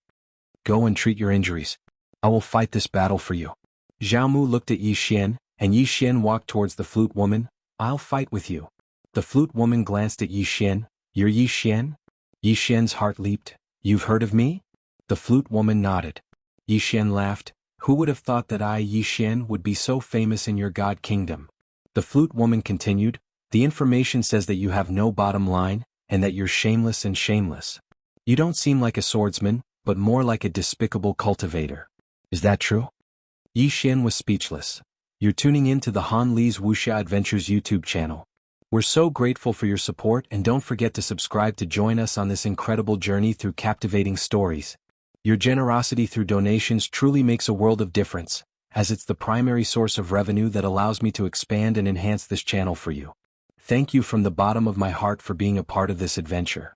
[SPEAKER 1] Go and treat your injuries. I will fight this battle for you. Zhao Mu looked at Yi Xian, and Yi Xian walked towards the flute woman. I'll fight with you. The flute woman glanced at Yi Xian. You're Yi Xian? Yi Xian's heart leaped. You've heard of me? The flute woman nodded. Yi Xian laughed. Who would have thought that I, Yi Xian, would be so famous in your god kingdom? The flute woman continued. The information says that you have no bottom line, and that you're shameless and shameless. You don't seem like a swordsman, but more like a despicable cultivator. Is that true? Yi Xian was speechless. You're tuning in to the Han Li's Wuxia Adventures YouTube channel. We're so grateful for your support, and don't forget to subscribe to join us on this incredible journey through captivating stories. Your generosity through donations truly makes a world of difference, as it's the primary source of revenue that allows me to expand and enhance this channel for you. Thank you from the bottom of my heart for being a part of this adventure.